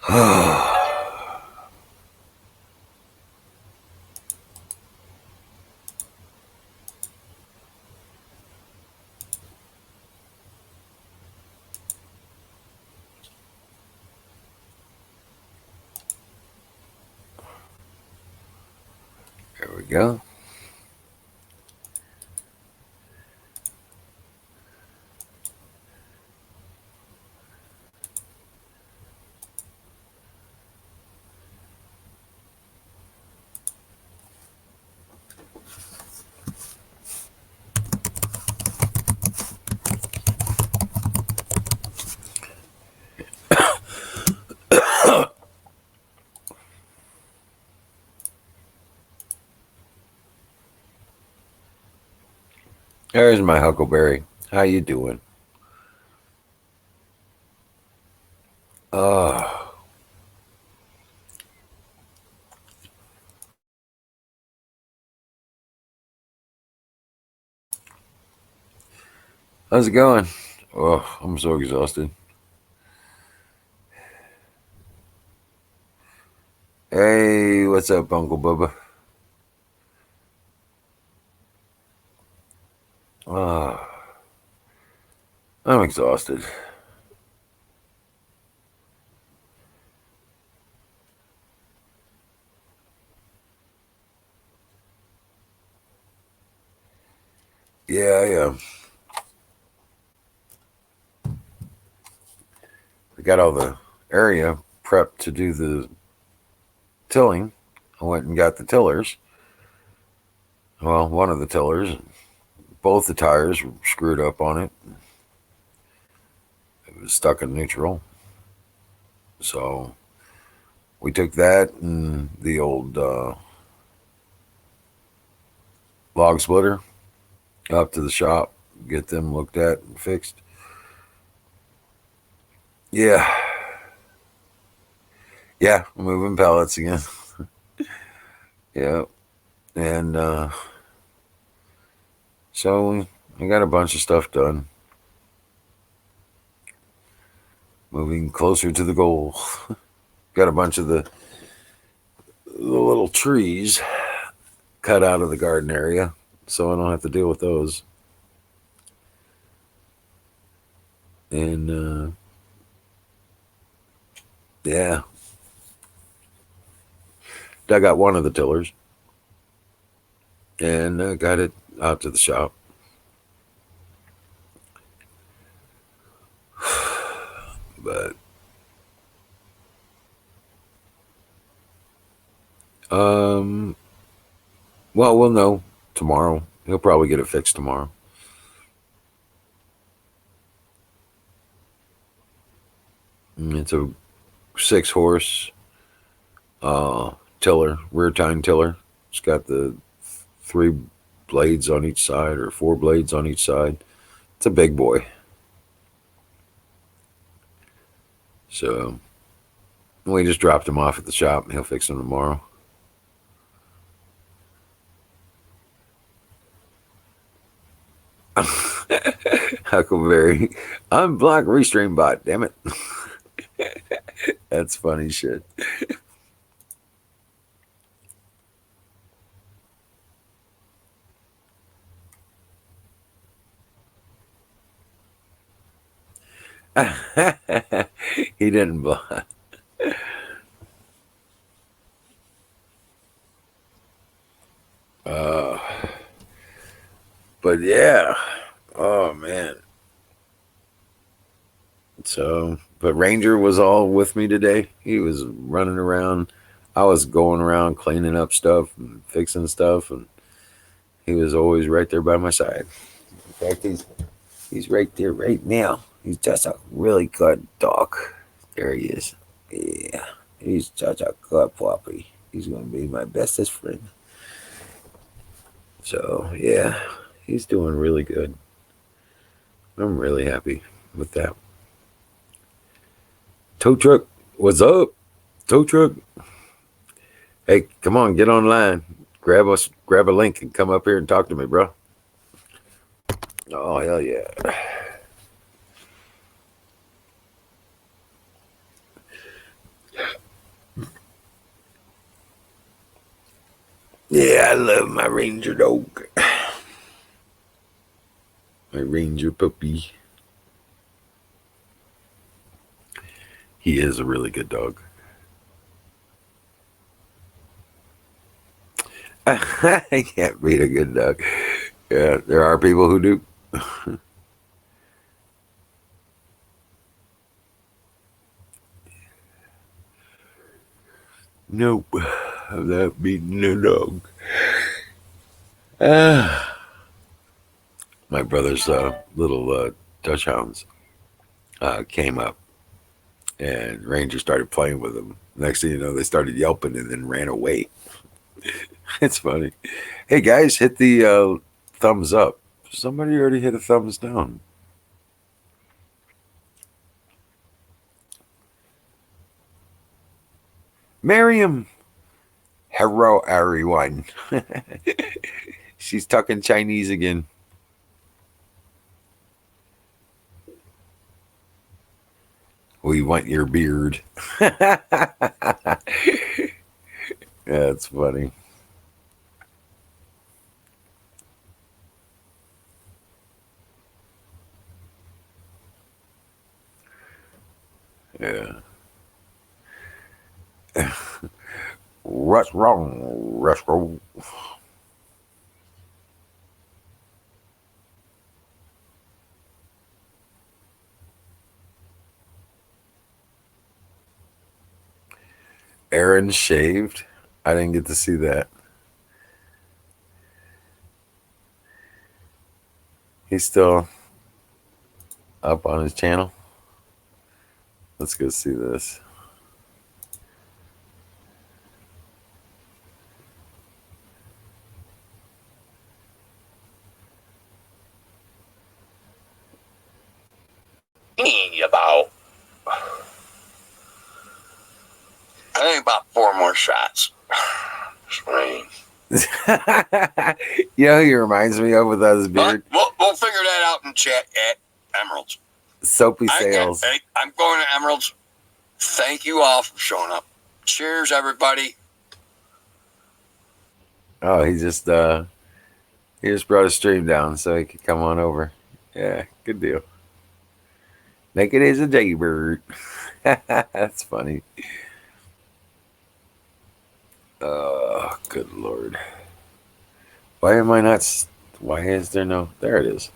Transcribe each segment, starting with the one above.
There we go. There's my Huckleberry. How you doing? Oh, how's it going? Oh, I'm so exhausted. Hey, what's up, Uncle Bubba? Oh, I'm exhausted. Yeah, I got all the area prepped to do the tilling. I went and got the tillers. Well, one of the tillers, both the tires were screwed up on it. It was stuck in neutral. So we took that and the old log splitter up to the shop, get them looked at and fixed. Yeah, yeah, moving pallets again. Yeah, and so I got a bunch of stuff done. Moving closer to the goal. Got a bunch of the little trees cut out of the garden area, so I don't have to deal with those. And yeah, I got one of the tillers and got it out to the shop. But um, well, we'll know tomorrow. He'll probably get it fixed tomorrow. It's a 6 horse tiller, rear tine tiller. It's got the 3 blades on each side or 4 blades on each side. It's a big boy. So we just dropped him off at the shop and he'll fix him tomorrow. Huckleberry. I'm Black Restream Bot, damn it. That's funny shit. He didn't block. Uh, but yeah. Oh man. So, but Ranger was all with me today. He was running around. I was going around cleaning up stuff and fixing stuff, and he was always right there by my side. In fact, he's right there right now. He's just a really good dog. There he is. Yeah, he's such a good puppy. He's gonna be my bestest friend. So yeah, he's doing really good. I'm really happy with that. Tow truck, what's up? Tow truck. Hey, come on, get online. Grab a link and come up here and talk to me, bro. Oh hell yeah. Yeah, I love my Ranger dog. My Ranger puppy. He is a really good dog. I can't beat a good dog. Yeah, there are people who do. Nope, I'm not beating a dog. Ah, my brother's little Dutch hounds came up, and Ranger started playing with them. Next thing you know, they started yelping and then ran away. It's funny. Hey guys, hit the thumbs up. Somebody already hit a thumbs down. Miriam. Hello, everyone. She's talking Chinese again. We want your beard. That's funny. Yeah. What's wrong, Roscoe? Aaron shaved. I didn't get to see that. He's still up on his channel. Let's go see this. About I think about 4 more shots. Rain. You know, he reminds me of without his beard. We'll figure that out in chat at Emeralds. Soapy Sales. I'm going to Emeralds. Thank you all for showing up. Cheers, everybody. Oh, he just brought a stream down so he could come on over. Yeah, good deal. Naked as a jaybird. That's funny. Oh, good lord. Why am I not? Why is there no? There it is.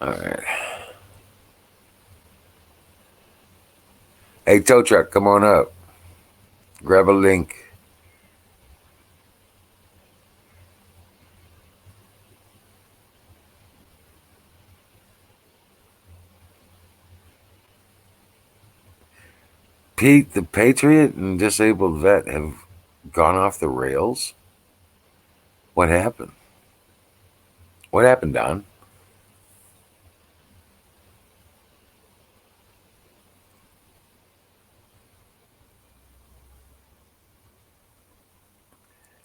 All right. Hey, tow truck, come on up. Grab a link. Pete the Patriot and Disabled Vet have gone off the rails. What happened? What happened, Don?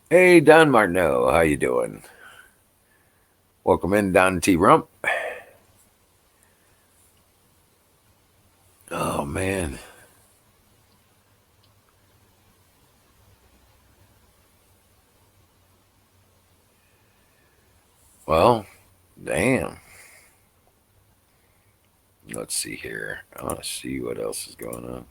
Hey, Don Martineau, how you doing? Welcome in, Don T. Rump. Oh man. Well, damn. Let's see here. I want to see what else is going on.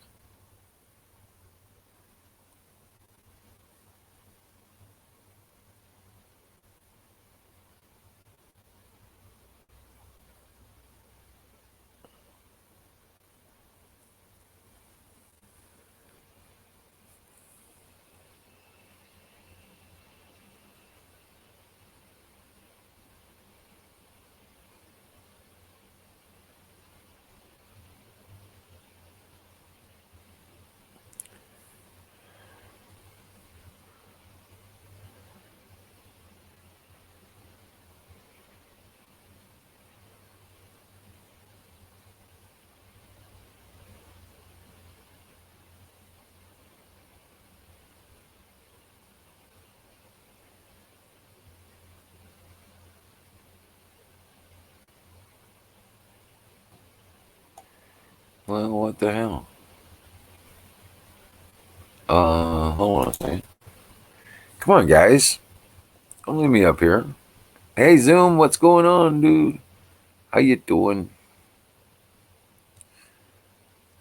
Well, what the hell? Hold on a second. Come on, guys. Don't leave me up here. Hey, Zoom, what's going on, dude? How you doing?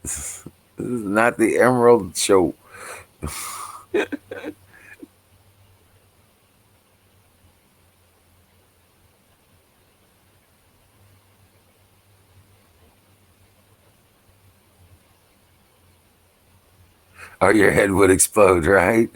This is not the Emerald Show. Or your head would explode, right?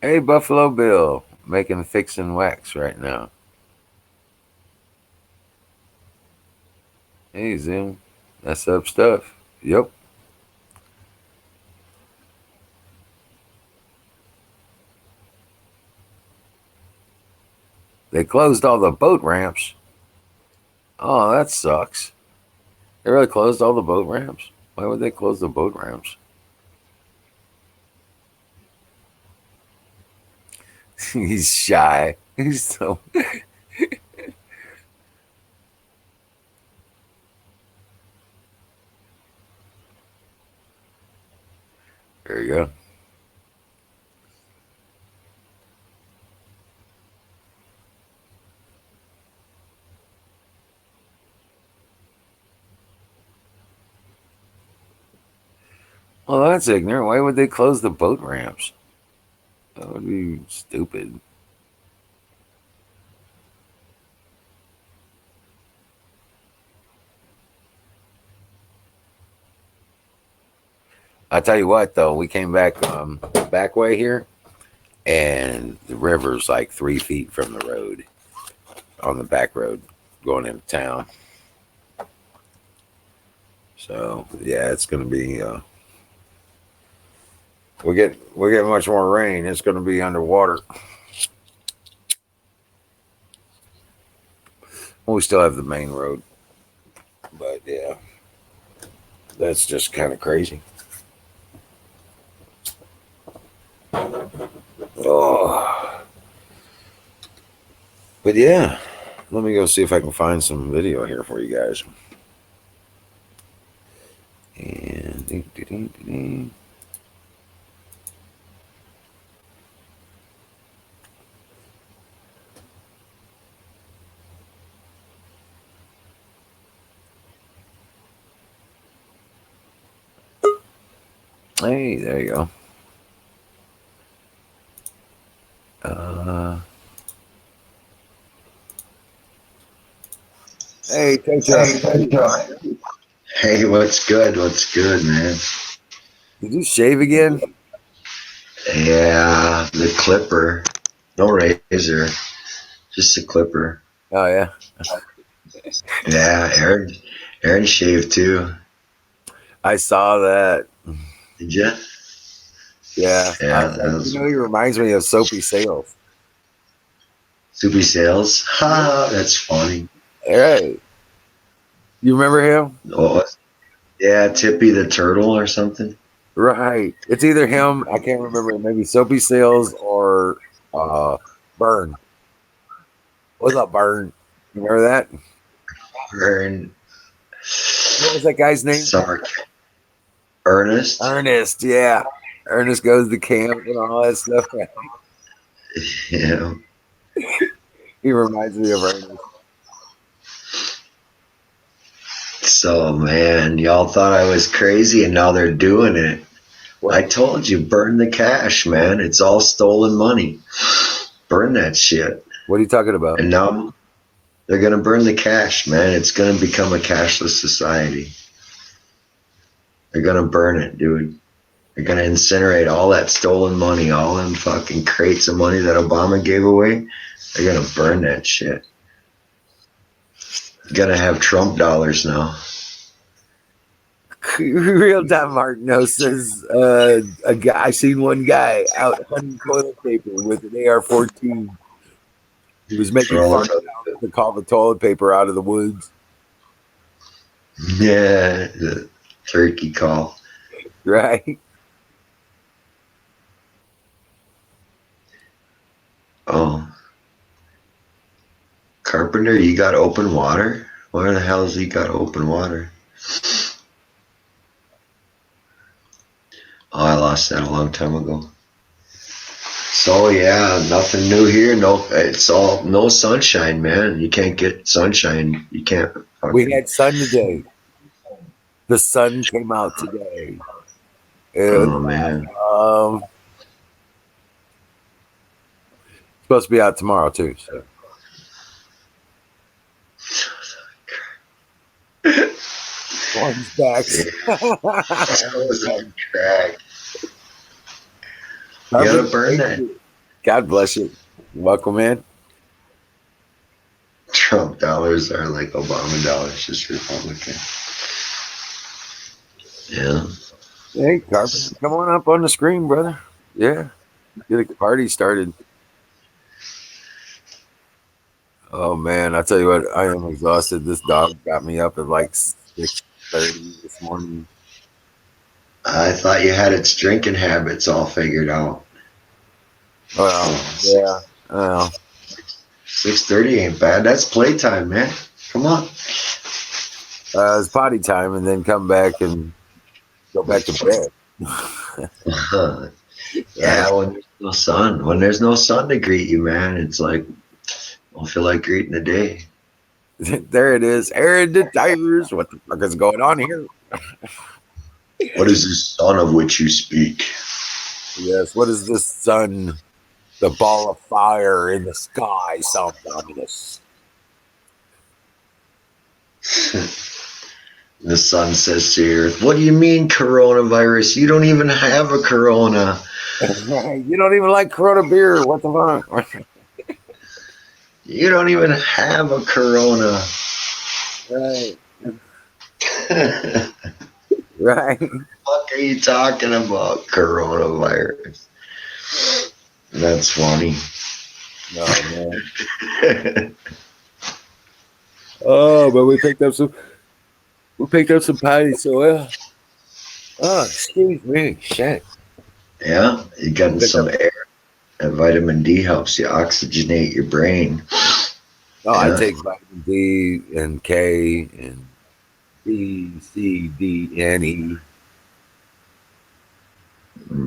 Hey, Buffalo Bill, making fixing wax right now. Hey, Zoom, that's up stuff. Yep. They closed all the boat ramps. Oh, that sucks. They really closed all the boat ramps? Why would they close the boat ramps? He's shy. He's so. There you go. Well, that's ignorant. Why would they close the boat ramps? That would be stupid. I tell you what, though, we came back way here, and the river's like 3 feet from the road on the back road going into town. So yeah, it's gonna be. We get much more rain. It's gonna be underwater. Well, we still have the main road, but yeah, that's just kind of crazy. Oh, but yeah, let me go see if I can find some video here for you guys. And hey, there you go. Uh, hey, Tato, Hey, hey, what's good? What's good, man? did you shave again? Yeah, the clipper. No razor, just a clipper. Oh yeah, Yeah, Aaron shaved too. I saw that. Did you? Yeah, I Yeah, was that like, was he reminds me of Soapy Sales. Soupy Sales. Yeah. Ha, that's funny. All right, you remember him? Oh, yeah, Tippy the turtle or something. Right. It's either him. I can't remember. Maybe Soapy Sales or uh, Burn. What's up, Burn? You remember that? Aaron What was that guy's name? Summer Ernest. Ernest. Yeah. Ernest goes to camp and all that stuff. Yeah. He reminds me of Ernest. So man, y'all thought I was crazy, and now they're doing it. What? I told you, burn the cash, man. It's all stolen money. Burn that shit. What are you talking about? And now they're going to burn the cash, man. It's going to become a cashless society. They're going to burn it, dude. They're going to incinerate all that stolen money, all them fucking crates of money that Obama gave away. They're going to burn that shit. Going to have Trump dollars now. Real time Martineau says a guy. I seen one guy out hunting toilet paper with an AR-14. He was making Throwing fun it up. to call the toilet paper out of the woods. Yeah. Turkey call. Right? Oh, Carpenter, you got open water? Where the hell has he got open water? Oh, I lost that a long time ago. So yeah, nothing new here. No, it's all no sunshine, man. You can't get sunshine. You can't We fucking. had sun today. The sun came out today. It Oh man, was supposed to be out tomorrow too. So one's back. yeah, that was on crack. You gotta Carpenter, burn thank that. you. God bless you. Welcome in. Trump dollars are like Obama dollars, just Republican. Yeah. Hey, Carpenter, come on up on the screen, brother. Yeah, get a party started. Oh man, I tell you what, I am exhausted. This dog got me up at like 6:30 this morning. I thought you had its drinking habits all figured out. Well, Oh, yeah. Well, 6:30 ain't bad. That's playtime, man. Come on. it's potty time, and then come back and go back to bed. Right. Yeah, when there's no sun. When there's no sun to greet you, man, it's like I don't feel like greeting the day. There it is. Aaron the tires. What the fuck is going on here? What is this sun of which you speak? Yes. What is this sun? The ball of fire in the sky sounds ominous. The sun says to the earth, "What do you mean coronavirus? You don't even have a corona. You don't even like Corona beer. What the fuck? You don't even have a corona." Right. What Right. are you talking about, coronavirus? That's funny. Oh man. Oh, but we picked up some patty soil. Oh, excuse me. Shit. Yeah, you We getting picked up. some air. And vitamin D helps you oxygenate your brain. Oh, I Yeah. take vitamin D and K and B, C, D, and E,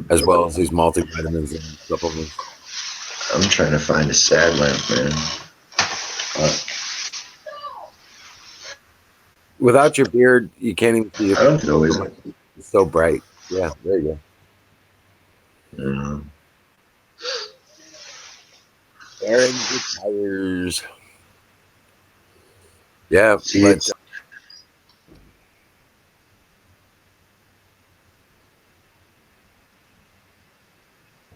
as well as these multivitamins and supplements. I'm trying to find a sad lamp, man. But Without your beard, you can't even see I it. don't know, is it? It's so bright. Yeah, there you Uh, go. Aaron the tires. Yeah, see, but it's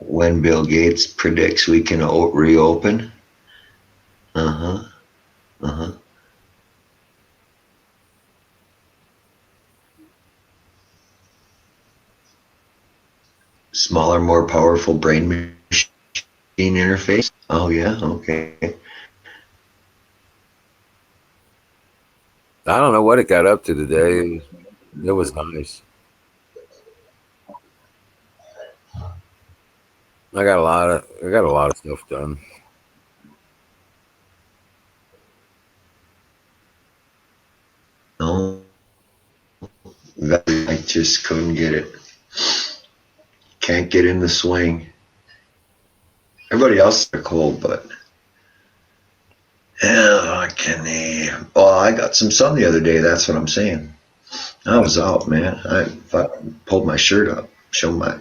when Bill Gates predicts we can reopen. Uh huh. Uh huh. Smaller, more powerful brain machine interface. Oh, yeah. Okay. I don't know what it got up to today. It was nice. I got a lot of stuff done. No, I just couldn't get it. Can't get in the swing. Everybody else is cold, but yeah, I can. Oh, I got some sun the other day. That's what I'm saying. I Yeah. was out, man. I pulled my shirt up, show my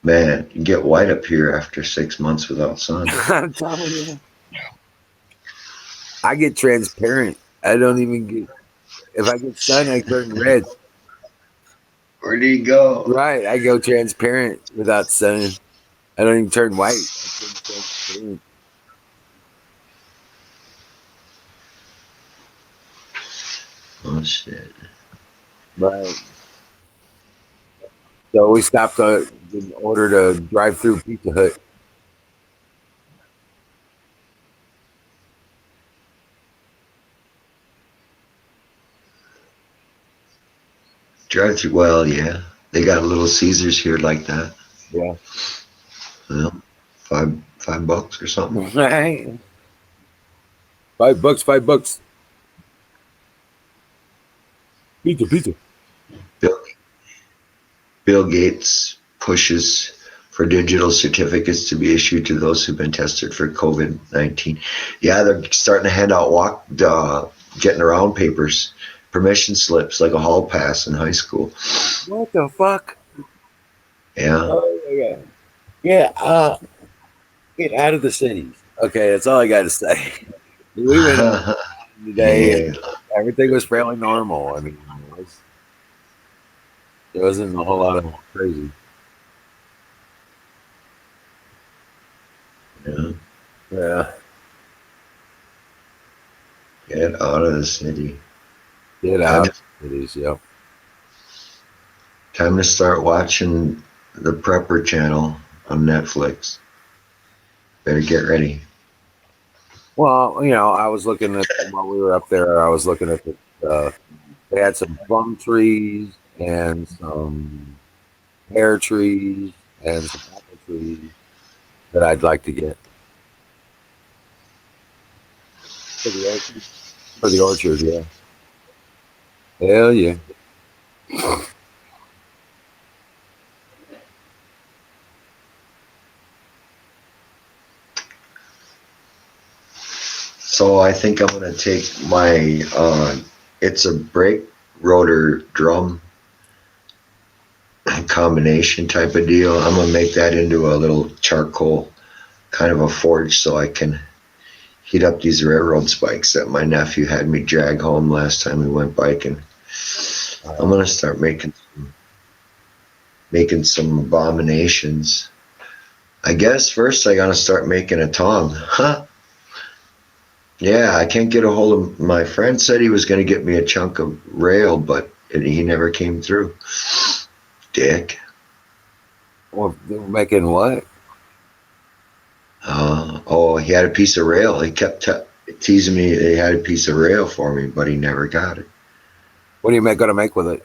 man. You get white up here after 6 months without sun. I'm telling you, I get transparent. I don't even get. If I get sun, I turn red. Where do you go? Right, I go transparent without sun. I don't even turn white. I turn transparent. Oh shit! Right. So we stopped in order to drive through Pizza Hut. Drive through. Well, yeah, they got a Little Caesars here like that. Yeah. You know, $5 or something. Right. $5, $5. Pizza, pizza. Bill, Bill Gates pushes for digital certificates to be issued to those who've been tested for COVID-19. Yeah, they're starting to hand out getting around papers, permission slips like a hall pass in high school. What the fuck? Yeah. Oh my god. Yeah, get out of the cities. Okay, that's all I got to say. We went today and Yeah. everything was fairly normal. I mean, there wasn't a whole lot of crazy. Yeah. Yeah, Get out of the city. get Time out to, of the cities. Yep. time to start watching the Prepper channel on Netflix. Better get ready. Well, I was looking at while we were up there. I was looking at they had some plum trees and some pear trees and some apple trees that I'd like to get for the orchard. For the orchard, yeah. Hell yeah. So I think I'm gonna take my it's a brake rotor drum combination type of deal. I'm gonna make that into a little charcoal kind of a forge so I can heat up these railroad spikes that my nephew had me drag home last time we went biking. I'm gonna start making some abominations. I guess first I gotta start making a tong. Huh? Yeah, I can't get a hold of my friend said he was gonna get me a chunk of rail, but he never came through. Dick. Well, they were making what? Oh, he had a piece of rail. He kept teasing me. He had a piece of rail for me, but he never got it. What are you going to make with it?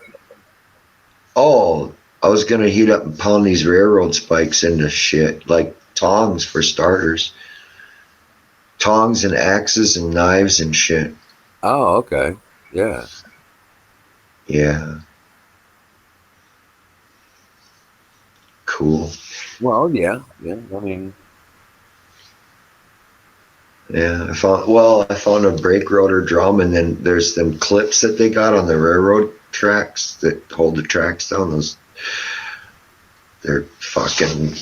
Oh, I was gonna heat up and pound these railroad spikes into shit, like tongs for starters. Tongs and axes and knives and shit. Oh, okay. Yeah. Yeah, cool. Well, yeah. Yeah. I mean, Yeah, I found a brake rotor drum, and then there's them clips that they got on the railroad tracks that hold the tracks down. They're fucking,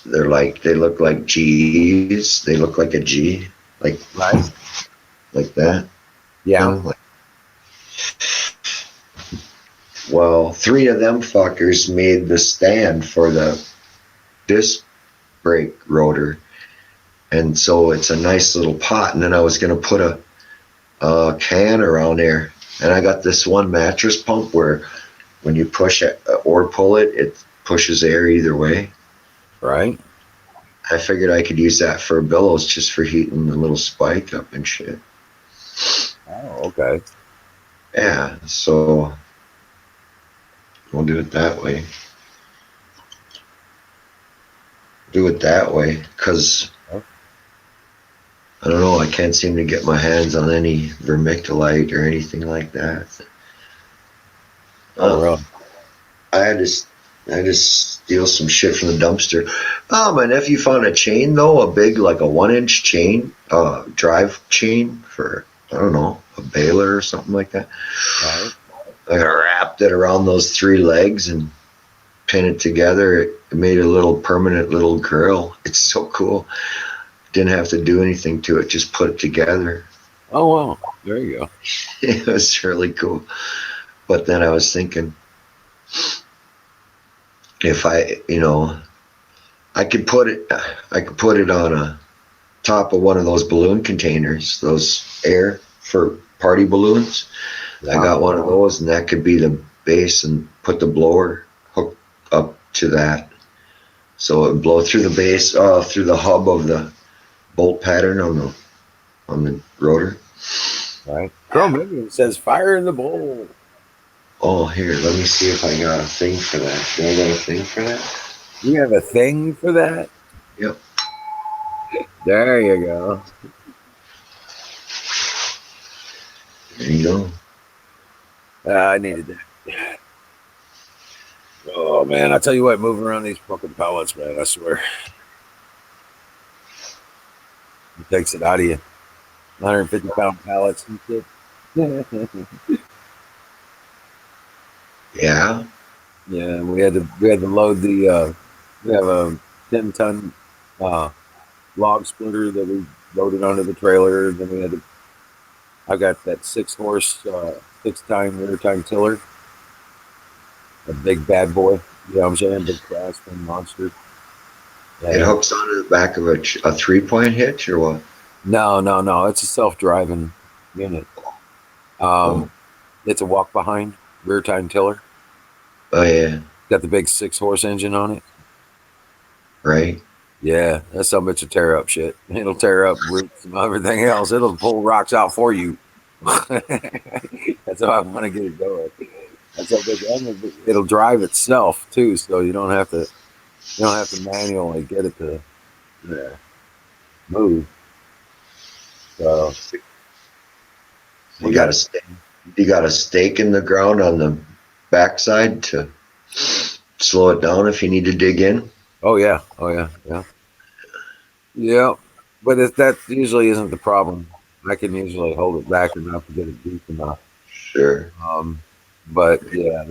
they're like, they look like G's. They look like a G, like right. like that. You Yeah. know, like, well, three of them fuckers made the stand for the disc brake rotor, and so it's a nice little pot. And then I was gonna put a can around there, and I got this one mattress pump where when you push it or pull it, it pushes air either way. Right. I figured I could use that for billows, just for heating the little spike up and shit. Oh, okay. Yeah, so we'll do it that way. Do it that way, because Oh, I don't know, I can't seem to get my hands on any vermiculite or anything like that. oh, Uh, really? I had to steal some shit from the dumpster. Oh, my nephew found a chain though, a big like a 1 inch chain, drive chain for I don't know a baler or something like that. Right. I wrapped it around those three legs and pinned it together. It made a little permanent little grill. It's so cool. Didn't have to do anything to it, just put it together. Oh, well. There you go. It was really cool. But then I was thinking, if I could put it on a top of one of those balloon containers, those air for party balloons. I Yeah. got one of those, and that could be the base, and put the blower hook up to that, so it would blow through the base, through the hub of the bolt pattern on the rotor. Right. Chrome Indian says fire in the bowl. Oh, here, let me see if I got a thing for that. Do I got a thing for that? You have a thing for that? Yep. There you go. There you go. I needed that. Oh man, I tell you what, moving around these fucking pallets, man, I swear, it takes it out of you. 150-pound pallets and shit. Yeah. Yeah, we had to load the we have a 10-ton log splitter that we loaded onto the trailer. And then we had to I got that 6 horse 6 time rear time tiller, a big bad boy. You know what I'm saying? Big craftsman monster. It And hooks onto the back of a 3-point hitch or what? no, no, no, it's a self-driving unit. Oh, Um, it's a walk behind rear time tiller. oh yeah. Got the big 6 horse engine on it. Right. Yeah, that's some bitch to tear up shit. It'll tear up roots and everything else. It'll pull rocks out for you. That's how I want to get it going. That's how big, and it'll drive itself too, so you don't have to manually get it to yeah, move. So You we got got a stake. You got a stake in the ground on the backside to slow it down if you need to dig in. oh yeah, yeah, yeah. But that usually isn't the problem. I can usually hold it back enough to get it deep enough. Sure. Um, but yeah,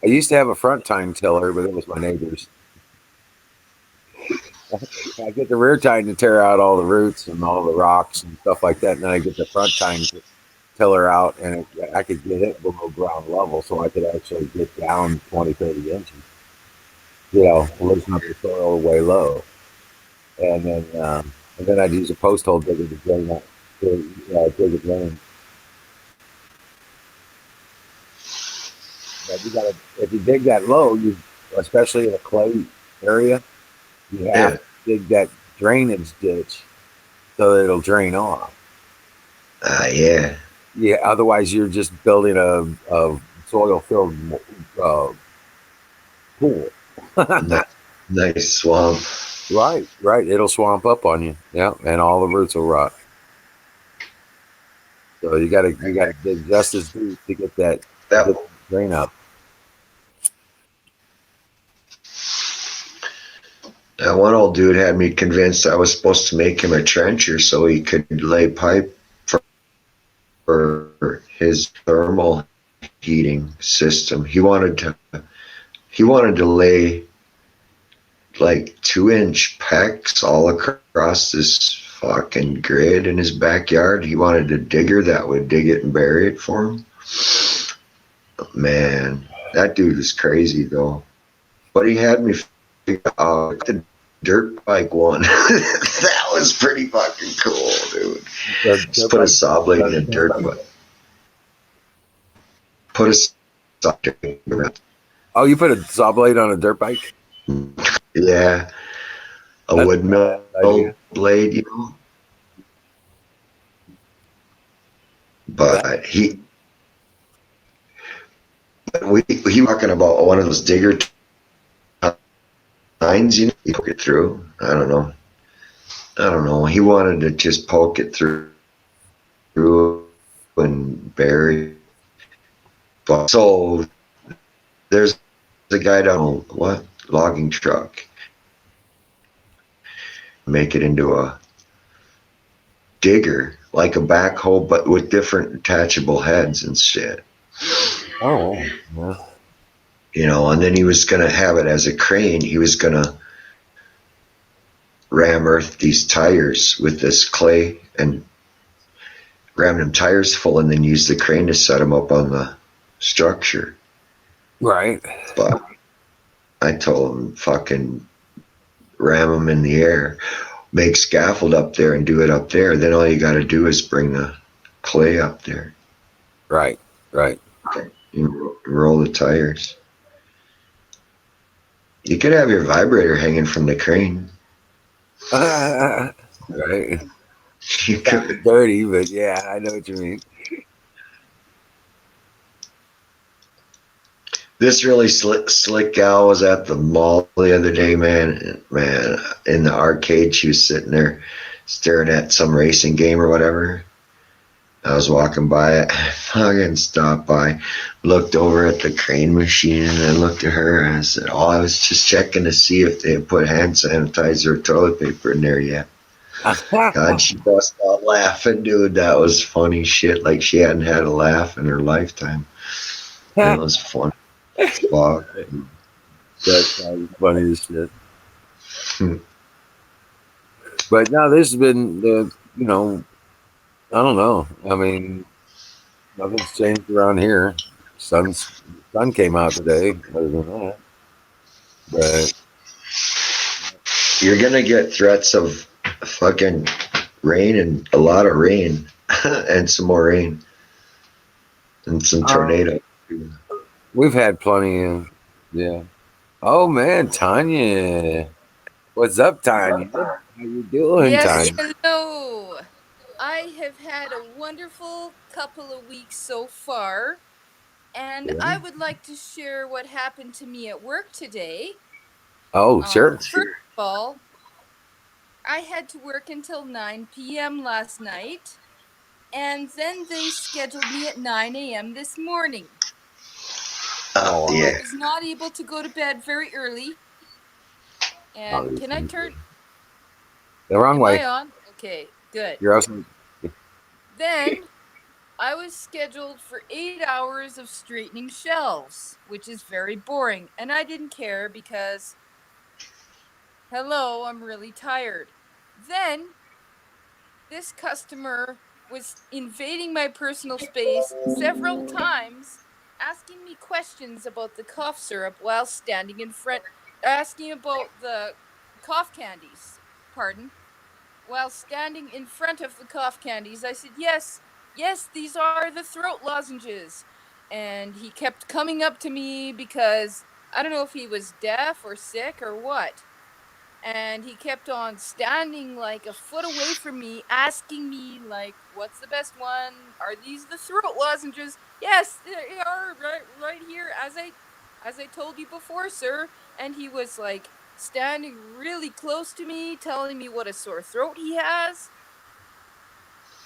I used to have a front tine tiller, but it was my neighbor's. I get the rear tine to tear out all the roots and all the rocks and stuff like that, and then I get the front tine tiller out, and I could get it below ground level, so I could actually get down 20, 30 inches. Loosen up the soil way low, and then I'd use a post hole digger to drain that, to dig it in. But if you dig that low, especially in a clay area, you have Yeah. to dig that drainage ditch so that it'll drain off. Yeah. Yeah, otherwise you're just building a soil filled pool. Nice, nice swamp. Right, right. It'll swamp up on you. Yeah, and all the roots will rot. So you gotta dig just as deep to get that to That get the drain up. that one old dude had me convinced I was supposed to make him a trencher so he could lay pipe for his thermal heating system. He wanted to lay like 2-inch pecks all across this fucking grid in his backyard. He wanted a digger that would dig it and bury it for him. Man, that dude was crazy though. But he had me figure out the dirt bike one. That was pretty fucking cool, dude. The Just dirt put a bike. saw blade in a dirt bike. Put a saw blade in a Oh, you put a saw blade on a dirt bike? yeah, a That's a woodmill bad idea. blade, That But he talking about one of those digger tines, you poke it through. I don't know. He wanted to just poke it through and bury. But so there's a guy down what logging truck make it into a digger like a backhoe, but with different attachable heads and shit. oh yeah. And then he was gonna have it as a crane. He was gonna ram earth these tires with this clay and ram them tires full and then use the crane to set them up on the structure. Right. But I told him fucking ram them in the air, make scaffold up there and do it up there. Then all you got to do is bring the clay up there. Right. Right. You roll the tires. You could have your vibrator hanging from the crane. Right. You Sounds could. dirty, but yeah, I know what you mean. This really slick gal was at the mall the other day, man. Man, in the arcade, she was sitting there staring at some racing game or whatever. I was walking by it, fucking stopped by, looked over at the crane machine, and I looked at her and I said, "Oh, I was just checking to see if they had put hand sanitizer or toilet paper in there yet." God, she bust out laughing, dude. That was funny shit. Like she hadn't had a laugh in her lifetime. That was funny. Fuck. That's funny as shit. But no, this has been the I don't know. I mean, nothing's changed around here. Sun came out today. Other than that, but You're gonna get threats of fucking rain and a lot of rain and some more rain and some um, tornado. we've had plenty of yeah. Oh man, Tanya, what's up, Tanya? How you doing, Yes, Tanya? hello. I have had a wonderful couple of weeks so far, and Yeah. I would like to share what happened to me at work today. Oh, sure. First of all, I had to work until 9 p.m. last night, and then they scheduled me at 9 a.m. this morning. So I Yeah. was not able to go to bed very early. And can I Obviously, turn? the wrong Am way. I on? Okay, good. You're also Then I was scheduled for 8 hours of straightening shelves, which is very boring, and I didn't care because, hello, I'm really tired. Then this customer was invading my personal space several times, asking me questions about the cough syrup while standing in front, asking about the cough candies, pardon, while standing in front of the cough candies. I said, "Yes, yes, these are the throat lozenges." And he kept coming up to me because I don't know if he was deaf or sick or what. And he kept on standing like a foot away from me, asking me, like, what's the best one? Are these the throat lozenges? Yes, they are right here, as I told you before, sir. And he was like standing really close to me, telling me what a sore throat he has.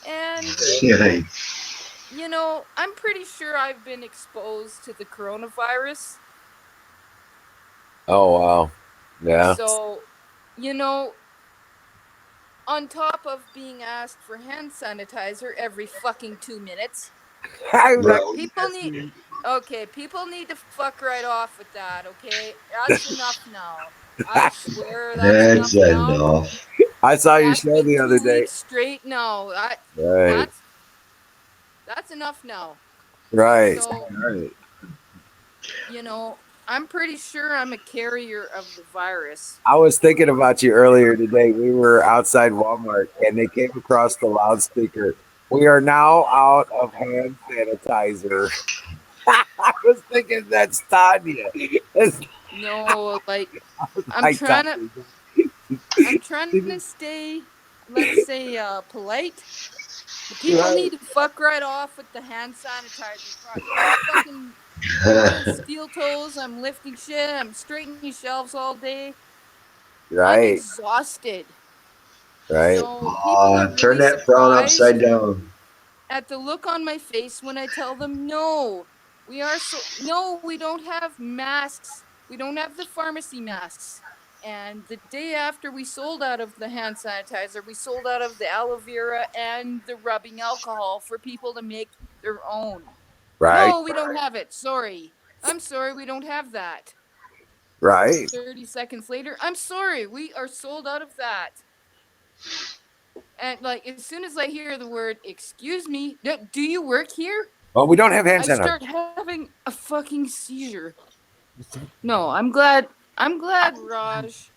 And, Yeah. I'm pretty sure I've been exposed to the coronavirus. oh wow, yeah. So, you know, on top of being asked for hand sanitizer every fucking 2 minutes, Bro. people need. Okay, people need to fuck right off with that, okay? That's enough now. I swear that's That's enough now. enough. I saw your That's show been the other 2 weeks day. straight now. Right, That's that's enough now. right, So, right. I'm pretty sure I'm a carrier of the virus. I was thinking about you earlier today. We were outside Walmart and they came across the loudspeaker. We are now out of hand sanitizer. I was thinking that's Tanya. It's No, like I'm like trying to Tanya. I'm trying to stay, let's say, polite. The people Right, need to fuck right off with the hand sanitizer. I'm fucking fucking steel toes. I'm lifting shit. I'm straightening shelves all day. I'm right, exhausted. right. So people are Turn really that frown upside surprised down. at the look on my face when I tell them no. No, we don't have masks. We don't have the pharmacy masks. And the day after we sold out of the hand sanitizer, we sold out of the aloe vera and the rubbing alcohol for people to make their own. Right, No, we don't have it. Sorry. I'm sorry, we don't have that. right. 30 seconds later, I'm sorry, we are sold out of that. And like as soon as I hear the word "excuse me," do you work here? Well, we don't have hand I sanitizer. start having a fucking seizure. No, I'm glad Raj,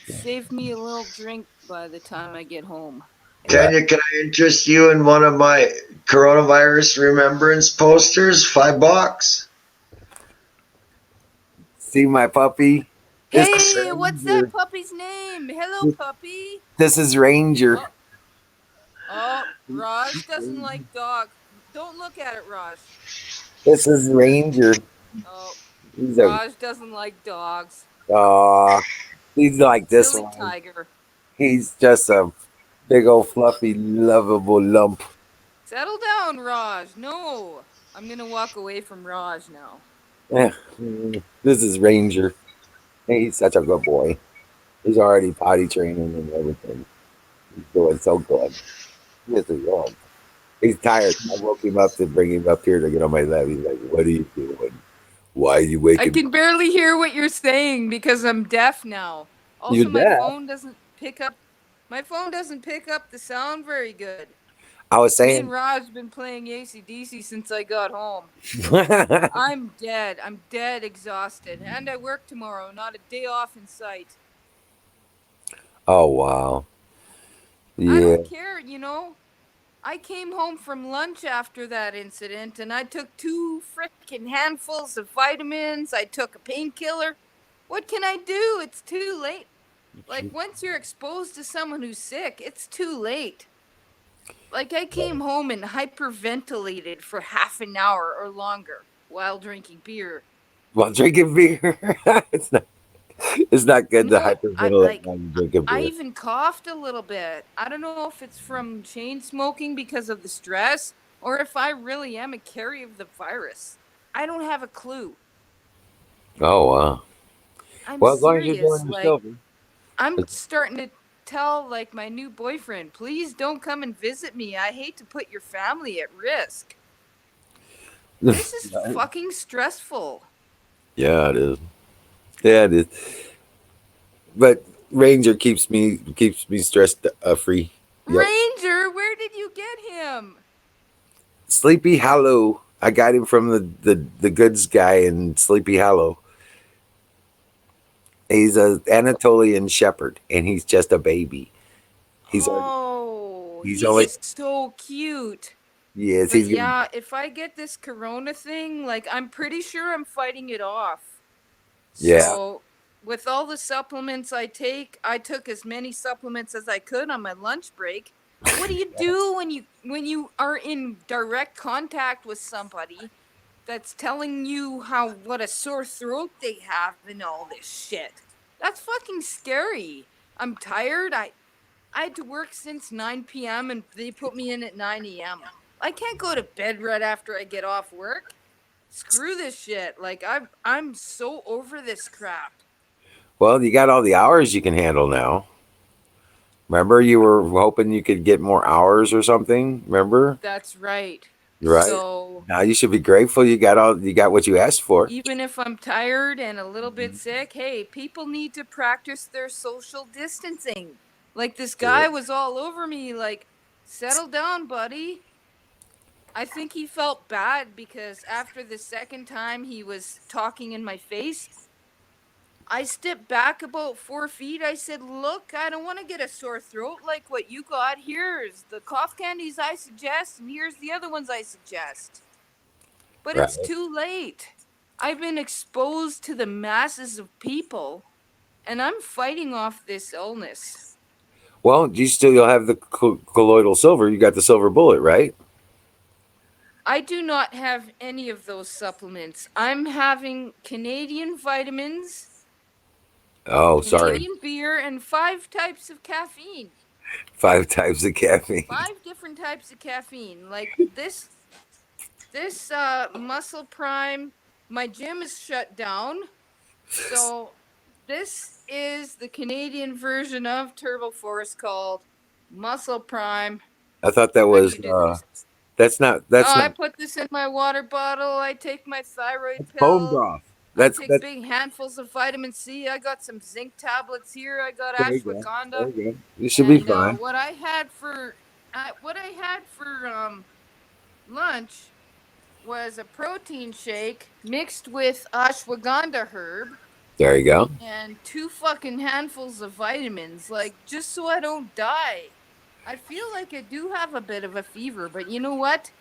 saved me a little drink by the time I get home. Right. Tanya, can I interest you in one of my coronavirus remembrance posters? $5. See my puppy? This is Hey, what's that Ranger. puppy's name? Hello, puppy. This is Ranger. Oh, oh, Raj doesn't like dogs. Don't look at it, Raj. This is Ranger. Oh, He's a Raj doesn't like dogs. uh, he's like this Silly one. tiger. He's just a big old fluffy, lovable lump. Settle down, Raj. No. I'm gonna walk away from Raj now. Eh, this is Ranger. He's such a good boy. He's already potty training and everything. He's doing so good. Yes, he is. He's tired. I woke him up to bring him up here to get on my lap. He's like, "What are you doing? Why are you I waking me can barely hear what you're saying because I'm deaf now. up?" You're Also, deaf. my phone doesn't pick up the sound very good. I was Me and saying, Raj have been playing AC/DC since I got home. I'm dead. I'm dead exhausted. And I work tomorrow, not a day off in sight. oh wow, I yeah. don't care. I came home from lunch after that incident and I took two frickin' handfuls of vitamins. I took a painkiller. What can I do? It's too late. Like, once you're exposed to someone who's sick, it's too late. Like, I came home and hyperventilated for half an hour or longer while drinking beer. While drinking beer, it's not. It's not good to No, hyperventilate while you drink a I beer. even coughed a little bit. I don't know if it's from chain smoking because of the stress or if I really am a carrier of the virus. I don't have a clue. Oh wow. I'm Well, as long as you're serious. doing your Like, silver. I'm starting to tell like my new boyfriend, please don't come and visit me. I hate to put your family at risk. This is Right. fucking stressful. Yeah, it is. Yeah, it is. But Ranger keeps me stressed free. Yep. Ranger, where did you get him? Sleepy Hollow. I got him from the goods guy in Sleepy Hollow. He's a Anatolian Shepherd, and he's just a baby. He's already, Oh, he's he's only so cute. yes, But he's gonna yeah, if I get this corona thing, like, I'm pretty sure I'm fighting it off. yeah. So, with all the supplements I took as many supplements as I could on my lunch break. What do you do when you are in direct contact with somebody that's telling you how what a sore throat they have and all this shit? That's fucking scary. I'm tired. I had to work since 9 p.m. and they put me in at 9 a.m. I can't go to bed right after I get off work. Screw this shit. Like, I'm so over this crap. Well, you got all the hours you can handle now. Remember, you were hoping you could get more hours or something. Remember, That's right. right? So, Now you should be grateful you got what you asked for. even if I'm tired and a little bit sick, hey, people need to practice their social distancing. Like, this guy was all over me, like, settle down, buddy. I think he felt bad because after the second time he was talking in my face, I stepped back about 4 feet. I said, look, I don't want to get a sore throat like what you got. Here's the cough candies I suggest, and here's the other ones I suggest. But it's Right. too late. I've been exposed to the masses of people, and I'm fighting off this illness. Well, you still you'll have the colloidal silver. You got the silver bullet, right? I do not have any of those supplements. I'm having Canadian vitamins, Oh, sorry. Canadian beer, and 5 types of caffeine. 5 types of caffeine. 5 different types of caffeine. Like, this muscle prime, my gym is shut down. So this is the Canadian version of Turbo Force called Muscle Prime. I thought that How do was you do this? that's not Oh, that's I not put this in my water bottle. I take my thyroid that's bone pill. broth. I That's take that's big handfuls of vitamin C. I got some zinc tablets here. I got there you go. There ashwagandha. you go. You should be And fine. what I had for lunch was a protein shake mixed with ashwagandha herb There you go. and two fucking handfuls of vitamins, like, just so I don't die. I feel like I do have a bit of a fever, but you know what?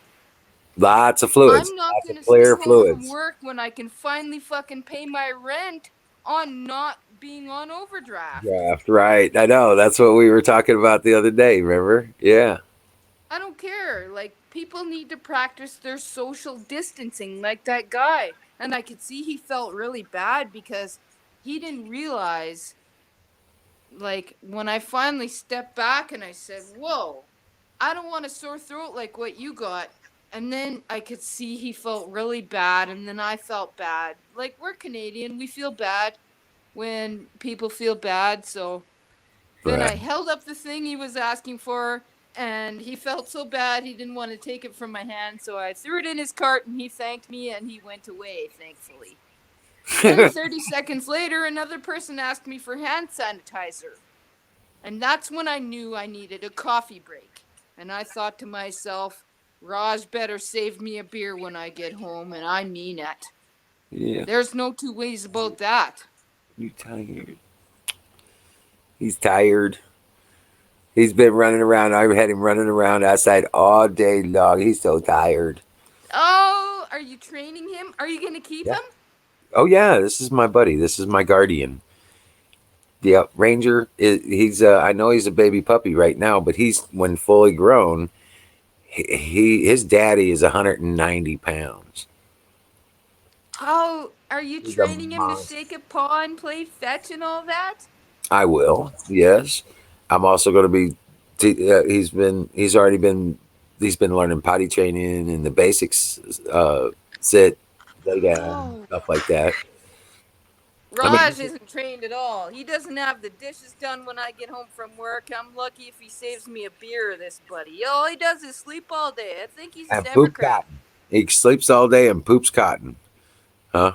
Lots of fluids. I'm not Lots of gonna stay clear home from fluids. work when I can finally fucking pay my rent on not being on overdraft. Draft, right. I know. That's what we were talking about the other day, remember? Yeah. I don't care. Like, people need to practice their social distancing like that guy. And I could see he felt really bad because he didn't realize, like, when I finally stepped back and I said, "Whoa, I don't want a sore throat like what you got." And then I could see he felt really bad, and then I felt bad. Like, we're Canadian, we feel bad when people feel bad, so then I Right. held up the thing he was asking for, and he felt so bad he didn't want to take it from my hand, so I threw it in his cart and he thanked me and he went away, thankfully. Then 30 seconds later, another person asked me for hand sanitizer. And that's when I knew I needed a coffee break. And I thought to myself, Raj better save me a beer when I get home, and I mean it. Yeah. There's no two ways about that. You tired? He's tired. He's been running around. I've had him running around outside all day long. He's so tired. Oh, are you training him? Are you going to keep Yeah. him? Oh yeah, this is my buddy. This is my guardian. Yeah, Ranger. He's. I know he's a baby puppy right now, but he's when fully grown. His daddy is 190 pounds. Oh, are you He's a training him to monster. shake a paw and play fetch and all that? I will. Yes, I'm also going to be. He's already been. He's been learning potty training and the basics. Sit, lay down, Oh, stuff like that. I mean, Raj isn't trained at all. He doesn't have the dishes done when I get home from work. I'm lucky if he saves me a beer, this buddy. All he does is sleep all day. I think he's a and poop Democrat. cotton. He sleeps all day and poops cotton. Huh?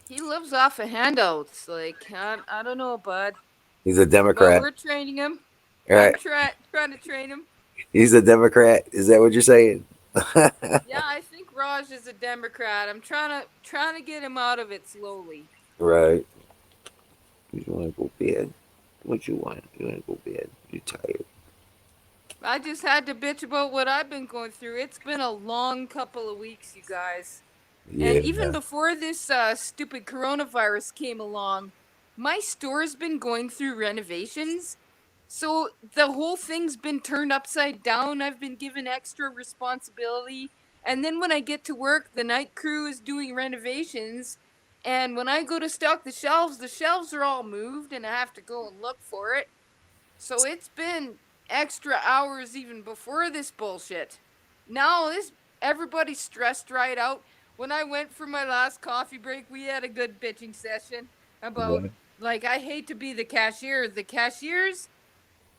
He lives off of handouts. Like, I don't know, bud. He's a But Democrat. we're training him. All I'm right. trying to train him. He's a Democrat. Is that what you're saying? Yeah, I think Raj is a Democrat. I'm trying to get him out of it slowly. Right. You want to go bed? What you want? You want to go bed? You tired? I just had to bitch about what I've been going through. It's been a long couple of weeks, you guys. And even Yeah. before this stupid coronavirus came along, my store's been going through renovations. So the whole thing's been turned upside down. I've been given extra responsibility. And then when I get to work, the night crew is doing renovations. And when I go to stock the shelves are all moved and I have to go and look for it. So it's been extra hours even before this bullshit. Now this everybody's stressed right out. When I went for my last coffee break, we had a good bitching session about, like, I hate to be the cashier. The cashiers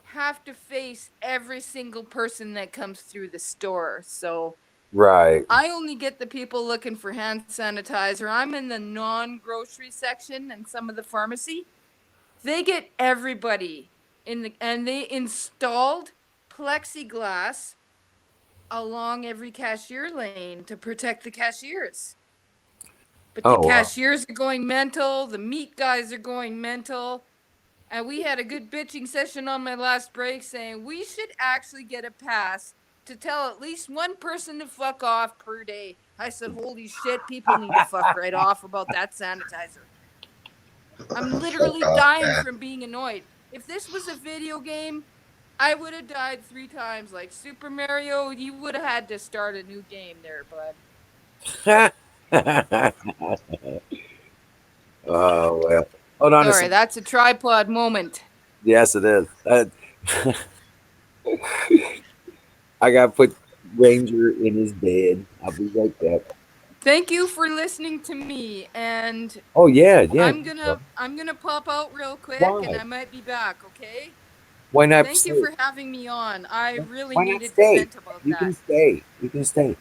have to face every single person that comes through the store. So Right. I only get the people looking for hand sanitizer. I'm in the non-grocery section and some of the pharmacy. They get everybody in the and they installed plexiglass along every cashier lane to protect the cashiers. But the Oh wow. cashiers are going mental, the meat guys are going mental, and we had a good bitching session on my last break saying we should actually get a pass to tell at least one person to fuck off per day. I said, holy shit, people need to fuck right off about that sanitizer. I'm Fuck literally off, dying man. from being annoyed. If this was a video game, I would have died 3 times. Like Super Mario, you would have had to start a new game there, bud. Oh well. Hold on a Sorry, second. that's a tripod moment. Yes, it is. I got to put Ranger in his bed. I'll be right back. Thank you for listening to me, and Oh yeah, yeah. I'm gonna pop out real quick, and Why? I might be back. Okay? Why not Thank you stay? for having me on. I really Why not needed to stay? vent about You can that. stay. You can stay.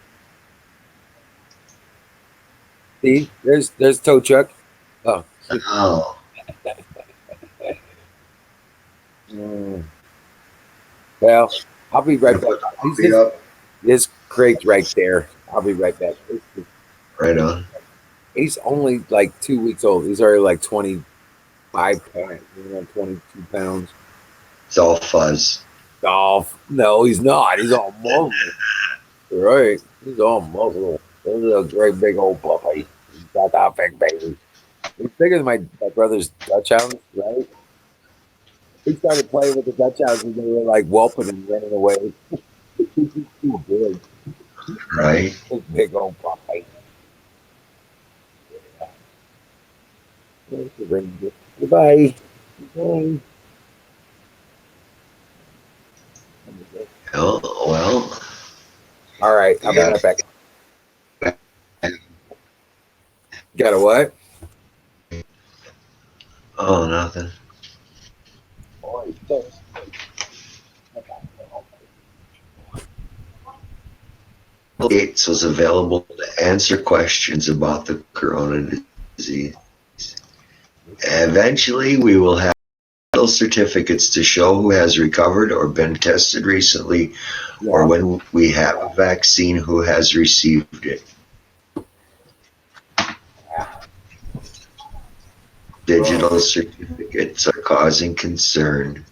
See, there's tow truck. Oh, Oh, mm, well, I'll be you right gonna back. put the He's puppy up? his crate's right there. I'll be right back. Right on. He's only like 2 weeks old. He's already like 25 pounds, 22 pounds. It's all fuzz. Oh no, he's not. He's all muscle. Right. He's all muscle. This is a great big old puppy. He's got that big baby. He's bigger than my brother's Dutch hounds, right? He started playing with the Dutch hounds and they were like whelping and running away. He's too big. Right? This big old puppy. Ranger. Goodbye. Bye. Well, All right, you I'll be got right back. Got a what? oh nothing. Bill Gates was available to answer questions about the corona disease. Eventually, we will have certificates to show who has recovered or been tested recently, or Yeah. when we have a vaccine who has received it. Digital certificates are causing concern.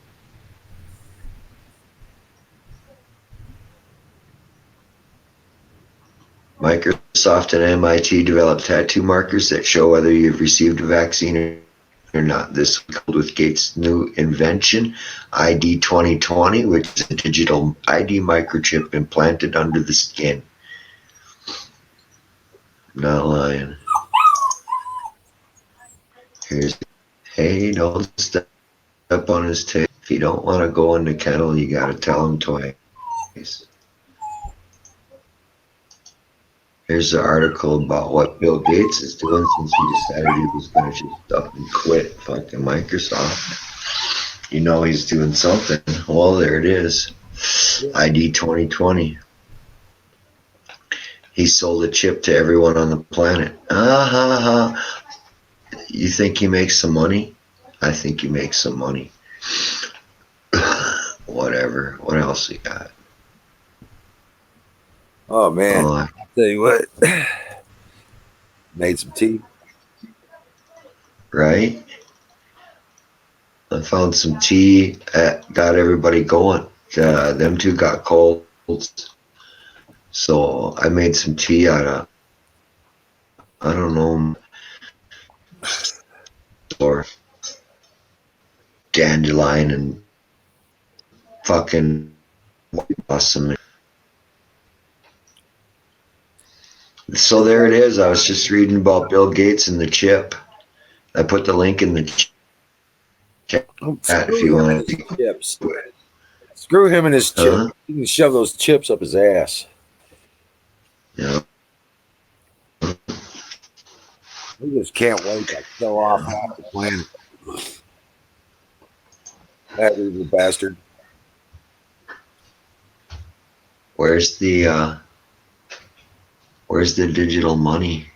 Microsoft and MIT developed tattoo markers that show whether you've received a vaccine or not. This coupled with Gates' new invention, ID 2020, which is a digital ID microchip implanted under the skin. I'm not lying. Here's, hey, don't step on his tail. If you don't want to go in the kennel, you got to tell him twice. Here's the article about what Bill Gates is doing since he decided he was going to just up and quit fucking Microsoft. You know he's doing something. Well, there it is. ID 2020. He sold a chip to everyone on the planet. Ah ha ha. You think he makes some money? I think he makes some money. Whatever. What else we got? Oh man, Oh, I'll tell you what. Made some tea. right? I found some tea. Got everybody going. Them two got colds. So I made some tea out of, I don't know, or dandelion and fucking awesome. So there it is. I was just reading about Bill Gates and the chip. I put the link in the chat Oh, if screw you him and want his to. chips. Screw him and his chips. Huh? He can shove those chips up his ass. Yeah. He just can't wait to kill off half the planet. That evil bastard. Where's the digital money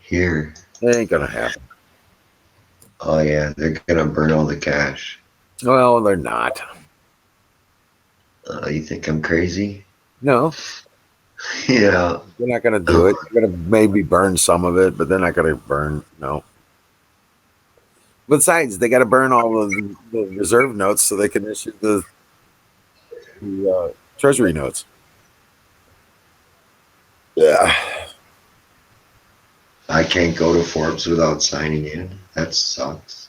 here? It ain't gonna happen. Oh yeah, they're gonna burn all the cash. Well, they're not. You think I'm crazy? No, Yeah. they're not gonna do it. They're gonna maybe burn some of it, but they're not gonna burn. No. Besides, they got to burn all of the reserve notes so they can issue the treasury notes. Yeah. I can't go to Forbes without signing in. That sucks.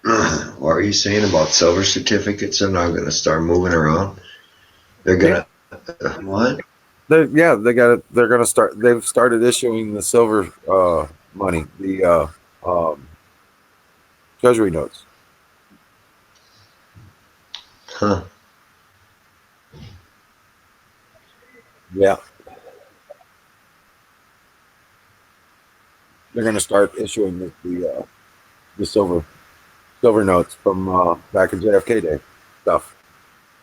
What are you saying about silver certificates? They're not gonna start moving around. They're Yeah. gonna what? They got it. They're gonna start. They've started issuing the silver money, the treasury notes. Huh? Yeah, they're gonna start issuing the silver notes from back in JFK day stuff.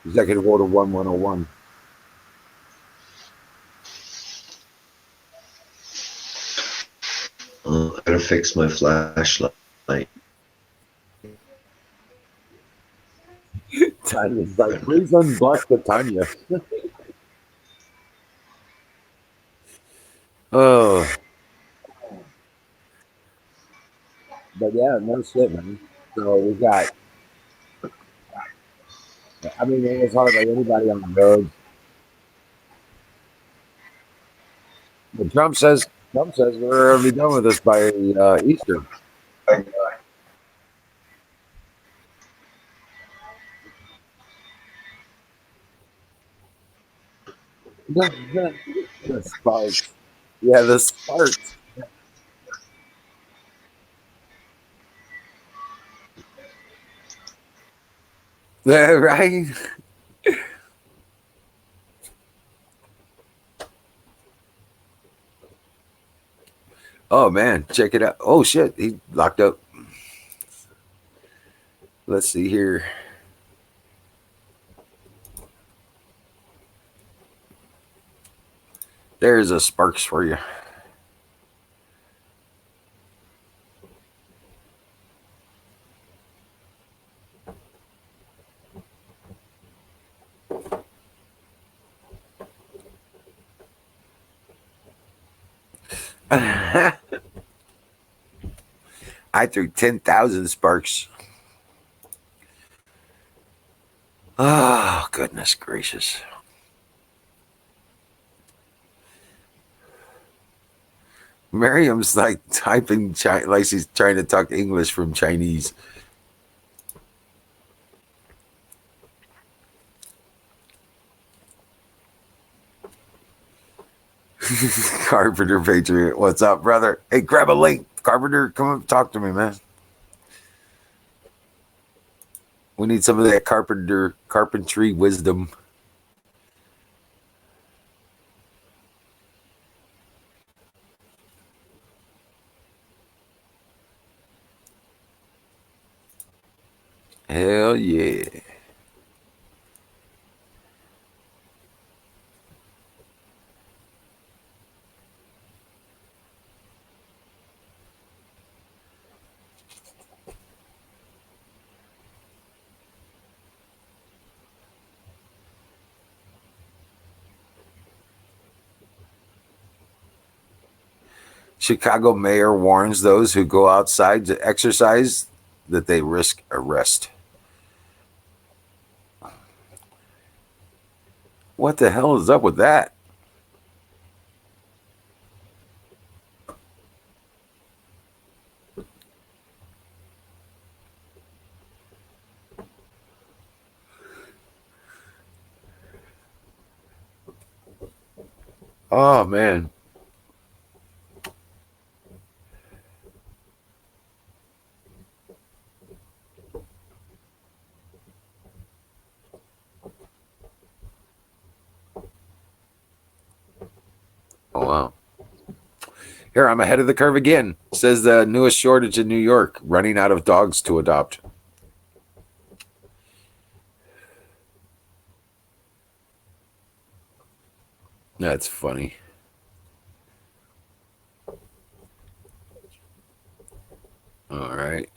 Executive Order 1101. I gotta fix my flashlight. Tanya's like, please unblock the Tanya. Oh, but yeah, no shit, man. So we got. I mean, it was hardly anybody on the roads. But Trump says we're gonna be done with this by Easter. The sparks. Yeah, the sparks. Right? Oh man, check it out. Oh shit, he locked up. Let's see here. There's a Sparks for you. I threw 10,000 sparks. Oh, goodness gracious. Miriam's like typing, like she's trying to talk English from Chinese. Carpenter Patriot, what's up, brother? Hey, grab a link. Carpenter, come up, talk to me, man. We need some of that carpentry wisdom. Hell yeah. Chicago mayor warns those who go outside to exercise that they risk arrest. What the hell is up with that? Oh, man. Oh, wow. Here, I'm ahead of the curve again. Says the newest shortage in New York, running out of dogs to adopt. That's funny. All right.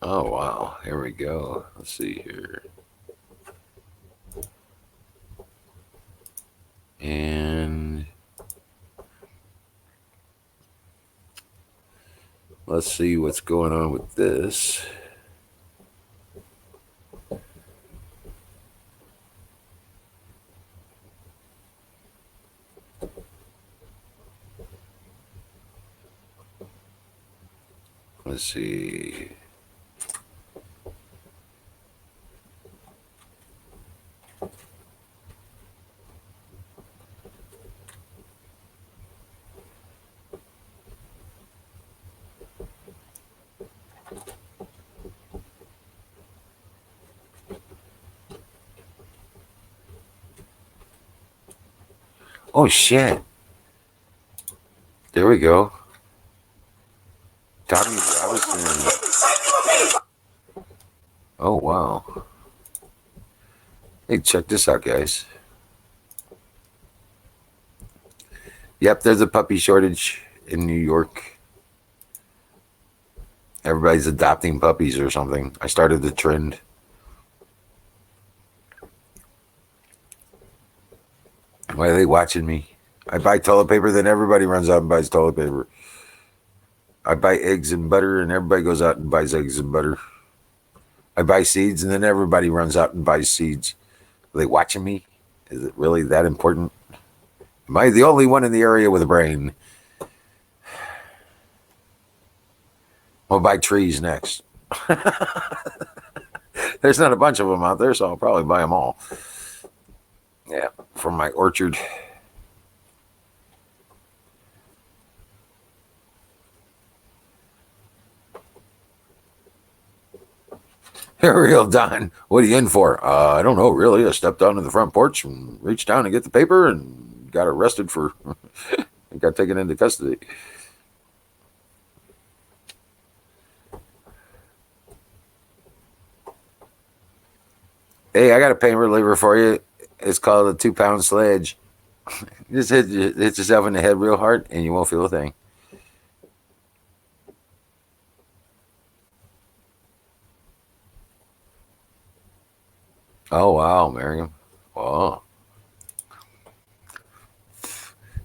Oh, wow. Here we go. Let's see here. And let's see what's going on with this. Let's see. Oh, shit. There we go. Tommy Robinson. Oh, wow. Hey, check this out, guys. Yep, there's a puppy shortage in New York. Everybody's adopting puppies or something. I started the trend. Why are they watching me? I buy toilet paper, then everybody runs out and buys toilet paper. I buy eggs and butter, and everybody goes out and buys eggs and butter. I buy seeds, and then everybody runs out and buys seeds. Are they watching me? Is it really that important? Am I the only one in the area with a brain? I'll buy trees next. There's not a bunch of them out there, so I'll probably buy them all. Yeah, from my orchard. Real Don, what are you in for? I don't know, really. I stepped onto the front porch and reached down to get the paper and got arrested for, got taken into custody. Hey, I got a pain reliever for you. It's called a 2-pound sledge. Just hit yourself in the head real hard and you won't feel a thing. Oh, wow, Miriam. Wow.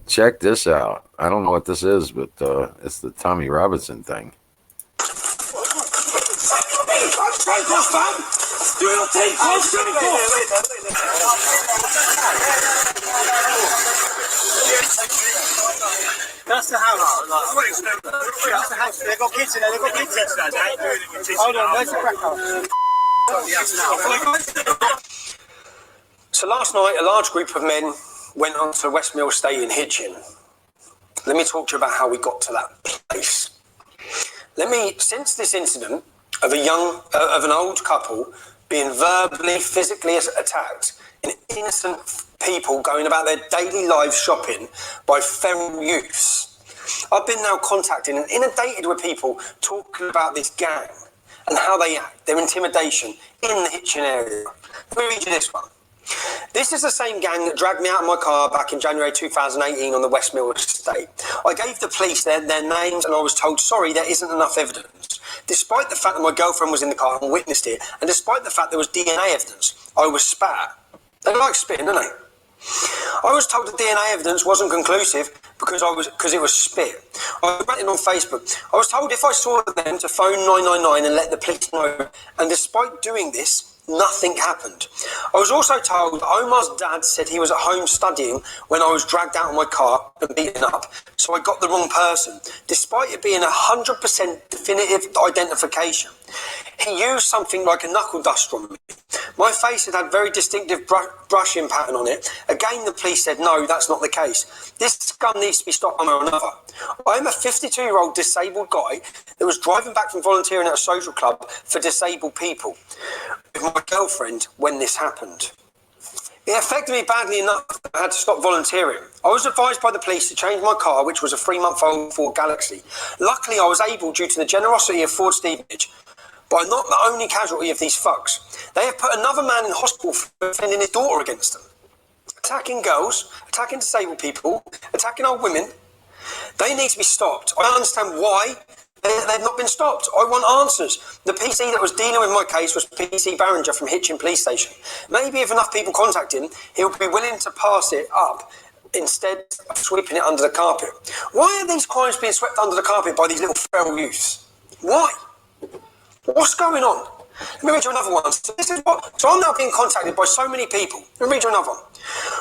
Check this out. I don't know what this is, but it's the Tommy Robinson thing. That's the hammer. That's the house. They've got kids in there. They've got kids in there. Hold on, where's the cracker? So last night, a large group of men went on to Westmill Estate in Hitchin. Let me talk to you about how we got to that place. Since this incident of an old couple being verbally, physically attacked, and innocent people going about their daily lives shopping by feral youths, I've been now contacted and inundated with people talking about this gang and how they act, their intimidation in the Hitchin area. Let me read you this one. This is the same gang that dragged me out of my car back in January 2018 on the Westmill Estate. I gave the police their names and I was told, sorry, there isn't enough evidence. Despite the fact that my girlfriend was in the car and witnessed it, and despite the fact there was DNA evidence, I was spat at. They like spitting, don't they? I was told the DNA evidence wasn't conclusive because it was spit. I read it on Facebook. I was told if I saw them to phone 999 and let the police know, and despite doing this, nothing happened. I was also told Omar's dad said he was at home studying when I was dragged out of my car and beaten up, so I got the wrong person, despite it being 100% definitive identification. He used something like a knuckle duster on me. My face had very distinctive brushing pattern on it. Again, the police said, no, that's not the case. This scum needs to be stopped one way or another. I'm a 52-year-old disabled guy that was driving back from volunteering at a social club for disabled people with my girlfriend when this happened. It affected me badly enough that I had to stop volunteering. I was advised by the police to change my car, which was a 3-month-old Ford Galaxy. Luckily, I was able due to the generosity of Ford Stevenage. But I'm not the only casualty of these fucks. They have put another man in hospital for defending his daughter against them. Attacking girls, attacking disabled people, attacking old women. They need to be stopped. I understand why they've not been stopped. I want answers. The PC that was dealing with my case was PC Barringer from Hitchin Police Station. Maybe if enough people contact him, he'll be willing to pass it up instead of sweeping it under the carpet. Why are these crimes being swept under the carpet by these little feral youths? Why? What's going on? Let me read you another one. So I'm now being contacted by so many people. Let me read you another one.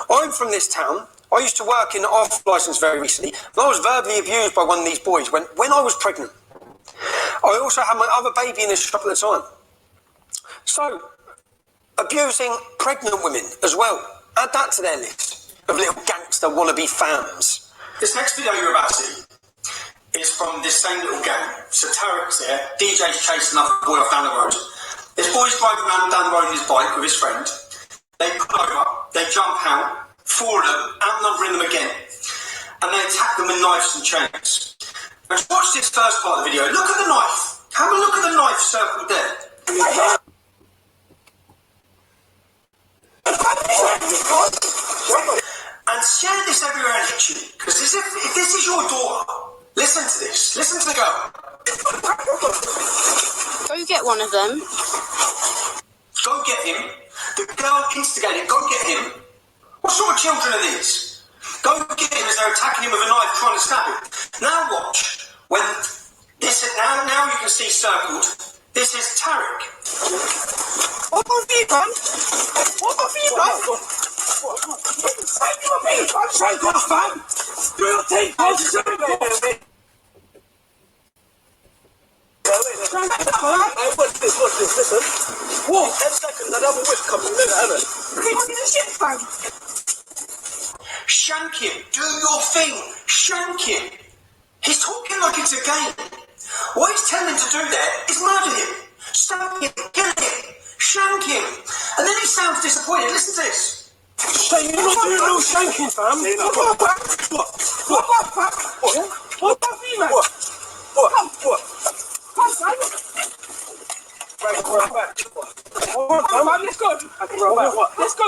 I'm from this town. I used to work in an off licence very recently, and I was verbally abused by one of these boys when I was pregnant. I also had my other baby in this shop at the time. So, abusing pregnant women as well. Add that to their list of little gangster wannabe fams. This next video you're about to see is from this same little gang. So Tarek's there, DJ's chasing another boy off down the road. This boy's driving around down the road on his bike with his friend. They pull over, they jump out, 4 of them, outnumbering them again. And they attack them with knives and chains. Now watch this first part of the video. Look at the knife. Have a look at the knife circled there. And share this everywhere in Hitchin, because if this is your daughter, listen to this. Listen to the girl. Go get one of them. Go get him. The girl instigated. Go get him. What sort of children are these? Go get him as they're attacking him with a knife, trying to stab him. Now watch. When this now you can see circled. This is Tarek. What have you done? What have you done? Shake off, fam! Do your thing, what's this, listen. Walk 10 seconds, another whip comes in there, isn't it? Keep on the shit, fam! Shank him. Do your thing. Shank him. He's talking like it's a game. What he's telling him to do there is murder him. Stab him, kill him, shank him. And then he sounds disappointed. Listen to this. So you're not doing no shanking, fam? What? Let's go. Let's go.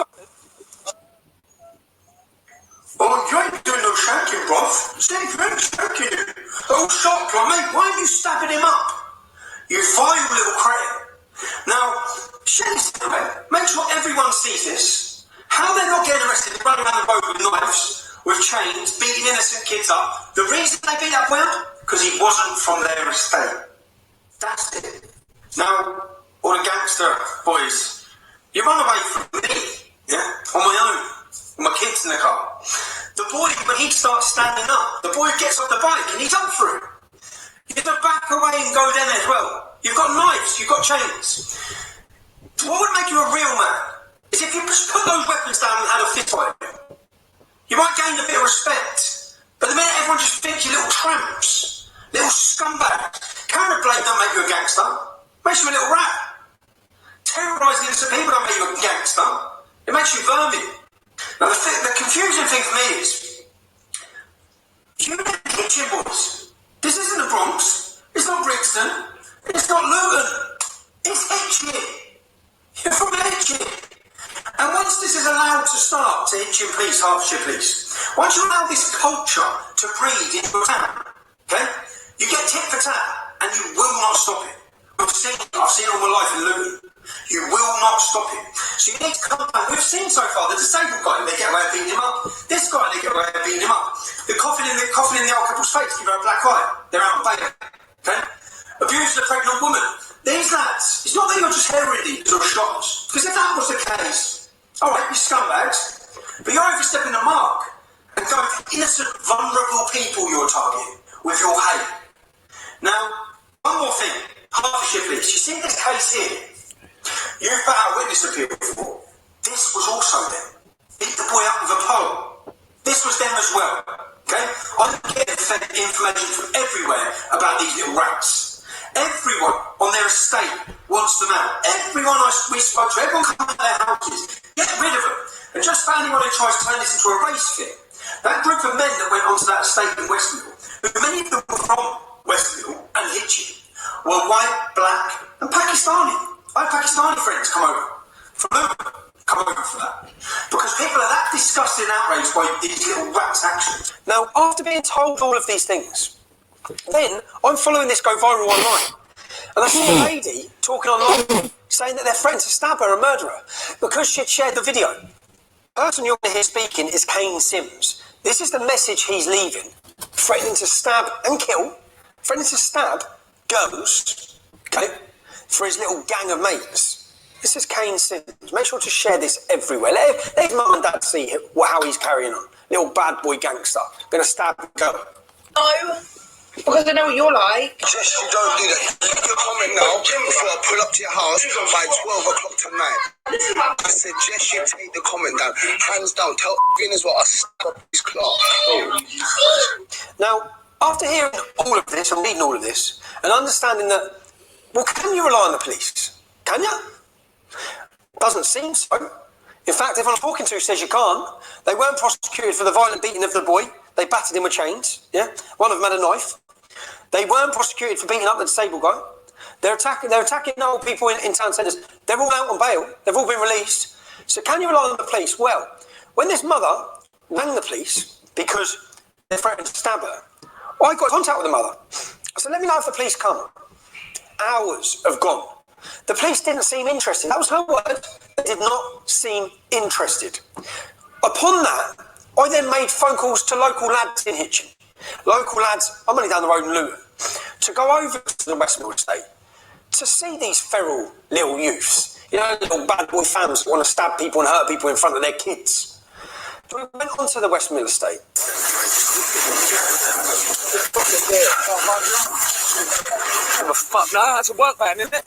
Oh, you ain't doing no shanking, bruv. Steve, you ain't shanking him. Oh, stop, mate. Why are you stabbing him up? You vile little cretin. Now, share this down, mate. Make sure everyone sees this. How they're not getting arrested, running around the road with knives, with chains, beating innocent kids up. The reason they beat that boy up? Because he wasn't from their estate. That's it. Now, all the gangster boys, you run away from me, yeah, on my own. My kids in the car. The boy, when he starts standing up, the boy gets off the bike and he's up for it. You have to back away and go then as well. You've got knives, you've got chains. What would make you a real man is if you just put those weapons down and had a fist fight. You might gain a bit of respect. But the minute everyone just thinks you little tramps, little scumbags, camera blade don't make you a gangster. Makes you a little rat. Terrorising innocent people don't make you a gangster. It makes you vermin. Now, the confusing thing for me is, you live in Hitchin, boys. This isn't the Bronx. It's not Brixton. It's not Luton. It's Hitchin. You're from Hitchin. And once this is allowed to start to Hitchin Police, Hertfordshire Police, once you allow this culture to breed into a town, okay, you get tit for tat, and you will not stop it. I've seen it all my life in Luton. You will not stop it. So you need to come back. We've seen so far the disabled guy, they get away with beating him up. This guy, they get away with beating him up. The coughing in the old couple's face, give her a black eye. They're out on bail. Okay? Abusing a pregnant woman. These lads, it's not that you're just heroin dealers or shots. Because if that was the case, alright, you're scumbags. But you're overstepping the mark and going for innocent, vulnerable people you're targeting with your hate. Now, one more thing. Hertfordshire Police, you see this case here? You put out a witness appeal before. This was also them. Beat the boy up with a pole. This was them as well. Okay? I'm getting information from everywhere about these little rats. Everyone on their estate wants them out. Everyone we spoke to, everyone come to their houses. Get rid of them. And just for anyone who tries to turn this into a race fit, that group of men that went onto that estate in Westmill, who many of them were from Westmill and Hitchin, were white, black, and Pakistani. I had Pakistani friends come over from Luton, come over for that. Because people are that disgusted and outraged by these little rats' actions. Now, after being told all of these things, then I'm following this go viral online. And I see a lady talking online saying that they're threatened to stab her and murder her because she'd shared the video. The person you're going to hear speaking is Kane Sims. This is the message he's leaving. Threatening to stab and kill, threatening to stab girls, okay, for his little gang of mates. This is Kane Sims. Make sure to share this everywhere. Let his mum and dad see how he's carrying on. Little bad boy gangster. Gonna stab a girl. No, because I know what you're like. Jess, you don't do that. Leave your comment now before I pull up to your house by 12 o'clock tonight. I said, Jess, you take the comment down. Hands down. Tell as well, I'll stop his class. Now, after hearing all of this and reading all of this, and understanding that, well, can you rely on the police? Can you? Doesn't seem so. In fact, everyone I'm talking to says you can't. They weren't prosecuted for the violent beating of the boy. They battered him with chains. Yeah, one of them had a knife. They weren't prosecuted for beating up the disabled guy. They're attacking old people in town centres. They're all out on bail. They've all been released. So can you rely on the police? Well, when this mother rang the police because they threatened to stab her, I got in contact with the mother. I said, let me know if the police come. Hours have gone. The police didn't seem interested. That was her word. They did not seem interested. Upon that, I then made phone calls to local lads in Hitchin. Local lads, I'm only down the road in Luton, to go over to the Westmill estate to see these feral little youths. You know, little bad boy fams that want to stab people and hurt people in front of their kids. So we went on to the Westmill estate. Give a fuck, no, that's a work van, isn't it?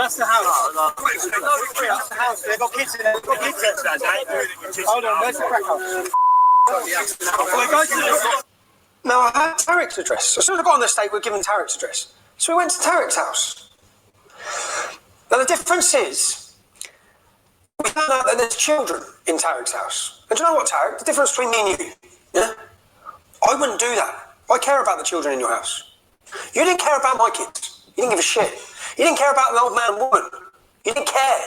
That's the house. That's the house. They've got kids in there. Got kids in there. Hold on, where's the crack house? Now, I had Tarek's address. As soon as I got on the estate, we were given Tarek's address. So we went to Tarek's house. Now, the difference is, we found out that there's children in Tarek's house. And do you know what, Tarek? The difference between me and you, yeah? I wouldn't do that. I care about the children in your house. You didn't care about my kids. You didn't give a shit. You didn't care about an old man and woman. You didn't care.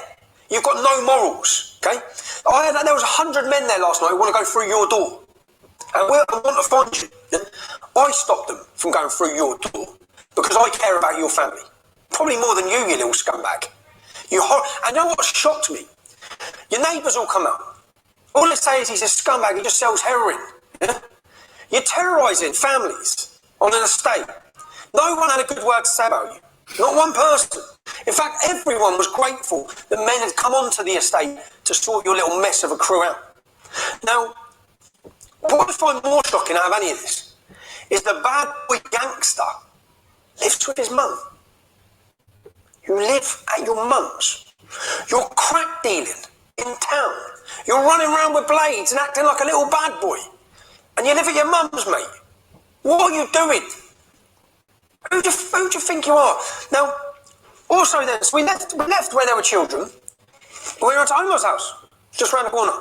You've got no morals, okay? There was 100 men there last night who want to go through your door. And I want to find you. Yeah? I stopped them from going through your door because I care about your family. Probably more than you little scumbag. And you know what shocked me? Your neighbours all come out. All they say is he's a scumbag, he just sells heroin. Yeah? You're terrorising families on an estate. No one had a good word to say about you. Not one person. In fact, everyone was grateful that men had come onto the estate to sort your little mess of a crew out. Now, what I find more shocking out of any of this is the bad boy gangster lives with his mum. You live at your mum's. You're crack dealing in town. You're running around with blades and acting like a little bad boy. And you live at your mum's, mate. What are you doing? Who do you think you are? Now, also then, so we left where there were children. We went to Omar's house, just round the corner.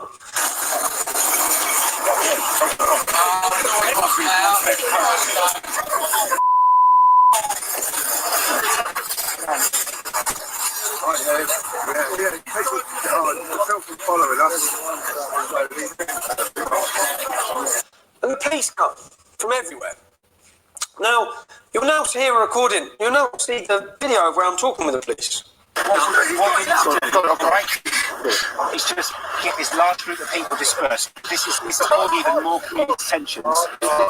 And the police come from everywhere. Now, you'll now hear a recording. You'll now see the video of where I'm talking with the police. It's just get this large group of people dispersed. This is causing even more community tensions.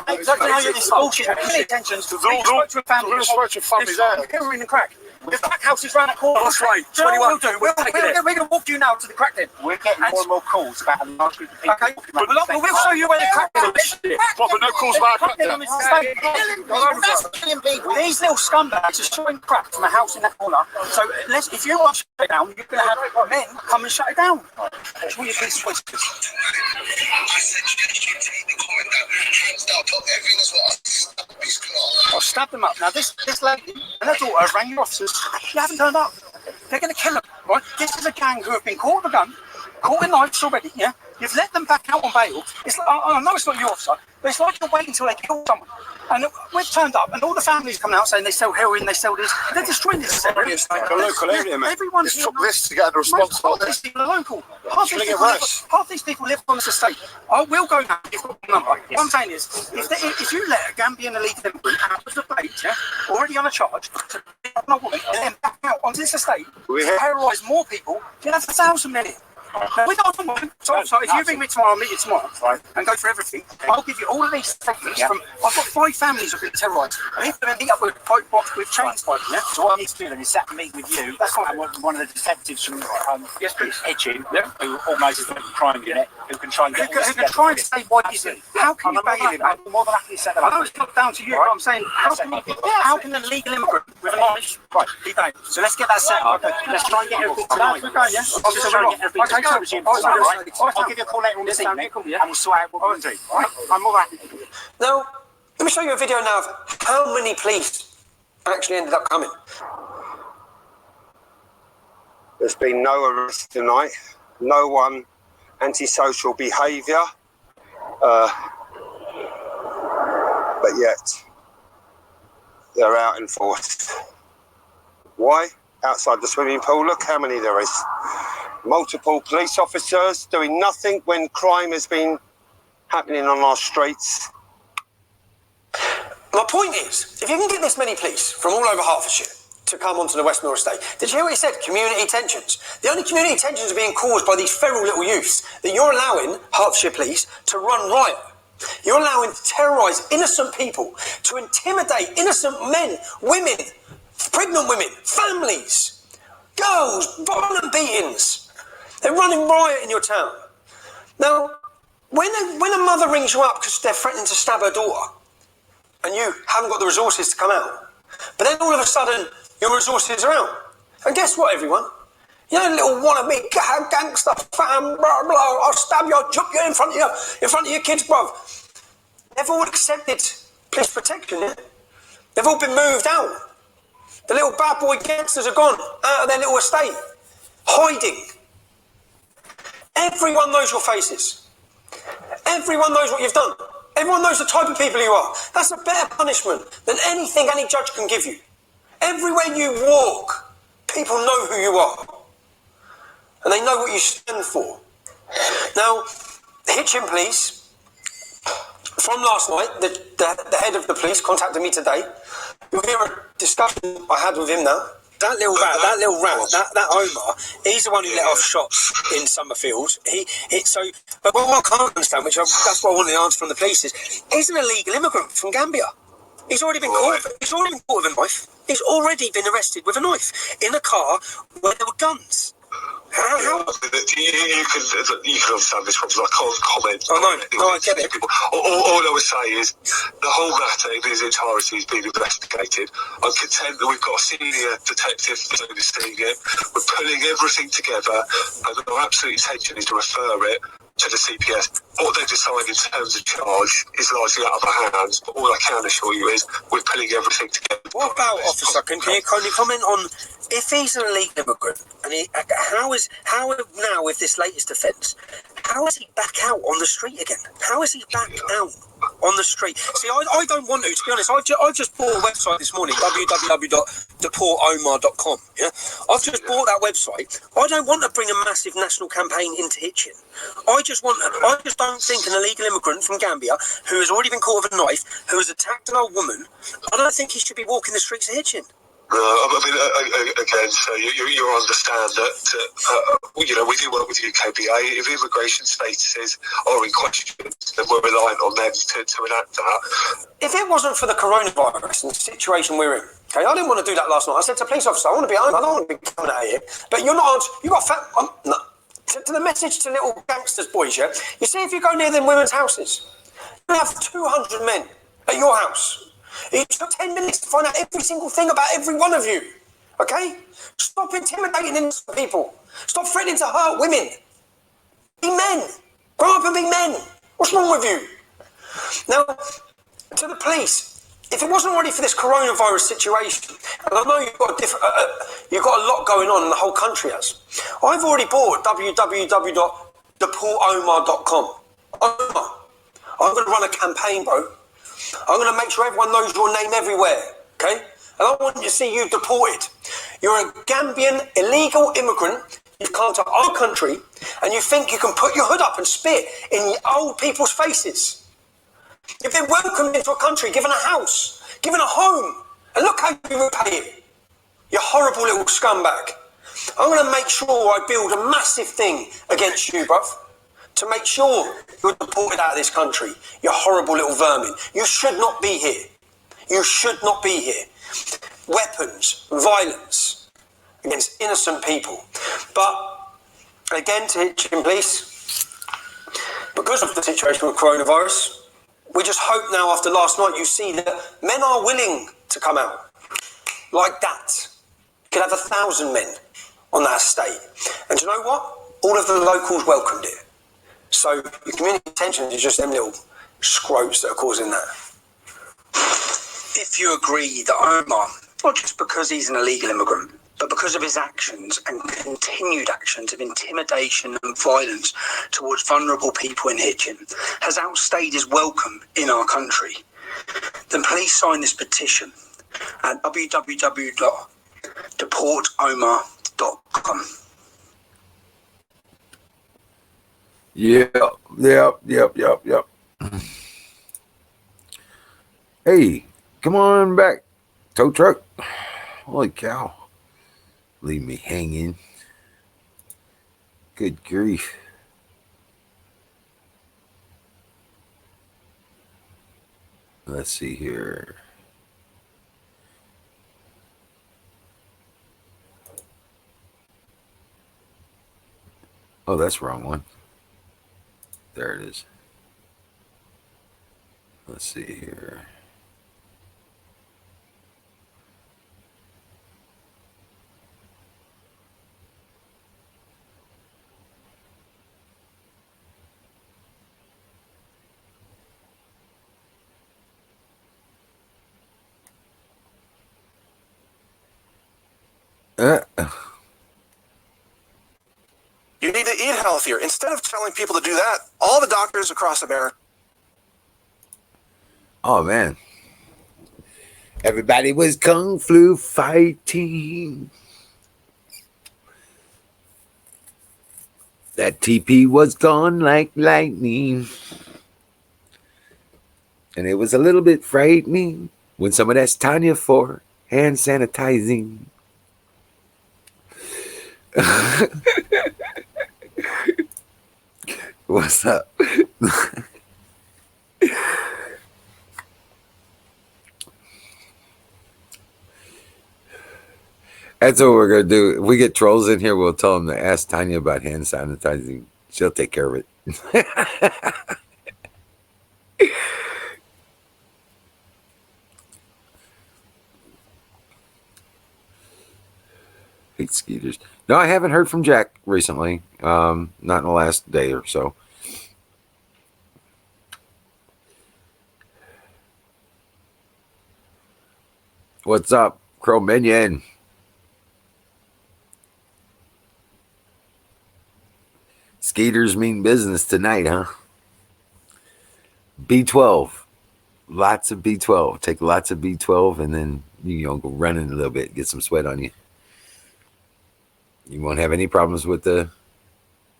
Exactly how you're this bullshit. Community tensions. We spoke to a family. We're spoke to a family there. Heroin and crack. The crack house is round the corner. That's right. 21. We're going to walk you now to the crack den. We're getting more and more calls about a large group of people. Okay, we'll show you where the crack den is. But no calls about a crack den. These little scumbags are showing crack from a house in that corner. So if you want to shut it down, you're going to have men come and shut it down. That's what you're being twisted. I suggest you take the comment down. Hands down, top everything is what I stab his claw. I'll stab them up. Now, this lady and her daughter rang your officers. They haven't turned up. They're going to kill them, right? This is a gang who have been caught with a gun, caught with knives already, yeah? You've let them back out on bail. It's like, I know it's not your officer, but it's like you're waiting until they kill someone. And we've turned up, and all the families come out saying they sell heroin, they sell this. They're destroying this area. It's like a local area, mate. Everyone's It's took this to get the response half these people are local. Half these people live on this estate. I will go now. You've got the number. What I'm saying is, if you let a Gambian elite immigrant out of the bait, yeah, already on a charge, to pick up a woman and then back out onto this estate, to terrorise more people, you'll have 1,000 men in. We don't want so if you bring me tomorrow, I'll meet you tomorrow, right, and go for everything. I'll give you all of these statements from. I've got 5 families who've been terrorised. People have been beat up with pipe box with chains. Yeah. So what I need to do then is set a meeting with you. That's fine. One of the detectives from yes, please. Hitchin, who organises the crime unit, who can try and get Who can try and say what he's doing. How can you bail him? I'm more than happy to set that I up. know it's not down to you, but I'm saying, how can a legal immigrant with a knife be bailed? So let's get that set up. Okay. Let's try and get everything tonight. We're going, yeah? Let's try and get everything tonight. Right? I'll give you a call later on this evening and we'll sort out what we're going to do. Right? I'm all right. Now, let me show you a video now of how many police actually ended up coming. There's been no arrests tonight, no one antisocial behaviour, but yet they're out in force. Why? Outside the swimming pool, look how many there is. Multiple police officers doing nothing when crime has been happening on our streets. My point is, if you can get this many police from all over Hertfordshire to come onto the Westmill estate, did you hear what he said? Community tensions. The only community tensions are being caused by these feral little youths that you're allowing Hertfordshire police to run riot. You're allowing to terrorise innocent people, to intimidate innocent men, women, pregnant women, families, girls, violent beatings. They're running riot in your town. Now, when a mother rings you up because they're threatening to stab her daughter, and you haven't got the resources to come out, but then all of a sudden your resources are out, And guess what, everyone? You know, little wannabe gangster fan, blah blah. I'll stab you, I'll jump you in front of your kids, bruv. They've all accepted police protection. Yeah? They've all been moved out. The little bad boy gangsters are gone out of their little estate, hiding. Everyone knows your faces. Everyone knows what you've done. Everyone knows the type of people you are. That's a better punishment than anything any judge can give you. Everywhere you walk, people know who you are. And they know what you stand for. Now, the Hitchin police, from last night, the head of the police contacted me today. You'll hear a discussion I had with him now. That little rat, that Omar, he's the one who let off shots in Summerfield. But what I can't understand, that's what I wanted the answer from the police is, he's an illegal immigrant from Gambia. He's already been caught. He's already been caught with a knife. He's already been arrested with a knife in a car where there were guns. How? You can understand this one, so I can't comment. Oh, no, I get it. All I would say is the whole matter in its entirety is being investigated. I'm content that we've got a senior detective overseeing it. We're pulling everything together, and our absolute intention is to refer it to the CPS. What they decide in terms of charge is largely out of our hands, but all I can assure you is we're pulling everything together. What about, officer, can you comment on if he's an illegal immigrant, and how now with this latest offence, how is he back out on the street again? How is he back out on the street? See, I don't want to be honest, I just bought a website this morning, www.deportomar.com, yeah? I've just bought that website. I don't want to bring a massive national campaign into Hitchin. I just don't think an illegal immigrant from Gambia, who has already been caught with a knife, who has attacked an old woman, I don't think he should be walking the streets of Hitchin. Again, so you understand that, we do work with UKBA. If immigration statuses are in question, then we're reliant on them to enact that. If it wasn't for the coronavirus and the situation we're in, okay, I didn't want to do that last night. I said to the police officer, I want to be home. I don't want to be coming out here. But you're not, you got fat, no. To the message to little gangsters, boys, yeah? You see, if you go near them women's houses, you have 200 men at your house. It took 10 minutes to find out every single thing about every one of you. Okay? Stop intimidating innocent people. Stop threatening to hurt women. Be men. Grow up and be men. What's wrong with you? Now, to the police, if it wasn't already for this coronavirus situation, and I know you've got a lot going on, and the whole country has. I've already bought www.deportomar.com. I'm going to run a campaign, bro. I'm going to make sure everyone knows your name everywhere, okay? And I want to see you deported. You're a Gambian illegal immigrant. You've come to our country, and you think you can put your hood up and spit in old people's faces. You've been welcomed into a country, given a house, given a home, and look how you repay it. You horrible little scumbag. I'm going to make sure I build a massive thing against you, bruv. To make sure you're deported out of this country. You horrible little vermin. You should not be here. You should not be here. Weapons, violence against innocent people. But, again, to Hitchin police, because of the situation with coronavirus, we just hope now after last night you see that men are willing to come out. Like that. You could have 1,000 men on that estate. And do you know what? All of the locals welcomed it. So your community tensions is just them little scroats that are causing that. If you agree that Omar, not just because he's an illegal immigrant, but because of his actions and continued actions of intimidation and violence towards vulnerable people in Hitchin, has outstayed his welcome in our country, then please sign this petition at www.deportomar.com. Yep. Hey, come on back, tow truck. Holy cow. Leave me hanging. Good grief. Let's see here. Oh, that's the wrong one. There it is. Let's see here. Uh, You need to eat healthier. Instead of telling people to do that, all the doctors across America. oh man. Everybody was kung flu fighting. That TP was gone like lightning. And it was a little bit frightening when someone asked Tanya for hand sanitizing. What's up? That's what we're going to do. If we get trolls in here, we'll tell them to ask Tanya about hand sanitizing. She'll take care of it. Hate skeeters. No, I haven't heard from Jack recently. Not in the last day or so. What's up, Crow Minion? Skeeters mean business tonight, huh? B12. Lots of B12. Take lots of B12 and then, go running a little bit, get some sweat on you. You won't have any problems with the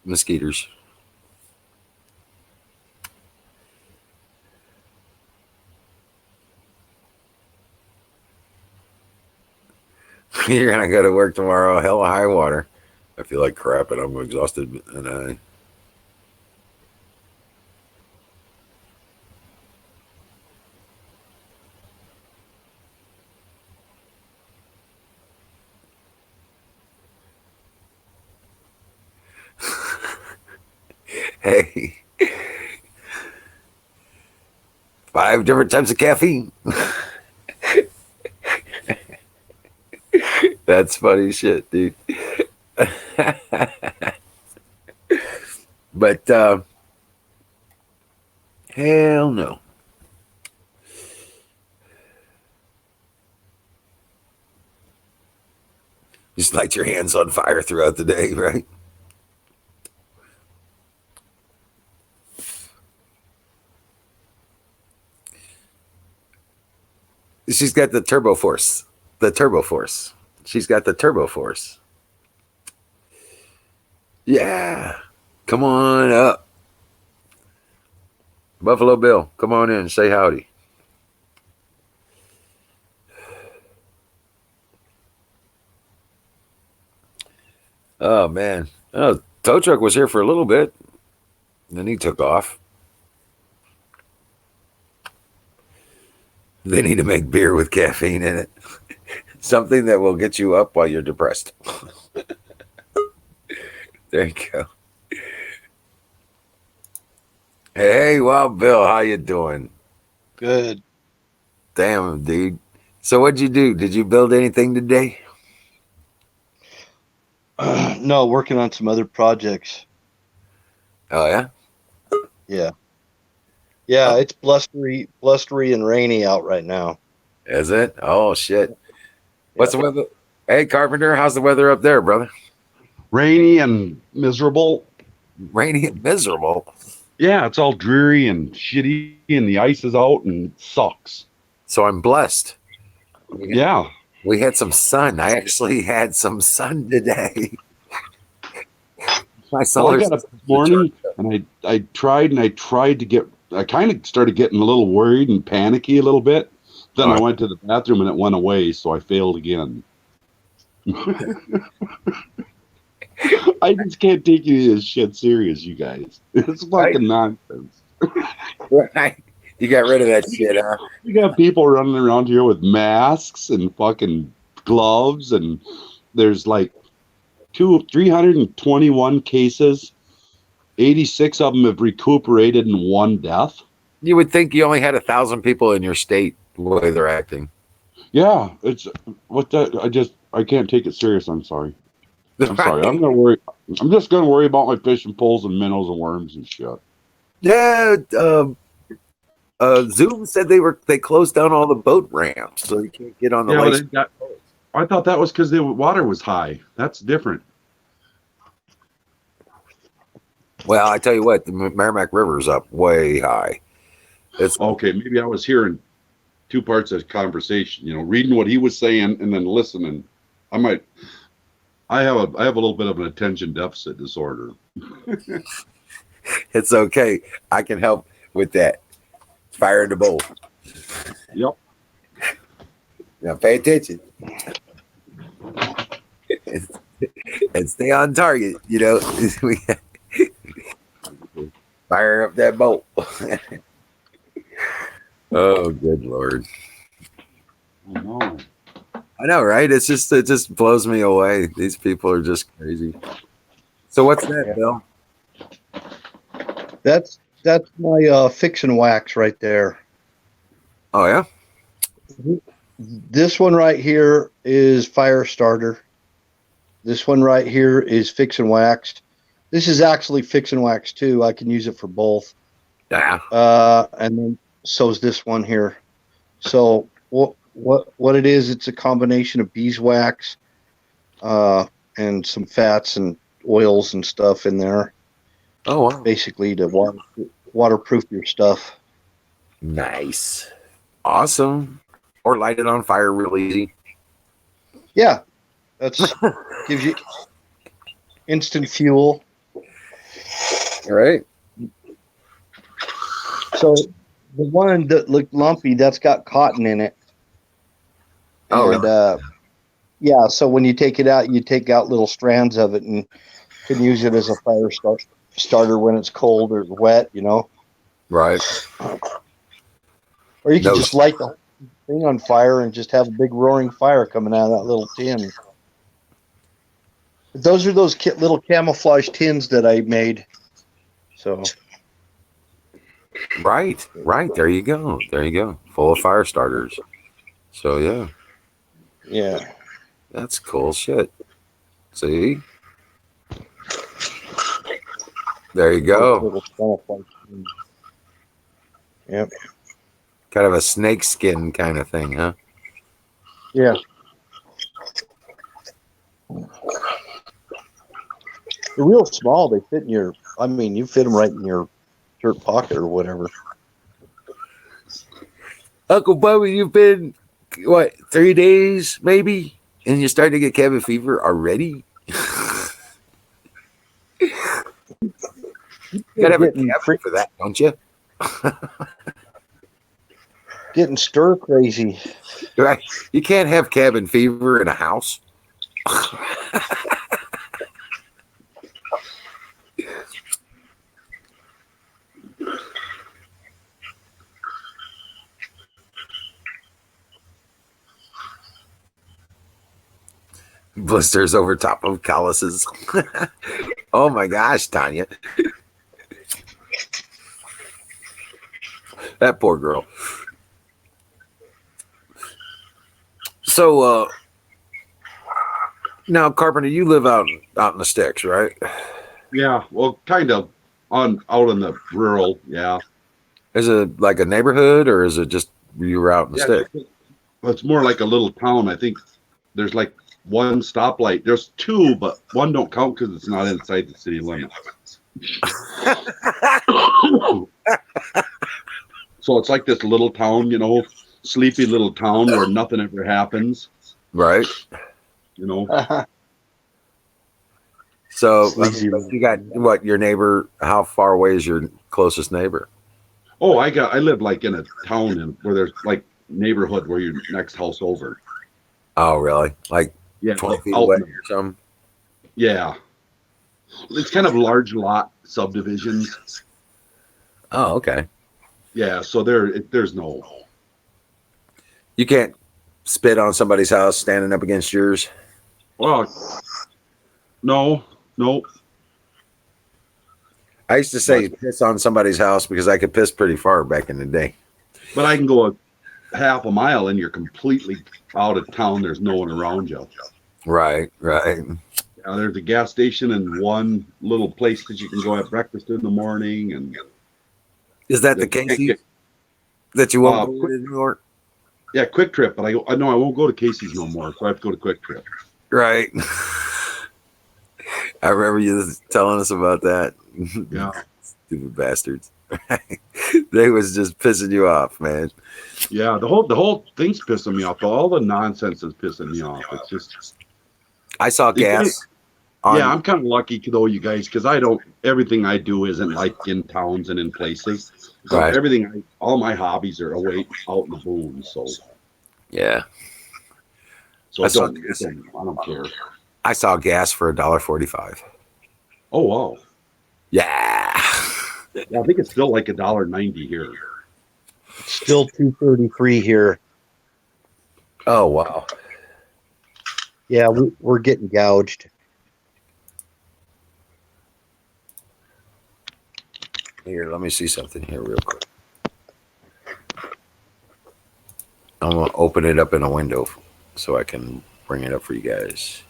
mosquitoes. You're going to go to work tomorrow, hell of high water. I feel like crap and I'm exhausted. And hey, 5 different types of caffeine. That's funny shit, dude. But hell no. Just light your hands on fire throughout the day, right? She's got the turbo force. The turbo force. She's got the turbo force. Yeah. Come on up. Buffalo Bill, come on in. Say howdy. Oh, man. Oh, tow truck was here for a little bit. Then he took off. They need to make beer with caffeine in it. Something that will get you up while you're depressed. There you go. Hey, Wild Bill, how you doing? Good. Damn, dude. So what'd you do? Did you build anything today? No, working on some other projects. Oh, yeah? Yeah. Yeah, it's blustery and rainy out right now. Is it? Oh, shit. What's the weather? Hey, Carpenter, how's the weather up there, brother? Rainy and miserable. Rainy and miserable? Yeah, it's all dreary and shitty, and the ice is out, and it sucks. So I'm blessed. Yeah. We had some sun. I actually had some sun today. My Well, I got up this morning, and I tried to get, I kind of started getting a little worried and panicky a little bit. Then I went to the bathroom, and it went away, so I failed again. I just can't take any of this shit serious, you guys. It's fucking nonsense. Right. You got rid of that shit, huh? You got people running around here with masks and fucking gloves, and there's like 321 cases. 86 of them have recuperated in one death. You would think you only had 1,000 people in your state the way they're acting. Yeah, it's what that. I can't take it serious. I'm sorry. I'm sorry. I'm gonna worry. I'm just gonna worry about my fishing poles and minnows and worms and shit. Yeah. Zoom said they closed down all the boat ramps, so you can't get on the lake. I thought that was because the water was high. That's different. Well, I tell you what, the Merrimack River's up way high. It's Okay, maybe I was hearing two parts of the conversation. Reading what he was saying and then listening. I have a little bit of an attention deficit disorder. it's okay. I can help with that. Fire in the bowl. Yep. Now pay attention and stay on target. Fire up that bolt. Oh, good Lord. Oh, I know, right? It just blows me away. These people are just crazy. So what's that, Bill? That's my fix and wax right there. Oh yeah. This one right here is fire starter. This one right here is fix and wax. This is actually fix and wax too. I can use it for both. Yeah. And then so's this one here. So what it is? It's a combination of beeswax, and some fats and oils and stuff in there. Oh wow. Basically to waterproof your stuff. Nice. Awesome. Or light it on fire real easy. Yeah, that's gives you instant fuel. All right. So the one that looked lumpy, that's got cotton in it. Oh, and really? yeah, so when you take it out, you take out little strands of it and can use it as a fire starter when it's cold or wet, Right. Or you can just light the whole thing on fire and just have a big roaring fire coming out of that little tin. Those are those little camouflage tins that I made. So. Right. There you go. Full of fire starters. So yeah. Yeah. That's cool shit. See? There you go. Yep. Kind of a snake skin kind of thing, huh? Yeah. They're real small. They fit in you fit them right in your shirt pocket or whatever. Uncle Bubby, you've been, 3 days maybe? And you're starting to get cabin fever already? You gotta have a cabin for that, don't you? Getting stir crazy. Right. You can't have cabin fever in a house. Blisters over top of calluses. Oh my gosh, Tanya. That poor girl. So, now, Carpenter, you live out in the sticks, right? Yeah, well, kind of out in the rural, yeah. Is it like a neighborhood, or is it just you were out in the sticks? Well, it's more like a little town. I think there's like one stoplight. There's two, but one don't count because it's not inside the city limits. So it's like this little town, sleepy little town where nothing ever happens. Right. So you got what? Your neighbor? How far away is your closest neighbor? Oh, I live like in a town where there's like neighborhood where you're next house over. Oh, really? Like 20 feet away or something? Yeah. It's kind of large lot subdivisions. Oh, okay. Yeah, so there's no. You can't spit on somebody's house standing up against yours? Well, no. I used to say piss on somebody's house because I could piss pretty far back in the day. But I can go a half a mile and you're completely out of town. There's no one around you. Right. Yeah, there's a gas station and one little place that you can go have breakfast in the morning. And is that the Casey that you won't go to anymore? Yeah, Quick Trip, but I know I won't go to Casey's no more, so I have to go to Quick Trip. Right. I remember you telling us about that. Yeah. Stupid bastards. They was just pissing you off, man. Yeah, the whole thing's pissing me off. All the nonsense is pissing me off. It's just I saw you guys, gas yeah, on. I'm kind of lucky though, you guys, because I don't. Everything I do isn't like in towns and in places. So Right. all my hobbies are away out in the boom. So Yeah. so I it saw don't. It don't. I don't care. I saw gas for $1.45. Oh wow. Yeah. Yeah, I think it's still like $1.90 here. It's still 233 here. Oh wow. Yeah, we're getting gouged. Here, let me see something here real quick. I'm gonna open it up in a window so I can bring it up for you guys.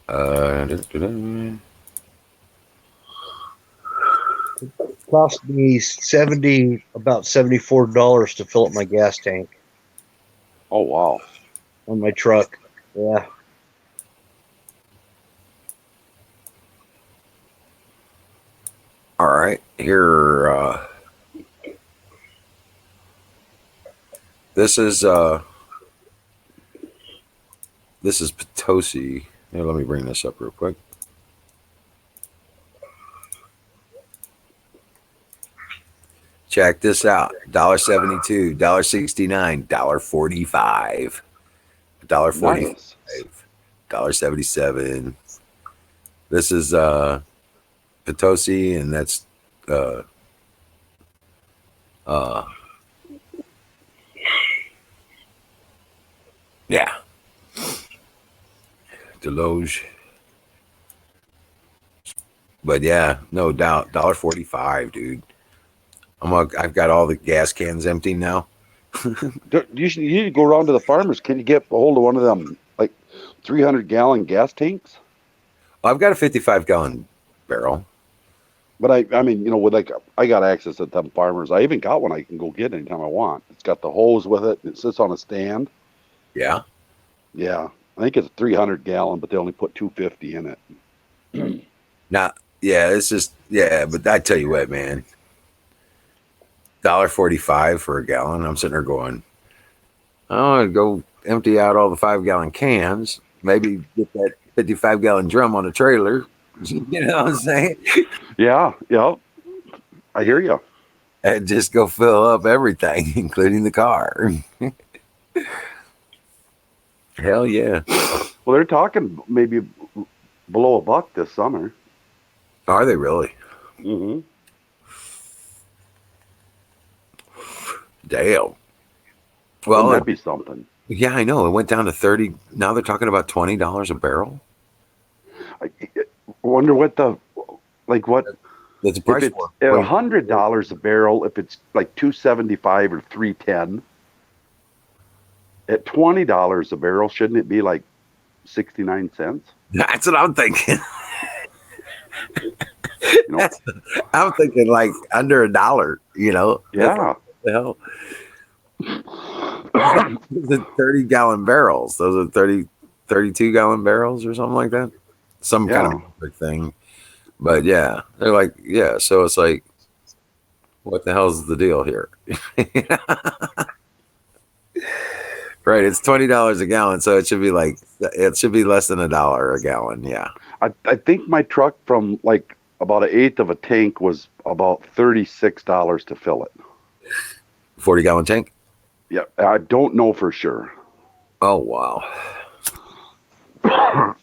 Da-da-da. Cost me about $74 to fill up my gas tank Oh wow. on my truck. Yeah. All right, here. This is Potosi. Here, let me bring this up real quick. Check this out: $1.72, $1.69, $1.45, $1.45, Nice. $1.77. This is Potosi, and that's uh, uh, yeah, Deloge. But yeah, no doubt, $1.45, dude. I've got all the gas cans empty now. You need to go around to the farmers. Can you get a hold of one of them like 300-gallon gas tanks? I've got a 55-gallon barrel. But I mean, with like I got access to them farmers. I even got one I can go get anytime I want. It's got the hose with it. It sits on a stand. Yeah. Yeah, I think it's 300-gallon, but they only put 250 in it. Now, yeah, it's just but I tell you what, man, $1.45 for a gallon. I'm sitting there going, I want to go empty out all the 5-gallon cans. Maybe get that 55-gallon drum on a trailer. You know what I'm saying? Yeah, I hear you. And just go fill up everything, including the car. Hell yeah. Well, they're talking maybe below $1 this summer. Are they really? Mm-hmm. Damn. Wouldn't Well, that be something? yeah, I know. It went down to 30. Now they're talking about $20 a barrel. I wonder what what That's the if price it's for at $100 a barrel. If it's like 275 or 310, at $20 a barrel, shouldn't it be like 69 cents? That's what I'm thinking. I'm thinking like under $1. That's Yeah. like, what the hell? Those are 30-gallon barrels. Those are 32-gallon barrels or something like that. Some kind of big thing. But yeah, they're like, yeah. So it's like, what the hell's the deal here? Right. It's $20 a gallon. So it should be less than $1 a gallon. Yeah. I think my truck from like about 1/8 of a tank was about $36 to fill it. 40-gallon tank? Yeah, I don't know for sure. Oh, wow.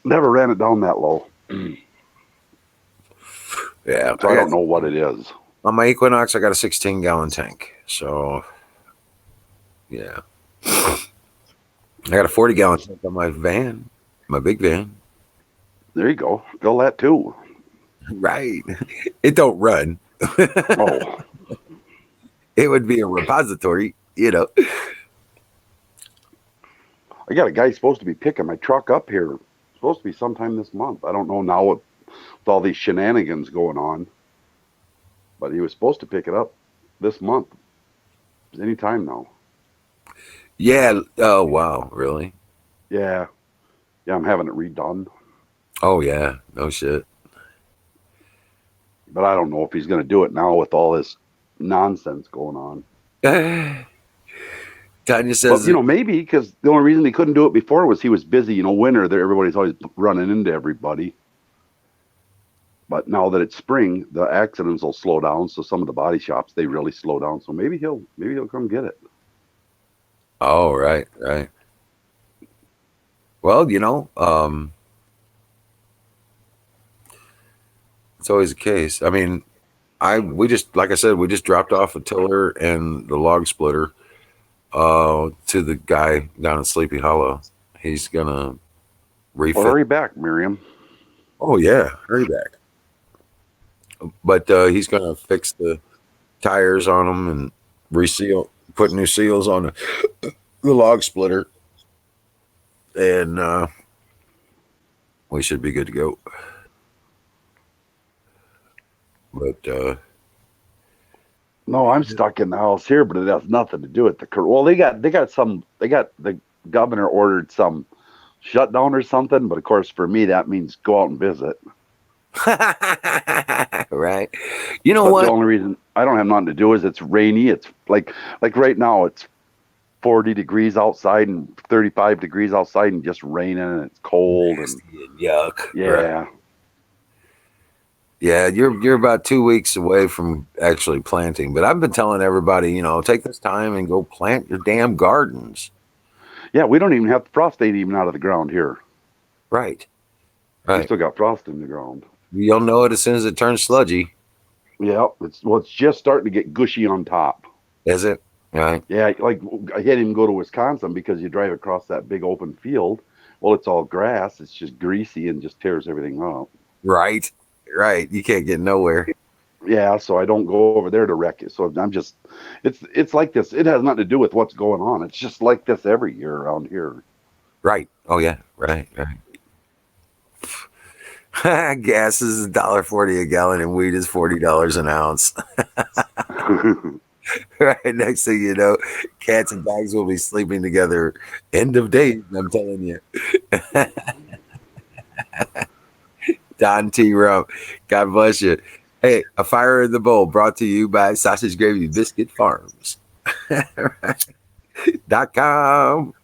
Never ran it down that low. Yeah. So I don't know what it is. On my Equinox, I got a 16-gallon tank. So, yeah. I got a 40-gallon tank on my van, my big van. There you go. Fill that too. Right. It don't run. Oh. It would be a repository, I got a guy supposed to be picking my truck up here. Supposed to be sometime this month. I don't know now with all these shenanigans going on. But he was supposed to pick it up this month. Anytime now. Yeah. Oh wow, really? Yeah, yeah, I'm having it redone, Oh yeah. No shit. but I don't know if he's going to do it now with all this nonsense going on. Tanya But says, maybe because the only reason he couldn't do it before was he was busy. Winter there, everybody's always running into everybody. But now that it's spring, the accidents will slow down. So some of the body shops they really slow down. So maybe he'll come get it. "Oh, right, right." Well, it's always the case. I mean, we just like I said, we just dropped off a tiller and the log splitter to the guy down in Sleepy Hollow. He's gonna Well, refit. hurry back, Miriam. Oh yeah, hurry back. But he's gonna fix the tires on them and reseal, put new seals on the log splitter, and we should be good to go. But No, I'm stuck in the house here, but it has nothing to do with the. Well, they got the governor ordered some shutdown or something, but of course for me that means go out and visit. right, you know But the what? only reason I don't have nothing to do is it's rainy. It's like right now it's 40 degrees outside and 35 degrees outside and just raining and it's cold and Nasty and yuck. Right. yeah. Yeah, you're about 2 weeks away from actually planting. But I've been telling everybody, take this time and go plant your damn gardens. Yeah, we don't even have frost ain't even out of the ground here. Right. We Right. still got frost in the ground. You'll know it as soon as it turns sludgy. Yeah, it's just starting to get gushy on top. Is it? Right. Yeah, like I can't even go to Wisconsin because you drive across that big open field. Well, it's all grass. It's just greasy and just tears everything up. Right. Right. You can't get nowhere. Yeah, so I don't go over there to wreck it. So I'm just, it's like this. It has nothing to do with what's going on. It's just like this every year around here. Right. Oh yeah. Right. Right. Gas is $1.40 a gallon and weed is $40 an ounce. Right. Next thing you know, cats and dogs will be sleeping together. End of days, I'm telling you. Don T. Rump. God bless you. Hey, a fire in the bowl brought to you by Sausage Gravy Biscuit Farms. .com.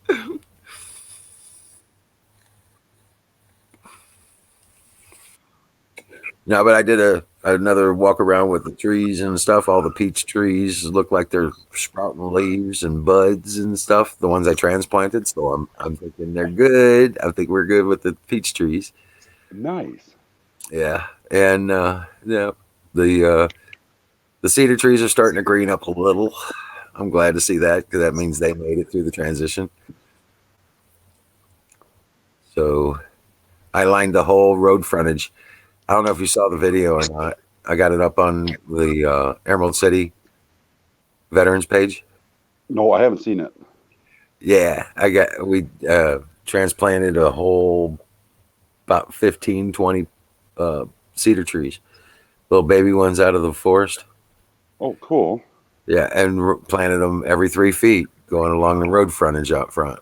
No, but I did another walk around with the trees and stuff. All the peach trees look like they're sprouting leaves and buds and stuff. The ones I transplanted, so I'm thinking they're good. I think we're good with the peach trees. Nice. Yeah, and yeah, the cedar trees are starting to green up a little. I'm glad to see that because that means they made it through the transition. So I lined the whole road frontage. I don't know if you saw the video or not. I got it up on the Emerald City Veterans page. No, I haven't seen it. Yeah, we transplanted a whole about 15, 20 cedar trees, little baby ones out of the forest. Oh, cool. Yeah, and planted them every 3 feet going along the road frontage out front.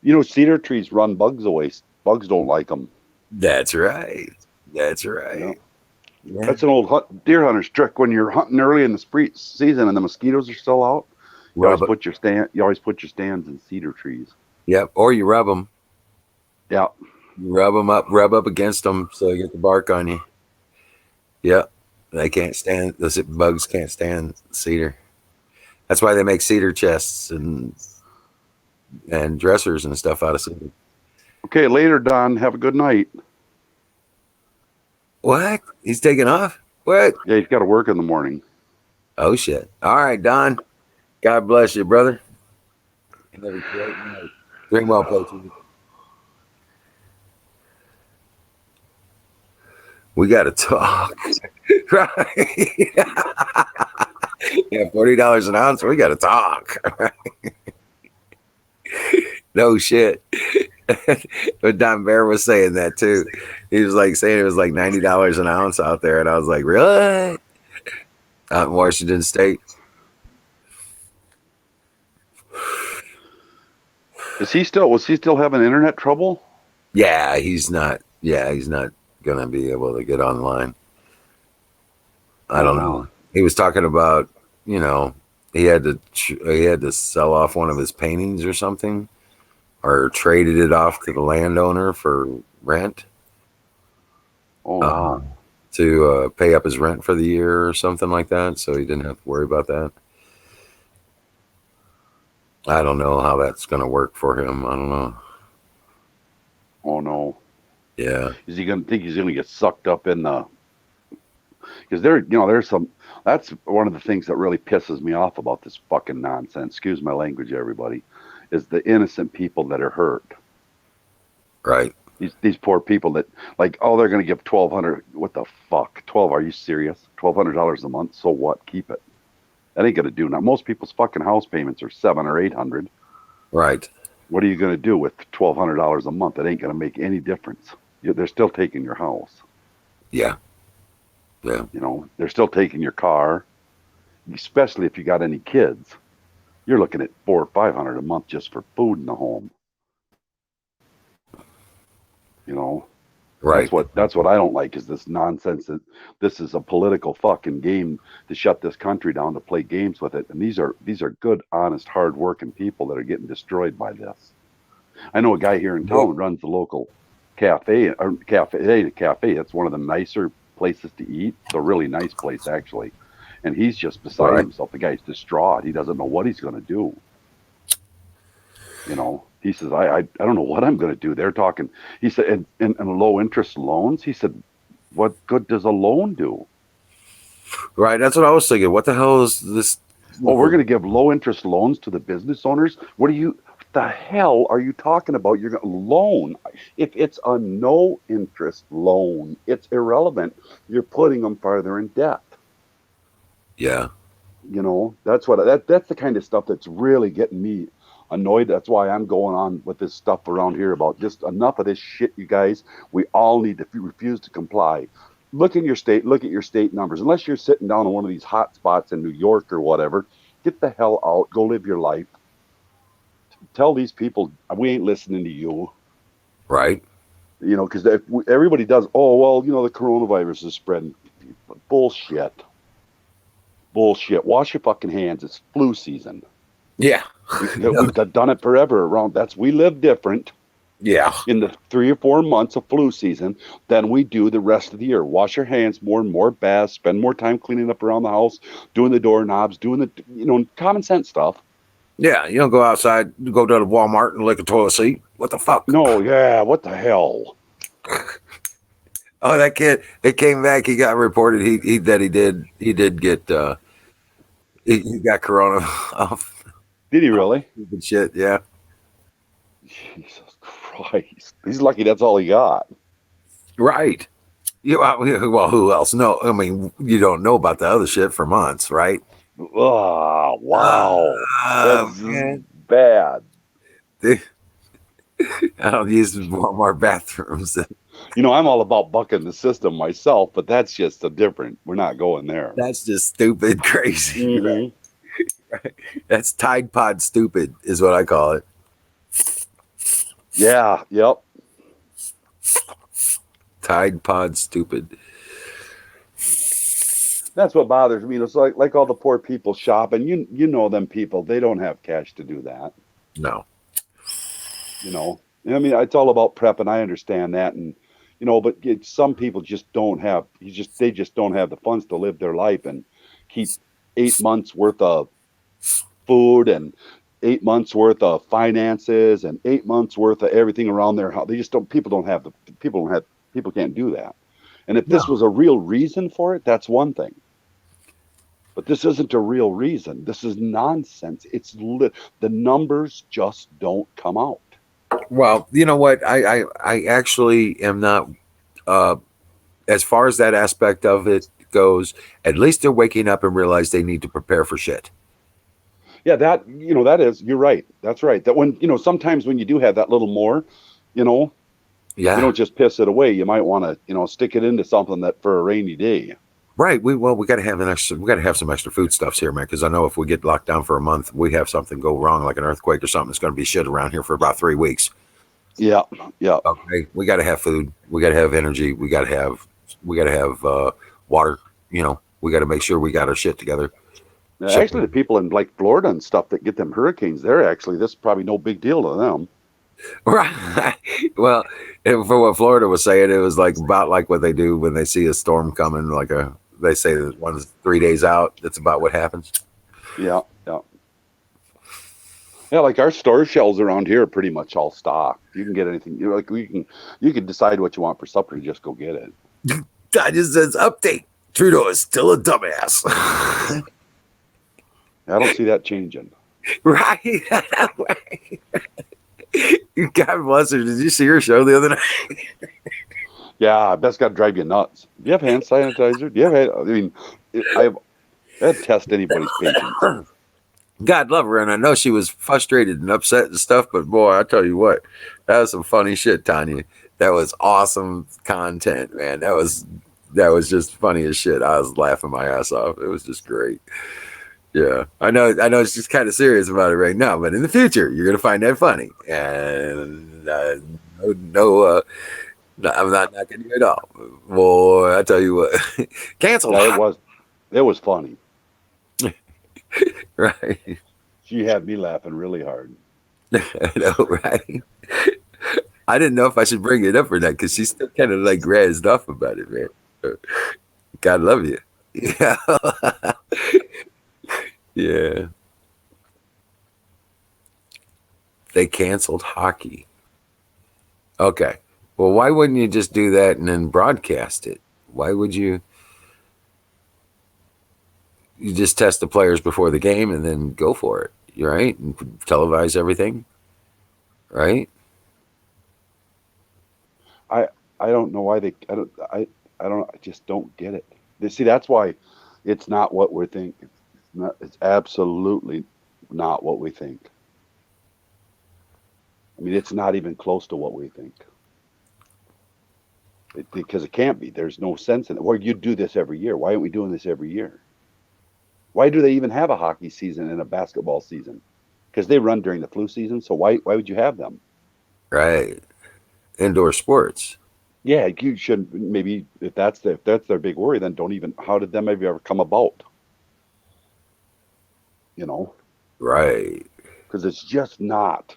Cedar trees run bugs away. Bugs don't like them. That's right. That's right. Yeah. Yeah. That's an old deer hunter's trick. When you're hunting early in the season and the mosquitoes are still out, you always put your stands in cedar trees. Yep, or you rub them. Yeah. You rub up against them so you get the bark on you. Yep. They can't stand, those bugs can't stand cedar. That's why they make cedar chests and dressers and stuff out of cedar. Okay, later, Don. Have a good night. What? He's taking off? What? Yeah, he's got to work in the morning. Oh, shit. All right, Don. God bless you, brother. Have a great night. Dream well, Patriot. We got to talk. Right? Yeah, $40 an ounce. We got to talk. No shit. But Don Bear was saying that too. He was like saying it was like $90 an ounce out there, and I was like, really? Out in Washington State. Was he still having internet trouble? Yeah, he's not. Yeah, he's not gonna be able to get online. I Oh don't wow. know. He was talking about, you know, he had to sell off one of his paintings or something, or traded it off to the landowner for rent, Oh uh, wow. to pay up his rent for the year or something like that, so he didn't have to worry about that. I don't know how that's going to work for him. I don't know. Oh no. Yeah, Is he gonna think he's gonna get sucked up in the? Because there's some. That's one of the things that really pisses me off about this fucking nonsense. Excuse my language, everybody. Is the innocent people that are hurt. right. These poor people that like, oh, they're gonna give 1,200. What the fuck? 12? Are you serious? $1,200 a month? So what? Keep it. That ain't gonna do now. Most people's fucking house payments are 700 or 800. Right. What are you gonna do with $1,200 a month? It ain't gonna make any difference. They're still taking your house. Yeah. Yeah. They're still taking your car, especially if you got any kids. You're looking at 400 or 500 a month just for food in the home. You know, Right. that's what I don't like is this nonsense that this is a political fucking game to shut this country down to play games with it. And these are good, honest, hard-working people that are getting destroyed by this. I know a guy here in town who runs the local cafe. Or cafe, it ain't a cafe. It's one of the nicer places to eat. It's a really nice place actually. And he's just beside Right. himself. The guy's distraught. He doesn't know what he's going to do. He says, I don't know what I'm going to do. They're talking. He said, and low interest loans. He said, what good does a loan do? Right. That's what I was thinking. What the hell is this? Oh, we're going to give low interest loans to the business owners. What the hell are you talking about? You're going to loan. If it's a no interest loan, it's irrelevant. You're putting them farther in debt. Yeah. That's that's the kind of stuff that's really getting me annoyed. That's why I'm going on with this stuff around here about just enough of this shit, you guys. We all need to refuse to comply. Look at your state numbers. Unless you're sitting down on one of these hot spots in New York or whatever, get the hell out, go live your life. Tell these people we ain't listening to you. Right. Because everybody does, oh, well, the coronavirus is spreading. Bullshit. Bullshit. Wash your fucking hands. It's flu season. Yeah. We've done it forever around. We live different. Yeah. In the 3 or 4 months of flu season than we do the rest of the year. Wash your hands more baths, spend more time cleaning up around the house, doing the doorknobs, doing the common sense stuff. Yeah. You don't go outside, go to the Walmart and lick a toilet seat. What the fuck? No, yeah, what the hell? Oh, that kid! It came back. He got reported. He did get he got corona off. Did he really? Stupid shit. Yeah. Jesus Christ! He's lucky that's all he got. Right. Well, who else? No, I mean, you don't know about the other shit for months, right? Oh, wow. That's Man. bad. I don't use Walmart bathrooms. I'm all about bucking the system myself, but that's just we're not going there. That's just stupid crazy. Mm-hmm. Right? That's Tide Pod stupid is what I call it. Yeah, yep. Tide Pod stupid. That's what bothers me. It's like all the poor people shopping. You know them people. They don't have cash to do that. No. I mean, it's all about prep, and I understand that. And but some people just don't have. They just don't have the funds to live their life and keep 8 months worth of food and 8 months worth of finances and 8 months worth of everything around their house. They just don't. People can't do that. And if this was a real reason for it, that's one thing. But this isn't a real reason. This is nonsense. The numbers just don't come out. Well, you know what? I actually am not. As far as that aspect of it goes, at least they're waking up and realize they need to prepare for shit. Yeah, you're right. That's right. That when sometimes when you do have that little more, Yeah. you don't just piss it away. You might want to stick it into something that for a rainy day. Right. We got to have we got to have some extra foodstuffs here, man. Because I know if we get locked down for a month, we have something go wrong, like an earthquake or something. It's going to be shit around here for about 3 weeks. Yeah, yeah. Okay. We got to have food. We got to have energy. We got to have water. We got to make sure we got our shit together. Actually, the people in like Florida and stuff that get them hurricanes, this is probably no big deal to them. Right. Well, for what Florida was saying, it was like about like what they do when they see a storm coming. They say that one's 3 days out. That's about what happens. Yeah, yeah. Yeah, like our storage shelves around here are pretty much all stocked. You can get anything. You can decide what you want for supper. You just go get it. That just says update. Trudeau is still a dumbass. I don't see that changing. Right. God bless her. Did you see her show the other night? Yeah, that's got to drive you nuts. Do you have hand sanitizer? Do you have? I've had to test anybody's patience. God love her, and I know she was frustrated and upset and stuff. But boy, I tell you what, that was some funny shit, Tanya. That was awesome content, man. That was just funny as shit. I was laughing my ass off. It was just great. Yeah, I know. It's just kind of serious about it right now, but in the future, you're gonna find that funny. And no, I'm not knocking you at all. Boy, I tell you what, cancel. Yeah, it was funny. Right. She had me laughing really hard. I know, right? I didn't know if I should bring it up or not because she's still kind of like razzed off about it, man. God love you. Yeah. Yeah. They canceled hockey. Okay. Well, why wouldn't you just do that and then broadcast it? Why would you just test the players before the game and then go for it, right? And televise everything, right? I don't know why I just don't get it. See, that's why it's not what we're thinking. It's absolutely not what we think. I mean, it's not even close to what we think. Because it can't be. There's no sense in it. Well, you do this every year. Why aren't we doing this every year? Why do they even have a hockey season and a basketball season? Because they run during the flu season. So why would you have them? Right. Indoor sports. Yeah, you should maybe if that's their big worry, then don't even. How did them ever come about? Right. Because it's just not.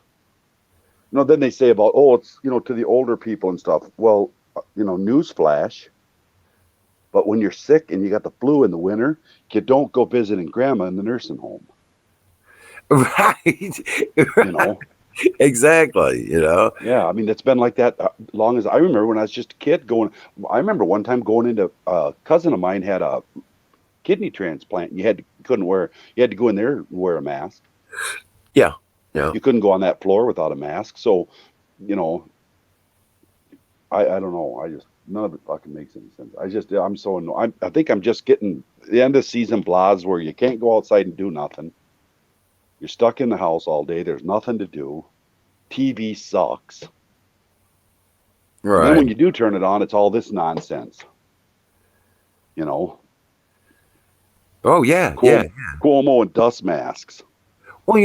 Then they say about it's to the older people and stuff. Well, newsflash. But when you're sick and you got the flu in the winter, you don't go visiting grandma in the nursing home. Right. Exactly. Yeah, I mean it's been like that long as I remember when I was just a kid going. I remember one time going into a cousin of mine had a kidney transplant. You had to go in there and wear a mask. Yeah. Yeah. You couldn't go on that floor without a mask. So, I don't know. None of it fucking makes any sense. I'm so annoyed. I think I'm just getting the end of season blahs where you can't go outside and do nothing. You're stuck in the house all day. There's nothing to do. TV sucks. Right. And then when you do turn it on, it's all this nonsense. Oh yeah, yeah. Cuomo and dust masks. Well,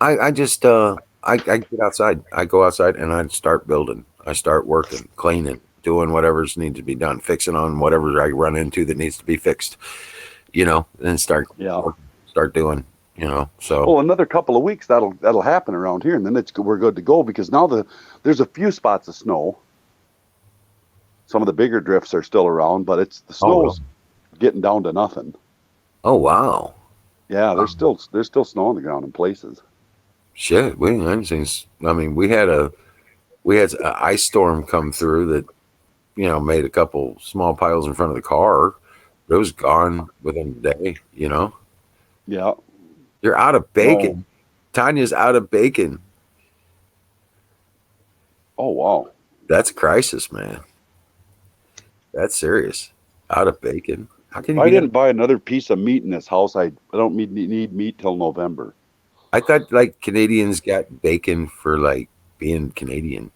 I just I get outside. I go outside and I start building. I start working, cleaning, doing whatever's needs to be done, fixing on whatever I run into that needs to be fixed. And start doing. So well, another couple of weeks that'll happen around here, and then we're good to go because now there's a few spots of snow. Some of the bigger drifts are still around, but the snow's getting down to nothing. Oh wow! Yeah, there's still snow on the ground in places. Shit, we haven't seen. I mean, we had an ice storm come through that made a couple small piles in front of the car. It was gone within a day. Yeah. You're out of bacon. No. Tanya's out of bacon. Oh, wow. That's a crisis, man. That's serious. Out of bacon. How can you I didn't buy another piece of meat in this house. I don't need meat till November. I thought like Canadians got bacon for like being Canadian.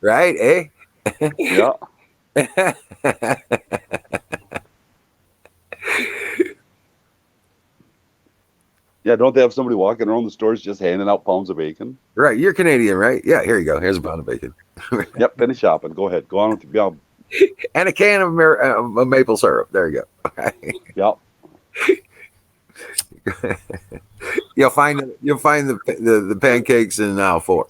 Right, eh? Yeah. Yeah, don't they have somebody walking around the stores just handing out pounds of bacon? Right, you're Canadian, right? Yeah, here you go. Here's a pound of bacon. Yep, finish shopping. Go ahead. Go on with your And a can of maple syrup. There you go. Yep. You'll find the pancakes in aisle 4.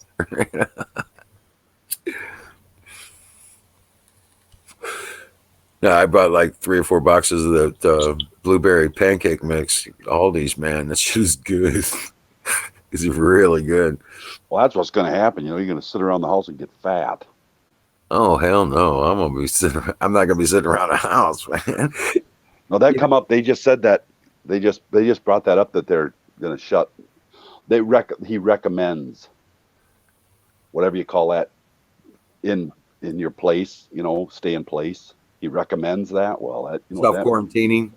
No, I bought like 3 or 4 boxes of the blueberry pancake mix. Aldi's, man, that shit is good. It's really good. Well, that's what's going to happen. You're going to sit around the house and get fat. Oh hell no! I'm not gonna be sitting around a house, man. No, that come up. They just said that. They just brought that up that they're going to shut. He recommends whatever you call that in your place. Stay in place. He recommends that. Well, that Self quarantining.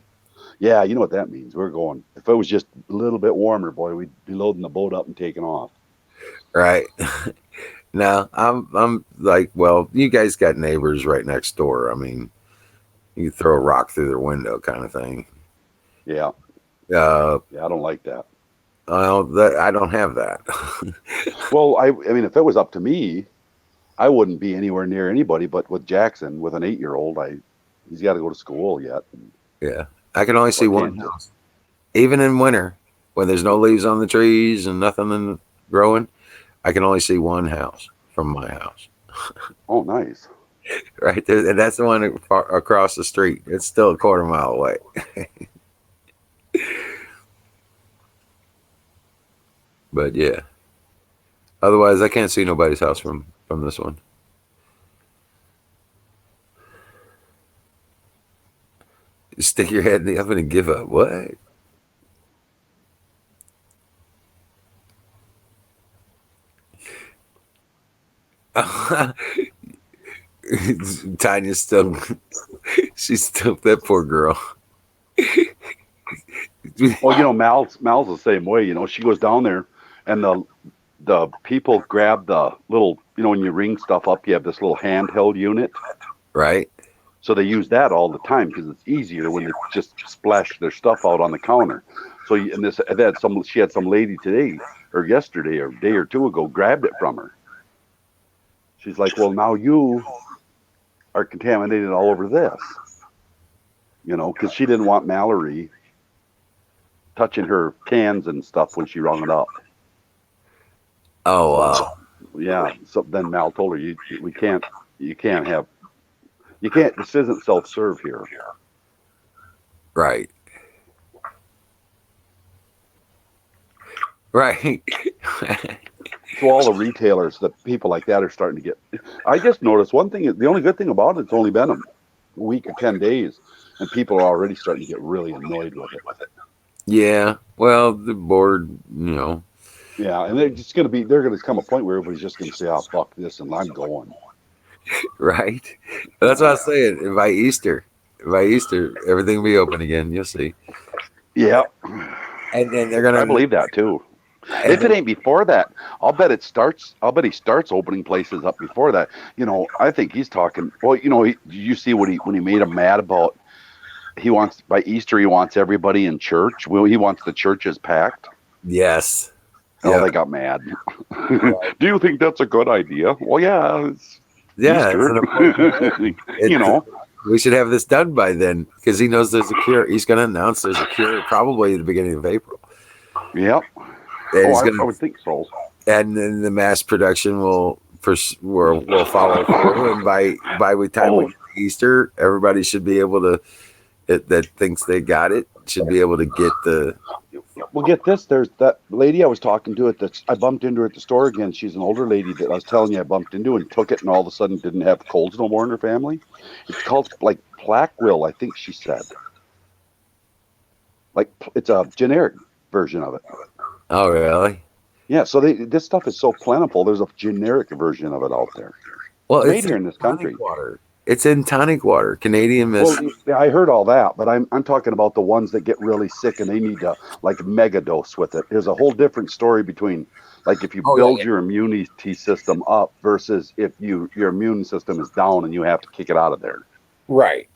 Yeah, you know what that means. We're going. If it was just a little bit warmer, boy, we'd be loading the boat up and taking off. Right. No, I'm like, well, you guys got neighbors right next door. I mean, you throw a rock through their window, kind of thing. Yeah. Yeah, I don't like that. I don't have that. Well, I mean, if it was up to me, I wouldn't be anywhere near anybody. But with Jackson, with an 8-year-old, he's got to go to school yet. Yeah, I can only see one house, even in winter when there's no leaves on the trees and nothing growing. I can only see one house from my house. Oh, nice. Right there, and that's the one across the street. It's still a quarter mile away. But yeah, otherwise I can't see nobody's house from this one. Stick your head in the oven and give up. What? Tanya's still, she's still that poor girl. Well, Mal's the same way. She goes down there, and the people grab the little, when you ring stuff up, you have this little handheld unit, right? So they use that all the time because it's easier when they just splash their stuff out on the counter. So she had some lady today or yesterday or a day or two ago grabbed it from her. She's like, well, now you are contaminated all over this, because she didn't want Mallory touching her cans and stuff when she rung it up. Oh wow. Yeah. So then Mal told her, you can't, this isn't self-serve here. Right. Right. So all the retailers, the people like that are starting to get. I just noticed one thing. The only good thing about it's only been a week or 10 days, and people are already starting to get really annoyed with it. Yeah. Well, the board, Yeah, and they're going to come a point where everybody's just going to say, "Oh, fuck this," and I'm going. Right. That's what I was saying. By Easter, everything will be open again. You'll see. Yeah. And then they're gonna. I believe that too. If it ain't before that, I'll bet he starts opening places up before that. I think he's talking. Well, you see when he made him mad about. He wants by Easter. He wants everybody in church. Well, he wants the churches packed. Yes. Oh, they got mad. Do you think that's a good idea? Well, yeah. Easter. We should have this done by then because he knows there's a cure. He's going to announce there's a cure probably at the beginning of April. Yep. I would think so. And then the mass production will follow through, and by the time we get to Easter, everybody should be able to that thinks they got it should be able to get the. Well, get this. There's that lady I was talking to I bumped into her at the store again. She's an older lady that I was telling you I bumped into and took it, and all of a sudden didn't have colds no more in her family. It's called like Plaquevil, I think she said. Like it's a generic version of it. Oh, really? Yeah, so this stuff is so plentiful. There's a generic version of it out there. Well, it's made here in this country. Water. It's in tonic water, Canadian Mist. Well, yeah, I heard all that, but I'm talking about the ones that get really sick and they need to like mega dose with it. There's a whole different story between like if you Oh build yeah, your immunity system up versus if your immune system is down and you have to kick it out of there. right,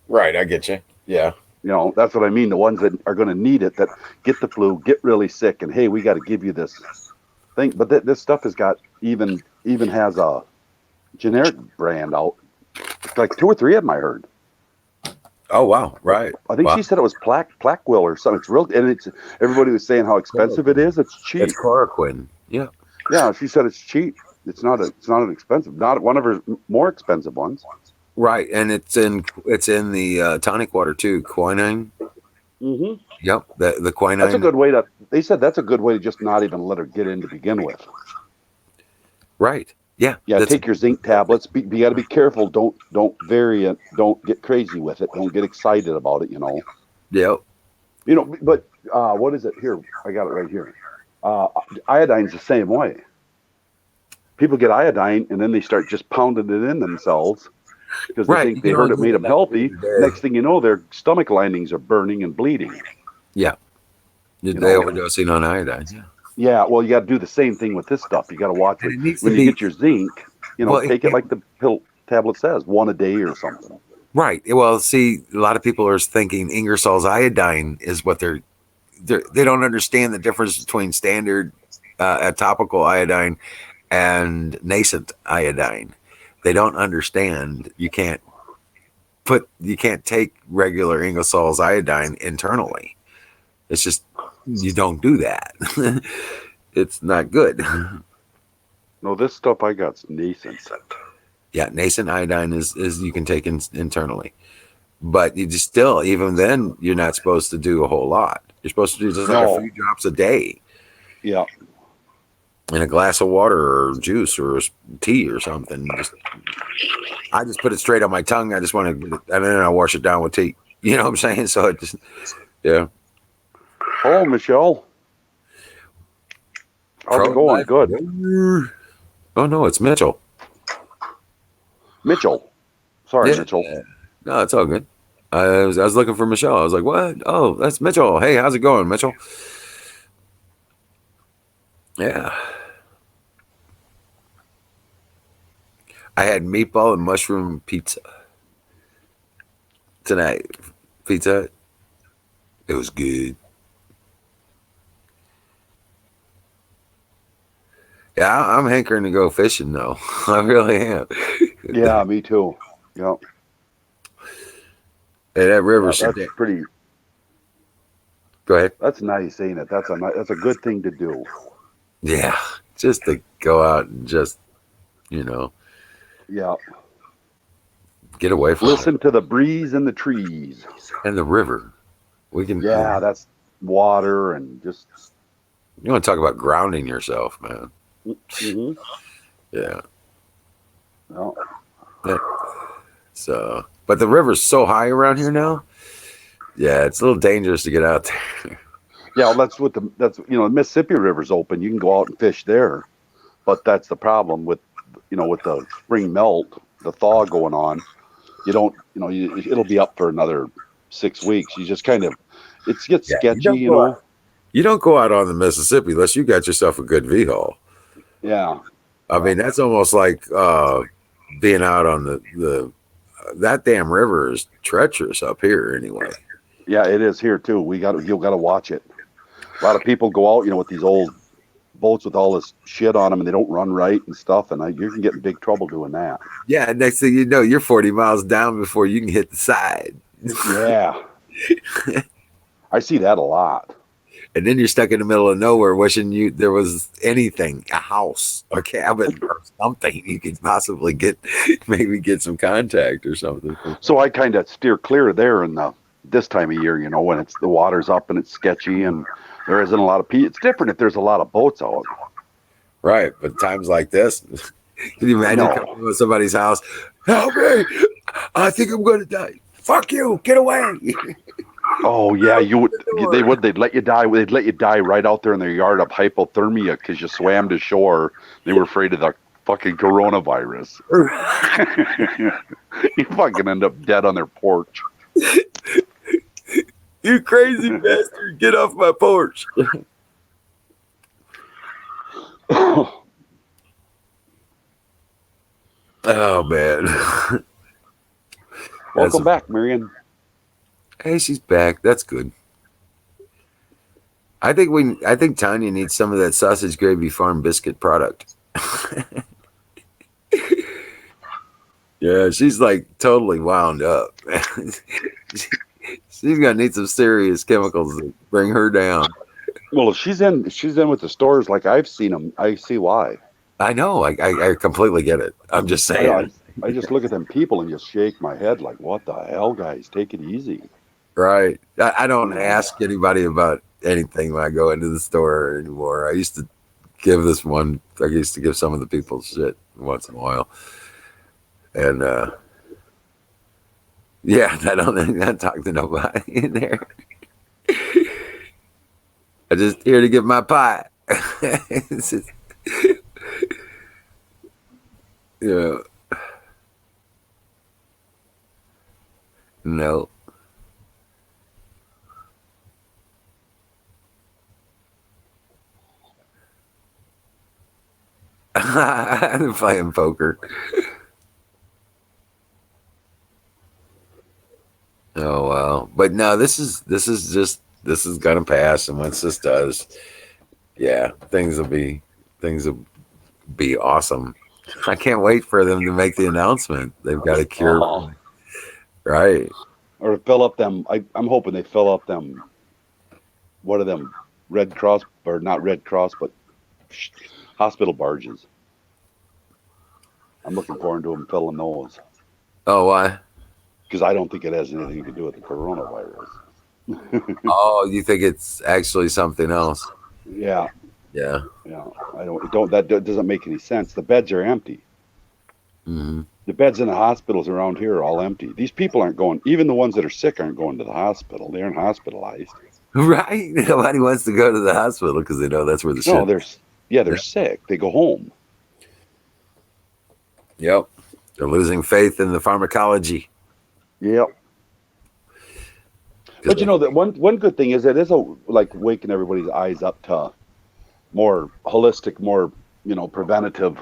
right. I get you. Yeah, You know, that's what I mean. The ones that are going to need it, that get the flu, get really sick, and hey, we got to give you this thing. But this stuff has got even has a generic brand out. Like 2 or 3 of them I heard. oh wow, right. I think Wow. she said it was Plaqueville or something. It's real, and it's everybody was saying how expensive it is. It's cheap. It's chloroquine. Yeah. Yeah, she said it's cheap. It's not an expensive, not one of her more expensive ones. Right, and it's in the tonic water too. Quinine. Mm-hmm. Yep, the quinine. That's a good way to. They said that's a good way to just not even let her get in to begin with. Right. Yeah. Yeah, take your zinc tablets. You got to be careful. Don't vary it. Don't get crazy with it. Don't get excited about it. You know. Yep. You know, but what is it here? I got it right here. Iodine's the same way. People get iodine and then they start just pounding it in themselves because they think they heard it made them healthy. Next thing you know, their stomach linings are burning and bleeding. Yeah. They overdosing on iodine. Yeah. Yeah, well, you got to do the same thing with this stuff. You got to watch it. When you get your zinc, take it like the pill tablet says, 1 a day or something. Right. Well, see, a lot of people are thinking Ingersoll's iodine is what they don't understand the difference between standard topical iodine and nascent iodine. They don't understand you can't take regular Ingersoll's iodine internally. It's just you don't do that. It's not good. No, this stuff I got's nascent. Yeah, nascent iodine is you can take internally, but you just still, even then, you're not supposed to do a whole lot. You're supposed to do just like a few drops a day. Yeah. In a glass of water or juice or tea or something. I just put it straight on my tongue. I just want to, and then I wash it down with tea. You know what I'm saying? So it just, yeah. Hello, Michelle. How's it going? Good. Oh no, it's Mitchell. Mitchell. Sorry, Mitchell. No, it's all good. I was looking for Michelle. I was like, what? Oh, that's Mitchell. Hey, how's it going, Mitchell? Yeah. I had meatball and mushroom pizza tonight. Pizza. It was good. Yeah, I'm hankering to go fishing though. I really am. Yeah, me too. Yeah. Hey, that river that's pretty. Go ahead. That's nice, ain't it? That's a good thing to do. Yeah, just to go out and just, Yeah. Get away from Listen to the breeze and the trees. And the river. We can. Yeah, that's water and just. You want to talk about grounding yourself, man. Mm-hmm. Yeah. No. Yeah. So, but the river's so high around here now. Yeah, it's a little dangerous to get out there. Yeah, well, that's the Mississippi River's open. You can go out and fish there, but that's the problem with the spring melt, the thaw going on. You don't, it'll be up for another 6 weeks. You just kind of, it gets sketchy, You don't go out on the Mississippi unless you got yourself a good V-haul. Yeah. I mean, that's almost like being out on that damn river is treacherous up here anyway. Yeah, it is here too. You got to watch it. A lot of people go out, with these old boats with all this shit on them, and they don't run right and stuff, and you can get in big trouble doing that. Yeah, next thing you know, you're 40 miles down before you can hit the side. Yeah. I see that a lot. And then you're stuck in the middle of nowhere wishing there was anything, a house, a cabin, or something you could possibly maybe get some contact or something. So I kind of steer clear there in this time of year, when the water's up and it's sketchy and there isn't a lot of people. It's different if there's a lot of boats out. Right, but times like this, can you imagine coming to somebody's house? Help me! I think I'm going to die. Fuck you! Get away! Oh yeah, they'd let you die. They'd let you die right out there in their yard of hypothermia because you swam to shore. They were afraid of the fucking coronavirus. You fucking end up dead on their porch. You crazy bastard! Get off my porch! Oh man! Welcome back, Marion. Hey, she's back. That's good. I think Tanya needs some of that sausage gravy farm biscuit product. Yeah, she's like totally wound up. She's gonna need some serious chemicals to bring her down. Well, if she's in with the stores like I've seen them, I see why. I know. I completely get it. I'm just saying. I just look at them people and just shake my head like, what the hell, guys? Take it easy. Right. I don't ask anybody about anything when I go into the store anymore. I used to give some of the people shit once in a while. And yeah, I don't talk to nobody in there. I just here to get my pie. Yeah. No. I'm playing poker. Oh wow. But no, this is gonna pass, and once this does, yeah, things will be awesome. I can't wait for them to make the announcement. They've got a cure. Right. Or fill up them. I'm hoping they fill up them. What are them? Red Cross, or not Red Cross, but hospital barges. I'm looking forward to them filling those. Oh, why? Because I don't think it has anything to do with the coronavirus. Oh, you think it's actually something else? Yeah. Yeah. Yeah. That doesn't make any sense. The beds are empty. Mm-hmm. The beds in the hospitals around here are all empty. These people aren't going. Even the ones that are sick aren't going to the hospital. They aren't hospitalized. Right. Nobody wants to go to the hospital because they know that's where the shit. They're sick. They go home. Yep. They're losing faith in the pharmacology. Yep. But you know that one good thing is it is like waking everybody's eyes up to more holistic, more preventative.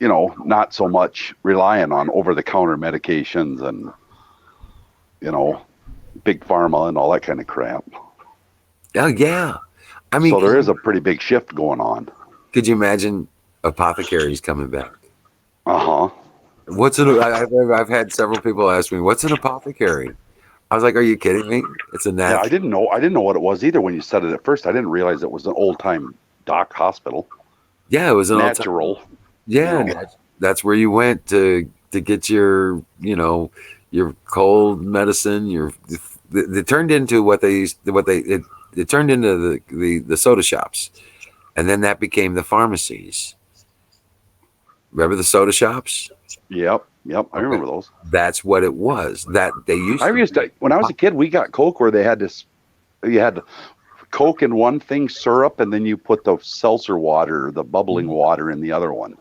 Not so much relying on over-the-counter medications and big pharma and all that kind of crap. Oh yeah, I mean, so there is a pretty big shift going on. Could you imagine apothecaries coming back? Uh-huh. I've had several people ask me, what's an apothecary? I was like, are you kidding me? It's a natural. Yeah, I didn't know what it was either when you said it at first. I didn't realize it was an old-time doc hospital. Yeah, it was an natural. Yeah, that's where you went to get your your cold medicine. They turned into it turned into the soda shops, and then that became the pharmacies. Remember the soda shops? Yep. I remember those. That's what it was. That they used. When I was a kid, we got Coke where they had this. You had Coke in one thing, syrup, and then you put the seltzer water, the bubbling water, in the other one.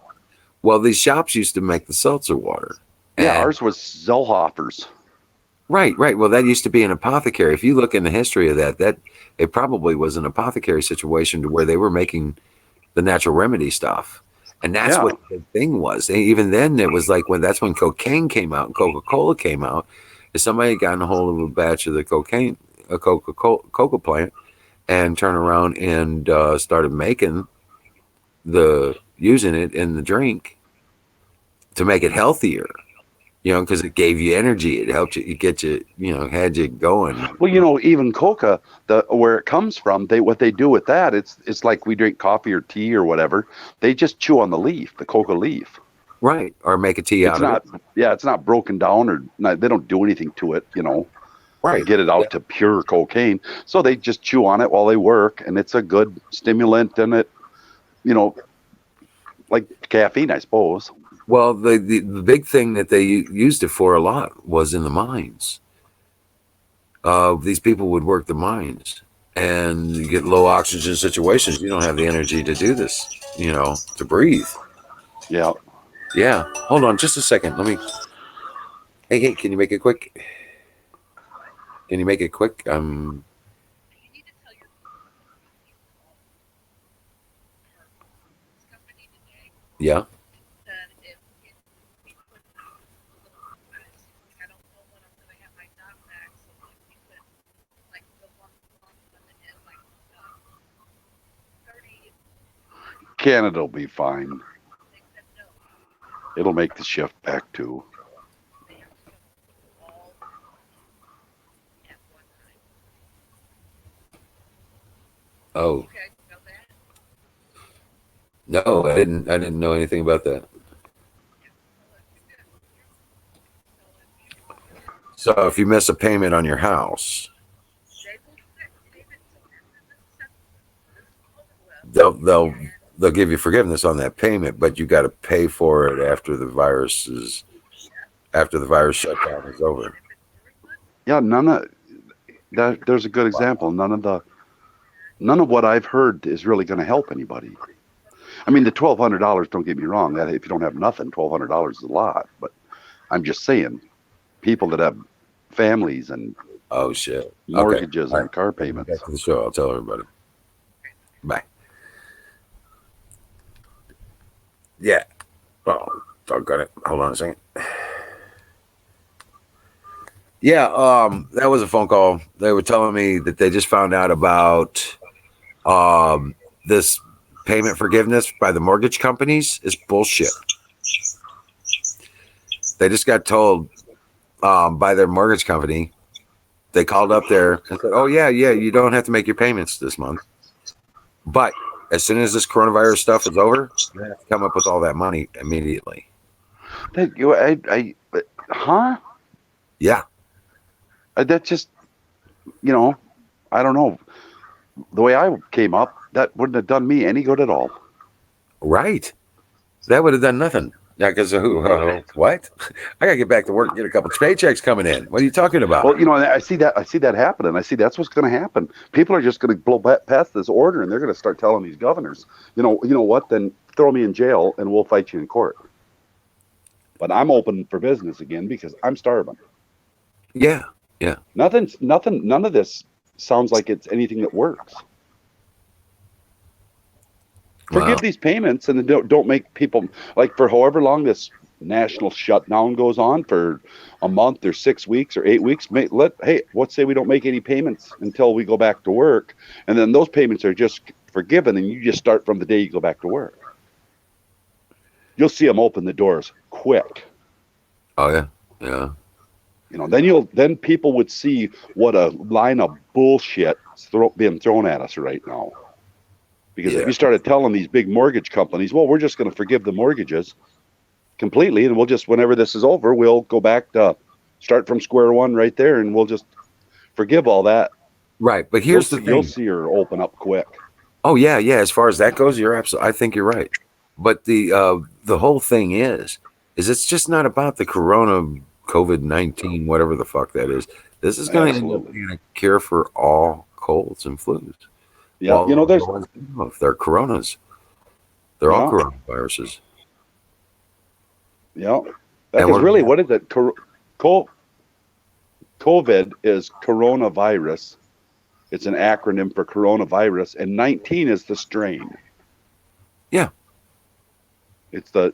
Well, these shops used to make the seltzer water. Yeah, ours was Zellhofer's. Right. Well, that used to be an apothecary. If you look in the history of that it probably was an apothecary situation to where they were making the natural remedy stuff. And that's what the thing was. Even then, it was like that's when cocaine came out and Coca-Cola came out. If somebody got a hold of a batch of the cocaine, a coca plant, and turned around and started making using it in the drink to make it healthier, because it gave you energy. It helped you, had you going. Well, even coca, where it comes from, what they do with that, it's like we drink coffee or tea or whatever. They just chew on the leaf, the coca leaf. Right, or make a tea out of it. Yeah, it's not broken down or they don't do anything to it, Right. Get it out to pure cocaine. So they just chew on it while they work, and it's a good stimulant, and it, like caffeine, I suppose. Well, the big thing that they used it for a lot was in the mines. These people would work the mines, and you get low oxygen situations. You don't have the energy to do this, to breathe. Yeah. Yeah. Hold on just a second. Let me. Hey, can you make it quick? Can you make it quick? Yeah. Canada will be fine. It'll make the shift back too. Oh. No, I didn't. I didn't know anything about that. So if you miss a payment on your house, they'll they'll give you forgiveness on that payment, but you got to pay for it after the virus shutdown is over. Yeah, none of that. There's a good example. None of what I've heard is really going to help anybody. I mean, the $1,200. Don't get me wrong. That if you don't have nothing, $1,200 is a lot. But I'm just saying, people that have families and Oh shit. Okay. mortgages All and right. car Back payments. to the show. I'll tell everybody. Bye. Yeah. Oh, doggone it. Hold on a second. Yeah, that was a phone call. They were telling me that they just found out about this payment forgiveness by the mortgage companies is bullshit. They just got told by their mortgage company. They called up there and said, "Oh yeah, you don't have to make your payments this month, but as soon as this coronavirus stuff is over, you have to come up with all that money immediately." Huh? Yeah. That just, I don't know. The way I came up, that wouldn't have done me any good at all. Right. That would have done nothing. Yeah, because what? I gotta get back to work and get a couple paychecks coming in. What are you talking about? Well, I see that happening. I see that's what's going to happen. People are just going to blow past this order, and they're going to start telling these governors, you know what? Then throw me in jail, and we'll fight you in court. But I'm open for business again because I'm starving. Yeah. None of this sounds like it's anything that works. Forgive these payments and don't make people, like, for however long this national shutdown goes on, for a month or 6 weeks or 8 weeks. Let's say we don't make any payments until we go back to work, and then those payments are just forgiven, and you just start from the day you go back to work. You'll see them open the doors quick. Oh yeah. Then people would see what a line of bullshit being thrown at us right now. Because if you started telling these big mortgage companies, well, we're just going to forgive the mortgages completely, and we'll just, whenever this is over, we'll go back to start from square one right there, and we'll just forgive all that. Right, but here's the thing. You'll see her open up quick. Oh yeah. As far as that goes, I think you're right. But the whole thing is it's just not about the COVID-19, whatever the fuck that is. This is going to end up being a cure for all colds and flus. Yeah, they're coronas. They're all coronaviruses. Yeah, because really, what is it? COVID is coronavirus. It's an acronym for coronavirus, and 19 is the strain. Yeah, it's the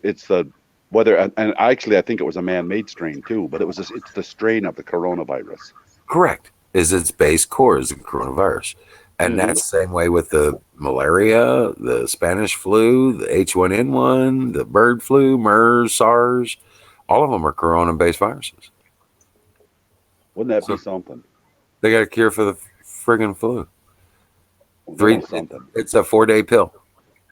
whether, and actually I think it was a man-made strain too, but it's the strain of the coronavirus. Correct. Is its base core is the coronavirus. And that's the same way with the malaria, the Spanish flu, the H1N1, the bird flu, MERS, SARS. All of them are corona-based viruses. Wouldn't that be something? They got a cure for the friggin' flu. Something. It's a 4-day pill.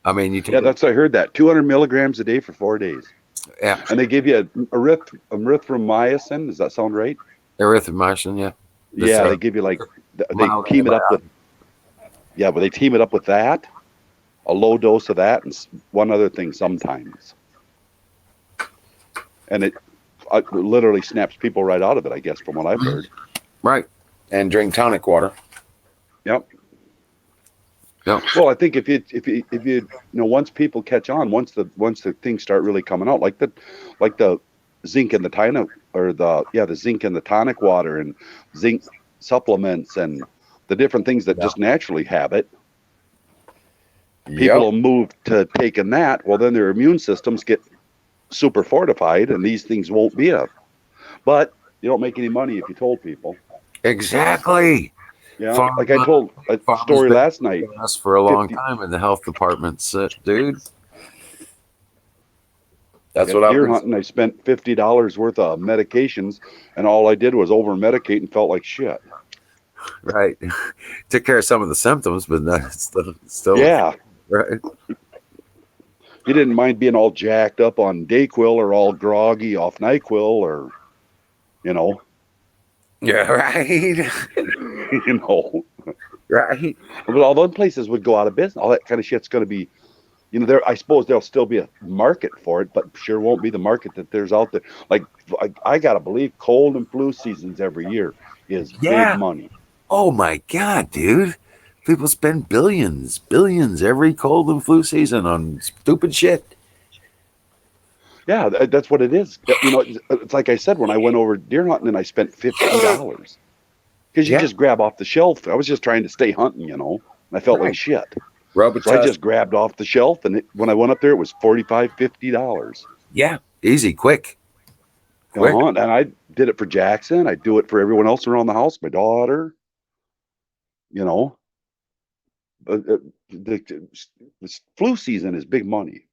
I mean, you take I heard that 200 milligrams a day for 4 days. Yeah, and they give you erythromycin. Does that sound right? Erythromycin, yeah. They give you they team it up with. Yeah, but they team it up with that, a low dose of that, and one other thing sometimes. And it literally snaps people right out of it, I guess, from what I've heard. Right. And drink tonic water. Yep. Yeah. Well, I think if you once people catch on, once the things start really coming out, like the zinc and the tonic, or the zinc and the tonic water and zinc supplements and the different things that just naturally have it, people Yep. will move to taking that. Well, then their immune systems get super fortified, and these things won't be a. But you don't make any money if you told people. Exactly. Yeah, like I Pharma, told a pharma's story been last night. with us for a long 50 time in the health department, dude. That's At what I've deer been. hunting, I spent $50 worth of medications, and all I did was over medicate and felt like shit. Right. Took care of some of the symptoms, but not, still Yeah, right. you didn't mind being all jacked up on Dayquil or all groggy off Nyquil, or you know, Yeah, right. you know. Right. But all those places would go out of business. All that kind of shit's going to be, there. I suppose there'll still be a market for it, but sure won't be the market that there's out there. Like I gotta believe cold and flu seasons every year is big Yeah. money. Oh my god, dude. People spend billions every cold and flu season on stupid shit. Yeah, that's what it is. It's like I said when I went over deer hunting and I spent $50 because you Yeah. just grab off the shelf. I was just trying to stay hunting, and I felt like Right. shit. So I Robitussin. just grabbed off the shelf, and when I went up there, it was $45, $50. Yeah. Easy, quick. Quick. And I did it for Jackson. I do it for everyone else around the house. My daughter, you know, the flu season is big money.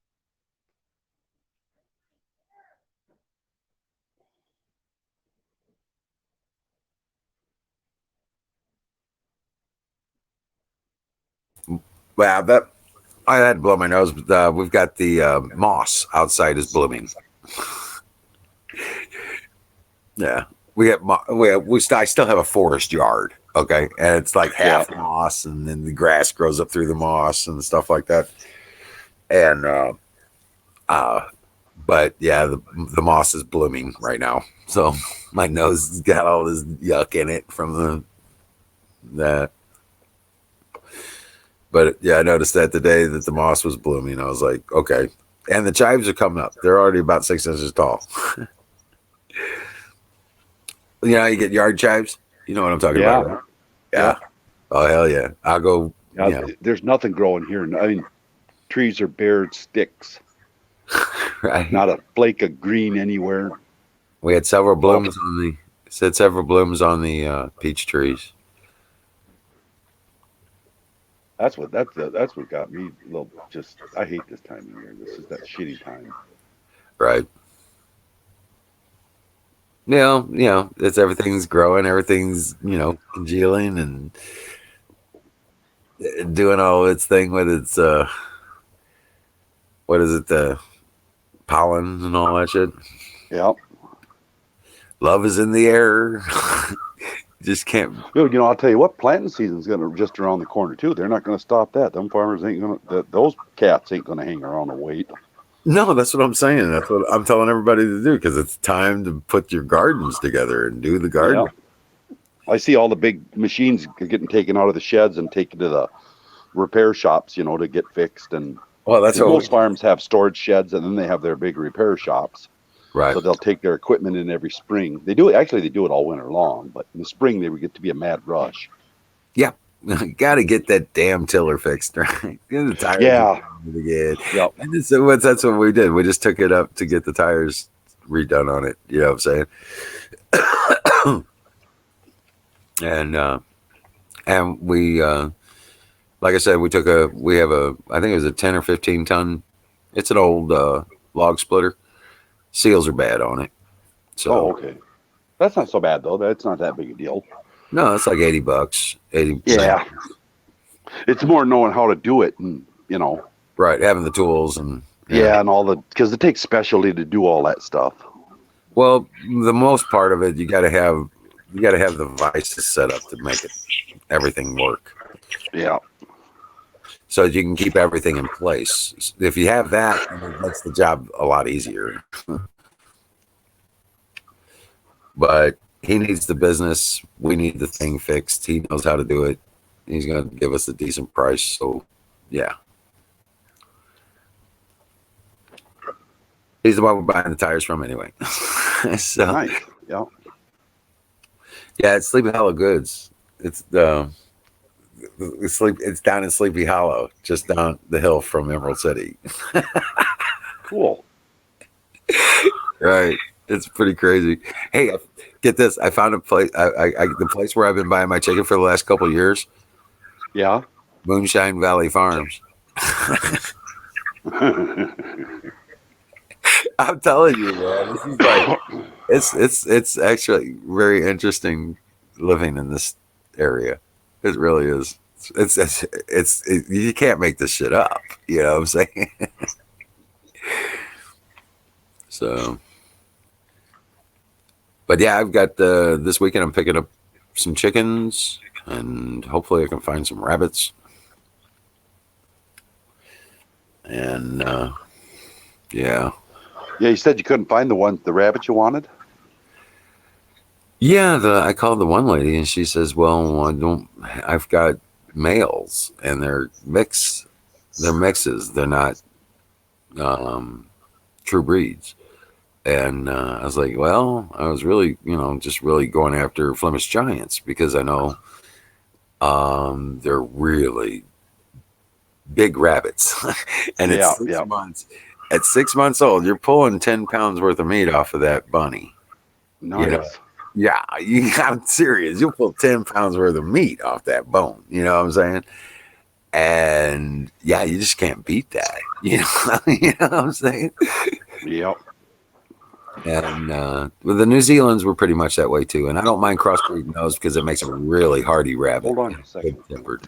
Well, that I had to blow my nose, but we've got the moss outside is blooming. Yeah. I still have a forest yard, okay? And it's like half moss, and then the grass grows up through the moss and stuff like that. And uh but yeah, the moss is blooming right now. So my nose has got all this yuck in it from that. But yeah, I noticed that today that the moss was blooming. I was like, okay. And the chives are coming up. They're already about 6 inches tall. You get yard chives. You know what I'm talking about, right? Yeah. Oh hell yeah! I'll go. Yeah, there's nothing growing here. I mean, trees are bared sticks. Right. Not a flake of green anywhere. We had several blooms on the peach trees. That's what got me a little. Just I hate this time of year. This is that shitty time. Right. It's everything's growing, everything's congealing and doing all its thing with its what is it, the pollen and all that shit. Yeah. Love is in the air. Just can't. I'll tell you what, planting season's gonna just around the corner too. They're not gonna stop that. Them farmers ain't gonna. Those cats ain't gonna hang around and wait. No, that's what I'm saying. That's what I'm telling everybody to do, because it's time to put your gardens together and do the garden. Yeah. I see all the big machines getting taken out of the sheds and taken to the repair shops, to get fixed. And that's what most farms have storage sheds, and then they have their big repair shops. Right. So they'll take their equipment in every spring. They do it all winter long, but in the spring they would get to be a mad rush. Yeah. Got to get that damn tiller fixed, right? Get the tires. Yeah. Yep. And so that's what we did. We just took it up to get the tires redone on it. You know what I'm saying? and we, like I said, we have I think it was a 10 or 15 ton. It's an old log splitter. Seals are bad on it. So okay. That's not so bad though. That's not that big a deal. No, it's like $80. 80. Yeah. It's more knowing how to do it, and right, having the tools and and because it takes specialty to do all that stuff. Well, the most part of it, you got to have the vices set up to make everything work. Yeah. So you can keep everything in place. If you have that, it makes the job a lot easier. But he needs the business. We need the thing fixed. He knows how to do it. he's going to give us a decent price. So, yeah. He's the one we're buying the tires from anyway. So, Nice. Yeah. yeah, it's Sleepy Hollow Goods. It's it's down in Sleepy Hollow, just down the hill from Emerald City. Cool. Right. It's pretty crazy. Hey, get this. I found a place. The place where I've been buying my chicken for the last couple of years. Yeah. Moonshine Valley Farms. I'm telling you, man. This is like it's actually very interesting living in this area. It really is. You can't make this shit up. You know what I'm saying? So, but yeah, I've got this weekend. I'm picking up some chickens, and hopefully, I can find some rabbits. And yeah. Yeah, you said you couldn't find the rabbit you wanted. Yeah, I called the one lady, and she says, "Well, I've got males, and they're mixes. They're not true breeds." And I was like, "Well, I was really, just really going after Flemish Giants because I know they're really big rabbits, and it's 6 months. At 6 months old, you're pulling 10 pounds worth of meat off of that bunny. Nice. Yeah, I'm serious. You'll pull 10 pounds worth of meat off that bone. You know what I'm saying? And yeah, you just can't beat that. You know what I'm saying? Yep. And well, the New Zealand's were pretty much that way too. And I don't mind crossbreeding those because it makes a really hardy rabbit. Hold on a second. Good-tempered.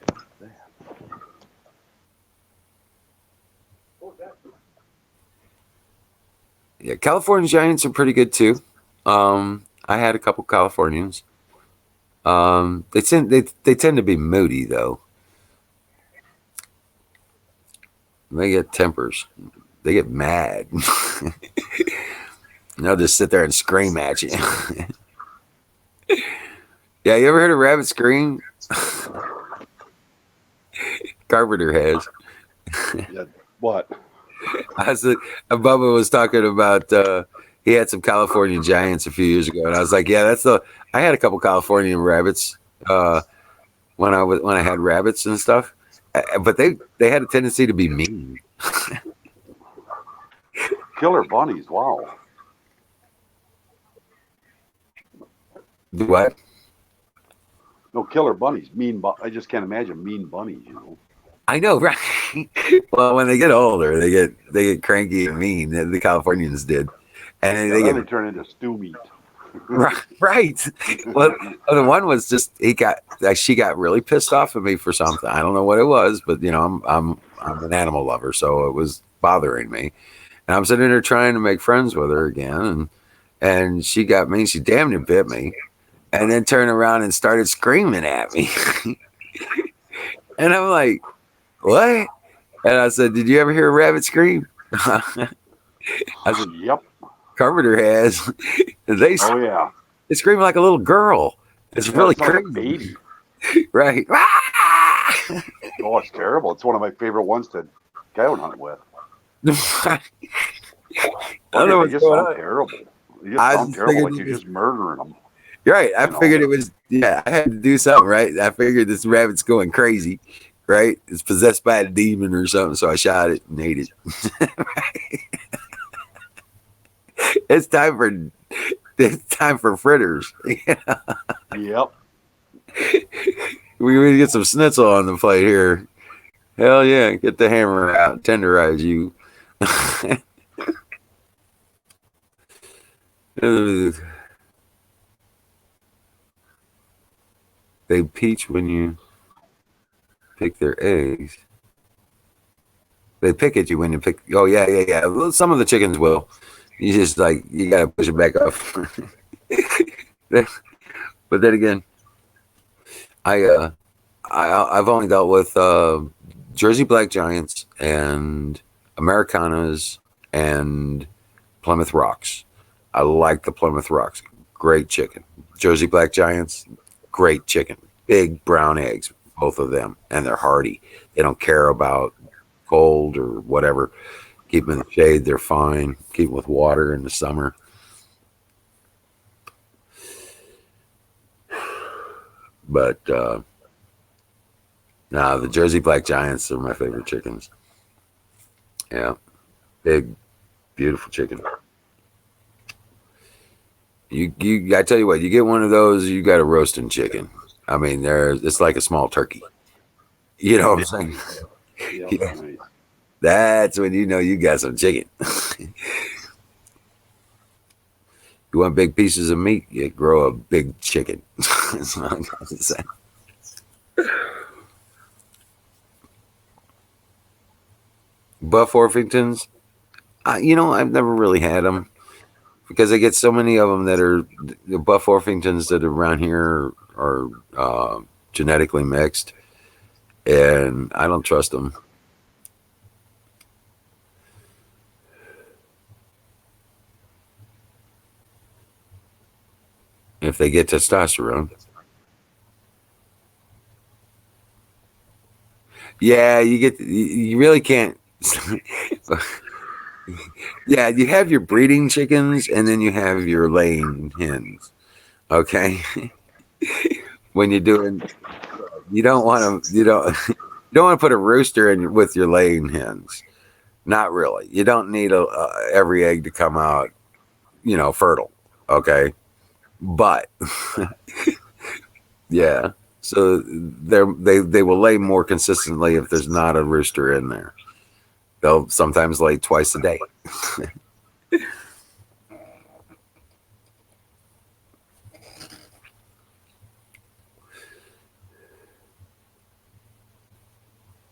Yeah, California Giants are pretty good too. I had a couple Californians. They tend to be moody though. They get tempers. They get mad. They'll just sit there and scream at you. Yeah, you ever heard a rabbit scream? Carpenter has. Yeah, what? Bubba was talking about he had some California Giants a few years ago, and I was like, yeah, I had a couple Californian rabbits when I had rabbits and stuff, but they had a tendency to be mean. Killer bunnies, wow. Do what? No, killer bunnies. I just can't imagine mean bunnies, I know, right? Well, when they get older, they get cranky and mean. The Californians did, and they turn into stew meat. Right. Well, the one was just she got really pissed off at me for something. I don't know what it was, but I'm an animal lover, so it was bothering me. And I'm sitting there trying to make friends with her again, and she got mean. She damn near bit me, and then turned around and started screaming at me. And I'm like, what? And I said, did you ever hear a rabbit scream? I said, yep. Carpenter has. They scream like a little girl. It's really crazy. Like a baby. Right. Oh, it's terrible. It's one of my favorite ones to go hunt with. I don't know they just sound terrible. They just sound terrible, like you're just murdering them. Right. I figured it was, I had to do something, right? I figured this rabbit's going crazy, right? It's possessed by a demon or something, so I shot it and ate it. It's time for fritters. Yep. We need to get some schnitzel on the plate here. Hell yeah, get the hammer out, tenderize you. They peach when you pick their eggs. They pick at you when you pick. Oh yeah. Well, some of the chickens will. You just you gotta push it back off. But then again, I've only dealt with Jersey Black Giants and Americanas and Plymouth Rocks. I like the Plymouth Rocks. Great chicken. Jersey Black Giants, great chicken. Big brown eggs. both of them, and they're hardy. They don't care about cold or whatever. Keep them in the shade, they're fine. Keep them with water in the summer. But no, the Jersey Black Giants are my favorite chickens. Yeah, big, beautiful chicken. I tell you what, you get one of those, you got a roasting chicken. I mean, it's like a small turkey. You know what I'm saying? Yeah, Yeah. nice. That's when you know you got some chicken. You want big pieces of meat, you grow a big chicken. That's what I'm going to say. Buff Orpingtons, I've never really had them because I get so many of them that are the Buff Orpingtons that are around here are genetically mixed, and I don't trust them. If they get testosterone. Yeah, you really can't. Yeah, you have your breeding chickens and then you have your laying hens. Okay. When you're doing, you don't want to, you don't want to put a rooster in with your laying hens. Not really. You don't need every egg to come out, fertile. Okay. But yeah. So they will lay more consistently if there's not a rooster in there. They'll sometimes lay twice a day.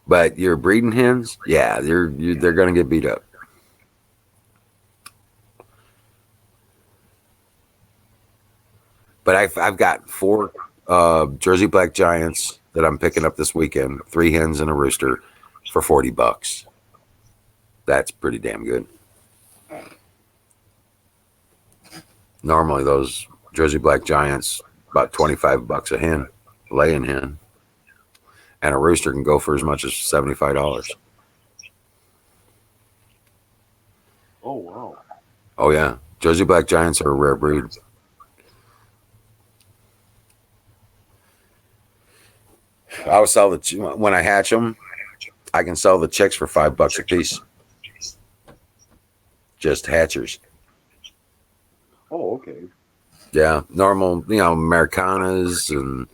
But your breeding hens, yeah, they're going to get beat up. But I've got 4 Jersey Black Giants that I'm picking up this weekend. 3 hens and a rooster for $40. That's pretty damn good. Normally those Jersey Black Giants about $25 a hen, laying hen, and a rooster can go for as much as $75. Oh wow. Oh yeah, Jersey Black Giants are a rare breed. I will sell when I hatch them. I can sell the chicks for $5 a piece. Just hatchers. Oh, okay. Yeah, normal, Americanas and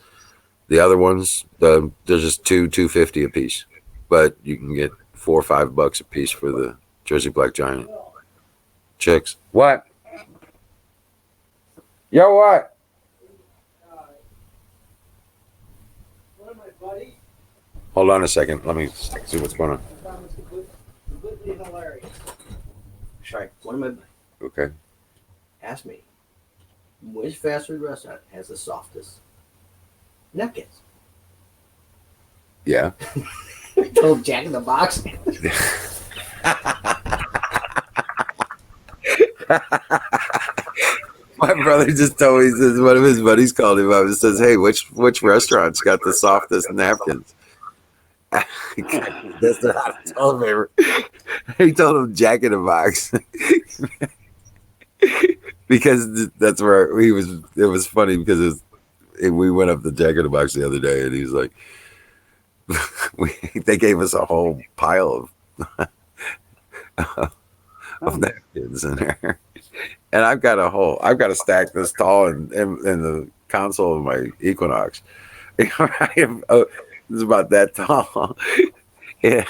the other ones. They're just $2.50 a piece, but you can get $4 or $5 a piece for the Jersey Black Giant chicks. What? Yo, what? Hold on a second. Let me see what's going on. Sorry, one of my Okay. asked me, which fast food restaurant has the softest napkins? Yeah. I told Jack in the Box. My brother just told me, says one of his buddies called him up and says, "Hey, which restaurant's got the softest napkins?" That's not how I told him. He told him Jack in the Box because that's where he was. It was funny because we went up to Jack in the Box the other day, and he's like, they gave us a whole pile of napkins in there. And I've got a stack this tall in the console of my Equinox. It's about that tall. Yeah.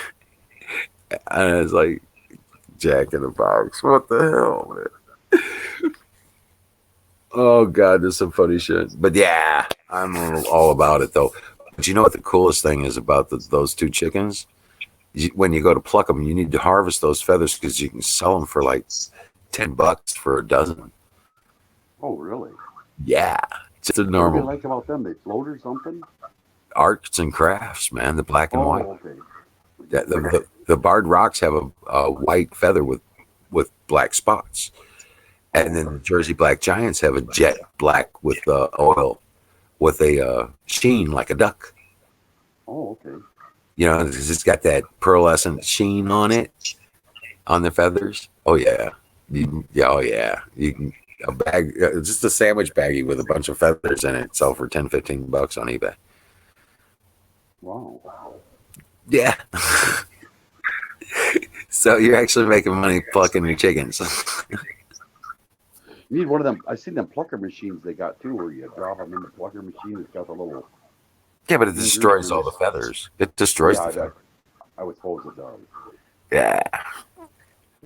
And it's like, Jack in the Box. What the hell, man? Oh, God, there's some funny shit. But yeah, I'm all about it, though. But you know what the coolest thing is about those 2 chickens? When you go to pluck them, you need to harvest those feathers because you can sell them for like $10 for a dozen. Oh, really? Yeah, it's a normal. What do you like about them? They float or something? Arts and crafts, man. The black and white. Okay. The barred rocks have a white feather with black spots, and then the Jersey Black Giants have a jet black with oil with a sheen like a duck. Okay. You know, 'cause it's got that pearlescent sheen on it, on the feathers. Oh yeah, oh yeah. You can a bag, just a sandwich baggie with a bunch of feathers in it, sell for $10-15 on eBay. Wow. Yeah. So you're actually making money plucking your chickens. You need one of them. I seen them plucker machines they got too, where you drop them in the plucker machine. It's got the little. Yeah, but it fingers destroys and all the feathers. It Oh destroys yeah, the feathers. I would suppose it does. Yeah.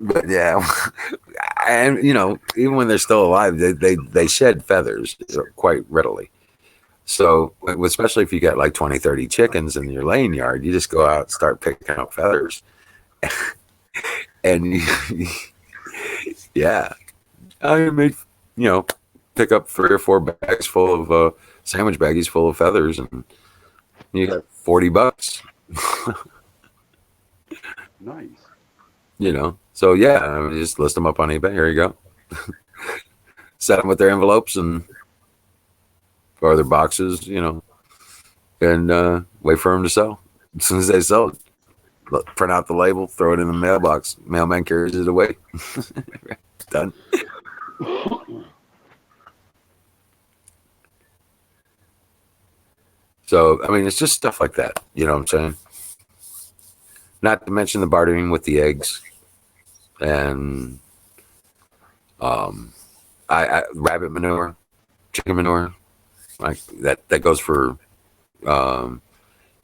But yeah, and you know, even when they're still alive, they shed feathers quite readily. So, especially if you got like 20, 30 chickens in your laying yard, you just go out and start picking up feathers. And yeah, I made, you know, pick up 3 or 4 bags full of sandwich baggies full of feathers, and you got $40. Nice. You know, so yeah, I mean, just list them up on eBay. Here you go. Set them with their envelopes and or their boxes, you know, and wait for them to sell. As soon as they sell it, print out the label, throw it in the mailbox. Mailman carries it away. Done. So, I mean, it's just stuff like that. You know what I'm saying? Not to mention the bartering with the eggs and rabbit manure, chicken manure, like that goes for yeah,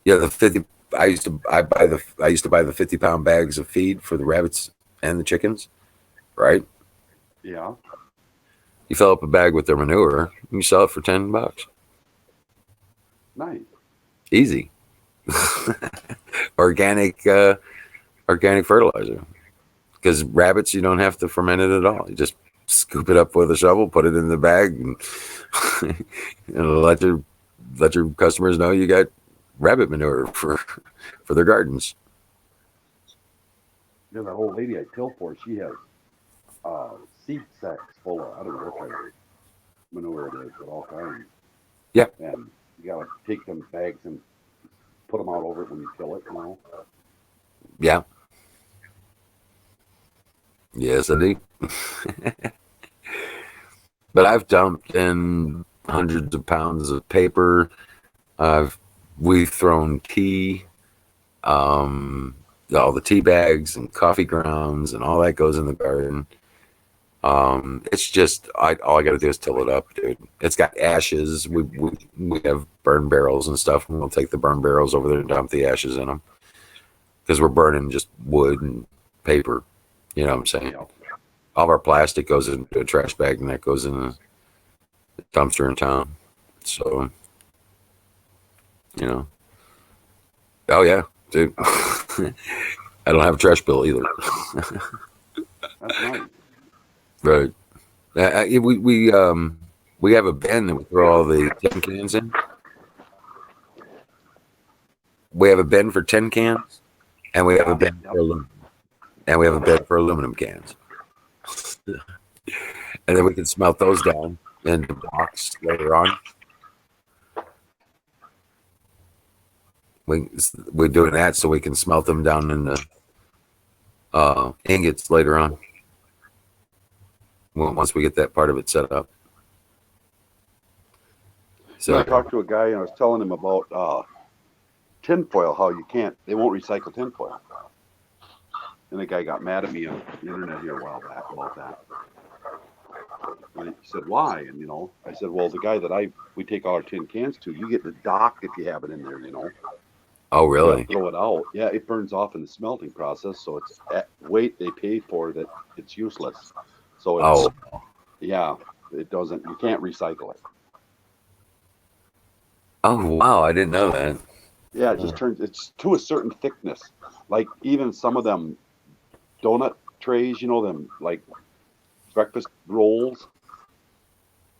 the 50. I used to buy the 50-pound bags of feed for the rabbits and the chickens, right? Yeah. You fill up a bag with their manure, you sell it for $10. Nice. Easy. Organic fertilizer. Because rabbits, you don't have to ferment it at all. You just scoop it up with a shovel, put it in the bag, and let your customers know you got rabbit manure for their gardens. You know, that old lady I till for, she has seed sacks full of, I don't know what kind of manure it is, but all kinds. Yeah. And you gotta take them bags and put them out over it when you till it, you know. Yeah. Yes, I do. But I've dumped in hundreds of pounds of paper. We've thrown tea, all the tea bags and coffee grounds and all that goes in the garden. It's just all I got to do is till it up, dude. It's got ashes. We have burn barrels and stuff, and we'll take the burn barrels over there and dump the ashes in them because we're burning just wood and paper. You know what I'm saying? Yeah. All of our plastic goes into a trash bag, and that goes in a dumpster in town. So, you know. Oh yeah, dude. I don't have a trash bill either. That's nice. Right. We have a bin that we throw all the tin cans in. We have a bin for tin cans, and we have a bin for aluminum, and we have a bin for aluminum cans. And then we can smelt those down into blocks later on. We're doing that so we can smelt them down in the ingots later on. Once we get that part of it set up. So I talked to a guy and I was telling him about tinfoil, how they won't recycle tinfoil. And the guy got mad at me on the internet here a while back about that. And he said, why? And, you know, I said, well, the guy that we take all our tin cans to, you get the dock if you have it in there, you know. Oh, really? Throw it out. Yeah, it burns off in the smelting process, so it's at weight they pay for that it's useless. So yeah, it doesn't. You can't recycle it. Oh wow, I didn't know that. Yeah, it just turns. It's to a certain thickness. Like even some of them donut trays, you know, them like breakfast rolls.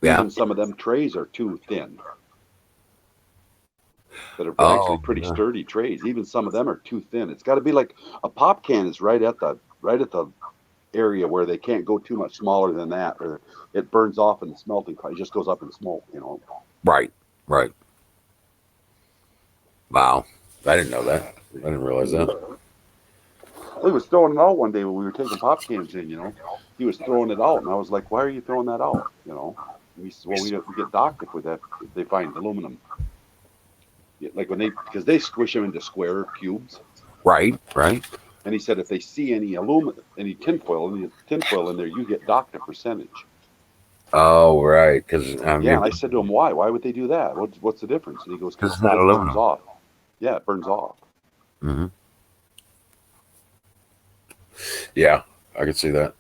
Yeah. Even some of them trays are too thin. That are actually pretty sturdy trays. Even some of them are too thin. It's got to be like a pop can is right at the area where they can't go too much smaller than that, or it burns off in the smelting. It just goes up in smoke, you know. Right. Wow. I didn't know that. I didn't realize that. Well, he was throwing it out one day when we were taking pop cans in. You know, he was throwing it out, and I was like, "Why are you throwing that out?" You know, and he says, "Well, we get docked if they find aluminum." Yeah, like when because they squish them into square cubes. Right. And he said if they see any tinfoil in there, you get docked a percentage. Oh, right. Because Yeah, and I said to him, why? Why would they do that? What's the difference? And he goes, because it's not it burns aluminum. off. Yeah, it burns off. Mm-hmm. Yeah, I could see that.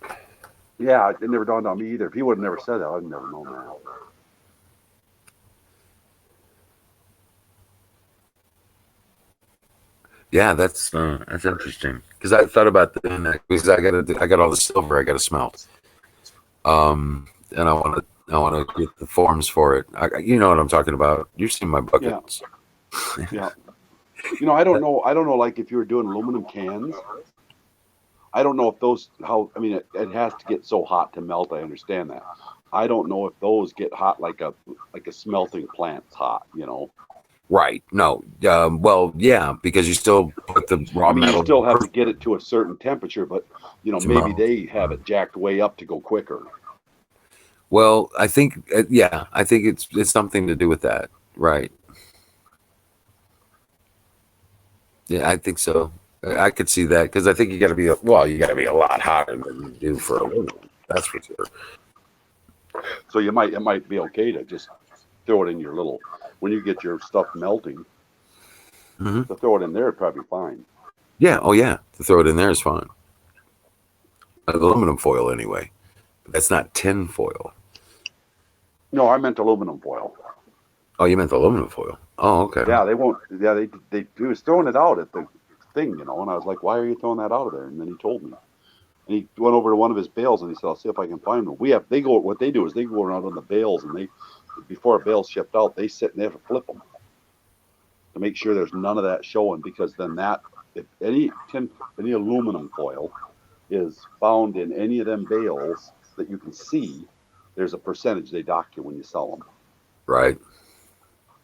Yeah, it never dawned on me either. If he would have never said that, I'd never known that. Yeah, that's interesting. Because I thought about that because I got all the silver I got to smelt. And I want to get the forms for it. You know what I'm talking about. You've seen my buckets. Yeah. You know, I don't know. Like if you were doing aluminum cans, I don't know if those I mean, it has to get so hot to melt. I understand that. I don't know if those get hot like a smelting plant's hot. You know. Right. No. Well, yeah, because you still put the raw metal. You still have to get it to a certain temperature, but you know, maybe melt. they have it jacked way up to go quicker. Well, I think I think it's something to do with that, right? Yeah, I think so. I could see that because I think you got to be a lot hotter than you do for aluminum. That's for sure. So it might be okay to just throw it in your little when you get your stuff melting. Mm-hmm. To throw it in there, it'd probably be fine. Yeah. Oh, yeah. To throw it in there is fine. Aluminum foil, anyway. But that's not tin foil. No, I meant aluminum foil. Oh, you meant aluminum foil. Oh, okay. Yeah, they won't. Yeah, he was throwing it out at the thing, you know, and I was like, "Why are you throwing that out of there?" And then he told me, and he went over to one of his bales and he said, "I'll see if I can find them." What they do is they go around on the bales and before a bale's shipped out, they sit and they have to flip them to make sure there's none of that showing, because then if any aluminum foil is found in any of them bales that you can see, there's a percentage they dock you when you sell them. Right.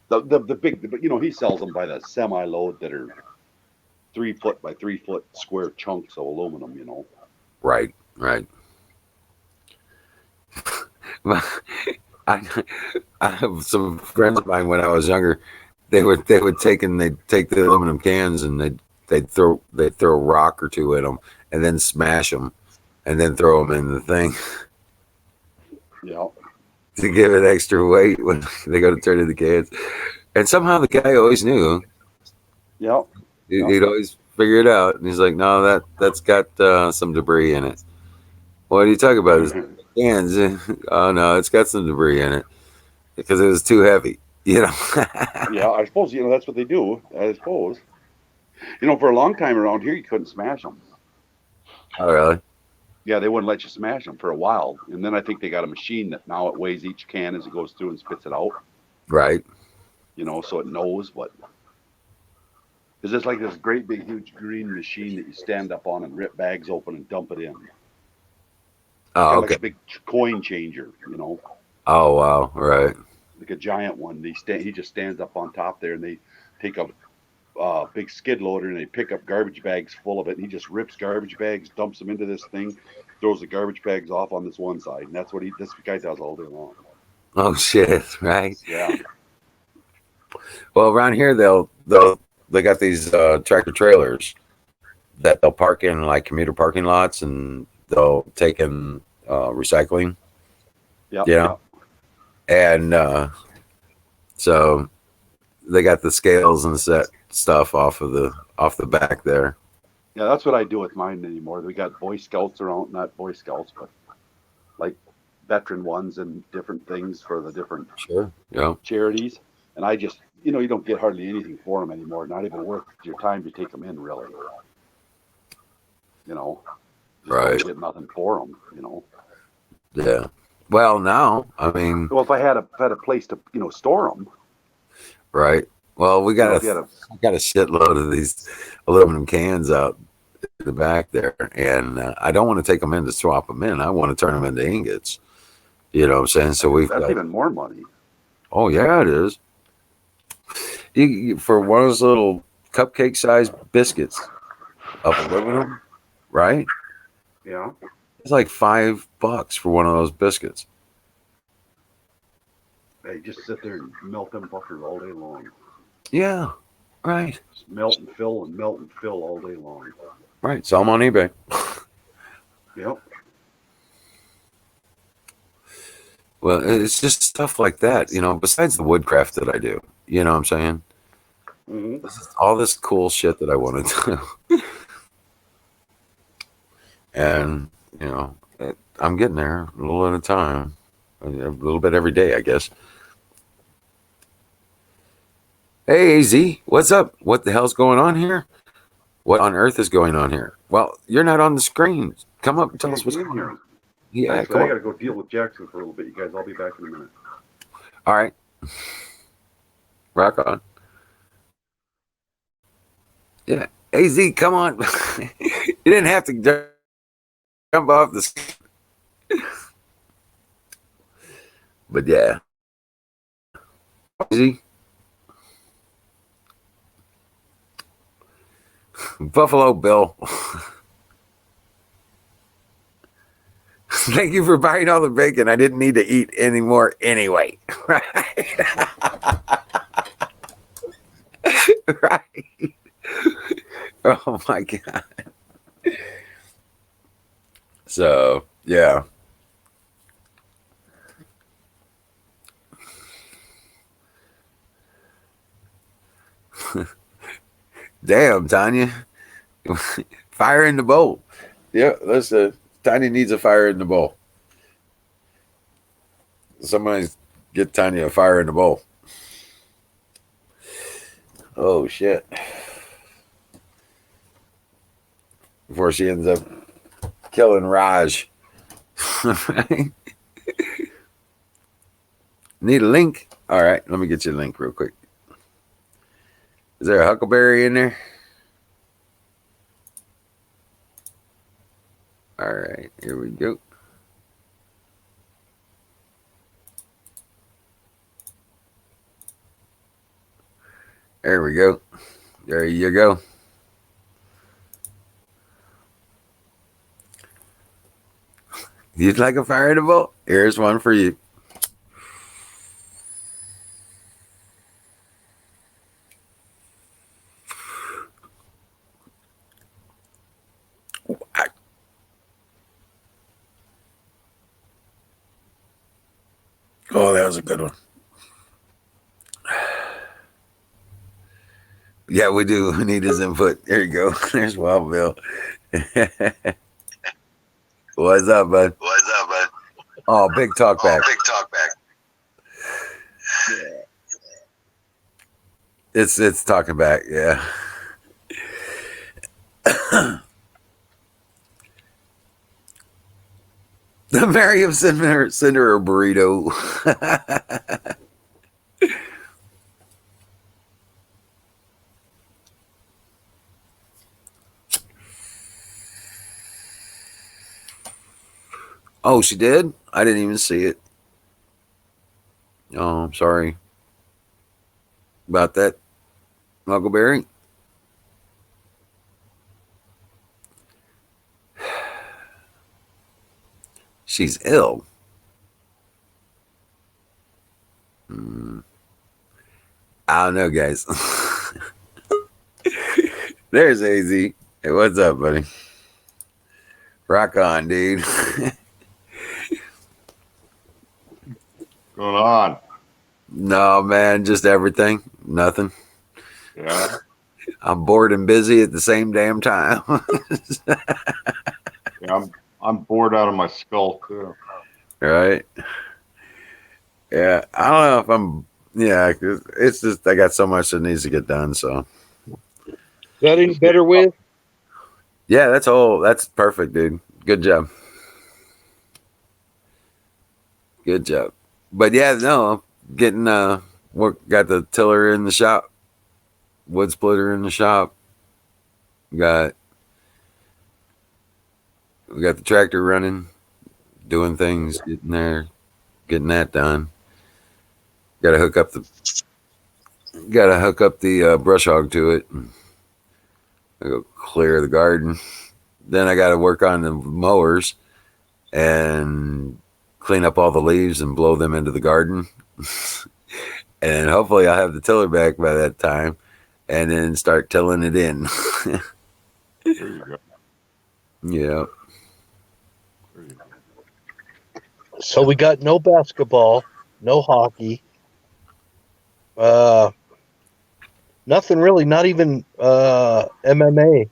The big, you know, he sells them by the semi load that are 3 foot by 3 foot square chunks of aluminum, you know. Right. I have some friends of mine when I was younger. They would take the aluminum cans and they'd throw a rock or two in them and then smash them and then throw them in the thing. Yeah. To give it extra weight when they go to turn in the cans. And somehow the guy always knew. Yeah. He'd always figure it out. And he's like, no, that's got some debris in it. What are you talking about? It's cans. Oh, no, it's got some debris in it because it was too heavy. You know? Yeah, I suppose, you know, that's what they do, I suppose. You know, for a long time around here, you couldn't smash them. Oh, really? Yeah, they wouldn't let you smash them for a while. And then I think they got a machine that now it weighs each can as it goes through and spits it out. Right. You know, so it knows what. It's just like this great big huge green machine that you stand up on and rip bags open and dump it in. Oh, kind of okay. like a big coin changer, you know. Oh, wow. Right. Like a giant one. He just stands up on top there, and they take a big skid loader and they pick up garbage bags full of it. And he just rips garbage bags, dumps them into this thing, throws the garbage bags off on this one side, and that's what this guy does all day long. Oh shit! Right. Yeah. Well, around here they got these tractor trailers that they'll park in like commuter parking lots, and they'll take in recycling. Yeah. Yeah. And so they got the scales and set stuff off the back there. Yeah, that's what I do with mine anymore. We got Boy Scouts around, not Boy Scouts, but like veteran ones and different things for the different charities. And I just, you know, you don't get hardly anything for them anymore. Not even worth your time to take them in, really. You know, just don't get nothing for them. You know. Yeah. Well, now I mean. Well, if I had a place to, you know, store them. Right. Well, we got a shitload of these aluminum cans out in the back there, and I don't want to take them in to swap them in. I want to turn them into ingots. You know what I'm saying? So that's even more money. Oh yeah, it is. For one of those little cupcake sized biscuits of aluminum, right? Yeah. It's like $5 for one of those biscuits. Hey, just sit there and melt them fuckers all day long. Yeah, right. Just melt and fill all day long. Right. Sell them on eBay. Yep. Well, it's just stuff like that, besides the woodcraft that I do. You know what I'm saying? Mm-hmm. This is all this cool shit that I want to do. And, I'm getting there a little at a time. A little bit every day, I guess. Hey, AZ, what's up? What the hell's going on here? What on earth is going on here? Well, you're not on the screen. Come up and tell us what's going on. Yeah, actually, I got to go deal with Jackson for a little bit, you guys. I'll be back in a minute. All right. Rock on. Yeah. AZ, come on. You didn't have to jump off the screen. But yeah. AZ. Buffalo Bill. Thank you for buying all the bacon. I didn't need to eat anymore anyway. Right. Right. Oh my God. So, yeah. Damn, Tanya. Fire in the bowl. Yeah, Tanya needs a fire in the bowl. Somebody get Tanya a fire in the bowl. Oh, shit. Before she ends up killing Raj. Need a link? All right, let me get you a link real quick. Is there a huckleberry in there? All right, here we go. There we go. There you go. You'd like a fire in the bowl? Here's one for you. Oh, that was a good one. Yeah, we do. We need his input. There you go. There's Wild Bill. What's up, bud? What's up, bud? Oh, big talk back. Big talk back. Yeah. It's talking back, yeah. The Mariam send her a burrito. Oh, she did? I didn't even see it. Oh, I'm sorry about that, Muggleberry. She's ill. I don't know, guys. There's AZ. Hey, what's up, buddy? Rock on, dude. Going on? No, man, just everything. Nothing. Yeah. I'm bored and busy at the same damn time. Yeah, I'm bored out of my skull too. Right? Yeah, I don't know if I'm. Yeah, it's just I got so much that needs to get done. So Is that any better with? yeah, that's perfect, dude. Good job. Good job. But yeah, no, getting got the tiller in the shop, wood splitter in the shop. We got the tractor running, doing things, getting there, getting that done. Got to hook up the brush hog to it. I go clear the garden. Then I got to work on the mowers and clean up all the leaves and blow them into the garden. And hopefully I'll have the tiller back by that time and then start tilling it in. There you go. Yeah. There you go. So we got no basketball, no hockey, nothing really, not even MMA.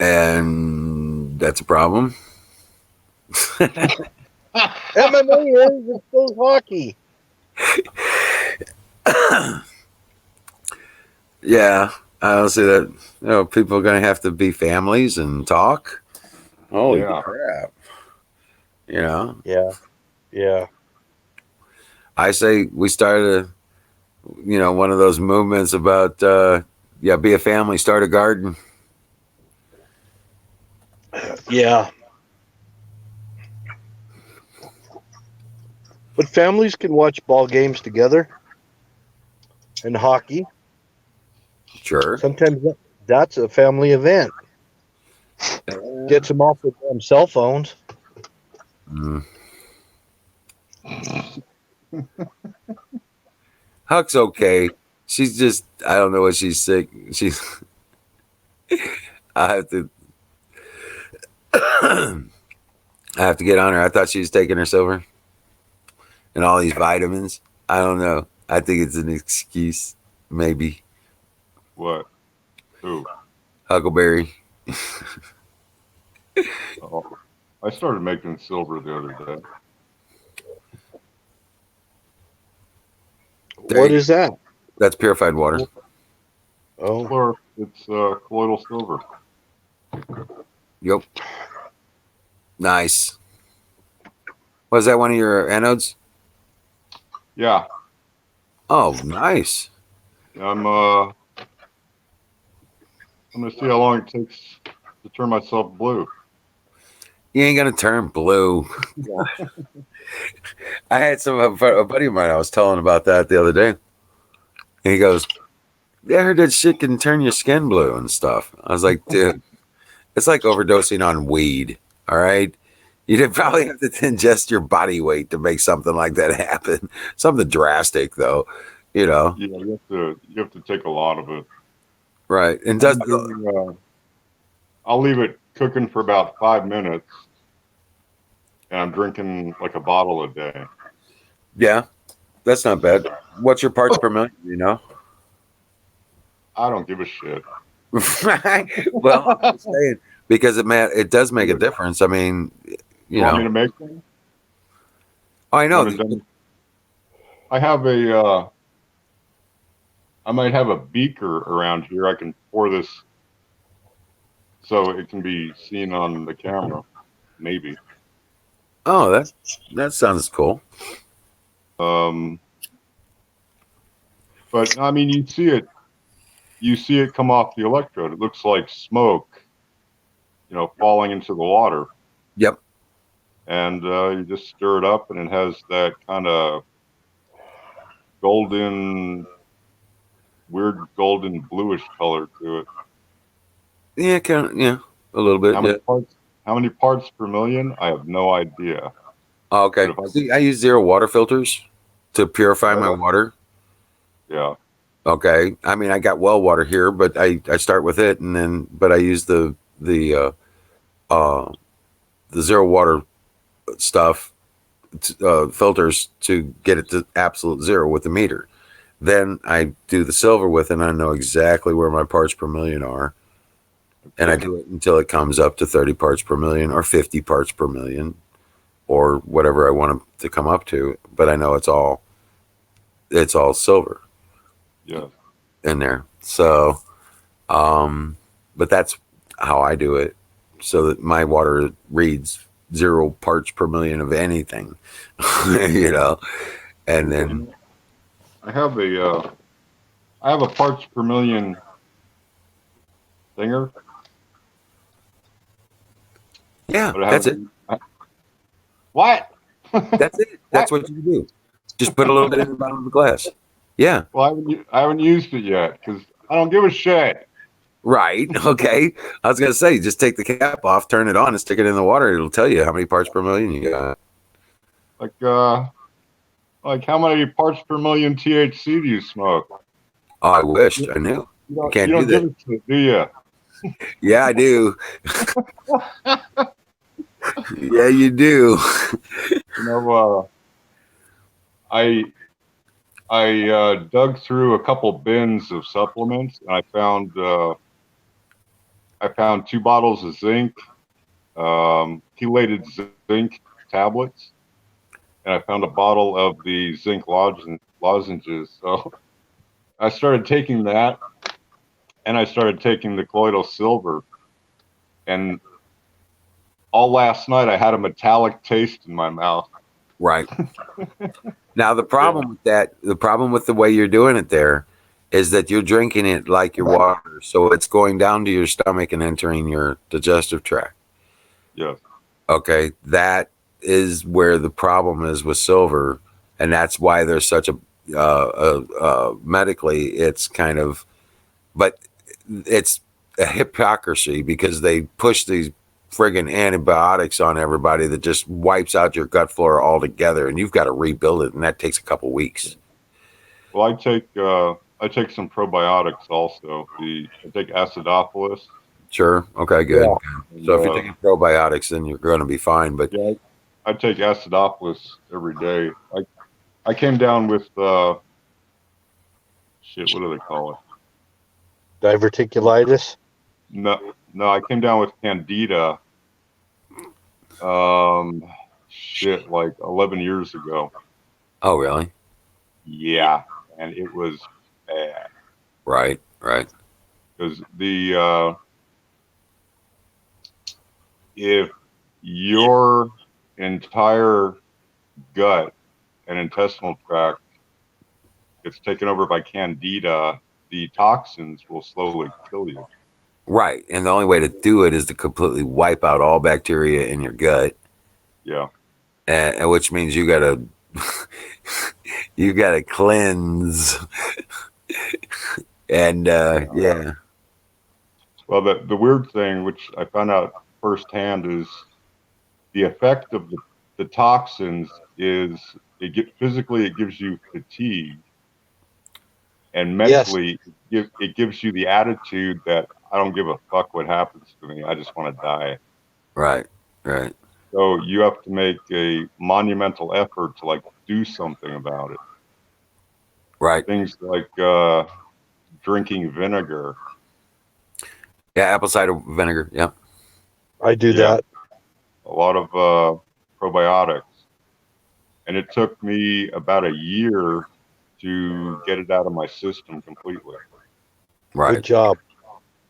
And that's a problem. MMA is, it's still hockey. Yeah, I don't see that. People are going to have to be families and talk. Holy Yeah. crap. Yeah. I say we started one of those movements about, be a family, start a garden. Yeah. But families can watch ball games together and hockey. Sure. Sometimes that's a family event. Gets them off their damn cell phones. Mm. Huck's okay. She's just, I don't know what she's sick. I have to, I have to get on her. I thought she was taking her silver and all these vitamins. I don't know. I think it's an excuse, maybe. What? Who? Huckleberry. Oh, I started making silver the other day. What is that? That's purified water. Oh, Or it's colloidal silver. Yep. Nice. Was that one of your anodes? Yeah. Oh, nice. I'm gonna see how long it takes to turn myself blue. You ain't gonna turn blue. I had a buddy of mine. I was telling about that the other day. And he goes, "Yeah, I heard that shit can turn your skin blue and stuff." I was like, "Dude, it's like overdosing on weed. All right, you'd probably have to ingest your body weight to make something like that happen. Something drastic, though. Yeah, you have to take a lot of it. Right? And I'll leave it cooking for about 5 minutes, and I'm drinking like a bottle a day. Yeah, that's not bad. What's your parts per million? You know? I don't give a shit. Well, I'm just saying because it does make a difference. I mean, you want me to make one? Oh, I know. I have I might have a beaker around here. I can pour this so it can be seen on the camera, maybe. Oh, that sounds cool. But I mean, you see it come off the electrode. It looks like smoke, falling into the water. Yep. And you just stir it up, and it has that kind of weird golden bluish color to it. Yeah, a little bit. How many parts per million? I have no idea. Oh, okay. See, I use zero water filters to purify my water. Yeah. Okay. I mean, I got well water here, but I start with it, but I use the zero water stuff filters to get it to absolute zero with the meter. Then I do the silver with it, and I know exactly where my parts per million are. And I do it until it comes up to 30 parts per million or 50 parts per million or whatever I want it to come up to. But I know it's all silver. Yeah. In there. So, but that's how I do it so that my water reads 0 parts per million of anything, and then I have a parts per million thinger. Yeah, that's it. What? That's it. That's what you do. Just put a little bit in the bottom of the glass. Yeah. Well, I haven't used it yet because I don't give a shit. Right. Okay. I was gonna say, just take the cap off, turn it on, and stick it in the water. It'll tell you how many parts per million you got. Like how many parts per million THC do you smoke? Oh, I wished You, I knew. you You don't, can't you do don't give that. a shit, do you? Yeah, I do. Yeah, you do. You know, I dug through a couple bins of supplements, and I found 2 bottles of zinc, chelated zinc tablets, and I found a bottle of the zinc lozenges. So I started taking that, and I started taking the colloidal silver, and all last night I had a metallic taste in my mouth. Right. Now the problem with that, the problem with the way you're doing it there, is that you're drinking it like your water, so it's going down to your stomach and entering your digestive tract. Yes. Okay, that is where the problem is with silver, and that's why there's such a medically it's kind of, but it's a hypocrisy because they push these friggin' antibiotics on everybody that just wipes out your gut flora altogether, and you've got to rebuild it, and that takes a couple weeks. Well, I take some probiotics also. I take acidophilus. Sure. Okay. Good. Yeah. So if you're taking probiotics, then you're going to be fine. But yeah, I take acidophilus every day. I came down with shit. What do they call it? Diverticulitis. No, I came down with candida. Shit, like 11 years ago. Oh, really? Yeah, and it was bad. Right. Because if your entire gut and intestinal tract gets taken over by candida, the toxins will slowly kill you. Right. And the only way to do it is to completely wipe out all bacteria in your gut. Yeah. And which means you gotta you gotta cleanse. And yeah. Well, the weird thing, which I found out firsthand, is the effect of the toxins is physically it gives you fatigue, and mentally it gives you the attitude that I don't give a fuck what happens to me. I just want to die. Right. So you have to make a monumental effort to like do something about it. Right. Things like drinking vinegar. Yeah, apple cider vinegar. Yeah. I do that. A lot of probiotics. And it took me about a year to get it out of my system completely. Right. Good job.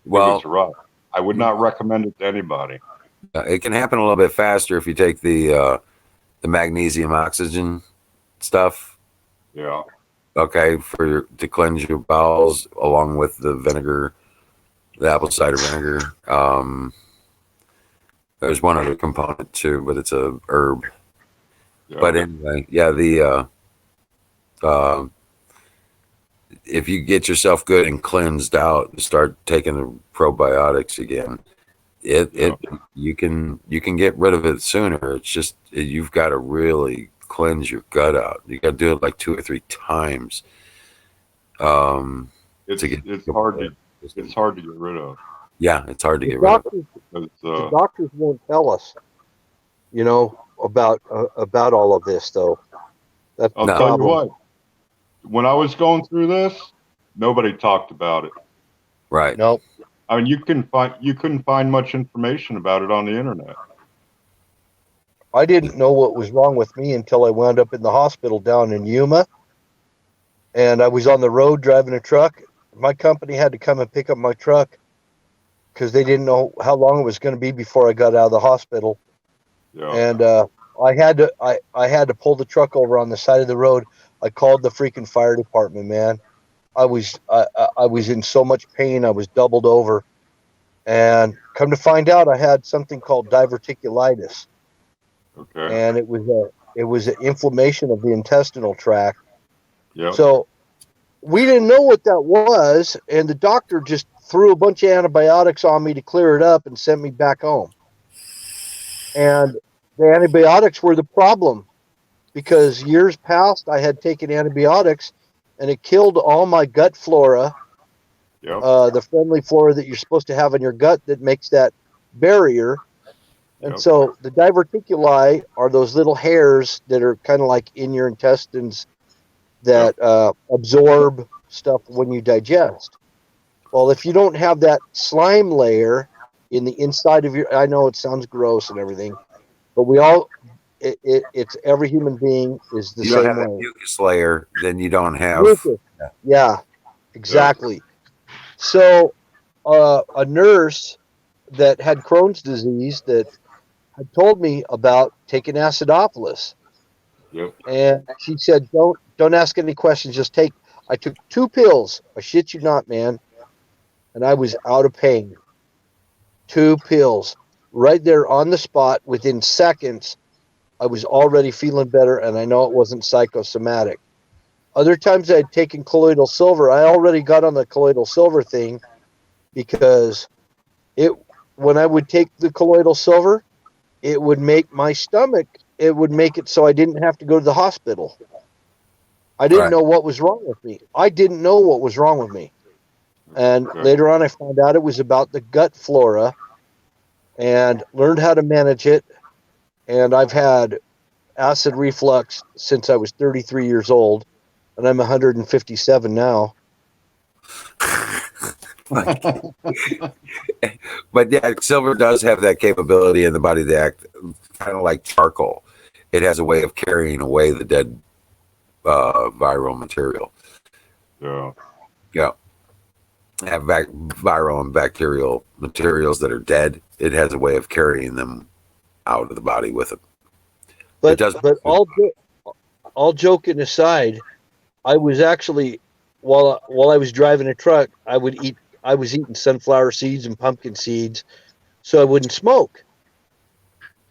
It was rough. I would not recommend it to anybody. It can happen a little bit faster if you take the magnesium oxygen stuff. Yeah. Okay, to cleanse your bowels along with the vinegar, the apple cider vinegar. There's one other component too, but it's a herb. Yeah. But anyway, yeah, if you get yourself good and cleansed out and start taking the probiotics again, you can get rid of it sooner. It's just you've got to really cleanse your gut out. You got to do it like 2 or 3 times. It's hard to get rid of. Yeah, it's hard to get rid of. The doctors won't tell us, about all of this though. That's I'll tell you what. When I was going through this, nobody talked about it. Right. Nope. I mean, you couldn't find much information about it on the internet. I didn't know what was wrong with me until I wound up in the hospital down in Yuma. And I was on the road driving a truck. My company had to come and pick up my truck because they didn't know how long it was going to be before I got out of the hospital. Yeah. And I had to pull the truck over on the side of the road. I called the freaking fire department, man. I was in so much pain. I was doubled over, and come to find out, I had something called diverticulitis. Okay. And it was an inflammation of the intestinal tract. Yeah. So we didn't know what that was, and the doctor just threw a bunch of antibiotics on me to clear it up and sent me back home. And the antibiotics were the problem because years past I had taken antibiotics and it killed all my gut flora, the friendly flora that you're supposed to have in your gut that makes that barrier. And so the diverticuli are those little hairs that are kind of like in your intestines that absorb stuff when you digest. Well, if you don't have that slime layer in the inside of your, I know it sounds gross and everything, but we all, it's every human being is the You don't same have that way. mucus layer, then you don't have. Mucus. Yeah, exactly. So a nurse that had Crohn's disease that had told me about taking acidophilus. Yep. And she said, don't ask any questions. Just take. I took 2 pills. I shit you not, man. And I was out of pain. 2 pills, right there on the spot. Within seconds, I was already feeling better, and I know it wasn't psychosomatic. Other times I had taken colloidal silver. I already got on the colloidal silver thing because it. When I would take the colloidal silver, it would make my stomach. It would make it so I didn't have to go to the hospital. I didn't know what was wrong with me. I didn't know what was wrong with me. And later on, I found out it was about the gut flora and learned how to manage it. And I've had acid reflux since I was 33 years old, and I'm 157 now. But yeah, silver does have that capability in the body to act kind of like charcoal. It has a way of carrying away the dead viral material. Yeah. Yeah. Have viral and bacterial materials that are dead. It has a way of carrying them out of the body with it. But it does. But all joking aside, I was actually while I was driving a truck, I was eating sunflower seeds and pumpkin seeds so I wouldn't smoke.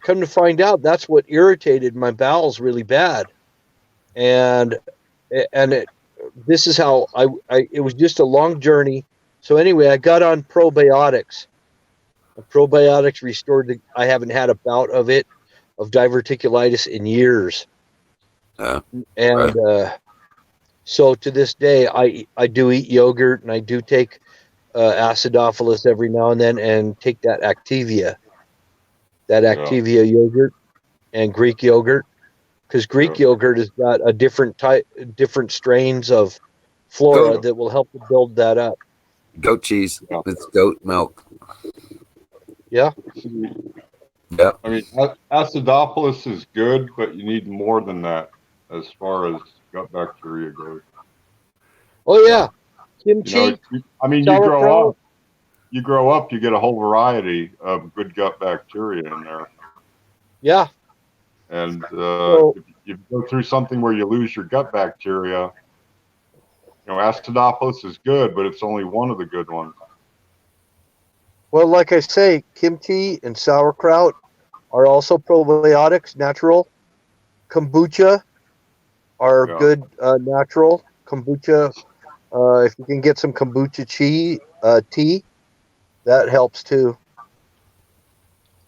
Come to find out, that's what irritated my bowels really bad. And this is how it was just a long journey. So anyway, I got on probiotics. Probiotics restored I haven't had a bout of diverticulitis in years. So to this day, I do eat yogurt and I do take acidophilus every now and then and take that Activia yogurt and Greek yogurt, because Greek yogurt has got a different strains of flora that will help to build that up. Goat cheese. It's goat milk. Yeah. Yeah. I mean, acidophilus is good, but you need more than that as far as gut bacteria goes. Oh yeah, kimchi. You grow up, you get a whole variety of good gut bacteria in there. Yeah. And if you go through something where you lose your gut bacteria, acidophilus is good, but it's only one of the good ones. Well, like I say, kimchi and sauerkraut are also probiotics, natural. Kombucha are good, natural. Kombucha, if you can get some kombucha tea, that helps too.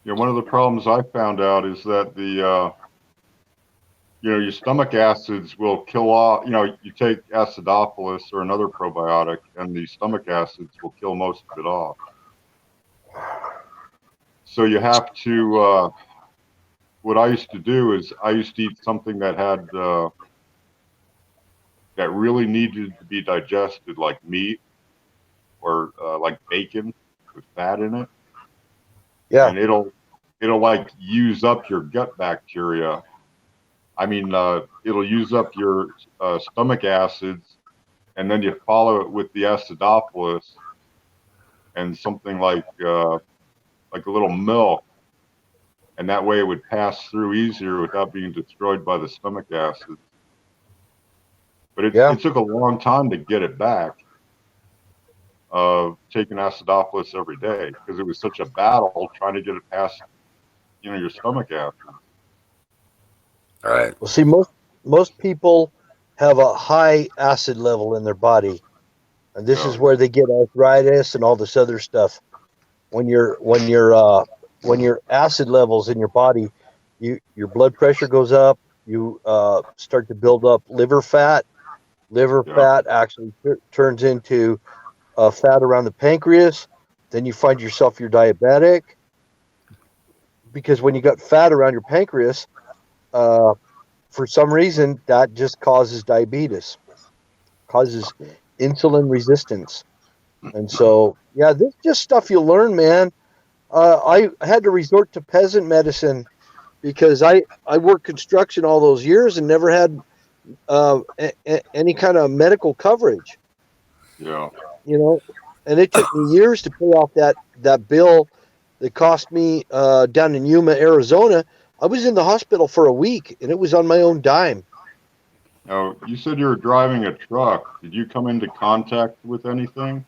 Yeah, one of the problems I found out is that your stomach acids will kill off, you take acidophilus or another probiotic, and the stomach acids will kill most of it off. So you have to, what I used to do is I used to eat something that had, that really needed to be digested, like meat or like bacon with fat in it. Yeah. And it'll like use up your gut bacteria. I mean, it'll use up your stomach acids, and then you follow it with the acidophilus and something like a little milk, and that way it would pass through easier without being destroyed by the stomach acids. But it took a long time to get it back. Taking acidophilus every day because it was such a battle trying to get it past, your stomach acid. All right. Well, see, most people have a high acid level in their body, and this is where they get arthritis and all this other stuff. When your acid levels in your body, your blood pressure goes up. You start to build up liver fat. Liver fat actually turns into fat around the pancreas. Then you find yourself you're diabetic because when you got fat around your pancreas, for some reason that just causes diabetes, causes insulin resistance. And so, yeah, this is just stuff you learn, man. I had to resort to peasant medicine because I worked construction all those years and never had any kind of medical coverage. Yeah. You know, and it took me years to pay off that bill that cost me down in Yuma, Arizona. I was in the hospital for a week, and it was on my own dime. Now, you said you were driving a truck. Did you come into contact with anything?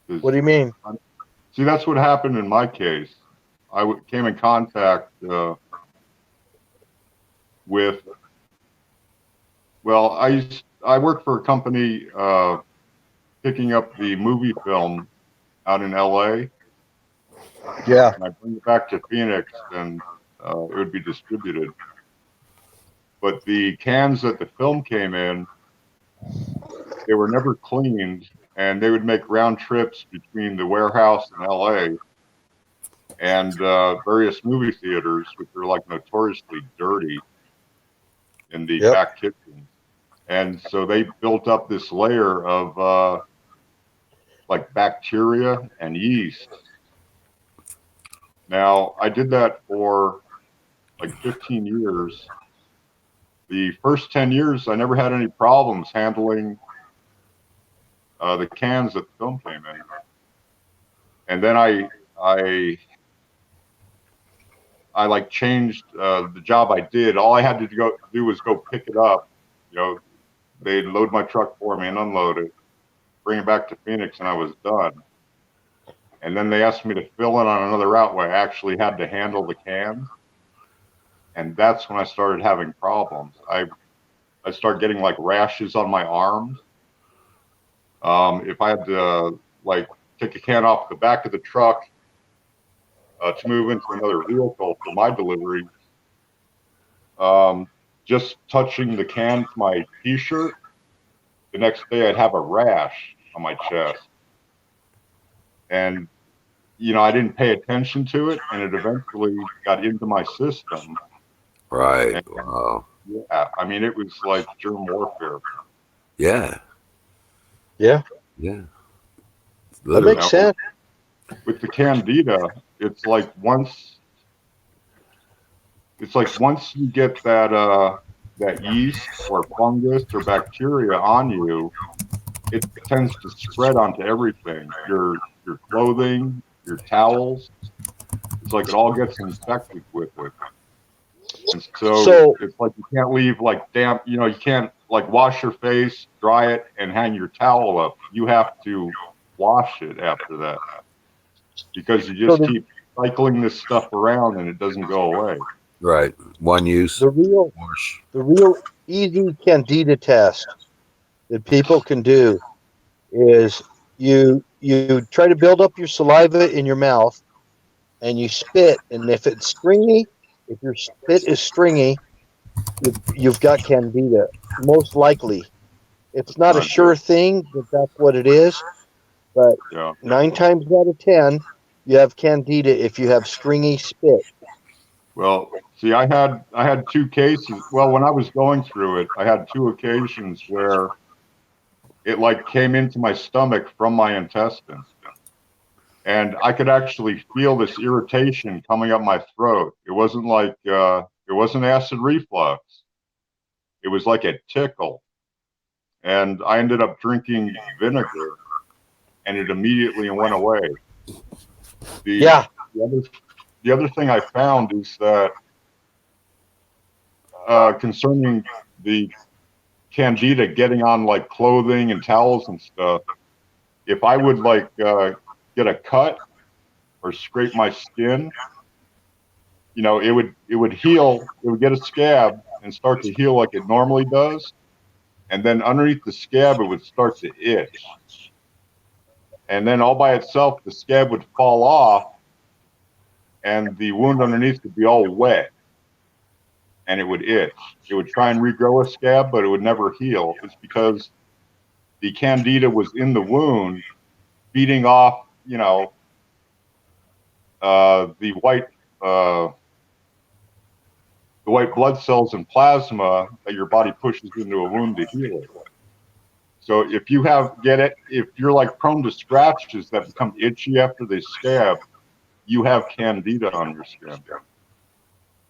What do you mean? See, that's what happened in my case. Came in contact with. Well, I worked for a company picking up the movie film out in LA. Yeah. And I bring it back to Phoenix, and it would be distributed. But the cans that the film came in, they were never cleaned, and they would make round trips between the warehouse in LA and various movie theaters, which are like notoriously dirty in the back kitchens. And so they built up this layer of like bacteria and yeast. Now, I did that for like 15 years. The first 10 years, I never had any problems handling the cans that the film came in. And then I like changed the job I did. All I had to do was go pick it up. You know, they'd load my truck for me and unload it, bring it back to Phoenix, and I was done. And then they asked me to fill in on another route where I actually had to handle the cans. And that's when I started having problems. I started getting like rashes on my arms. If I had to like take a can off the back of the truck to move into another vehicle for my delivery, just touching the can to my t-shirt, the next day I'd have a rash on my chest. And, you know, I didn't pay attention to it, and it eventually got into my system. Right. And, wow. Yeah. I mean, it was like germ warfare. Yeah. Yeah. Yeah. That makes sense. With the candida, it's like once you get that yeast or fungus or bacteria on you, it tends to spread onto everything. Your clothing, your towels. It's like it all gets infected with it. And so it's like you can't leave like damp, you know, you can't like wash your face, dry it, and hang your towel up. You have to wash it after that. Because you just keep cycling this stuff around and it doesn't go away. Right. One use. The real easy candida test that people can do is you try to build up your saliva in your mouth and you spit, and if it's stringy, if your spit is stringy, you've got candida, most likely. It's not a sure thing that that's what it is, but 9 times out of 10, you have candida if you have stringy spit. Well, see, I had 2 cases. Well, when I was going through it, I had 2 occasions where it like came into my stomach from my intestines. And I could actually feel this irritation coming up my throat. It wasn't like it wasn't acid reflux. It was like a tickle. And I ended up drinking vinegar, and it immediately went away. The other thing I found is that concerning the candida getting on like clothing and towels and stuff, if I would like get a cut or scrape my skin, you know, it would heal. It would get a scab, and start to heal like it normally does. And then underneath the scab, it would start to itch. And then all by itself, the scab would fall off and the wound underneath would be all wet and it would itch. It would try and regrow a scab, but it would never heal. It's because the candida was in the wound, feeding off, the white blood cells and plasma that your body pushes into a wound to heal it. So if you're like prone to scratches that become itchy after they scab, you have candida on your skin,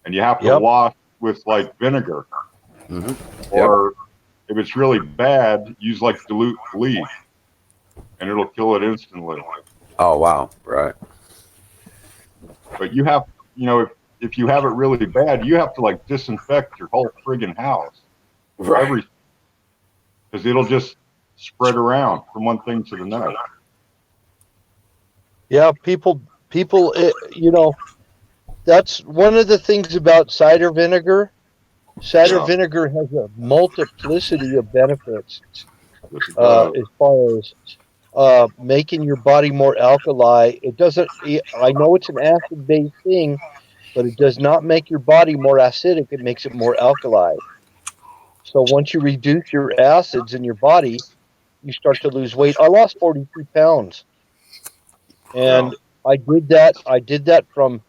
and you have to wash with like vinegar, or if it's really bad, use like dilute bleach, and it'll kill it instantly. Oh wow, right. But you have, if you have it really bad, you have to like disinfect your whole friggin' house, right? Because it'll just spread around from one thing to the next. Yeah, people, that's one of the things about cider vinegar. Cider vinegar has a multiplicity of benefits as far as making your body more alkali. It doesn't. I know it's an acid-based thing, but it does not make your body more acidic. It makes it more alkali. So once you reduce your acids in your body, you start to lose weight. I lost 42 pounds, and I did that. I did that from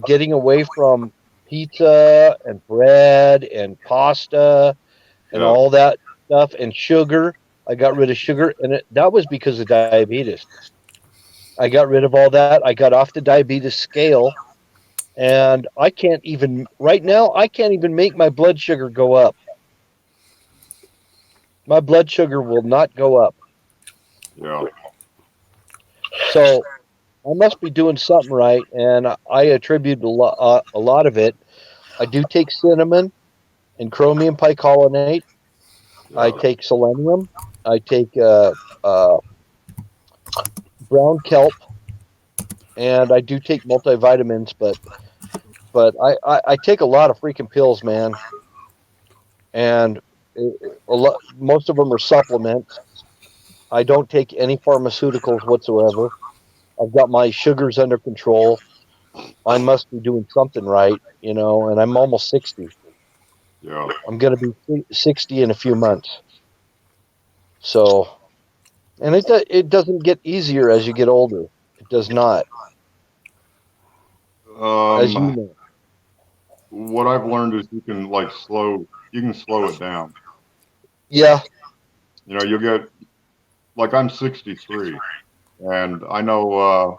getting away from pizza and bread and pasta and all that stuff and sugar. I got rid of sugar, and that was because of diabetes. I got rid of all that. I got off the diabetes scale, and I can't even right now. I can't even make my blood sugar go up. My blood sugar will not go up. Yeah. So I must be doing something right, and I attribute a lot of it. I do take cinnamon and chromium picolinate. I take selenium. I take brown kelp, and I do take multivitamins. But I take a lot of freaking pills, man, and most of them are supplements. I don't take any pharmaceuticals whatsoever. I've got my sugars under control. I must be doing something right, and I'm almost 60. Yeah. I'm going to be 60 in a few months. So, and it doesn't get easier as you get older. It does not. As you know. What I've learned is you can slow it down. Yeah. You'll get, like, I'm 63, and I know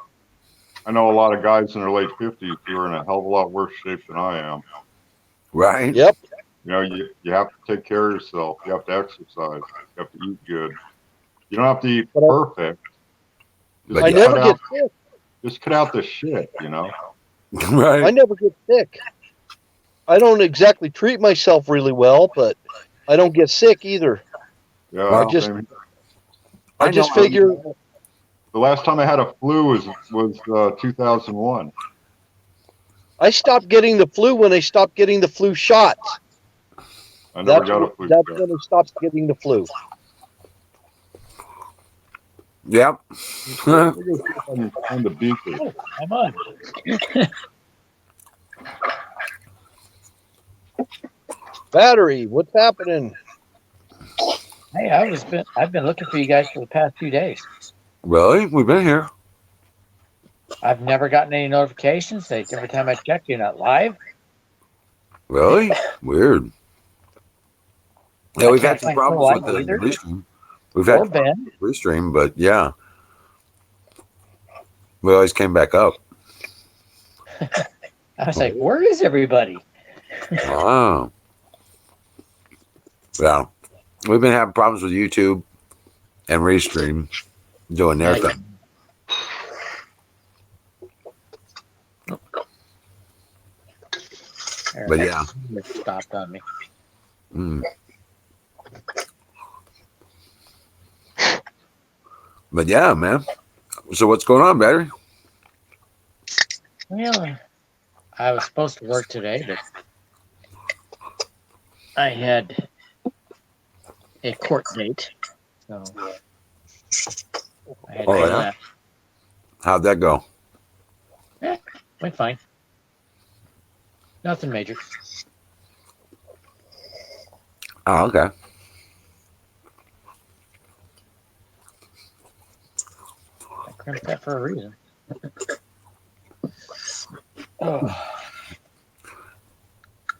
a lot of guys in their late 50s who are in a hell of a lot worse shape than I am. Right. Yep. You have to take care of yourself. You have to exercise. You have to eat good. You don't have to eat perfect. But I never get sick. Just cut out the shit, Right. I never get sick. I don't exactly treat myself really well, but I don't get sick either. Yeah. I just figure. The last time I had a flu was 2001. I stopped getting the flu when they stopped getting the flu shots. I never got a flu shot. That's when they stopped getting the flu. Yep. On the beaker. Oh, I'm on. Battery, what's happening? Hey, I've been looking for you guys for the past 2 days. Really? We've been here. I've never gotten any notifications. Every time I check, you're not live. Really? Weird. Yeah, we've had some problems with the restream. We've had restream, but yeah, we always came back up. I was like, where is everybody? Wow. Yeah, we've been having problems with YouTube and restream doing their thing. But yeah, stopped on me. But yeah, man. So what's going on, Battery? Well, I was supposed to work today, but I had a court date, so I had to Oh go to yeah. that. How'd that go? Went fine. Nothing major. Oh, okay. I crimped that for a reason. Oh.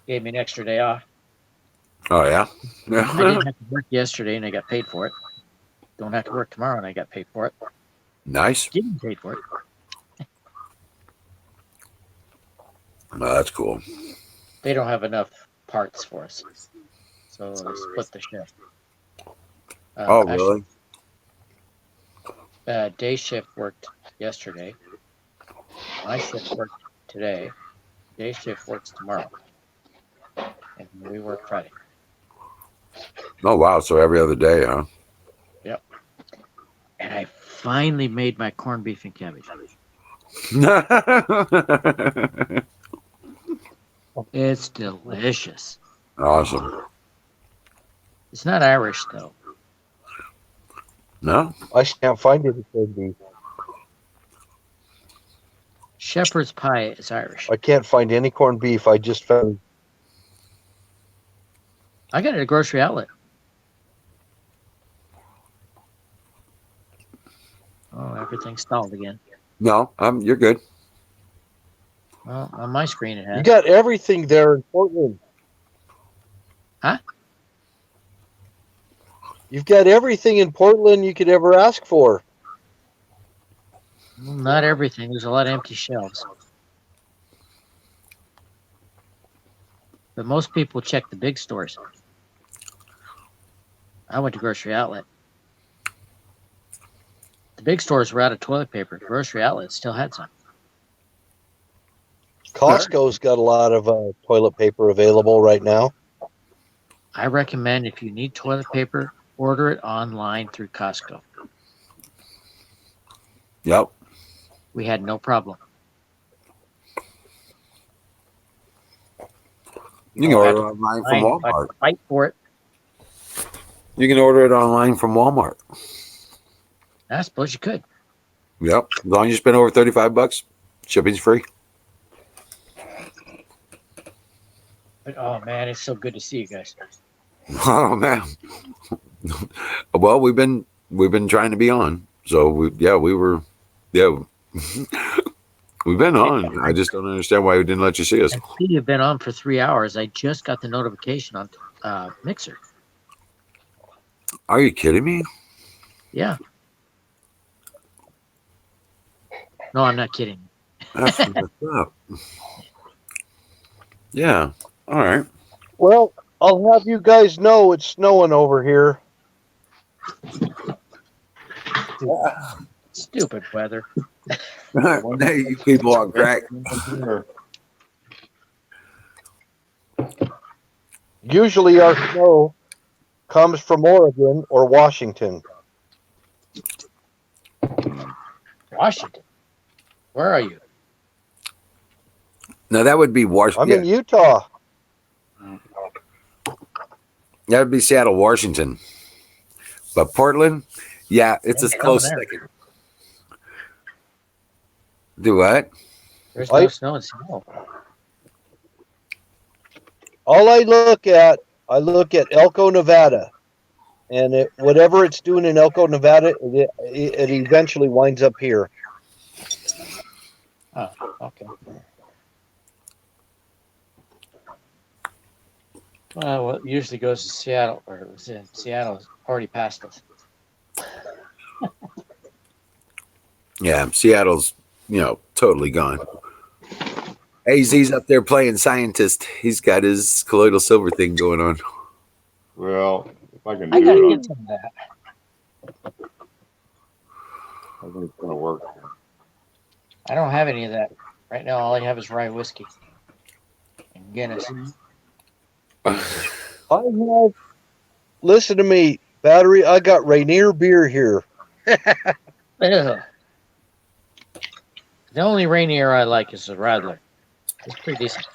Gave me an extra day off. Oh yeah. I didn't have to work yesterday, and I got paid for it. Don't have to work tomorrow, and I got paid for it. Nice. Getting paid for it. Oh, that's cool. They don't have enough parts for us, so they split the shift. Oh really? Day shift worked yesterday. My shift worked today. Day shift works tomorrow, and we work Friday. Oh wow. So every other day, huh? Yep. And I finally made my corned beef and cabbage. It's delicious. Awesome. It's not Irish though. No. I can't find it. Corned beef. Shepherd's pie is Irish. I can't find any corned beef. I just found. I got it at a grocery outlet. Oh, everything's stalled again. No, you're good. Well, on my screen it has. You got everything there in Portland. Huh? You've got everything in Portland you could ever ask for. Well, not everything. There's a lot of empty shelves. But most people check the big stores. I went to grocery outlet. The big stores were out of toilet paper. Grocery outlet still had some. Costco's got a lot of toilet paper available right now. I recommend if you need toilet paper, order it online through Costco. Yep. We had no problem. You can order it online from Walmart. Fight for it. You can order it online from Walmart. I suppose you could. Yep. As long as you spend over $35, shipping's free. But, oh man, it's so good to see you guys. Oh man. Well, we've been trying to be on. So we've been on. I just don't understand why we didn't let you see us. I see you've been on for 3 hours. I just got the notification on Mixer. Are you kidding me? Yeah. No, I'm not kidding. That's messed up. Yeah. All right. Well, I'll have you guys know it's snowing over here. Stupid weather. Hey, you people on crack. Usually our snow comes from Oregon or Washington. Washington. Where are you? No, that would be Washington. I'm in Utah. That would be Seattle, Washington. But Portland, yeah, it's a close second. Do what? There's no snow in Seattle. All I look at Elko, Nevada. And whatever it's doing in Elko, Nevada, it eventually winds up here. Oh, okay. Well, it usually goes to Seattle, or it was in Seattle, already passed us. Yeah, Seattle's, totally gone. AZ's up there playing scientist. He's got his colloidal silver thing going on. Well, if I can I do gotta it, get some of that. I think it's going to work. I don't have any of that. Right now, all I have is rye whiskey and Guinness. Listen to me, Battery. I got Rainier beer here. Ugh. The only Rainier I like is the Radler. It's pretty decent.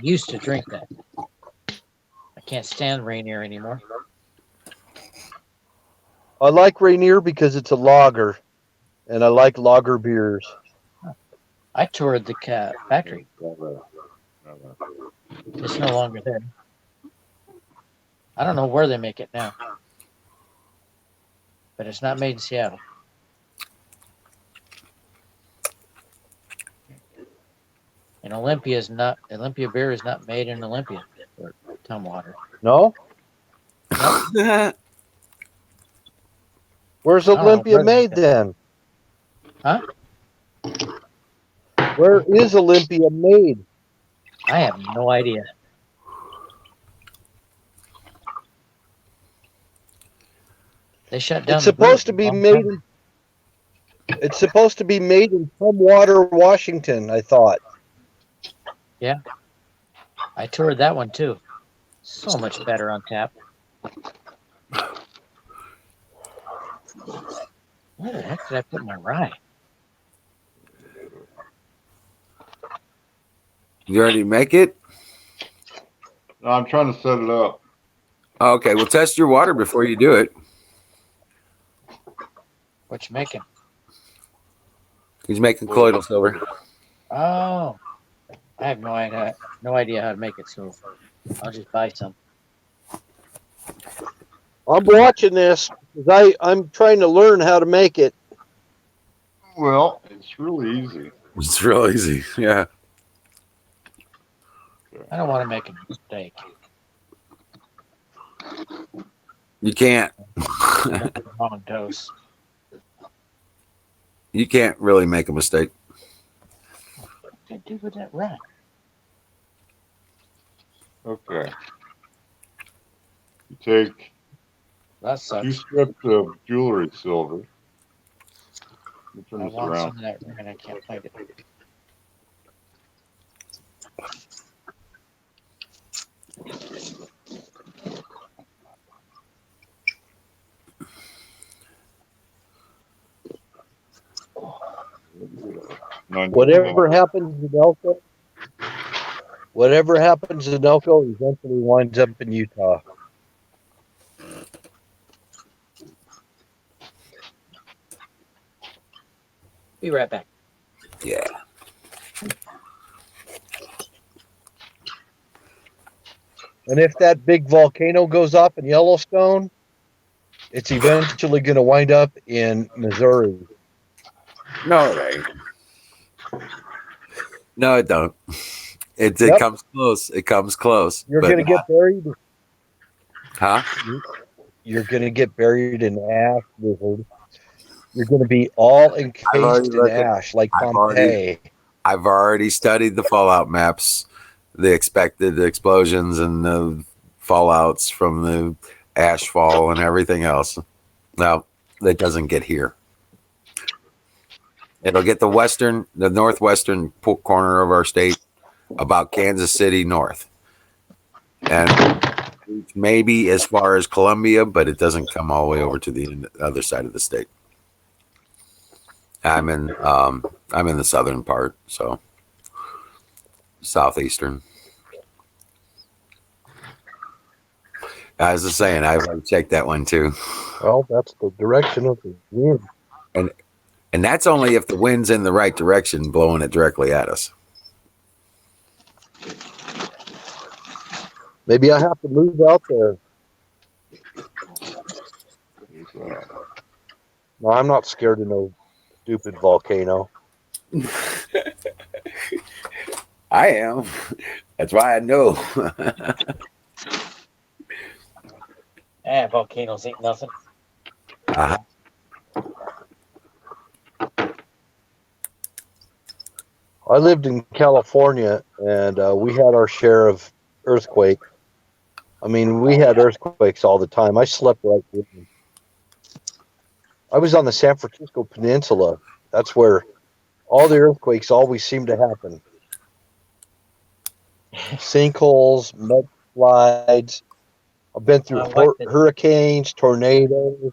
used to drink that. I can't stand Rainier anymore. I like Rainier because it's a lager, and I like lager beers. I toured the factory. It's no longer there. I don't know where they make it now, but it's not made in Seattle. And Olympia beer is not made in Olympia or Tumwater. No? Nope. Where's I don't know Olympia where they make made it. then? Huh? Where is Olympia made? I have no idea. They shut down It's the brewery supposed to a be long made. time. It's supposed to be made in Tumwater, Washington. I thought. Yeah. I toured that one too. So much better on tap. Where the heck did I put my rye? You already make it? No, I'm trying to set it up. Okay, well, test your water before you do it. What you making? He's making colloidal silver. Oh, I have no idea how to make it, so I'll just buy some. I'm watching this because I'm trying to learn how to make it. Well, it's really easy. It's real easy. Yeah. I don't want to make a mistake. You can't. Wrong dose. You can't really make a mistake. What did I do with that rye? Okay. You take That 2 sucks. strips of jewelry silver. Let me turn I this want around. some of that rye and I can't find it. Whatever happens in Elko, eventually winds up in Utah. Be right back. Yeah. And if that big volcano goes off in Yellowstone, it's eventually going to wind up in Missouri. No, it ain't. No, it don't. It Yep. comes close. It comes close. You're but going to get buried. Huh? You're going to get buried in ash, wizard. You're going to be all encased in ash like Pompeii. I've already studied the fallout maps, the expected explosions and the fallouts from the ash fall and everything else. No, that doesn't get here. It'll get the northwestern corner of our state, about Kansas City north, and maybe as far as Columbia, but it doesn't come all the way over to the other side of the state. I'm in the southern part, so southeastern. I was just saying, I've already checked that one too. Well, that's the direction of the wind. And that's only if the wind's in the right direction, blowing it directly at us. Maybe I have to move out there. No, I'm not scared of no stupid volcano. I am. That's why I know. Volcanoes ain't nothing. Uh-huh. I lived in California, and we had our share of earthquakes. I mean, we had earthquakes all the time. I slept right with them. I was on the San Francisco Peninsula. That's where all the earthquakes always seem to happen. Sinkholes, mudslides. I've been through hurricanes, tornadoes.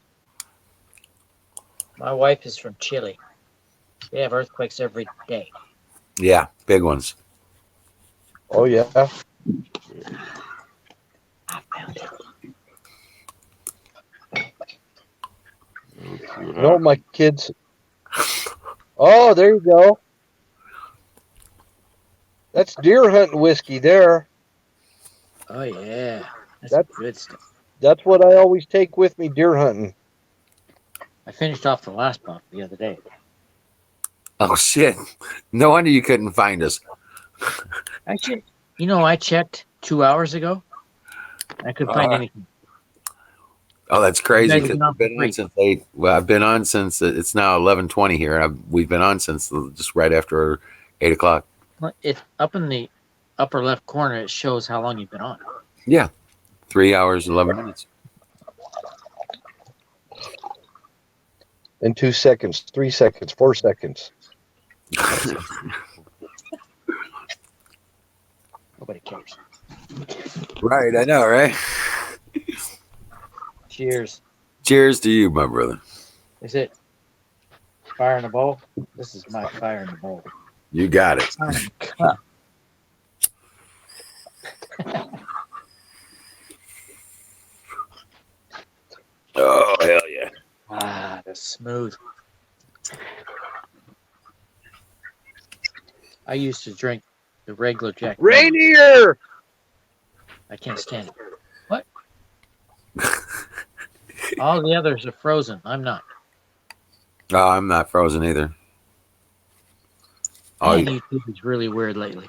My wife is from Chile. They have earthquakes every day. Yeah, big ones. Oh yeah. I found it. Let's see what No, my happens. kids. Oh, there you go. That's deer hunting whiskey there. Oh yeah, that's That's good stuff. that's what I always take with me deer hunting. I finished off the last bottle the other day. Oh shit! No wonder you couldn't find us. Actually, I checked 2 hours ago. I couldn't find anything. Oh, that's You crazy guys have because been on we've for been on free. since 8. Well, I've been on since it's now 11:20 here. We've been on since just right after 8 o'clock. Well, it's up in the upper left corner. It shows how long you've been on. Yeah, 3 hours 11 minutes. In 2 seconds, 3 seconds, 4 seconds. Nobody cares. Right, I know, right? Cheers. Cheers to you, my brother. Is it fire in the bowl? This is my fire in the bowl. You got it. Fire in the cup. Oh hell yeah! Ah, that's smooth. I used to drink the regular Jack. Reindeer. I can't stand it. What? All the others are frozen. I'm not. Oh, I'm not frozen either. Oh, Man, YouTube is really weird lately.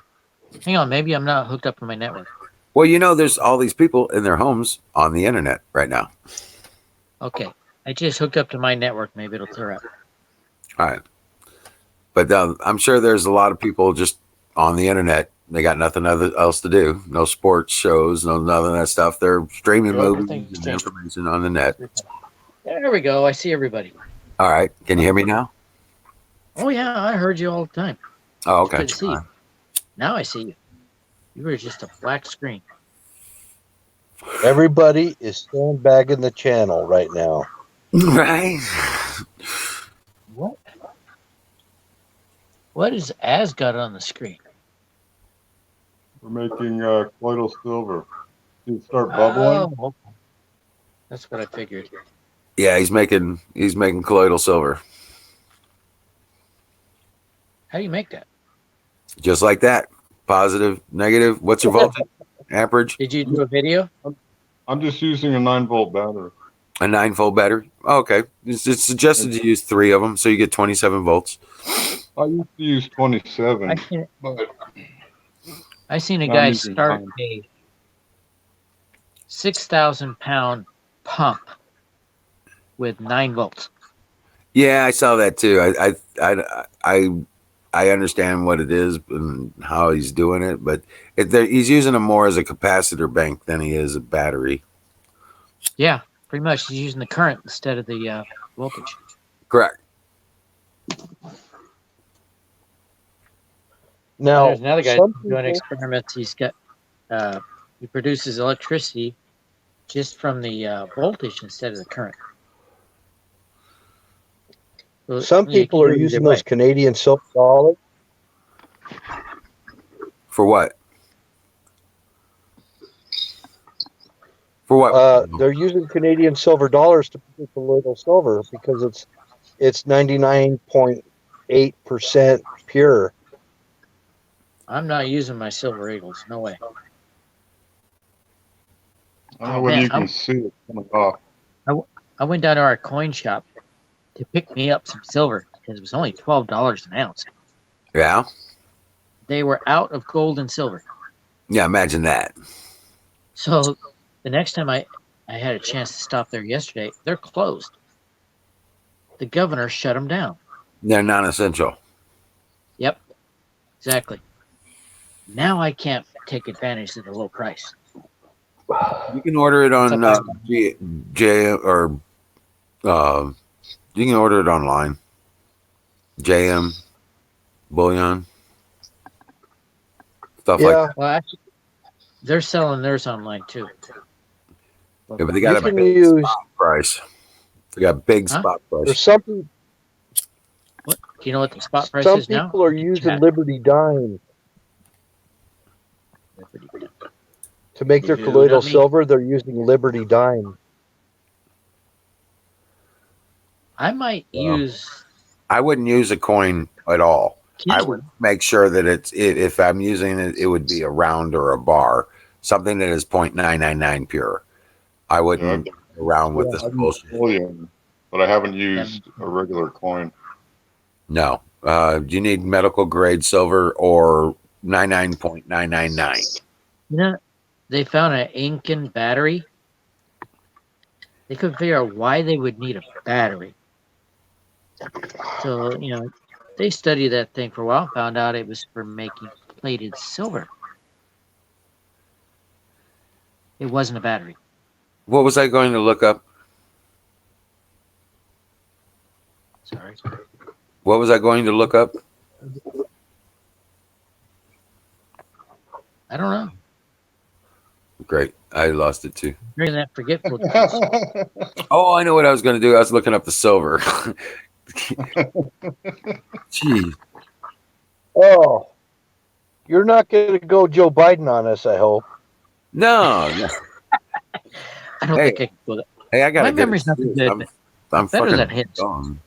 Hang on, maybe I'm not hooked up to my network. well, there's all these people in their homes on the internet right now. Okay, I just hooked up to my network. Maybe it'll clear up. All right, but I'm sure there's a lot of people just on the internet. They got nothing else to do. No sports shows, none of that stuff. They're streaming movies and information on the net. There we go. I see everybody. All right, can you hear me now? Oh yeah, I heard you all the time. Oh, It's okay. good to see you. Now I see you. You were just a black screen. Everybody is sandbagging the channel right now. Right. What? What is Az got on the screen? We're making colloidal silver. Did it start bubbling? Oh, that's what I figured. Yeah, he's making colloidal silver How do you make that? just like that. Positive, negative. What's your voltage? Amperage? Did you do a video? I'm just using a 9-volt battery. A 9-volt battery. Oh, okay. It's suggested to use 3 of them, so you get 27 volts. I used to use 27, but I seen a I'm guy using start 9. a 6,000-pound pump with 9 volts. Yeah, I saw that too. I understand what it is and how he's doing it, but he's using them more as a capacitor bank than he is a battery. Yeah, pretty much. He's using the current instead of the voltage. Correct. Now, there's another guy some doing people- experiments. He's got he produces electricity just from the voltage instead of the current. Well, Some you people can are do it using either way. those Canadian silver dollars. For what? For what? They're using Canadian silver dollars to produce colloidal silver because it's 99.8% pure. I'm not using my silver eagles. No way. I don't know whether man, you can see it coming off. I went down to our coin shop to pick me up some silver because it was only $12 an ounce. Yeah. They were out of gold and silver. Yeah, imagine that. So the next time I had a chance to stop there yesterday, they're closed. The governor shut them down. They're non-essential. Yep, exactly. Now I can't take advantage of the low price. You can order it on you can order it online. JM Bullion. Stuff like that. Well, actually, they're selling theirs online too. Yeah, but they got You a can big use- spot price. They got big Huh? spot price. There's something. What? Do you know what the spot price Some is now? people are using Liberty Dime. To make their You colloidal know me? silver, they're using Liberty dime. I might use I wouldn't use a coin at all. I would Kindle. make sure that if I'm using it, it would be a round or a bar, something that is 0.999 pure. I wouldn't Yeah, go around with this I've used bullshit. bullion, but I haven't used a regular coin. No. You need medical grade silver or 99.999. You know, they found an Incan battery. They couldn't figure out why they would need a battery. So, they studied that thing for a while, found out it was for making plated silver. It wasn't a battery. What was I going to look up? Sorry. What was I going to look up? I don't know. Great. I lost it too. During that forgetful. Oh, I know what I was going to do. I was looking up the silver. Jeez. Oh, you're not going to go Joe Biden on us, I hope. No. I don't think I can go that. Hey, I got to My get memory's not that good. I'm better than fucking his. stoned.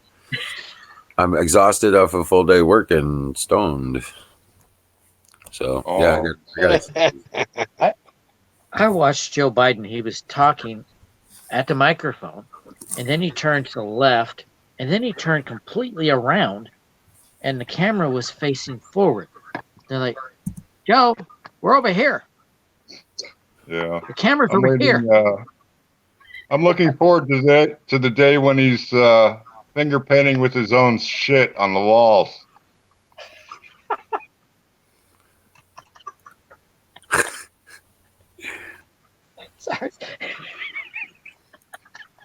I'm exhausted off a full day work and stoned. So, yeah, I watched Joe Biden. He was talking at the microphone, and then he turned to the left, and then he turned completely around, and the camera was facing forward. They're like, Joe, we're over here. Yeah. The camera's I'm over waiting, here. I'm looking forward to the day when he's finger painting with his own shit on the walls. Sorry.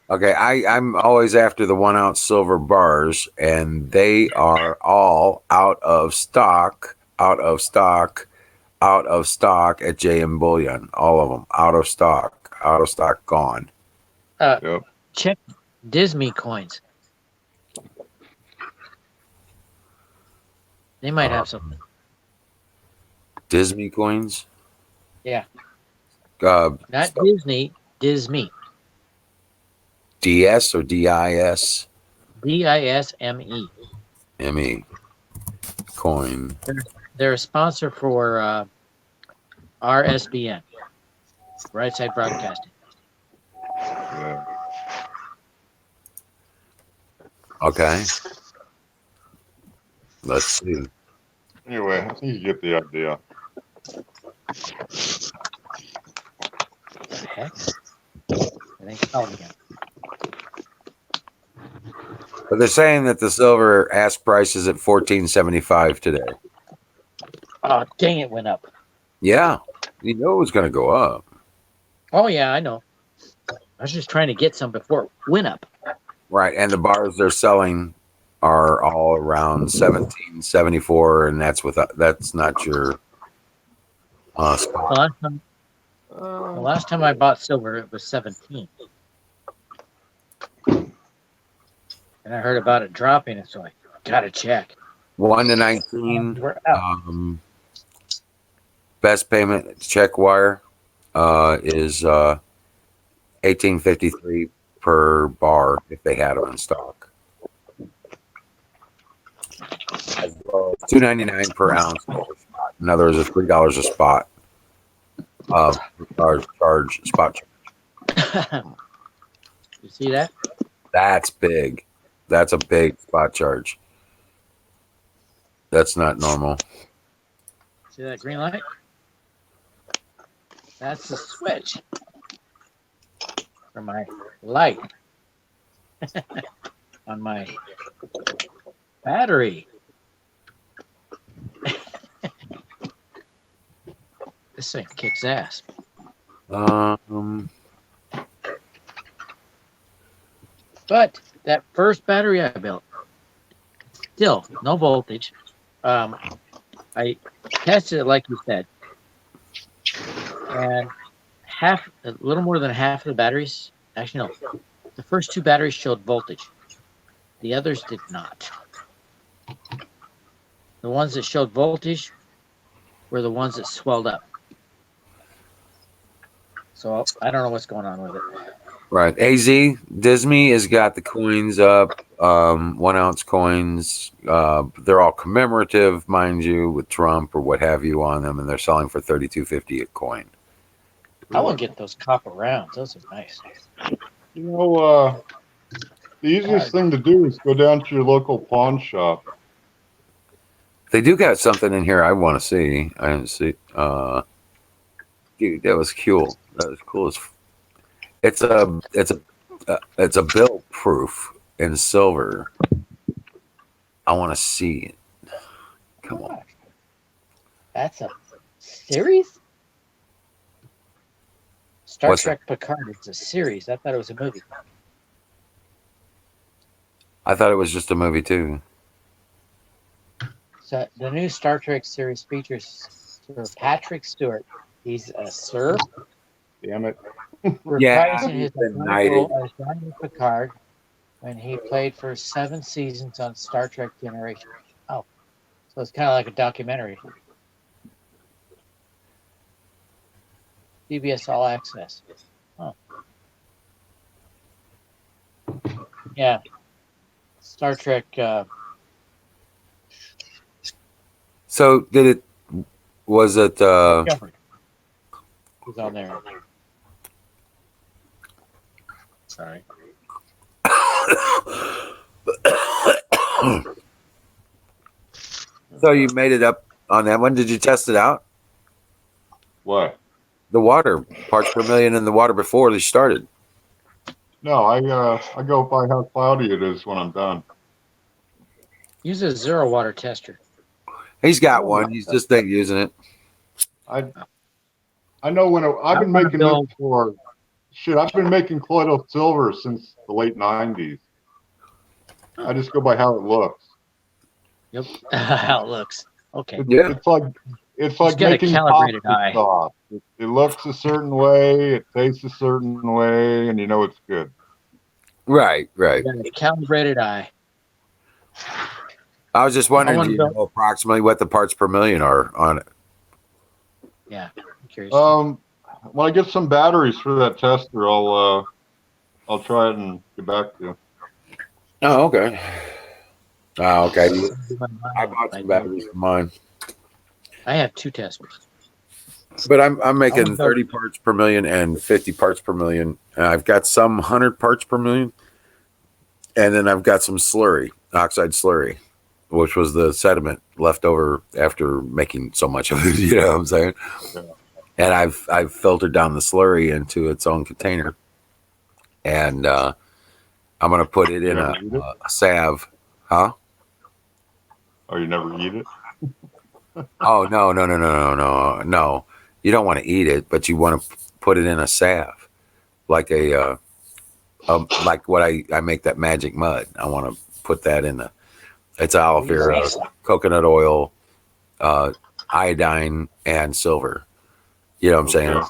Okay, I'm always after the 1 ounce silver bars, and they are all out of stock at JM Bullion. All of them out of stock, gone. Yep. Check Disney coins. They might have something. Disney coins? Yeah. Not Disney, Disney. DS or DIS? DISME. ME. Coin. They're a sponsor for RSBN, Right Side Broadcasting. Yeah. Okay. Let's see. Anyway, I think you get the idea. Heck? I think call again. But they're saying that the silver ask price is at $14.75 today. Oh, dang, it went up. Yeah. You know it was going to go up. Oh, yeah, I know. I was just trying to get some before it went up. Right. And the bars they're selling are all around $17.74, and that's not your spot. The last time I bought silver, it was 17. And I heard about it dropping, and so I got to check. 1 to 19. We're out. Best payment check wire is $18.53 per bar if they had them in stock. $2.99 per ounce. In other words, it's $3 a spot. Charge spot charge. You see that? That's big. That's a big spot charge. That's not normal. See that green light? That's the switch for my light on my battery. This thing kicks ass. But that first battery I built, still no voltage. I tested it like you said, and a little more than half of the batteries, actually no, the first two batteries showed voltage. The others did not. The ones that showed voltage were the ones that swelled up. So I don't know what's going on with it. Right. AZ Disney has got the coins up, 1 ounce coins. They're all commemorative, mind you, with Trump or what have you on them, and they're selling for $32.50 a coin. I want to get those copper rounds. Those are nice. You know, the easiest thing to do is go down to your local pawn shop. They do got something in here I want to see. I didn't see. Dude, that was cool. That was cool as. It's a bill proof in silver. I want to see it. Come on. That's a series? Star What's Trek Picard is a series. I thought it was a movie. I thought it was just a movie too. So the new Star Trek series features Sir Patrick Stewart. He's a Sir. Damn it. Reprising his he's been iconic knighted. role as Jean-Luc Picard when he played for 7 seasons on Star Trek Generation. Oh, so it's kind of like a documentary. CBS All Access. Oh. Yeah. Star Trek. So did it? Was it? Discovery was on there. Sorry. So you made it up on that one. Did you test it out? What? The water parts per million in the water before they started. No, I go by how cloudy it is when I'm done. Use a zero water tester. He's got one. He's just not using it. I know when I've been making this for shit. I've been making colloidal silver since the late '90s. I just go by how it looks. Yep, how it looks. Okay. It's like got a making calibrated pasta eye. sauce. It looks a certain way, it tastes a certain way, and you know it's good. Right. You got a calibrated eye. I was just wondering, I do wanna you build- know approximately what the parts per million are on it? Yeah, I'm curious. When I get some batteries for that tester, I'll try it and get back to you. Oh, okay. Oh, okay. I bought some batteries for mine, I have 2 testers. but I'm making build- 30 parts per million and 50 parts per million. And I've got some 100 parts per million, and then I've got some slurry, oxide slurry, which was the sediment left over after making so much of it. You know what I'm saying? Yeah. And I've filtered down the slurry into its own container, and I'm gonna put it in You a ever eat it? salve, huh? Oh, you never eat it? Oh no! You don't want to eat it, but you want to put it in a salve, like like what I make that magic mud. I want to put that in it's aloe vera, coconut oil, iodine, and silver. You know what I'm saying?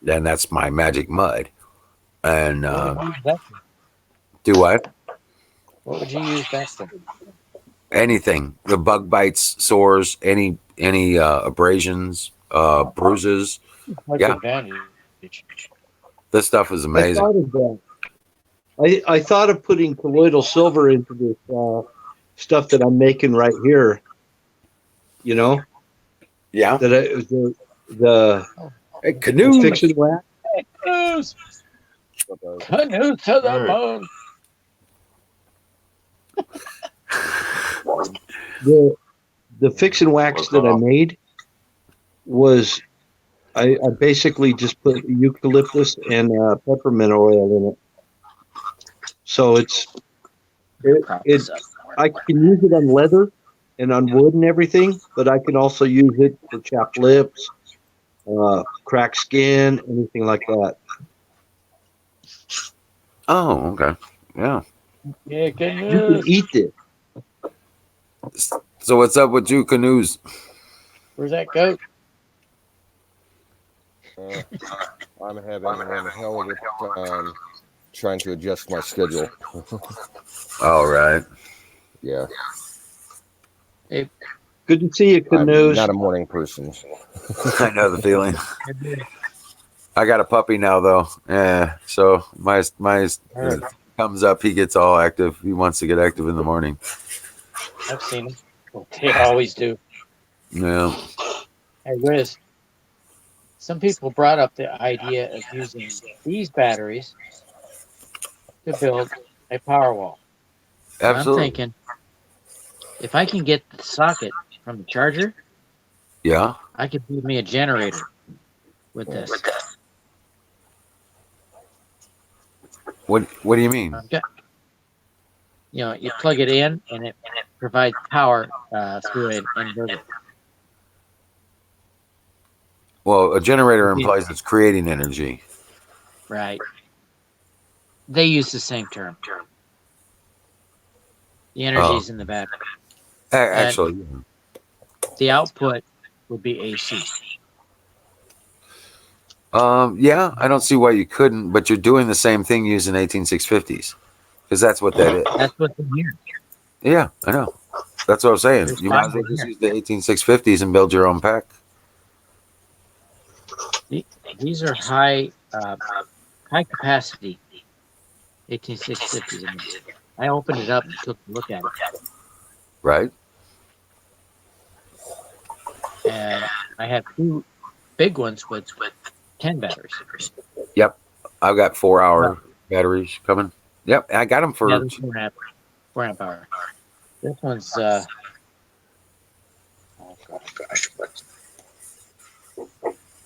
And that's my magic mud. And do what? What would you use that for? Anything. The bug bites, sores, any abrasions, bruises. What's Yeah, advantage? this stuff is I amazing. thought of that. I thought of putting colloidal silver into this stuff that I'm making right here. You know? Yeah. The hey, canoes. fiction wax. Canoes. Canoes to the moon. The fiction wax that I made was I basically just put eucalyptus and peppermint oil in it. So it I can use it on leather and on wood and everything, but I can also use it for chapped lips, cracked skin, anything like that. Oh, okay. Yeah. Yeah, You can canoes. eat this. So what's up with you canoes? Where's that goat? I'm having one hell of a time trying to adjust my schedule. All right. Yeah. Hey, good to see you, I'm canoes. not a morning person. I know the feeling. I got a puppy now though. Yeah. So my comes up, he gets all active. He wants to get active in the morning. I've seen them. Well, they always do. Yeah. Hey, Riz, some people brought up the idea of using these batteries to build a power wall. And I'm Absolutely. thinking, if I can get the socket from the charger, Yeah. I could build me a generator with this. What do you mean? You plug it in and it provides power through an inverter. Well, a generator implies it's creating energy. Right. They use the same term. The energy is in the battery. Actually, the output would be AC. Yeah, I don't see why you couldn't, but you're doing the same thing using 18650s because that's what that is. That's what's in here. Yeah, I know. That's what I'm saying. There's You might as well just use the 18650s and build your own pack. These are high capacity 18650s. I opened it up and took a look at it. Right. And I have two big ones with 10 batteries. Yep. I've got 4-hour batteries coming. Yep. I got them for. Yeah, 4 amp hour. This one's oh gosh.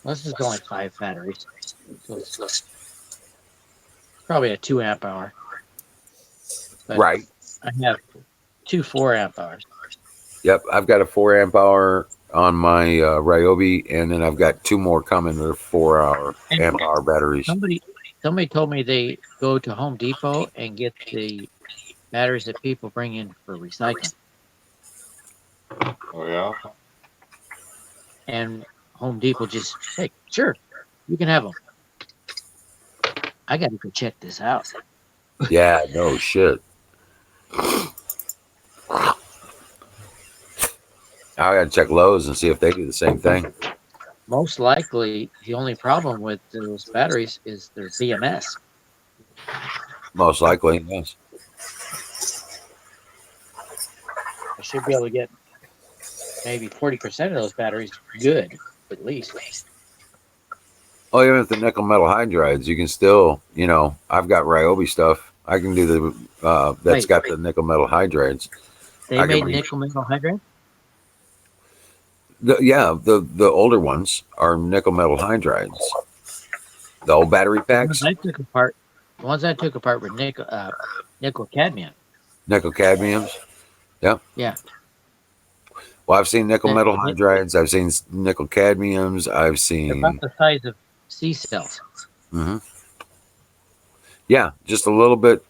This is only 5 batteries. So it's probably a 2 amp hour. But right. I have 2 4 amp hours. Yep. I've got a 4 amp hour on my Ryobi, and then I've got 2 more coming that are 4-hour amp hour batteries. Somebody told me they go to Home Depot and get the batteries that people bring in for recycling. Oh yeah. And Home Depot just, hey, sure, you can have them. I got to go check this out. Yeah, no shit. I got to check Lowe's and see if they do the same thing. Most likely, the only problem with those batteries is their BMS. Most likely, yes. I should be able to get maybe 40% of those batteries good, at least. Oh, even with the nickel metal hydrides, you can still, I've got Ryobi stuff. I can do the that's got the nickel metal hydrides. They made nickel metal hydride? The older ones are nickel metal hydrides. The old battery packs. The ones I took apart were nickel cadmium. Nickel cadmiums. Yep. Yeah. Well, I've seen nickel metal hydrides. I've seen nickel cadmiums. I've seen. They're about the size of C cells. Mm-hmm. Yeah, just a little bit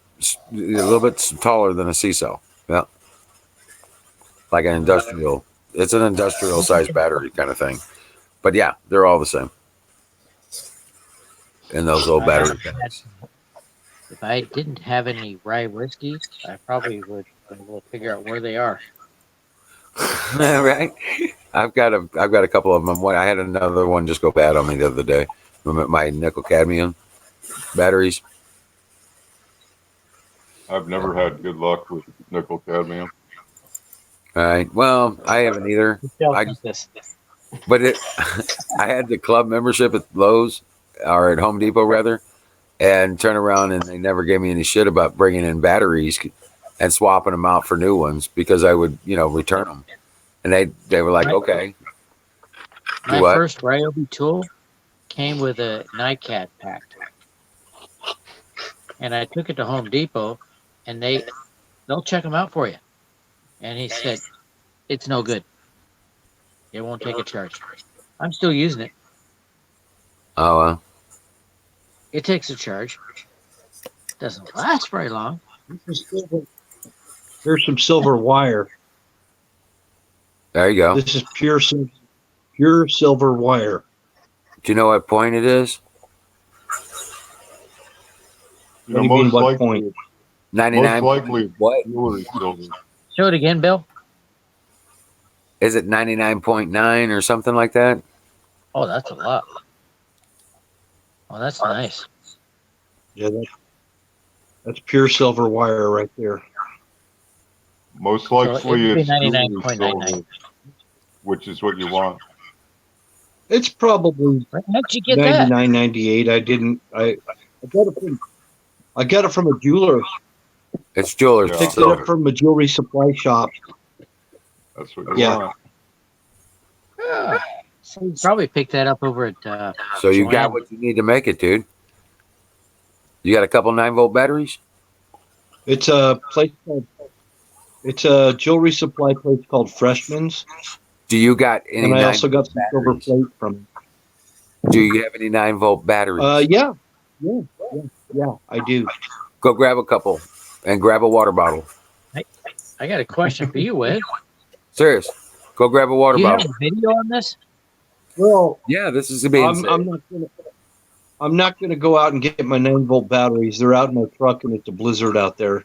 taller than a C cell. Yeah. Like an industrial. It's an industrial sized battery kind of thing. But yeah, they're all the same. In those old battery packs. If I didn't have any rye whiskey, I probably would be able to figure out where they are. Right. I've got a couple of them. I had another one just go bad on me the other day. My nickel cadmium batteries. I've never had good luck with nickel cadmium. All right. Well, I haven't either. But I had the club membership at Lowe's or at Home Depot rather, and turn around and they never gave me any shit about bringing in batteries and swapping them out for new ones because I would, return them. And they were like, okay. My first Ryobi tool came with a NiCad pack. And I took it to Home Depot and they'll check them out for you. And he said, it's no good. It won't take a charge. I'm still using it. Oh, well. It takes a charge. Doesn't last very long. Here's some silver wire. There you go. This is pure silver wire. Do you know what point it is? What do you mean, what point? 99. Most likely, what? Show it again, Bill. Is it 99.9 or something like that? Oh, that's a lot. Oh, that's nice. Yeah, that's pure silver wire right there. Most So it likely would be it's jewelry 99.99. silver, which is what you want. It's probably Where'd you get that? 99.98. I got it from a jeweler. It's jeweler's Yeah. Picked it silver. up from a jewelry supply shop. That's what you Yeah. want. Oh, so you probably picked that up over at So you got Joanne. what you need to make it, dude. You got a couple 9-volt batteries? It's a place called. It's a jewelry supply place called Freshman's, Do you got any and I 9 also got some silver batteries? plate from. Do you have any 9-volt batteries? Yeah, I do. Go grab a couple and grab a water bottle. I got a question for you, Wiz. Serious. Go grab a water Do you have bottle. a video on this? Well, Yeah, this is being said. I'm not gonna go out and get my 9-volt batteries. They're out in my truck, and it's a blizzard out there.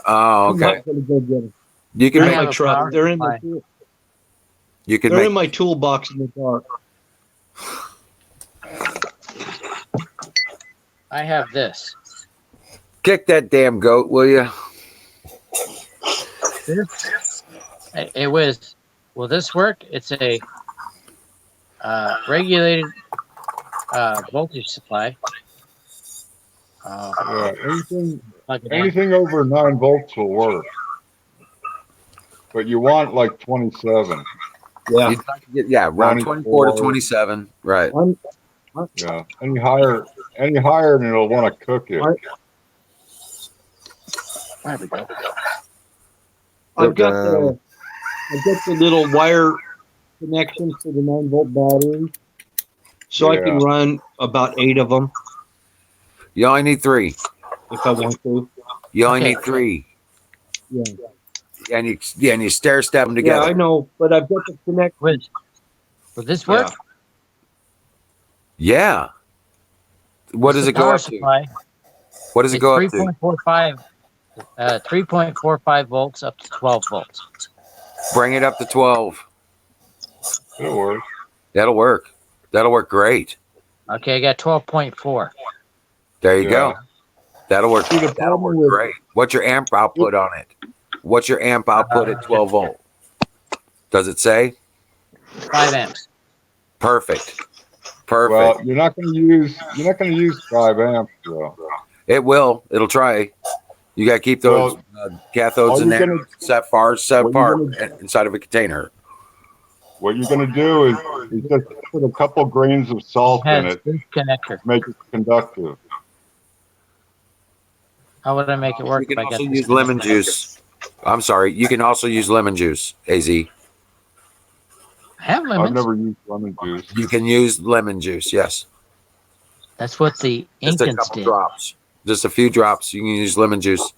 Oh, I'm okay. not gonna go get them. You can They're in make my truck. They're in my tool. You can They're make in my toolbox in the dark. I have this. kick that damn goat, will you? Hey, Wiz, will this work? It's a regulated voltage supply. Yeah, Plug it in. anything over 9 volts will work. But you want like 27. Yeah. You'd like to get, yeah, around 24 to 27. Right. Yeah. Any higher and it'll want to cook it. There we go. I've got the little wire connection for the 9-volt battery, so I can Yeah. run about 8 of them You only need 3. if I want to. You only Okay. need 3. Yeah. And you stair step them Yeah, together. I know, but I've got the connection. Wiz, will this work? Yeah. What does It's a it go power up supply. to? What does it go up to? 3.45, 3.45 volts up to 12 volts. Bring it up to 12. It'll work. That'll work. That'll work great. Okay, I got 12.4. There you Yeah. go. That'll work. That'll work great. What's your amp output on it? What's your amp output at 12 volt? Does it say? 5 amps. Perfect. Perfect. Well, you're not going to use 5 amps though. It will. It'll try. You got to keep those cathodes all and you're gonna- anodes set far set what you're apart inside of a container. What you're going to do is just put a couple grains of salt in Has it, this connector. make it conductive. How would I make it work You if can I got also this use lemon connector? juice. I'm sorry. You can also use lemon juice, AZ. I have lemons. I've never used lemon juice. You can use lemon juice, yes. That's what the Just a Incans couple did. drops. Just a few drops. You can use lemon juice,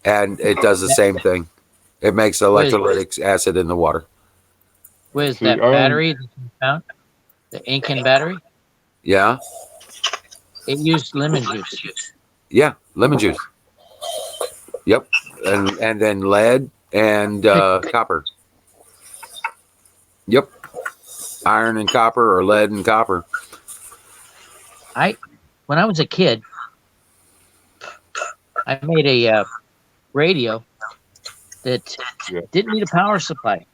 and it does the same thing. It makes electrolytic acid in the water. Wiz, See, that I- battery that you found, the Incan battery, Yeah? it used lemon juice. Yeah, lemon juice. Yep. And then lead and copper. Yep. Iron and copper, or lead and copper. When I was a kid, I made a radio that Yeah. didn't need a power supply.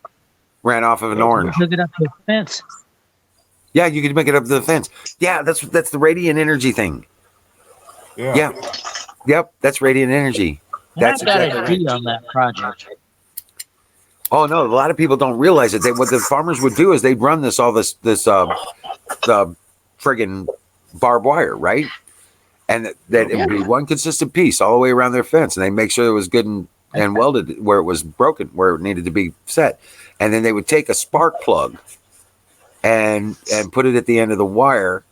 Ran off of an orange. Hook it up to a fence. Yeah, you could make it up to the fence. Yeah, that's the radiant energy thing. Yeah. Yeah. Yep, that's radiant energy. And That's I've got exactly a D right. on that project. Oh no, a lot of people don't realize it. What the farmers would do is they'd run this the friggin' barbed wire, right? And that it would be one consistent piece all the way around their fence, and they make sure it was good and welded where it was broken, where it needed to be set. And then they would take a spark plug and put it at the end of the wire,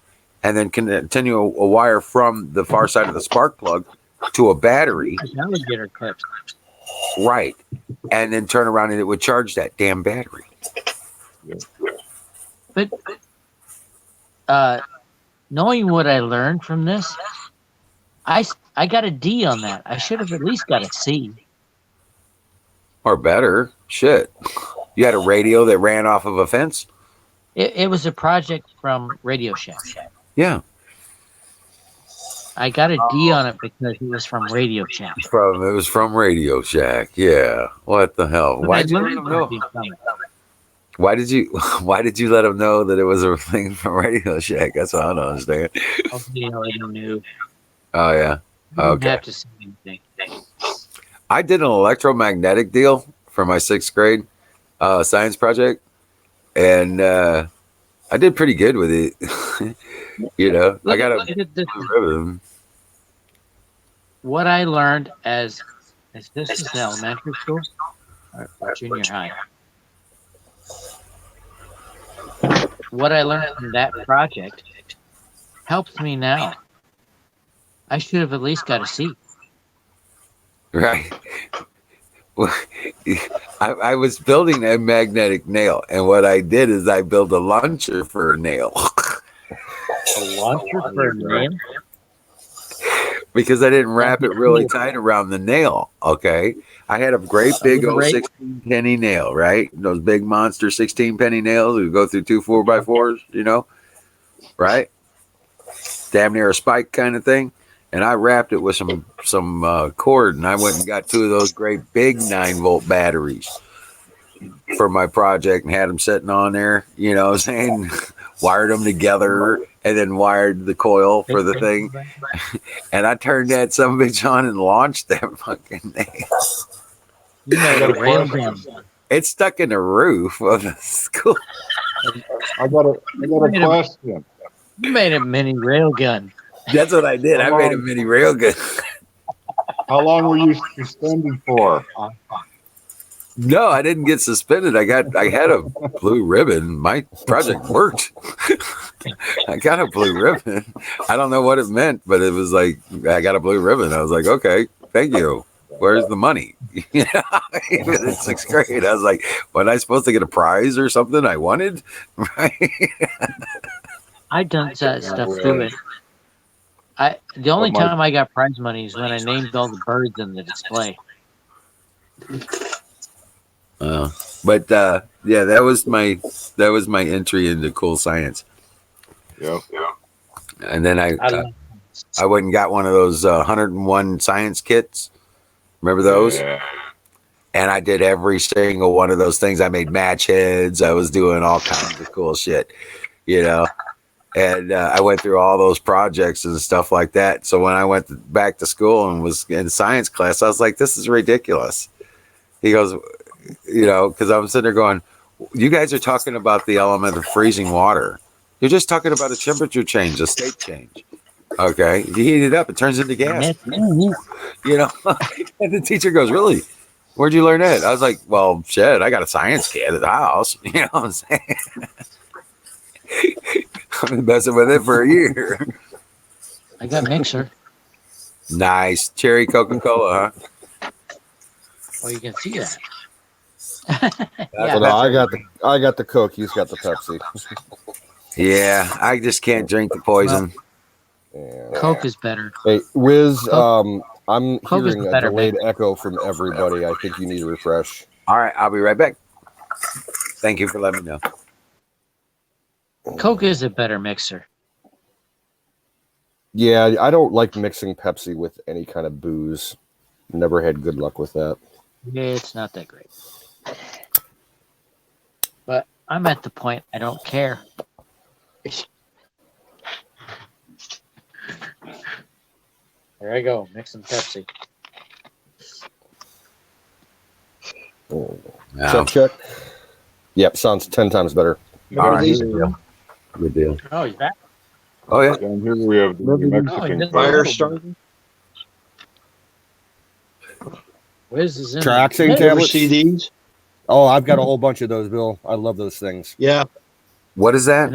and then continue a wire from the far side of the spark plug to a battery. Alligator clips. Right. And then turn around and it would charge that damn battery. But knowing what I learned from this, I got a D on that. I should have at least got a C. Or better. Shit. You had a radio that ran off of a fence? It was a project from Radio Shack. Yeah. I got a D on it because it was from Radio Shack. It was from Radio Shack. Yeah. What the hell? But I Why'd you let learned him know? something from it. Why did you let him know that it was a thing from Radio Shack? That's what I don't understand. Oh, they already knew. Oh yeah. You didn't Okay. have to say anything. I did an electromagnetic deal for my 6th grade science project, and I did pretty good with it. You know, I got a Look at this. blue ribbon. What I learned as this is elementary school or junior high. What I learned from that project helps me now. I should have at least got a C. Right. Well, I was building a magnetic nail, and what I did is I built a launcher for a nail. A launcher for a nail? Because I didn't wrap it really tight around the nail. Okay. I had a great big old 16 penny nail, right? Those big monster 16 penny nails that go through 2 4x4s, you know, right? Damn near a spike kind of thing. And I wrapped it with some cord, and I went and got 2 of those great big 9-volt batteries for my project and had them sitting on there, you know what I'm saying? Wired them together and then wired the coil for the thing. And I turned that son-of-a-bitch on and launched that fucking nail. You made a railgun. It's stuck in the roof of the school. I got a question. You made a mini railgun. That's what I did. I made a mini railgun. How long were you suspended for? No, I didn't get suspended. I had a blue ribbon. My project worked. I got a blue ribbon. I don't know what it meant, but it was like I got a blue ribbon. I was like, okay, thank you. Where's the money? You know, even in 6th grade, I was like, was I supposed to get a prize or something I wanted? Right? I done that stuff too. The only time I got prize money is when I named all the birds in the display. But yeah, that was my entry into cool science. Yeah. And then I went and got one of those 101 science kits. Remember those? Yeah. And I did every single one of those things. I made match heads. I was doing all kinds of cool shit, you know. And I went through all those projects and stuff like that. So when I went back to school and was in science class, I was like, this is ridiculous. He goes, you know, because I'm sitting there going, you guys are talking about the element of freezing water. You're just talking about a temperature change, a state change. Okay. You heat it up, it turns into gas. You know, and the teacher goes, really? Where'd you learn that? I was like, well, shit, I got a science kit at the house. You know what I'm saying? I've been messing with it for a year. I got a mixer. Nice. Cherry Coca-Cola, huh? Well, you can see that. Well, no, I got the Coke. He's got the Pepsi. Yeah, I just can't drink the poison. Coke is better. Hey, Wiz, I'm Coke is hearing a better, delayed man. echo from everybody. I think you need a refresh. All right, I'll be right back. Thank you for letting me know. Coke is a better mixer. Yeah, I don't like mixing Pepsi with any kind of booze. Never had good luck with that. It's not that great. But I'm at the point I don't care. There I go, mixing Pepsi. Check. Yep, sounds 10 times better. All right, good deal. Oh, he's back. Oh yeah. Down here we have the New Mexican fire starter. Wiz is in Trioxane Ever tablets. see these? Oh, I've got a whole bunch of those, Bill. I love those things. Yeah. What is that?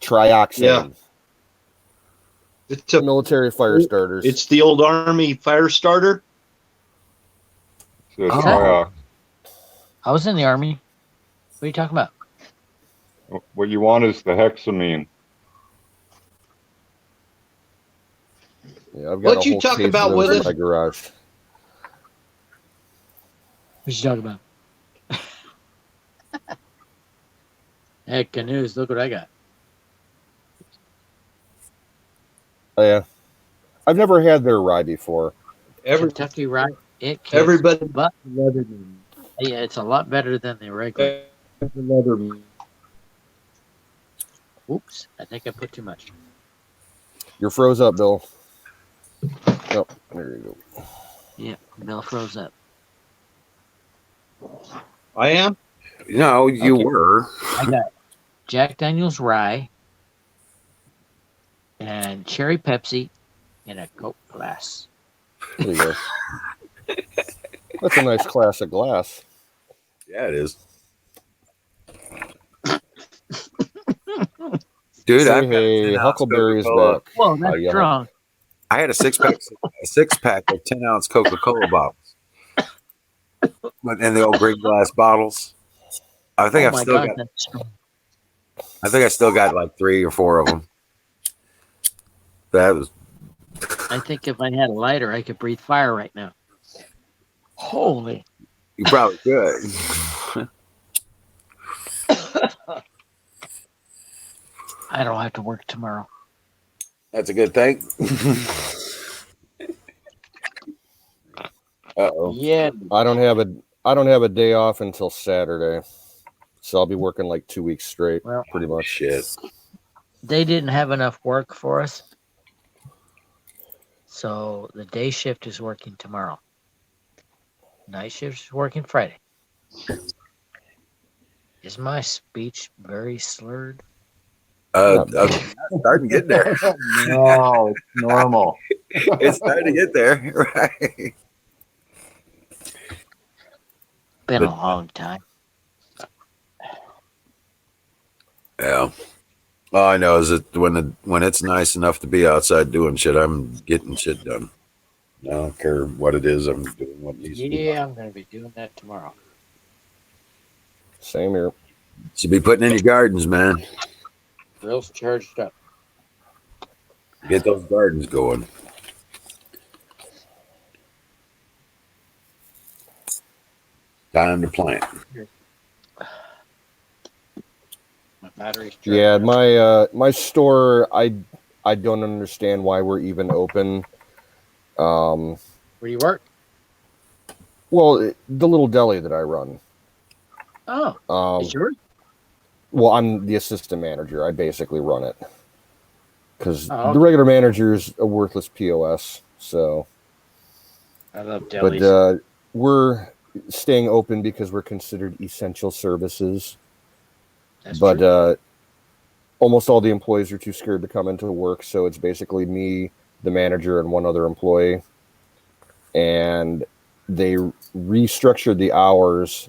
Trioxane. Yeah. It's a military fire starters. It's the old Army fire starter. I was in the Army. What are you talking about? What you want is the hexamine. Yeah, I've got What a you whole talk case of about those with in us? my garage. What you talking about? Hey, Canoes, look what I got. Oh yeah. I've never had their rye before. Kentucky rye, it kicks Everybody butt. Yeah, it's a lot better than the regular. Oops, I think I put too much. You're froze up, Bill. Oh, there you go. Yeah, Bill froze up. I am? No, you Okay. were. I got Jack Daniel's rye and cherry Pepsi in a Coke glass. There you go. That's a nice classic glass. Yeah, it is. Dude, Say I've got a hey, 10-ounce Huckleberry is Coca-Cola. back. Whoa, that's strong. I had a six pack of 10-ounce Coca-Cola bottles, in the old green glass bottles. I think Oh I've my still God, got. that's strong. I think I still got like 3 or 4 of them. That was. I think if I had a lighter, I could breathe fire right now. Holy. You probably could. I don't have to work tomorrow. That's a good thing. Uh-oh. Yeah. I don't have a day off until Saturday. So I'll be working like 2 weeks straight, Well, pretty much. Shit. They didn't have enough work for us. So the day shift is working tomorrow. Night shift is working Friday. Is my speech very slurred? Starting to get there. No, it's normal. It's starting to get there, right? Been a long time. Yeah. All I know is that when it's nice enough to be outside doing shit, I'm getting shit done. I don't care what it is. I'm doing what needs to be done. Yeah, I'm going to be doing that tomorrow. Same here. Should be putting in your gardens, man. Grill's charged up. Get those gardens going. Time to plant. My battery's charged Yeah, up. my store, I don't understand why we're even open. Where do you work? Well, the little deli that I run. Oh, it's yours? Well, I'm the assistant manager. I basically run it because Oh, the regular manager is a worthless POS. So, I love delis. but we're staying open because we're considered essential services. That's but true. Almost all the employees are too scared to come into work, so it's basically me, the manager, and one other employee. And they restructured the hours,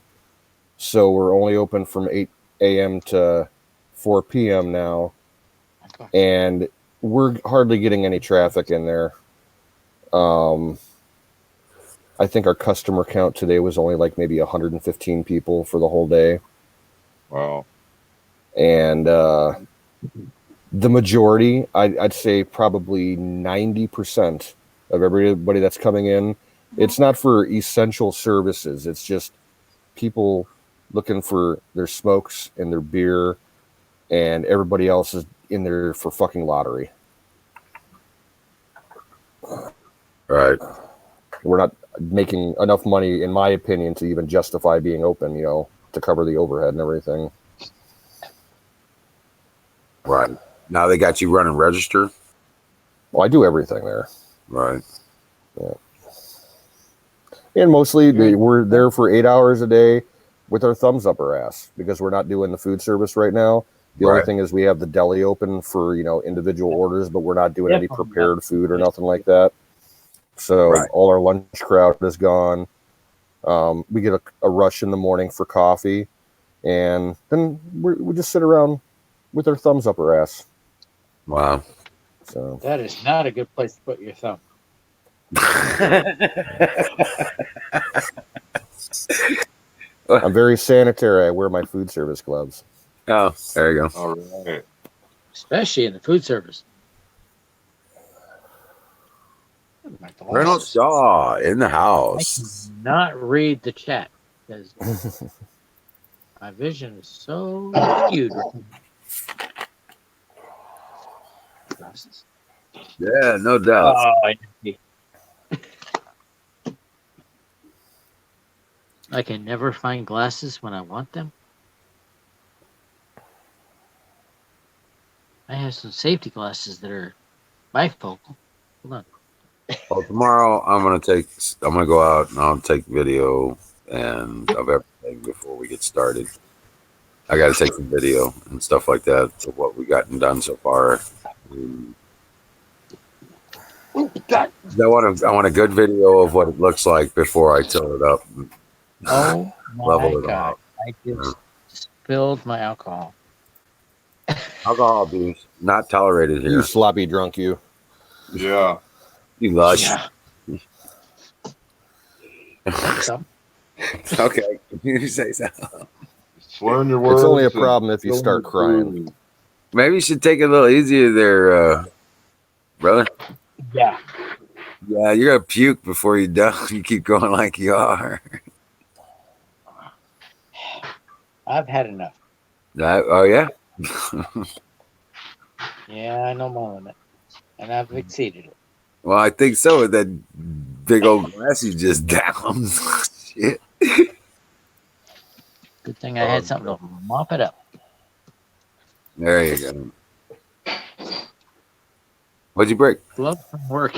so we're only open from 8 a.m. to 4 p.m. now, and we're hardly getting any traffic in there. I think our customer count today was only like maybe 115 people for the whole day. Wow. And the majority, I'd say probably 90% of everybody that's coming in, it's not for essential services. It's just people looking for their smokes and their beer, and everybody else is in there for fucking lottery. Right. We're not making enough money, in my opinion, to even justify being open, to cover the overhead and everything. Right. Now they got you running register? Well, I do everything there. Right. Yeah. And mostly we're there for 8 hours a day with our thumbs up our ass because we're not doing the food service right now. The only thing is we have the deli open for, individual orders, but we're not doing any prepared food or nothing like that. So all our lunch crowd is gone. We get a rush in the morning for coffee, and then we just sit around with our thumbs up our ass. Wow. So that is not a good place to put your thumb. I'm very sanitary. I wear my food service gloves. Oh, there you go. All right. Especially in the food service. Reynolds Shaw in the house. I cannot read the chat because my vision is so skewed. Yeah, no doubt. Oh, I can never find glasses when I want them. I have some safety glasses that are bifocal. Hold on. Well, tomorrow I'm gonna go out and I'll take video and of everything before we get started. I got to take some video and stuff like that of what we gotten done so far. I want a good video of what it looks like before I tilt it up. And Oh level my it god! off. I just spilled my alcohol. Alcohol abuse not tolerated here. You sloppy drunk, you. Yeah. You lush. Yeah. Some. Okay, you say so. Slurring your words. It's only a and problem if you start spilling crying. food. Maybe you should take it a little easier there, brother. Yeah. Yeah, you're gonna puke before you done. You keep going like you are. I've had enough. Oh yeah. Yeah, I know my limit, and I've exceeded it. Well, I think so. With that big old glass you just downed. Shit. Good thing I had something to mop it up. There you go. What'd you break? Glove from work.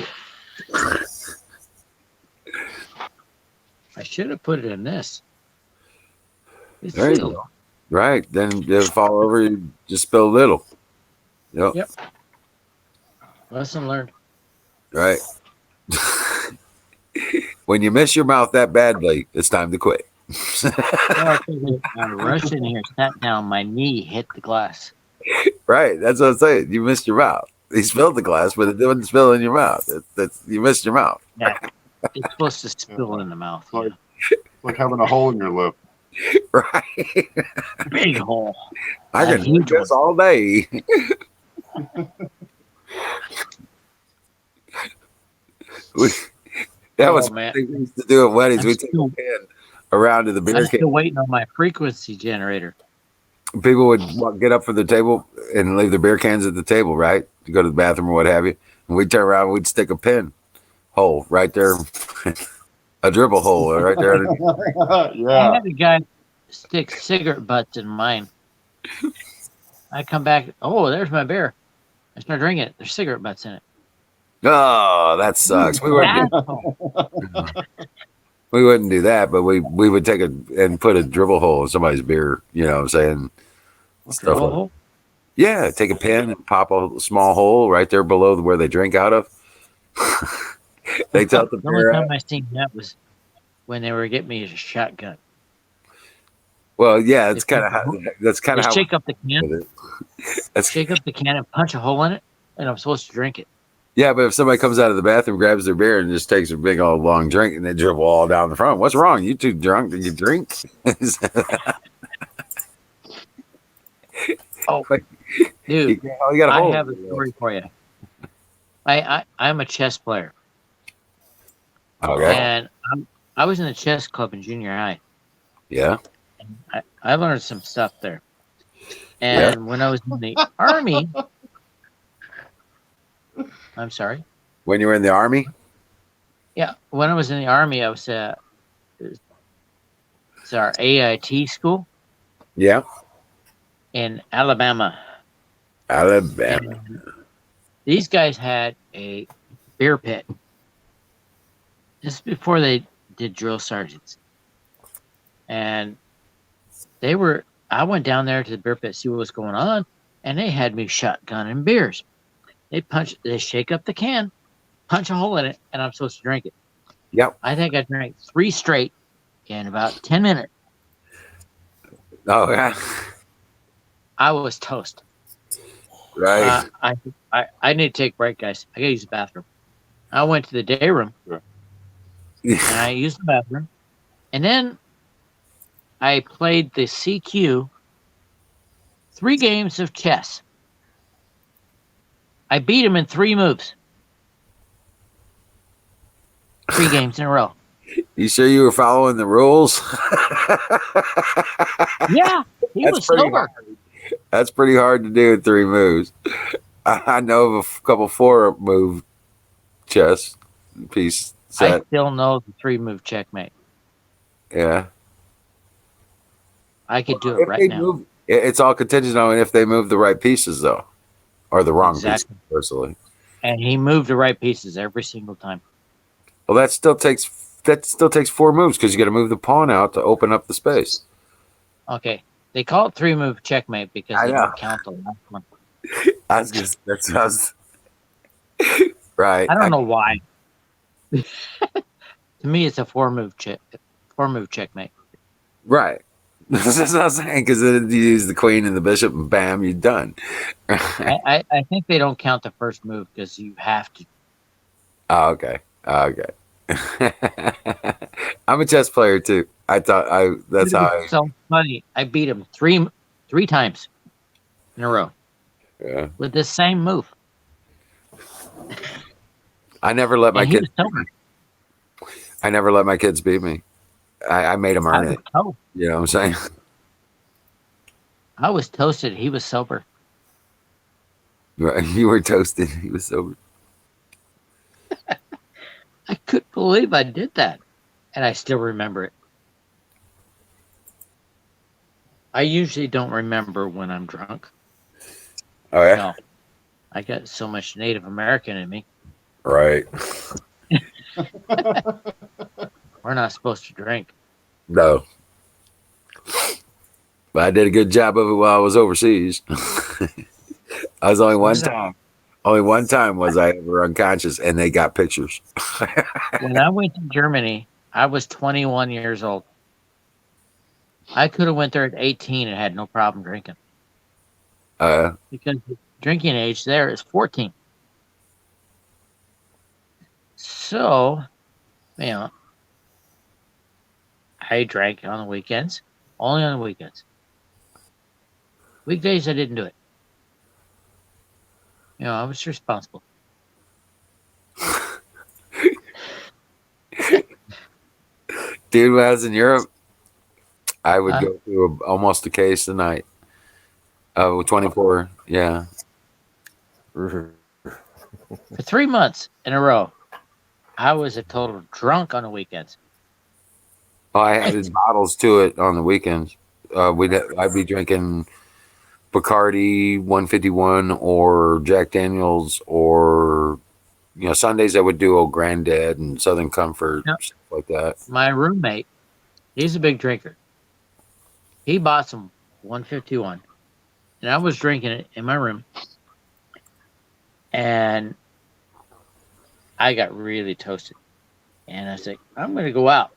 I should have put it in this. It's There you sealed. go. Right. Then if it fall over, you just spill a little. Yep. Yep. Lesson learned. Right. When you miss your mouth that badly, it's time to quit. I rushed in here, sat down, my knee hit the glass. Right. That's what I'm saying. You missed your mouth. He spilled the glass, but it didn't spill in your mouth. You missed your mouth. Yeah. It's supposed to spill in the mouth. Like having a hole in your lip. Right. Big hole. I can do this all day. That was man. what we used to do at weddings. We take a pin around to the beer I'm can. still waiting on my frequency generator. People would get up from the table and leave their beer cans at the table, right? To go to the bathroom or what have you. And we'd turn around and we'd stick a pin hole right there. A dribble hole right there. I had a guy stick cigarette butts in mine. I come back. Oh, there's my beer. I start drinking it. There's cigarette butts in it. Oh, that sucks. We wouldn't do that, but we would take and put a dribble hole in somebody's beer, you know what I'm saying? Stuff like hole? Yeah, take a pin and pop a small hole right there below where they drink out of. They tell the The only beer time out. I seen that was when they were getting me a shotgun. Well, yeah, that's kind of how They shake up the can. That's Shake up the can and punch a hole in it, and I'm supposed to drink it. Yeah, but if somebody comes out of the bathroom, grabs their beer, and just takes a big old long drink, and they dribble all down the front, what's wrong? You too drunk? Did you drink? Oh, dude, you got a I hole. have a story for you. I'm a chess player. Okay. And I was in the chess club in junior high. Yeah. I learned some stuff there. And when I was in the Army, I'm sorry. When you were in the Army? Yeah, when I was in the Army, I was it's our AIT school. Yeah. In Alabama. Alabama. And these guys had a beer pit. This is before they did drill sergeants. And I went down there to the beer pit to see what was going on, and they had me shotgunning beers. They shake up the can, punch a hole in it, and I'm supposed to drink it. Yep. I think I drank 3 straight in about 10 minutes. Oh, yeah. I was toast. Right. I need to take a break, guys. I got to use the bathroom. I went to the day room, and I used the bathroom. And then I played the CQ 3 games of chess. I beat him in 3 moves. 3 games in a row. You sure you were following the rules? Yeah, he was sober. That's pretty hard to do in 3 moves. I know of a couple 4-move chess piece I set. still know the 3-move checkmate. Yeah. I could do it If right they now. move, it's all contingent on if they move the right pieces, though, or the wrong pieces, Exactly. personally. And he moved the right pieces every single time. Well, that still takes 4 moves because you got to move the pawn out to open up the space. Okay. They call it 3-move checkmate because I they know. don't count the last one. I was just that's what I was right. I don't know why. To me, it's a 4-move checkmate. Right. That's what I was saying because then you use the queen and the bishop, and bam, you're done. I think they don't count the first move because you have to. Oh, okay. Oh, okay. I'm a chess player too. That's how I. So funny. I beat him three times in a row Yeah. with the same move. I never let my And he kids. was sober. I never let my kids beat me. I made them earn I was it. toast. You know what I'm saying? I was toasted. He was sober. You were toasted. He was sober. I couldn't believe I did that. And I still remember it. I usually don't remember when I'm drunk. Oh yeah. No. I got so much Native American in me. Right. We're not supposed to drink. No. But I did a good job of it while I was overseas. I was only one time. Only one time was I ever unconscious, and they got pictures. When I went to Germany, I was 21 years old. I could have went there at 18 and had no problem drinking. Because the drinking age there is 14. So, I drank on the weekends. Only on the weekends. Weekdays, I didn't do it. I was responsible. Dude, when I was in Europe, I would go through almost a case a night. 24, yeah. For 3 months in a row, I was a total drunk on the weekends. Oh, I added bottles to it on the weekends. I'd be drinking Bacardi 151 or Jack Daniels, or Sundays I would do Old Granddad and Southern Comfort, stuff like that. My roommate, he's a big drinker. He bought some 151, and I was drinking it in my room, and I got really toasted. And I was like, I'm going to go out.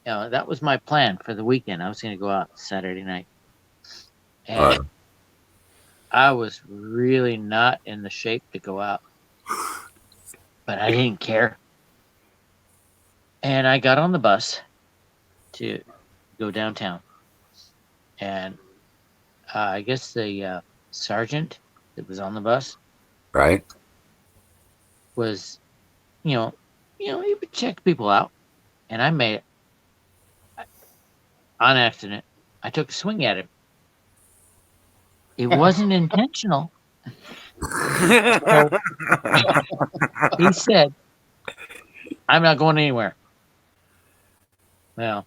That was my plan for the weekend. I was going to go out Saturday night. And I was really not in the shape to go out. But I didn't care. And I got on the bus to go downtown. And I guess the sergeant that was on the bus, right, was, he would check people out. And I made it. On accident, I took a swing at him. It wasn't intentional. So, he said, I'm not going anywhere. Well,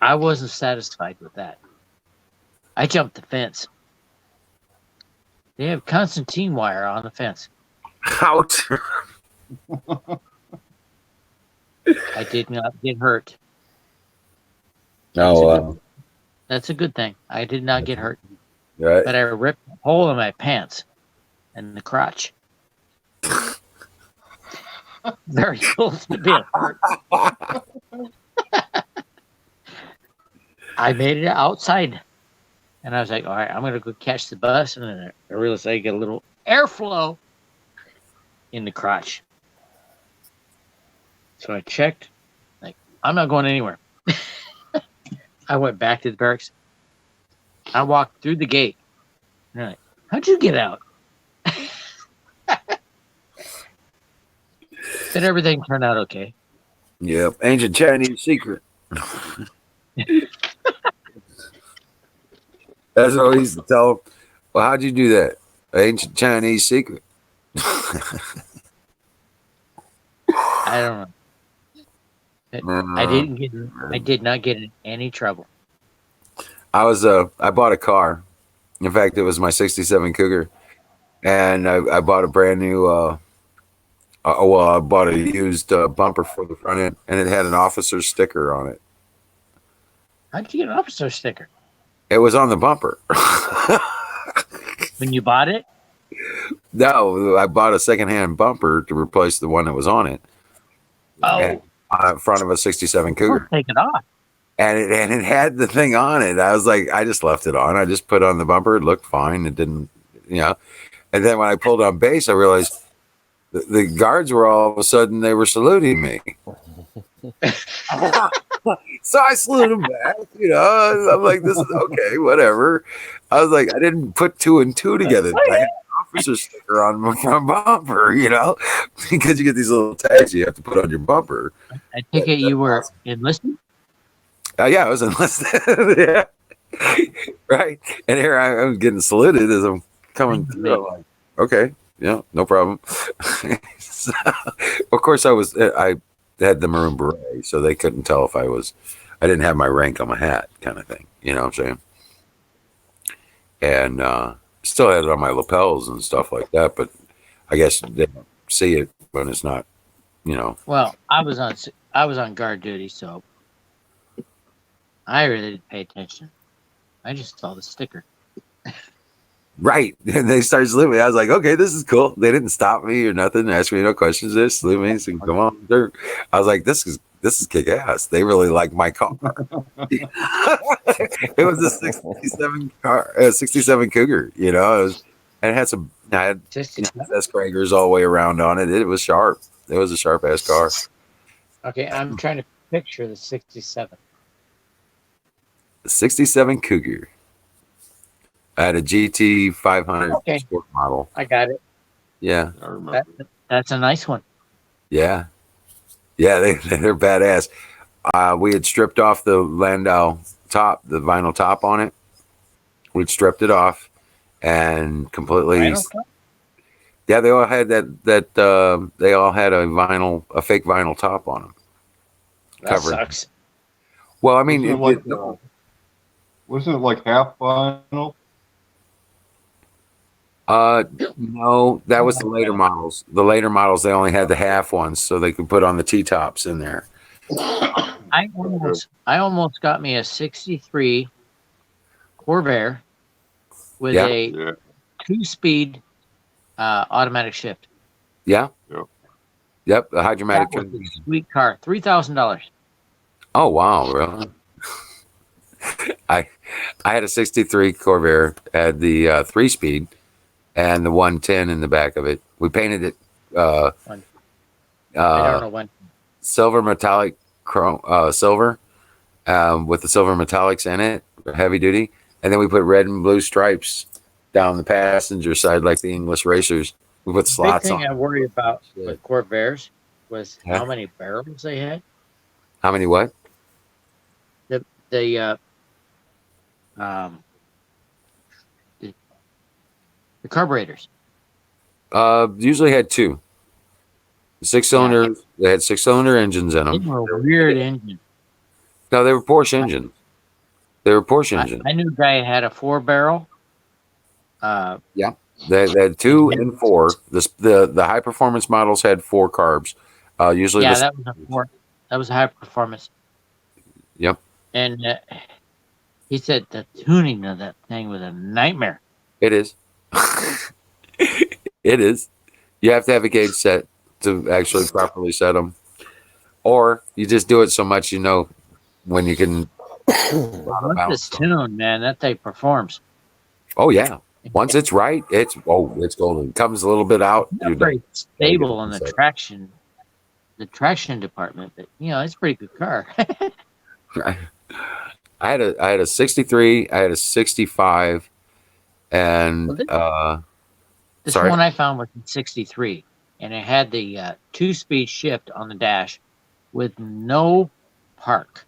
I wasn't satisfied with that. I jumped the fence. They have Constantine wire on the fence. Ouch. I did not get hurt. No, that's a good thing. I did not get hurt. Right. But I ripped a hole in my pants and the crotch. Very close to being hurt. I made it outside. And I was like, all right, I'm going to go catch the bus. And then I realized I get a little airflow in the crotch. So I checked. Like, I'm not going anywhere. I went back to the barracks. I walked through the gate. And they're like, how'd you get out? Then everything turned out okay. Yep. Ancient Chinese secret. That's what we used to tell them. Well, how'd you do that? Ancient Chinese secret. I don't know. I did not get in any trouble. I bought a car. In fact, it was my '67 Cougar, and I bought a brand new. Well, I bought a used bumper for the front end, and it had an officer sticker on it. How'd you get an officer sticker? It was on the bumper. When you bought it? No, I bought a secondhand bumper to replace the one that was on it. Oh, in front of a '67 Cougar. Take it off. And it had the thing on it. I was like, I just left it on. I just put on the bumper. It looked fine. It didn't, you know. And then when I pulled on base, I realized the guards were all of a sudden they were saluting me. So I saluted them back. You know, I'm like, this is okay, whatever. I was like, I didn't put two and two together. I had an officer sticker on my front bumper, you know, because you get these little tags you have to put on your bumper. I take it you were enlisted? Yeah, I was enlisted. Yeah. Right. And here I'm getting saluted as I'm coming through. I'm like, okay, yeah, no problem. So, of course, I had the maroon beret, so they couldn't tell if I didn't have my rank on my hat, kind of thing. You know what I'm saying? And still had it on my lapels and stuff like that, but I guess they don't see it when it's not, you know. Well, I was on guard duty, so I really didn't pay attention. I just saw the sticker. Right. And they started saluting me. I was like, okay, this is cool. They didn't stop me or nothing, ask me no questions. They just salute me and said, come on. I was like, this is kick ass. They really like my car. It was a 67 Cougar, you know. And it had some S Kragers all the way around on it. It was sharp. It was a sharp ass car. Okay, I'm trying to picture the 67. The 67 Cougar. I had a GT 500 sport model. I got it. Yeah. I remember. That's a nice one. Yeah. Yeah, they're badass. We had stripped off the Landau top, the vinyl top on it. We'd stripped it off and completely. Yeah, they all had that. They all had a fake vinyl top on them. That sucks. Well, I mean, wasn't it like half vinyl? No, that was the later models. The later models, they only had the half ones, so they could put on the T-tops in there. I almost got me a 63 Corvair with a 2-speed automatic shift. Yeah. Yep, the hydromatic transmission. Sweet car, $3,000. Oh wow, really? I had a 63 Corvair, had the 3-speed. And the 110 in the back of it. We painted it I don't know when. Silver metallic silver with the silver metallics in it, heavy duty. And then we put red and blue stripes down the passenger side like the English racers. We put slots on. The big thing I worry about with Corvairs was how many barrels they had. How many what? The carburetors. Usually had 2. 6-cylinder. Yeah. They had 6-cylinder engines in them. They were weird engines. No, they were Porsche engines. engines. I knew a guy had a 4-barrel. Yeah, they had 2 and 4. The high performance models had 4 carbs. Usually, that was a 4. That was a high performance. Yep. And he said the tuning of that thing was a nightmare. It is. It is. You have to have a gauge set to actually properly set them, or you just do it so much you know when you can. Once it's tuned, man, that thing performs. Oh yeah, once it's right, it's golden. It comes a little bit out. You're very stable in the traction department, but it's a pretty good car. I had a 63, I had a 65, and this one I found was in 63, and it had the 2-speed shift on the dash with no park.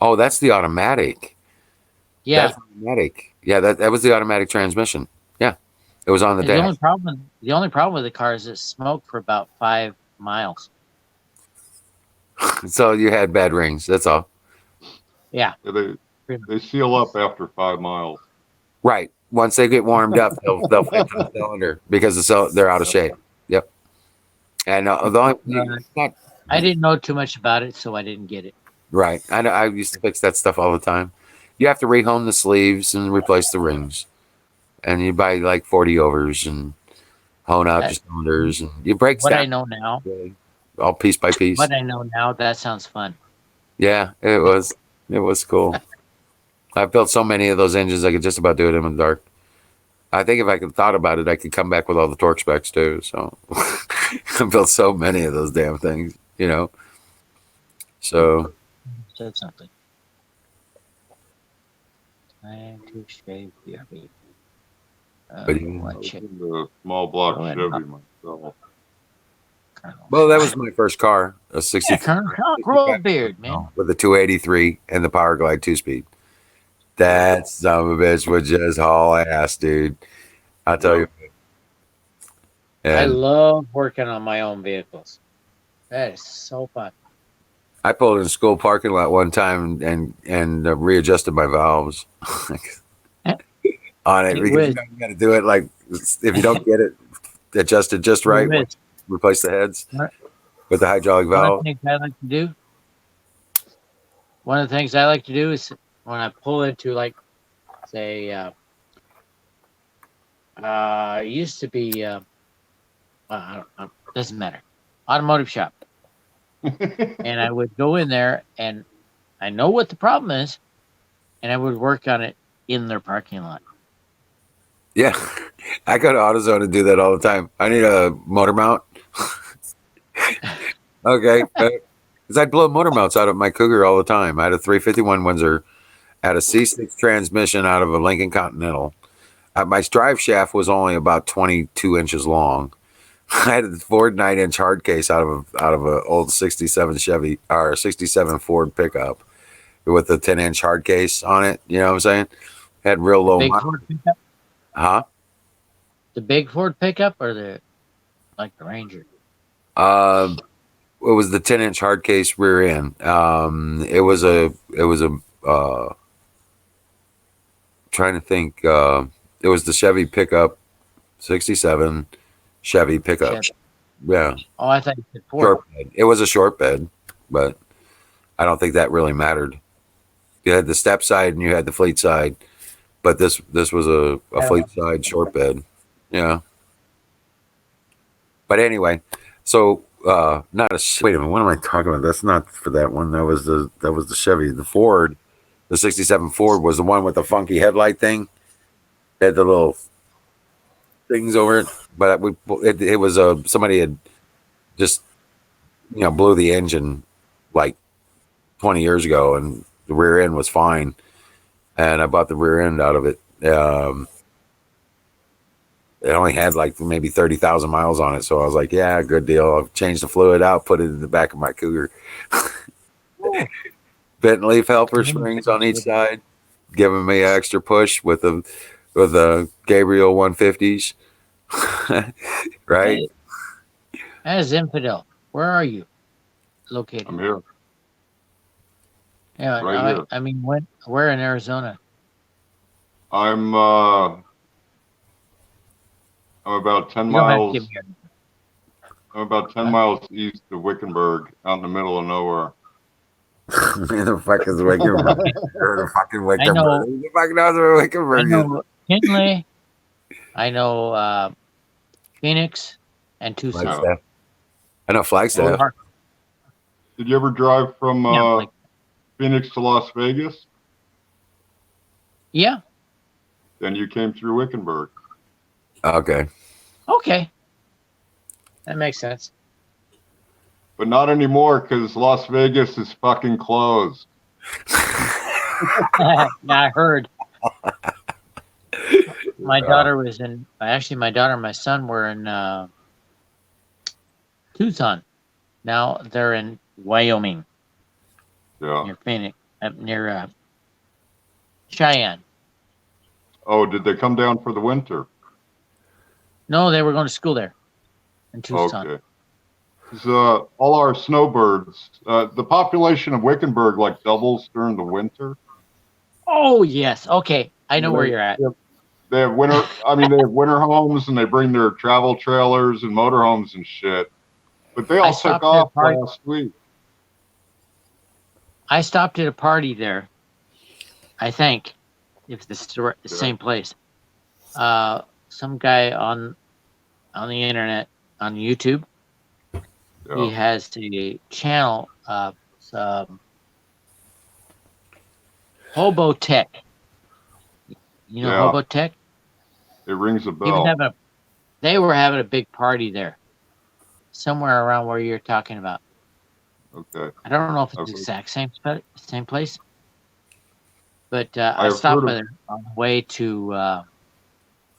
Oh, that's the automatic. Yeah, that's automatic. Yeah, that was the automatic transmission. Yeah, It was on the The dash. only problem with the car is it smoked for about 5 miles. So you had bad rings. That's all. Yeah. They seal up after 5 miles. Right. Once they get warmed up, they'll fix the cylinder because they're out of shape. Yep. And I didn't know too much about it, so I didn't get it. right. I used to fix that stuff all the time. You have to rehome the sleeves and replace the rings, and you buy like 40 overs and hone out your cylinders, and you break What I down know now, all piece by piece. that sounds fun. Yeah, it was. It was cool. I've built so many of those engines, I could just about do it in the dark. I think if I could thought about it, I could come back with all the torque specs too. So I built so many of those damn things, you know. So Said something. Time to shave your baby. But I was in the small block Chevy myself. well, that was my first car, a 60. Roll beard, man. With a 283 and the Power Glide 2-speed. That son of a bitch would just haul ass, dude. I'll tell you. I And love working on my own vehicles. That is so fun. I pulled in a school parking lot one time and readjusted my valves on it because you got to do it like if you don't get it adjusted just right, replace the heads with the hydraulic valve. One of the things I like to do is when I pull into, like, say, it used to be, doesn't matter, automotive shop. And I would go in there and I know what the problem is, and I would work on it in their parking lot. Yeah, I go to AutoZone and do that all the time. I need a motor mount. Okay, because I'd blow motor mounts out of my Cougar all the time. I had a 351 Windsor, had a C6 transmission out of a Lincoln Continental. My drive shaft was only about 22 inches long. I had a Ford 9-inch hard case out of an old 67 Chevy or 67 Ford pickup with a 10-inch hard case on it. You know what I'm saying? Had real low. Big Ford pickup? Huh? The big Ford pickup or the Ranger? It was the 10-inch hard case rear end. It was a trying to think. It was the Chevy pickup, 67 Chevy pickup. Chevy. Yeah. Oh, I thought you said Ford. Short bed. It was a short bed, but I don't think that really mattered. You had the step side and you had the fleet side, but this was a fleet side short bed. Yeah. But anyway, so not a wait a minute. What am I talking about? That's not for that one. That was the Chevy. The Ford, the 67 Ford was the one with the funky headlight thing. It had the little things over it, but it was somebody had just blew the engine like 20 years ago, and the rear end was fine, and I bought the rear end out of it. It only had like maybe 30,000 miles on it, so I was like, yeah, good deal. I'll change the fluid out, put it in the back of my Cougar. Bent and leaf helper springs on each side, giving me an extra push with a Gabriel 150s. Right? As Infidel, where are you located? I'm here. Yeah, Right here. I mean, where in Arizona? I'm about 10 You don't have to miles. give me I'm about 10 miles east of Wickenburg, out in the middle of nowhere. Where the fuck is Wickenburg? Where the fucking Wickenburg? Who the fuck knows where Wickenburg I know Kinley. I know Phoenix and Tucson. Flagstaff. I know Flagstaff. Did you ever drive from Phoenix to Las Vegas? Yeah. Then you came through Wickenburg. Okay. Okay. That makes sense. But not anymore, because Las Vegas is fucking closed. Yeah, I heard. My daughter was in. Actually, my daughter and my son were in Tucson. Now they're in Wyoming. Yeah. Near Phoenix, near Cheyenne. Oh, did they come down for the winter? No, they were going to school there in Tucson. Okay. All our snowbirds, the population of Wickenburg like doubles during the winter. Oh yes. Okay, I know where you're at. They have winter. I mean, they have winter homes, and they bring their travel trailers and motorhomes and shit. But they all took off last week. I stopped at a party there. I think, if this is the same place. Some guy on the internet on YouTube. Yeah. He has a channel. Hobo Tech. You know Hobo Tech? It rings a He was bell. they were having a big party there, somewhere around where you're talking about. Okay. I don't know if it's the exact same place, but I stopped by there on the way to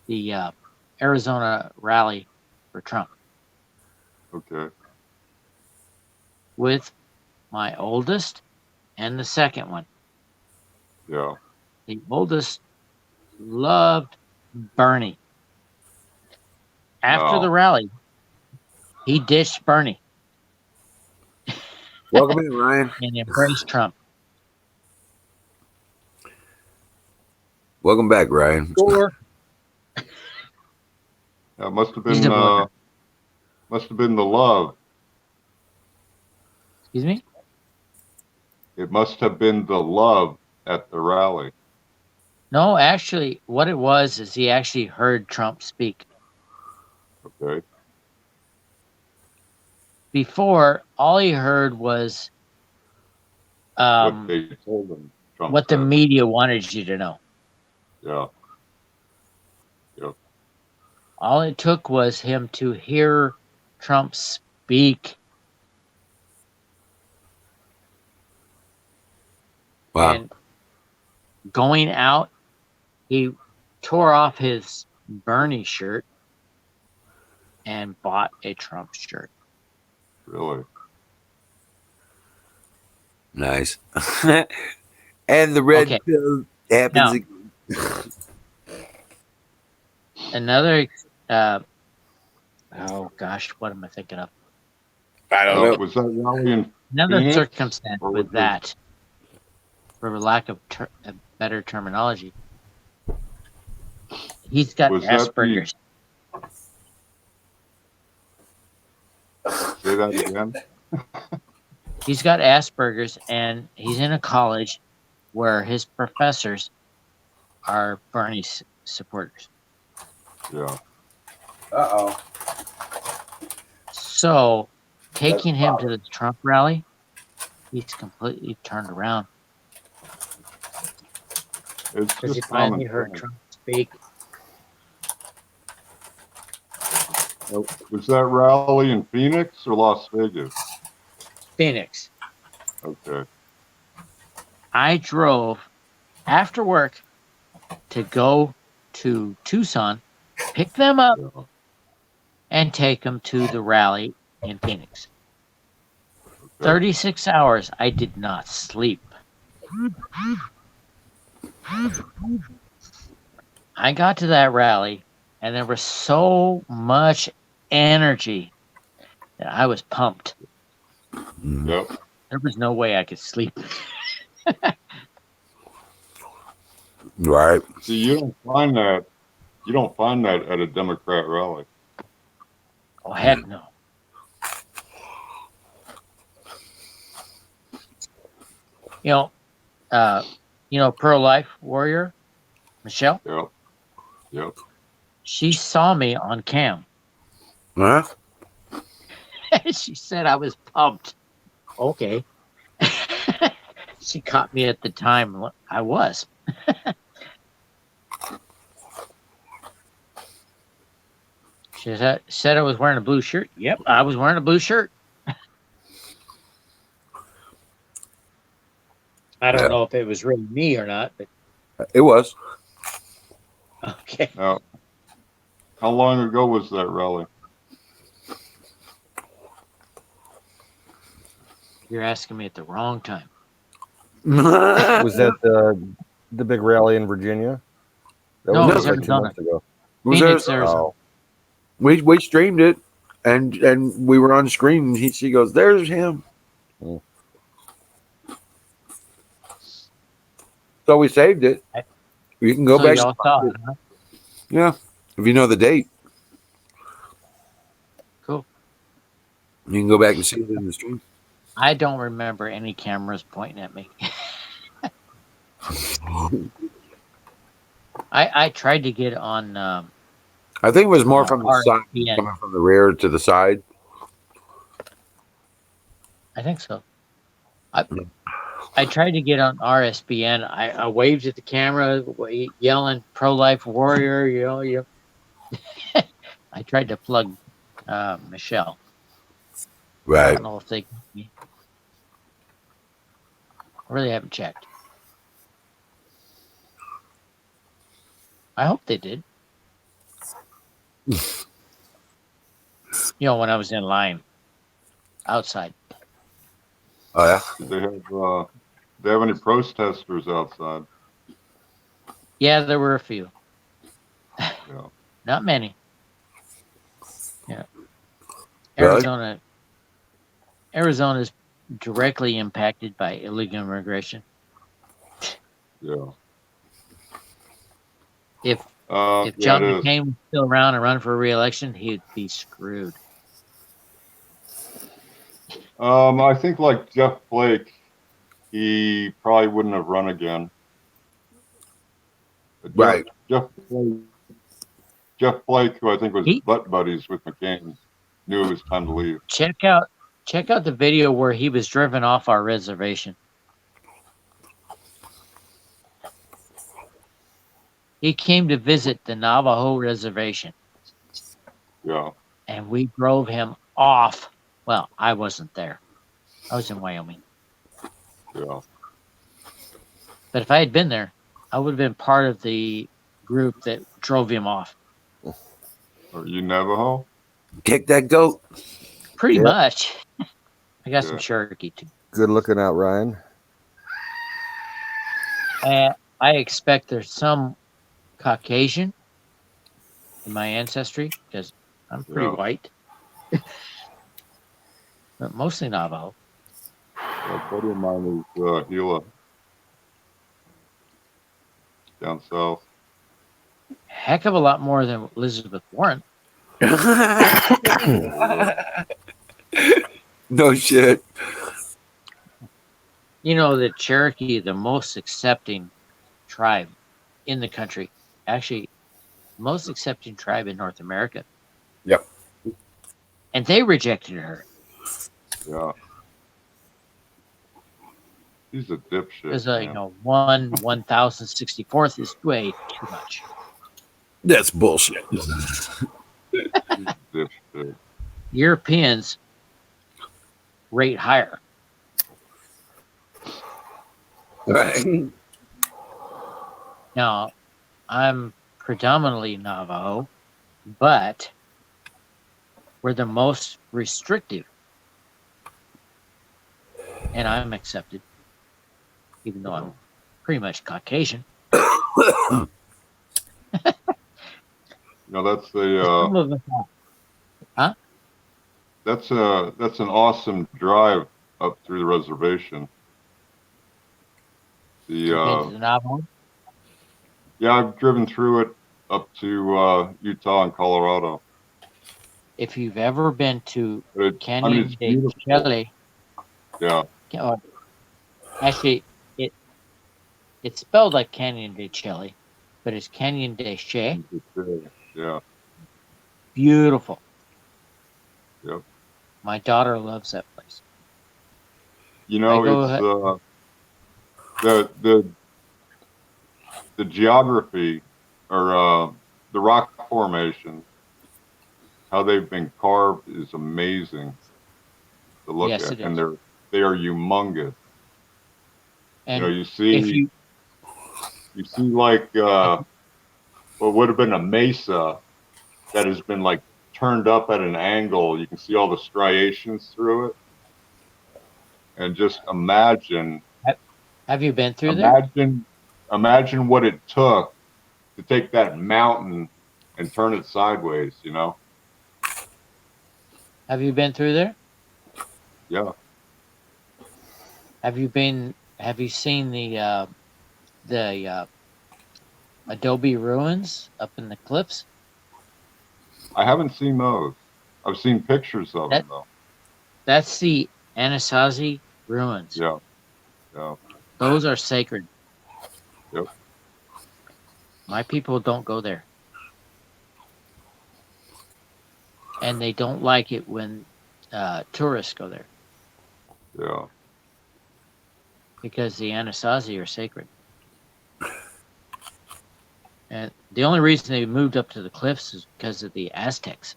the Arizona rally for Trump. Okay. With my oldest and the second one. Yeah. The oldest loved Bernie. After the rally, he ditched Bernie. Welcome in, Ryan. And embraced Trump. Welcome back, Ryan. That must have been the love. Excuse me? It must have been the love at the rally. No, actually, what it was is he actually heard Trump speak. Okay. Before, all he heard was what they told him. Trump what the said. media wanted you to know. Yeah. Yep. All it took was him to hear Trump speak. Wow. And going out, he tore off his Bernie shirt and bought a Trump shirt. Really? Nice. And the red pill happens. Another, oh gosh, what am I thinking of? I don't know. Was that rally in Another Phoenix, circumstance or with was that, for lack of a better terminology, he's got Was that the- Asperger's. Say that again. He's got Asperger's, and he's in a college where his professors are Bernie supporters. Yeah. Uh-oh. So, taking him to the Trump rally, he's completely turned around. It's Because he just finally common heard sense. Trump speak. Was that rally in Phoenix or Las Vegas? Phoenix. Okay. I drove after work to go to Tucson, pick them up, and take them to the rally in Phoenix. 36 hours, I did not sleep. I got to that rally, and there was so much energy that I was pumped. Yep. There was no way I could sleep. Right. See, you don't find that. You don't find that at a Democrat rally. Oh heck no. You know, pro-life warrior, Michelle? Yep. Yep. She saw me on cam. Huh? She said I was pumped. Okay. She caught me at the time I was. She said I was wearing a blue shirt. Yep, I was wearing a blue shirt. I don't know if it was really me or not, but it was. Okay. Now, how long ago was that rally? You're asking me at the wrong time. Was that the big rally in Virginia? That No, was it was like 2 Arizona. months ago. Phoenix, Arizona. Oh. We streamed it, and we were on screen. And she goes, "There's him." So we saved it. You can go So back. y'all saw it, huh? Yeah, if you know the date, Cool. you can go back and see it in the stream. I don't remember any cameras pointing at me. I tried to get on. I think it was more from the side, RSPN. coming from the rear to the side. I think so. I tried to get on RSPN. I waved at the camera, yelling "pro-life warrior." I tried to plug Michelle. I Right. don't know if they got me. I really haven't checked. I hope they did. When I was in line outside. Oh yeah. Did they have any protesters outside? Yeah, there were a few. Yeah. Not many. Yeah. Really? Arizona is directly impacted by illegal immigration. Yeah. If Yeah, John it is. McCain was still around and running for re-election, he'd be screwed. I think like Jeff Flake, he probably wouldn't have run again. Right. Jeff Flake, who I think was butt buddies with McCain, knew it was time to leave. Check out the video where he was driven off our reservation. He came to visit the Navajo reservation. Yeah. And we drove him off. Well, I wasn't there. I was in Wyoming. Yeah. But if I had been there, I would have been part of the group that drove him off. Are you Navajo? Kick that goat. Pretty Yeah. much. I got some Yeah. Cherokee too. Good looking out, Ryan. I expect there's some Caucasian in my ancestry because I'm pretty white. But mostly Navajo. A buddy of mine is Gila, down south. Heck of a lot more than Elizabeth Warren. No shit. The Cherokee, the most accepting tribe in the country. Actually, most accepting tribe in North America. Yep. And they rejected her. Yeah. He's a dipshit. Because 1,064th is way too much. That's bullshit. Dipshit. Europeans rate higher. Right. Now, I'm predominantly Navajo, but we're the most restrictive. And I'm accepted, even though I'm pretty much Caucasian. That's Some of us are. Huh? That's an awesome drive up through the reservation. The Navajo? Yeah, I've driven through it up to Utah and Colorado. If you've ever been to Canyon it's de beautiful. Chile, Yeah. Actually, it's spelled like Canyon de Chile, but it's Canyon de Che. Yeah. Beautiful. Yep. My daughter loves that place. It's the geography or the rock formation, how they've been carved is amazing to look Yes, at, it and is. they are humongous. And you see like what would have been a mesa that has been like turned up at an angle. You can see all the striations through it, and just imagine. Have you been through there? Imagine what it took to take that mountain and turn it sideways. Have you been through there? Yeah. Have you seen the Adobe ruins up in the cliffs? I haven't seen those. I've seen pictures of That them though. that's the Anasazi ruins. Yeah. Yeah. Those are sacred. Yep. My people don't go there, and they don't like it when tourists go there Yeah. because the Anasazi are sacred. And the only reason they moved up to the cliffs is because of the Aztecs.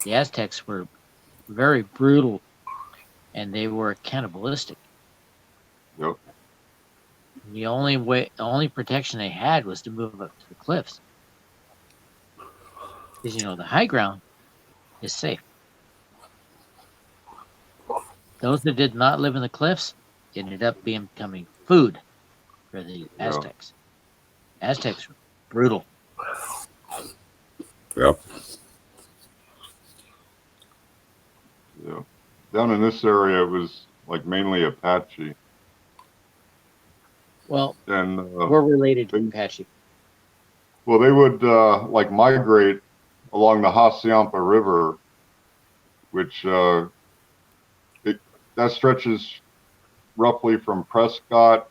The Aztecs were very brutal, and they were cannibalistic. Yep. The only protection they had was to move up to the cliffs, because the high ground is safe. Those that did not live in the cliffs ended up becoming food for the Yeah. Aztecs. Aztecs were brutal. Yep. Yeah. Down in this area, it was like mainly Apache, Well, and we're related to they, Apache. well, they would like migrate along the Hassayampa River, which it that stretches roughly from Prescott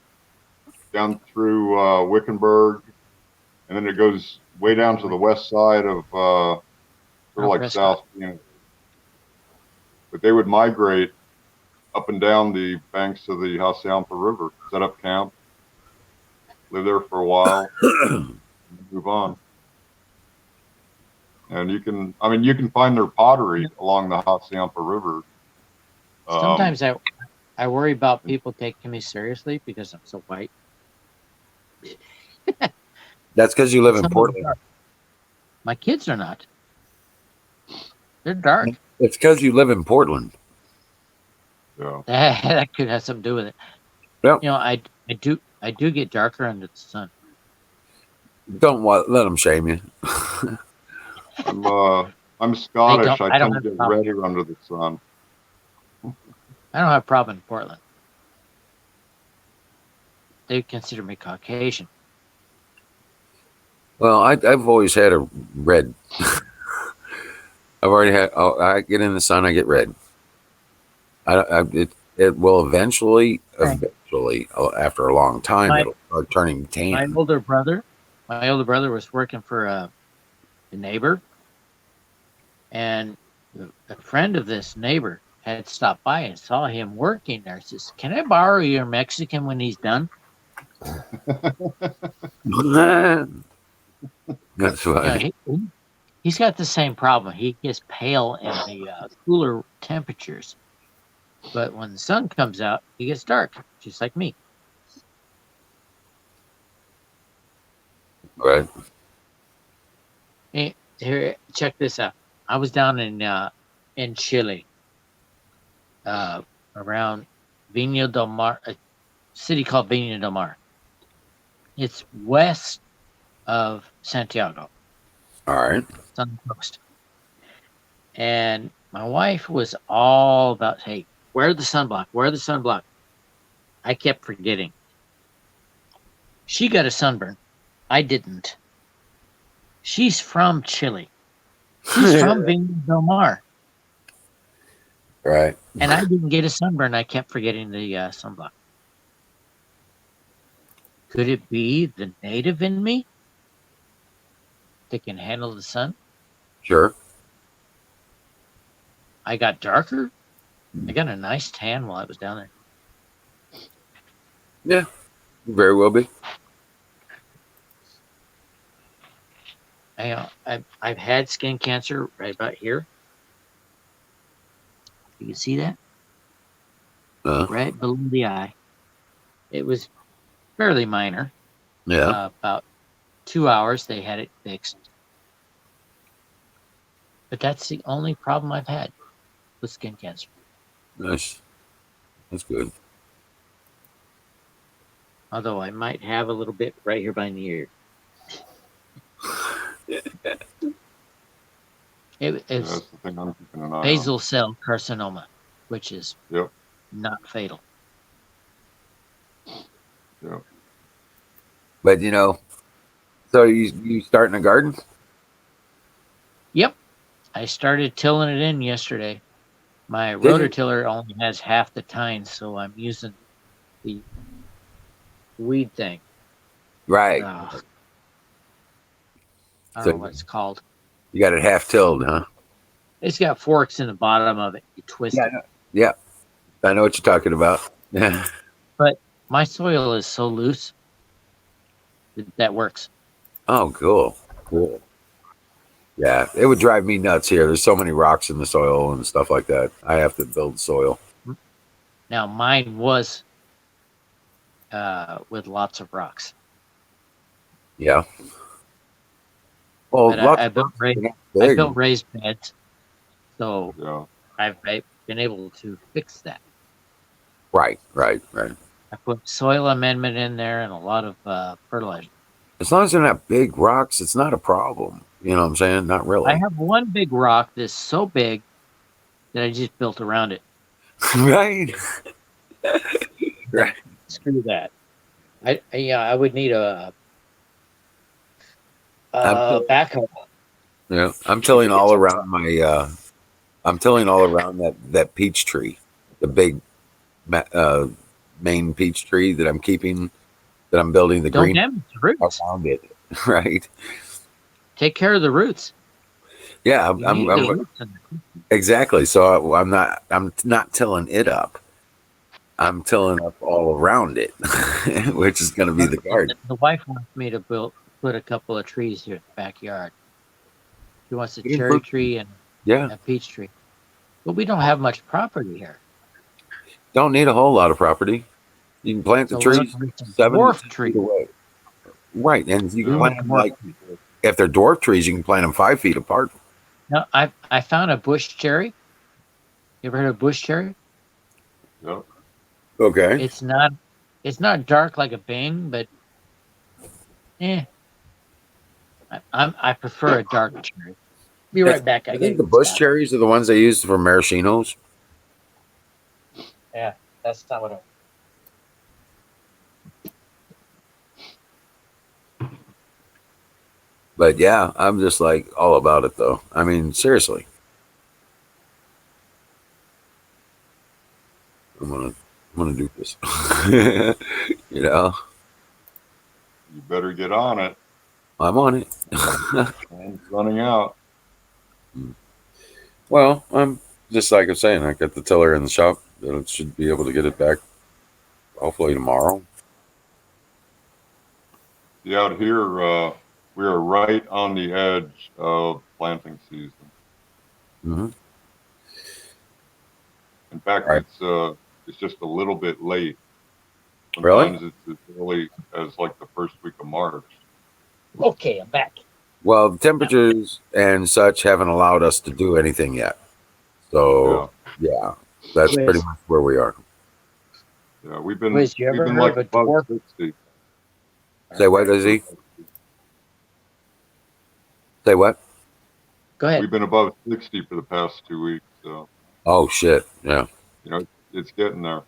down through Wickenburg, and then it goes way down to the west side of sort of like Prescott. South Phoenix. But they would migrate up and down the banks of the Hassayampa River, set up camp, live there for a while, and move on. And you can find their pottery along the Hassayampa River. Sometimes I worry about people taking me seriously because I'm so white. That's because you live in Some of them Portland. are. My kids are not. They're dark. It's because you live in Portland. Yeah. That could have something to do with it. Yep. I do get darker under the sun. Don't let them shame you. I'm Scottish. I I don't tend to have a get problem redder here. under the sun. I don't have a problem in Portland. They consider me Caucasian. Well, I've always had a red. I've already had. Oh, I get in the sun, I get red. It will eventually, after a long time, My it'll start turning my tan. older brother was working for a neighbor, and a friend of this neighbor had stopped by and saw him working there. Says, "Can I borrow your Mexican when he's done?" That's why. He's got the same problem. He gets pale in the cooler temperatures, but when the sun comes out, he gets dark, just like me. Right. Hey, here, check this out. I was down in Chile, around Viña del Mar, a city called Viña del Mar. It's west of Santiago. All right. It's on the coast. And my wife was all about, hey, wear the sunblock, wear the sunblock. I kept forgetting. She got a sunburn. I didn't. She's from Chile. She's from Viña del Mar. Right. And I didn't get a sunburn. I kept forgetting the sunblock. Could it be the native in me that can handle the sun? Sure. I got darker. I got a nice tan while I was down there. Yeah. Very well be. I've had skin cancer right about here. You can see that right below the eye. It was fairly minor. Yeah. About 2 hours, they had it fixed. But that's the only problem I've had with skin cancer. Nice. That's good. Although I might have a little bit right here by the ear. It Yeah, is that's the thing I'm keeping an eye on. basal cell carcinoma, which is Yep. not fatal. Yep. But so you starting a garden? Yep. I started tilling it in yesterday. My Did you? rototiller only has half the tines, so I'm using the weed thing. Right. I don't So know what it's called. you got it half tilled, huh? It's got forks in the bottom of it. You twist Yeah. it. Yeah. I know what you're talking about. Yeah. But my soil is so loose that works. Oh, cool. Cool. Yeah, it would drive me nuts here. There's so many rocks in the soil and stuff like that. I have to build soil. Now mine was with lots of rocks. Yeah. Well, But lots I of built rocks are not big. raised beds, so Yeah. I've been able to fix that. Right. I put soil amendment in there and a lot of fertilizer. As long as they're not big rocks, it's not a problem. You know what I'm saying? Not I really. have one big rock that's so big that I just built around it. Right. Right. Screw that. I would need a I'm till- backhoe. yeah, I'm If tilling it all gets around my. I'm tilling all around that peach tree, the big main peach tree that I'm keeping. That I'm building the Don't green damage the roots. around it. Right. Take care of the roots. Yeah. You need the roots in there. Exactly. So I'm not tilling it up. I'm tilling up all around it, which is going to be the garden. The wife wants me to put a couple of trees here in the backyard. She wants a cherry tree and Yeah. a peach tree. But we don't have much property here. Don't need a whole lot of property. You can plant the So we're trees looking for some 7 to dwarf 10 trees. feet away. Right, and you can We plant want them dwarf like trees. if they're dwarf trees, you can plant them 5 feet apart. Now I found a bush cherry. You ever heard of bush cherry? Yep. Okay. It's not dark like a Bing, but I prefer a dark cherry. Be right back. I I gotta think the get bush stopped. cherries are the ones they use for maraschinos. Yeah, that's not what I. But yeah, I'm just like all about it though. I mean, seriously. I'm gonna do this. You know, You better get on it. I'm on it. Time's running out. Well, I'm just like I'm saying, I got the tiller in the shop. I should be able to get it back hopefully tomorrow. See, out here, we are right on the edge of planting season. Mm-hmm. In fact, Right. it's just a little bit late. Really? Sometimes it's as early as like the first week of March. Okay, I'm back. Well, the temperatures and such haven't allowed us to do anything yet. So yeah, that's pretty much where we are. Yeah, we've been Wiz, you ever heard like of a above dwarf? 60. Say what, Izzy? Say what? Go ahead. We've been above 60 for the past 2 weeks. So Oh shit! Yeah, it's getting there.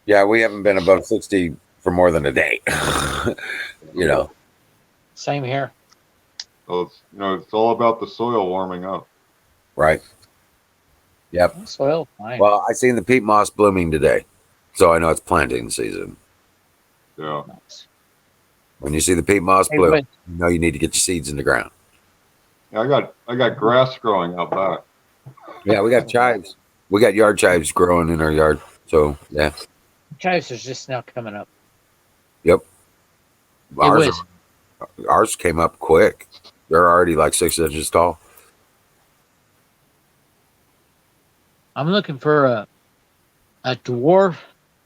yeah. We haven't been above 60 for more than a day. Same here. So it's all about the soil warming up. Right. Yep. Soil, fine. Well, I seen the peat moss blooming today, so I know it's planting season. Yeah. When you see the peat moss Hey, bloom, Wiz. you know you need to get your seeds in the ground. Yeah, I got grass growing out back. Yeah, we got chives. We got yard chives growing in our yard. So yeah. Chives is just now coming up. Yep. Hey, Wiz. Ours came up quick. They're already like 6 inches tall. I'm looking for a dwarf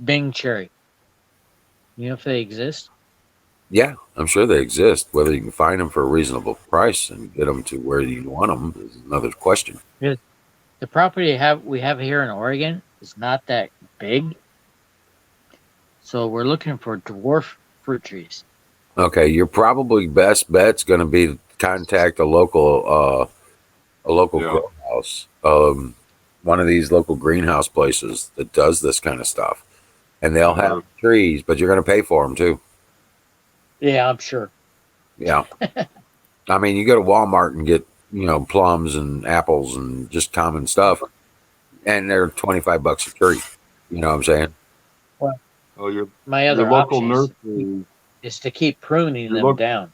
Bing cherry. You know if they exist? Yeah, I'm sure they exist. Whether you can find them for a reasonable price and get them to where you want them is another question. The property we have here in Oregon is not that big, so we're looking for dwarf fruit trees. Okay, your probably best bet's going to be to contact a local a local Yeah. grow house, one of these local greenhouse places that does this kind of stuff, and they'll have trees, but you're going to pay for them too. Yeah, I'm sure. Yeah. I mean, you go to Walmart and get, plums and apples and just common stuff, and they're $25 a tree. You know what I'm saying? Well, Oh, my your other local option nursery. is to keep pruning Your them local down.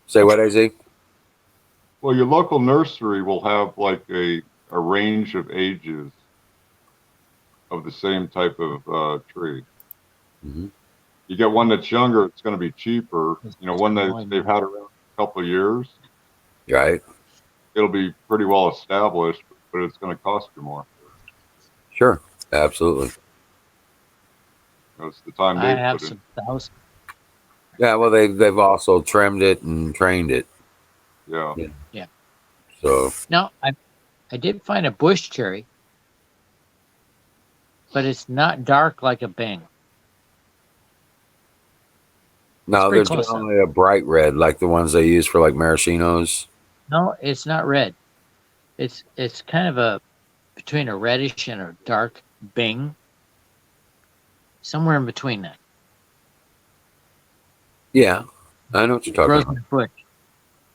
Say what, AZ? Well, your local nursery will have like a range of ages of the same type of tree. Mm-hmm. You get one that's younger, it's going to be cheaper. One that annoying they've me. had around a couple of years, Right. it'll be pretty well established, but it's going to cost you more. Sure. Absolutely. It's the time I they have put in. some thousands. Yeah. Well, they've also trimmed it and trained it. Yeah. Yeah. So Now, I did find a bush cherry, but it's not dark like a Bing. no, pretty they're close, though. generally a bright red, like the ones they use for like maraschinos. No, it's not red. It's kind of a between a reddish and a dark Bing. Somewhere in between that. Yeah, I know what you're talking Grows about. in the bush.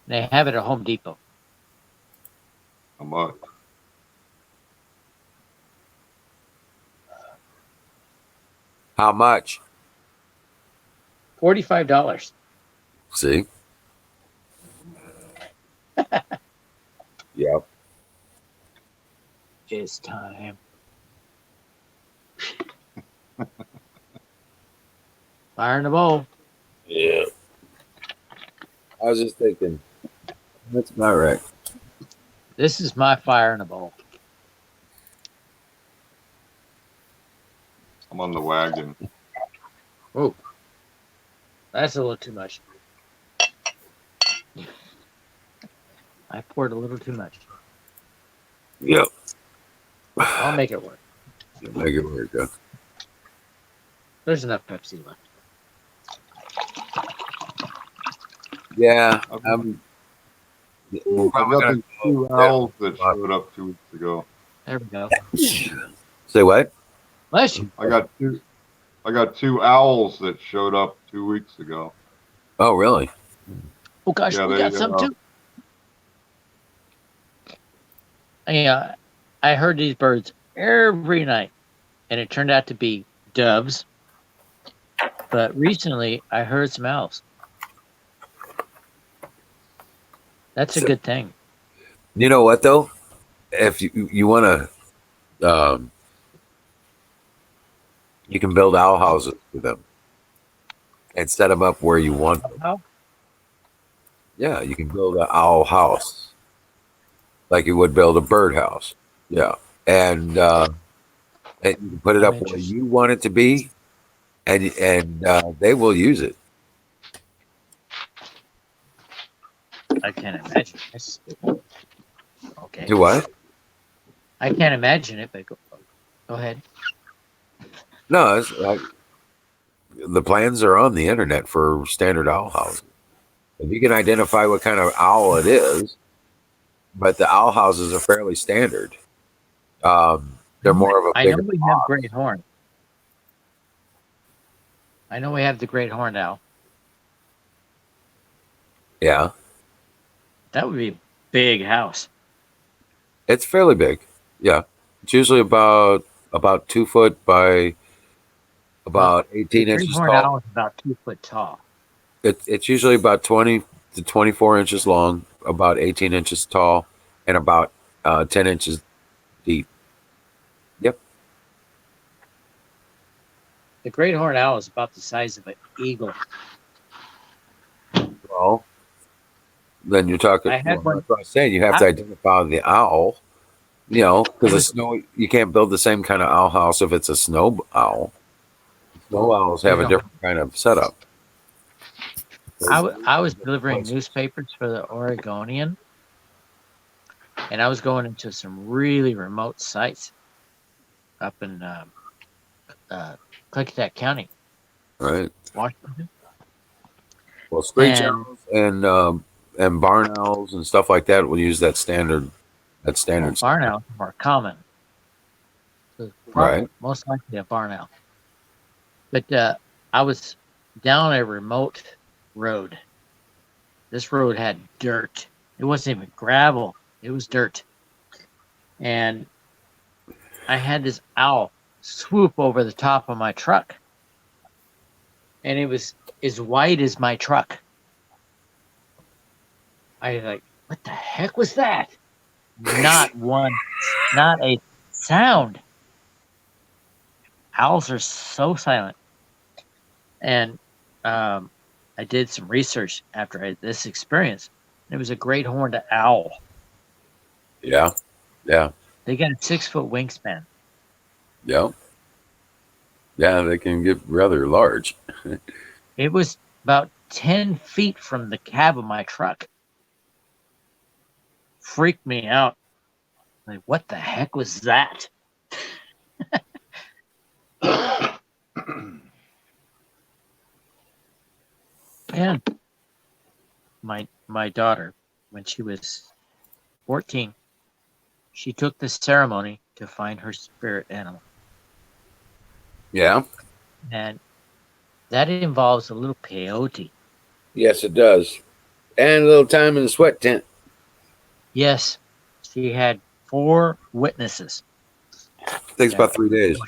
They have it at Home Depot. How much? How much? $45. See? Yep. It's time. Fire in the bowl. Yeah. I was just thinking, that's about right. This is my fire in the bowl. I'm on the wagon. Oh, that's a little too much. I poured a little too much. Yep. I'll make it work. Make it work. Yeah. There's enough Pepsi left. Yeah. I've got these two owls that showed up 2 weeks ago. There we go. Say what? Bless you. I got two owls that showed up 2 weeks ago. Oh, really? Oh gosh, Yeah, we they, got some too. Yeah, I heard these birds every night, and it turned out to be doves. But recently, I heard some owls. That's a good thing. You know what though? If you want to, you can build owl houses for them and set them up where you want them. Yeah, you can build an owl house like you would build a bird house. Yeah, and you can put it up where you want it to be, and they will use it. I can't imagine this. Okay. Do what? I can't imagine it, but go ahead. No, it's like the plans are on the internet for standard owl houses. If you can identify what kind of owl it is, but the owl houses are fairly standard. They're more of a I bigger know we have great horn. I know we have the great horned owl. Yeah. That would be a big house. It's fairly big. Yeah. It's usually about 2 foot by about 18 the inches great horned tall. owl is about 2 foot tall. It's usually about 20 to 24 inches long, about 18 inches tall, and about 10 inches deep. Yep. The great horned owl is about the size of an eagle. Well, then you're talking. I had one. That's what I was saying. You have to identify the owl. Because a snow, you can't build the same kind of owl house if it's a snow owl. Snow owls have a different kind of setup. I was delivering newspapers for the Oregonian, and I was going into some really remote sites up in Clickitat County, Right. Washington. Well, screech owls and and barn owls and stuff like that will use that standard. Barn owls are more common. So Right. most likely a barn owl. But I was down a remote road. This road had dirt. It wasn't even gravel. It was dirt. And I had this owl swoop over the top of my truck. And it was as white as my truck. I was like, what the heck was that? Not a sound. Owls are so silent. And I did some research after this experience. It was a great horned owl. Yeah. Yeah. They got a 6-foot wingspan. Yeah. Yeah, they can get rather large. It was about 10 feet from the cab of my truck. Freaked me out. Like, what the heck was that? And my daughter, when she was 14, she took the ceremony to find her spirit animal. Yeah. And that involves a little peyote. Yes, it does. And a little time in the sweat tent. Yes, she had 4 witnesses. Takes about 3 days.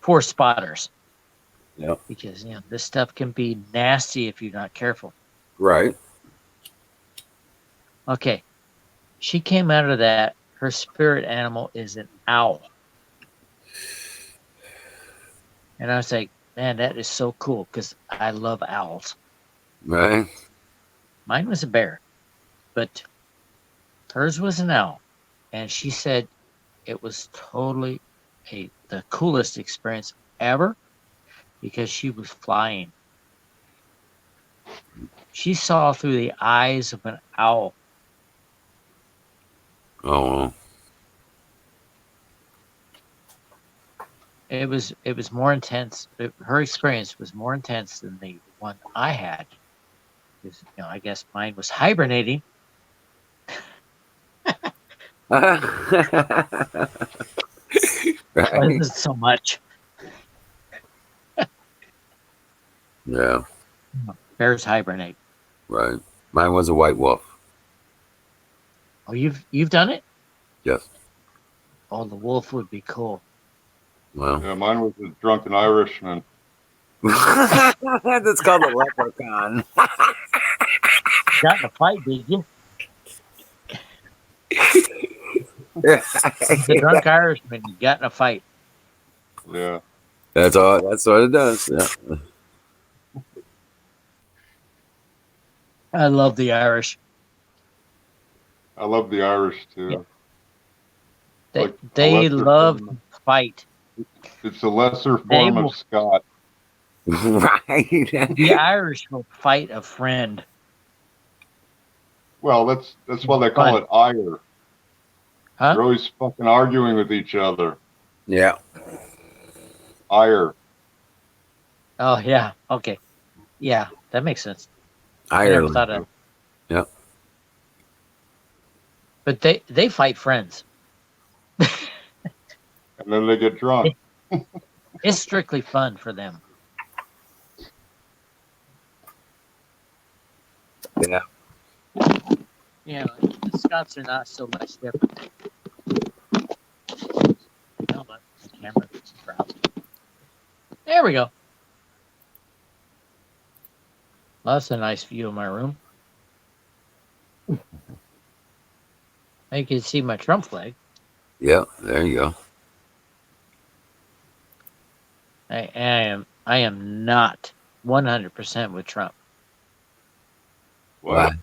4 spotters. Yeah. Because this stuff can be nasty if you're not careful. Right. Okay. She came out of that. Her spirit animal is an owl. And I was like, man, that is so cool because I love owls. Right. Mine was a bear, but hers was an owl. And she said it was totally the coolest experience ever because she was flying. She saw through the eyes of an owl. Oh. It was more intense. Her experience was more intense than the one I had. Because, I guess mine was hibernating. Right. Wasn't so much. Yeah. Bears hibernate. Right. Mine was a white wolf. Oh, you've done it? Yes. Oh, the wolf would be cool. Well. Yeah, mine was a drunken Irishman. That's called a leprechaun. Got in a fight, did you? The drunk Irishman, you got in a fight. Yeah. That's all. That's what it does. Yeah. I love the Irish. I love the Irish too. Yeah. Like they love to fight. It's a lesser form of Scott. Right. The Irish will fight a friend. Well, that's why they call it ire. Huh? They're always fucking arguing with each other. Yeah. Ire. Oh yeah. Okay. Yeah, that makes sense. Ireland. I never thought of. Yeah. But they fight friends. And then they get drunk. It's strictly fun for them. Yeah. The Scots are not so much different. No, but the camera is proud. There we go. Well, that's a nice view of my room. You can see my Trump flag. Yeah, there you go. I am not 100% with Trump. What?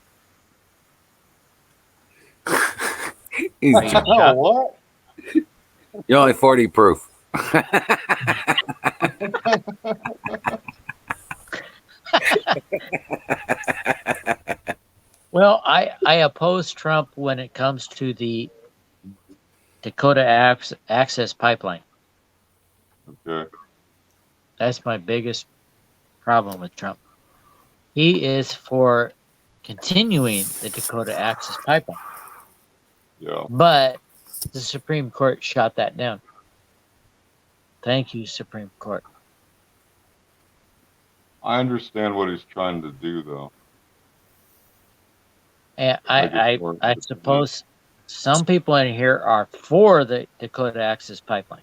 What? You're only 40 proof. Well, I oppose Trump when it comes to the Dakota Access Pipeline. Okay. That's my biggest problem with Trump. He is for continuing the Dakota Access Pipeline. Yeah. But the Supreme Court shot that down. Thank you, Supreme Court. I understand what he's trying to do, though. And I suppose some people in here are for the Dakota Access Pipeline.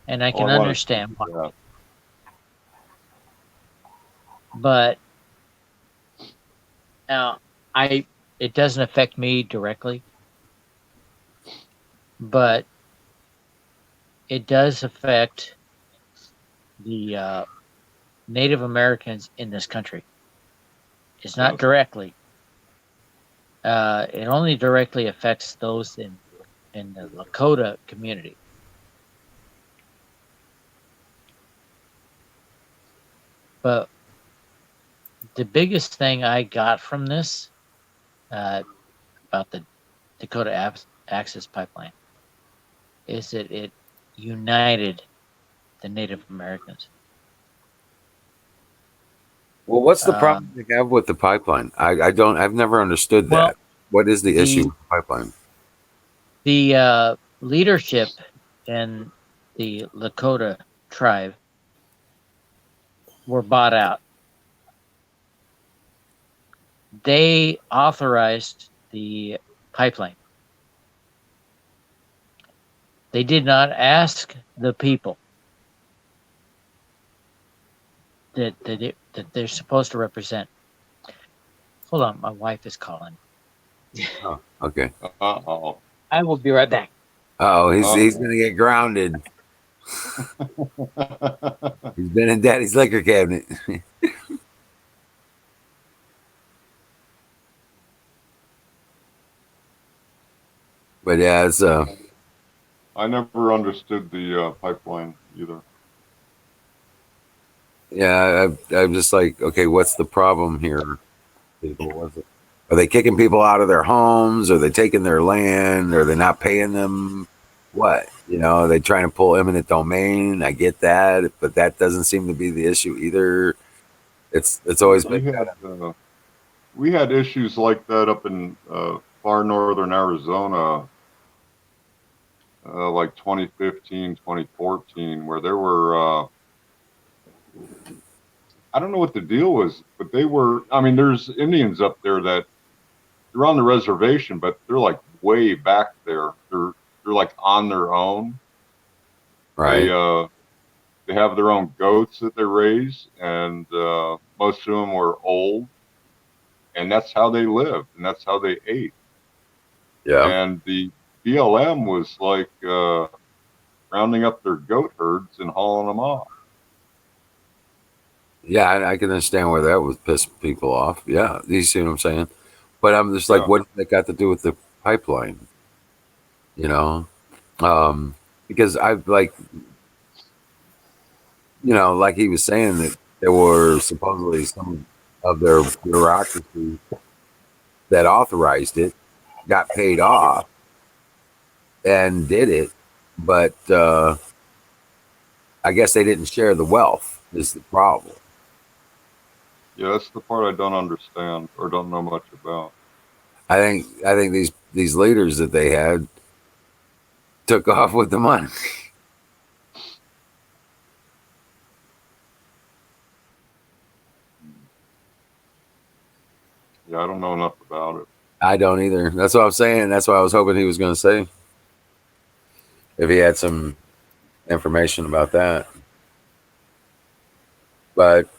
And I can understand why. Yeah. But now it doesn't affect me directly, but it does affect the Native Americans in this country. It's not directly. It only directly affects those in the Lakota community. But the biggest thing I got from this about the Dakota Access Pipeline is that it united the Native Americans. Well, what's the problem you have with the pipeline? I've never understood that. What is the issue with the pipeline? The leadership in the Lakota tribe were bought out. They authorized the pipeline. They did not ask the people that they're supposed to represent. Hold on, my wife is calling. Oh, okay. Uh-oh. I will be right back. Oh, he's gonna get grounded. He's been in Daddy's liquor cabinet. But yeah, it's I never understood the pipeline either. yeah, I'm just like, okay, what's the problem here? People, are they kicking people out of their homes? Are they taking their land? Are they not paying them? What? Are they trying to pull eminent domain? I get that, but that doesn't seem to be the issue either. It's always been. We had issues like that up in far northern Arizona, like 2015, 2014, where there were. I don't know what the deal was, but they were. I mean, there's Indians up there that they're on the reservation, but they're like way back there. They're like on their own. Right. They have their own goats that they raise, and most of them were old, and that's how they lived, and that's how they ate. Yeah. And the BLM was like rounding up their goat herds and hauling them off. Yeah, I can understand where that would piss people off. Yeah, you see what I'm saying? But I'm just like, what that got to do with the pipeline? Because I've like he was saying that there were supposedly some of their bureaucracy that authorized it, got paid off, and did it, but I guess they didn't share the wealth. Is the problem? Yeah, that's the part I don't understand or don't know much about. I think these leaders that they had took off with the money. Yeah, I don't know enough about it. I don't either. That's what I'm saying. That's what I was hoping he was going to say. If he had some information about that. But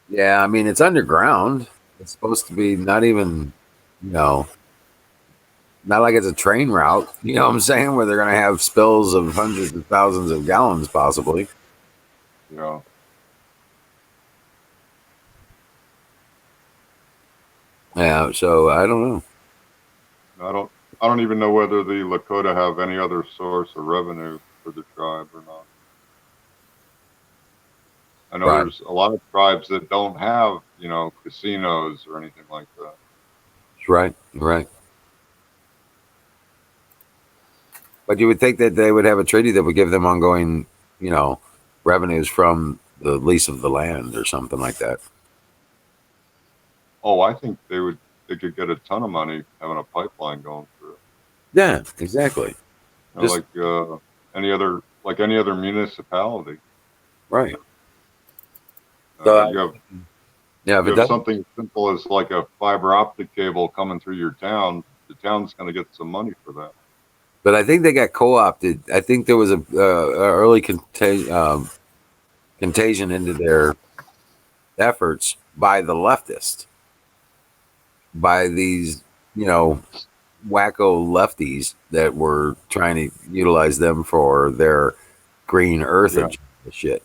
yeah, I mean, it's underground. It's supposed to be not even, not like it's a train route. You know what I'm saying? Where they're going to have spills of hundreds of thousands of gallons, possibly. Yeah. Yeah. So I don't know. I don't even know whether the Lakota have any other source of revenue for the tribe or not. I know there's a lot of tribes that don't have, casinos or anything like that. Right. But you would think that they would have a treaty that would give them ongoing, revenues from the lease of the land or something like that. Oh, I think they could get a ton of money having a pipeline going through it. Yeah, exactly. You know, like any other municipality. Right. Uh, So you have yeah, if you it have doesn't, something as simple as like a fiber optic cable coming through your town. The town's going to get some money for that. but I think they got co-opted. I think there was a early contagion into their efforts by the leftists, by these, you know, wacko lefties that were trying to utilize them for their green earth Yeah. agenda shit.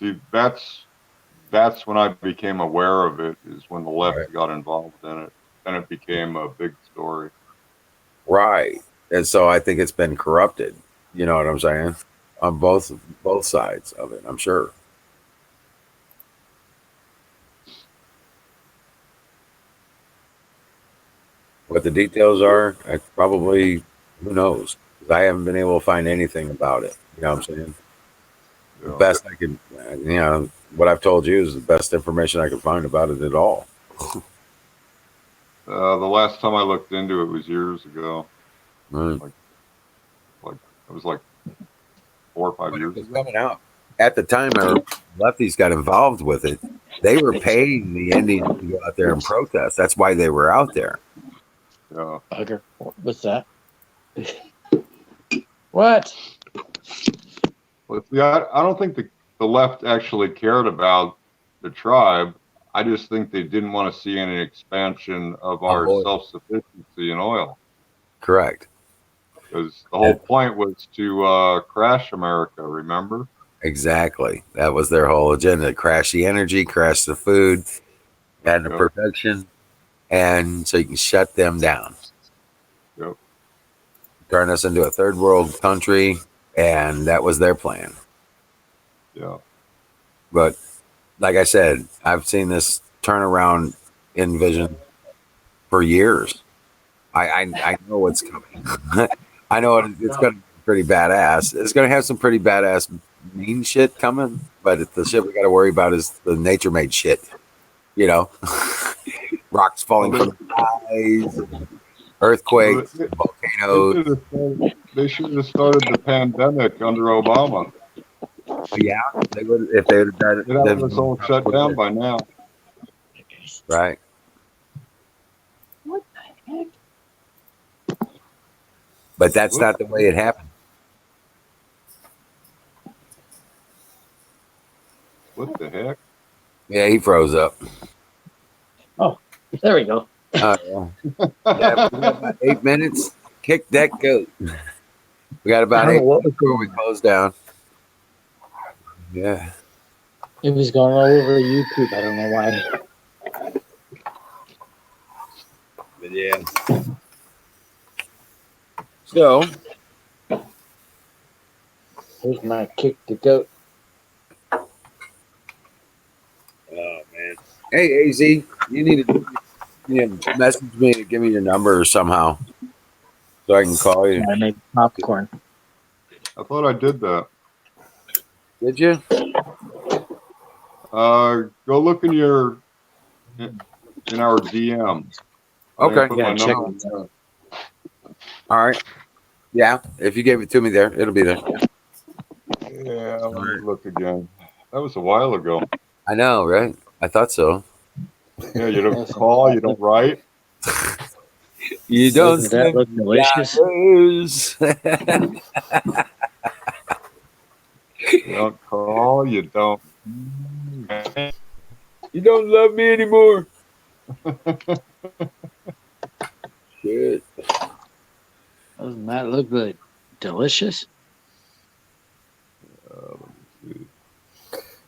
See, that's when I became aware of it. Is when the left Right. got involved in it, and it became a big story. Right. And so I think it's been corrupted. You know what I'm saying? On both sides of it, I'm sure. What the details are, I probably who knows? 'Cause I haven't been able to find anything about it. You know what I'm saying? The Yeah. best I could, what I've told you is the best information I could find about it at all. The last time I looked into it was years ago. Right. Like it was like 4 or 5 When it years was ago. coming out at the time, our lefties got involved with it. They were paying the Indians to go out there and protest. That's why they were out there. Yeah. Bugger. What's that? What? Well, see, I don't think the left actually cared about the tribe. I just think they didn't want to see any expansion of our Oh, self-sufficiency in oil. correct. Because the whole point was to crash America, remember? Exactly. That was their whole agenda. Crash the energy, crash the food, and the Yep. production, and so you can shut them down. Yep. Turn us into a third world country, and that was their plan. Yeah. But like I said, I've seen this turnaround in vision for years. I know what's coming. I know it's going to be pretty badass. It's going to have some pretty badass mean shit coming, but the shit we got to worry about is the nature made shit. You know, rocks falling Well, from the skies, earthquakes, volcanoes. they should have started the pandemic under Obama. Yeah, they would if they would have done They'd have us it. all shut down by now. Right. What the heck? But that's not the way it happened. What the heck? Yeah, he froze up. Oh, there we go. Yeah, we got about 8 minutes. Kick that goat. We got about I don't 8 know what minutes before we close down. Yeah. It was going all over YouTube. I don't know why. But yeah. So, Here's my kick the goat. oh man. Hey AZ, you need to message me to give me your number somehow so I can call you. I made popcorn. I thought I did that. Did you? Go look in our DM. Okay. Put my check number it in. All right. Yeah, if you gave it to me there, it'll be there. Yeah, let me look again. That was a while ago. I know, right? I thought so. Yeah, you don't call, you don't write. You don't Doesn't that look delicious? You don't call, you don't. You don't love me anymore. Shit. Doesn't that look good? Delicious?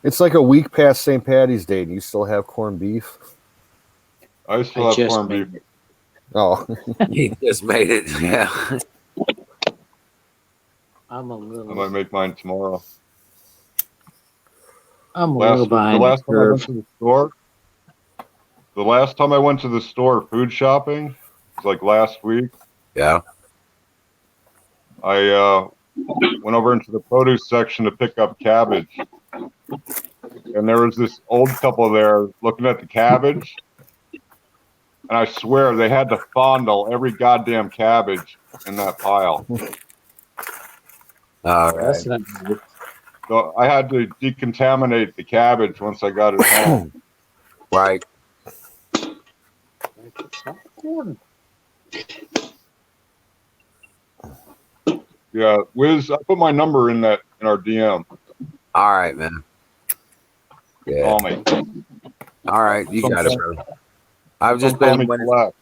It's like a week past St. Patty's Day, and you still have corned beef. I still have corned beef. Oh, he just made it. Yeah. I'm a little. I might make mine tomorrow. I'm a little behind the last the time I curve. went to the store. The last time I went to the store food shopping was like last week. Yeah. I went over into the produce section to pick up cabbage. And there was this old couple there looking at the cabbage. and I swear they had to fondle every goddamn cabbage in that pile. All That's right. not good. So I had to decontaminate the cabbage once I got it home. Right. Yeah, Wiz, I put my number in our DM. All right, man. Yeah. Call me. All right, you got it, bro. I've just Call been me collect.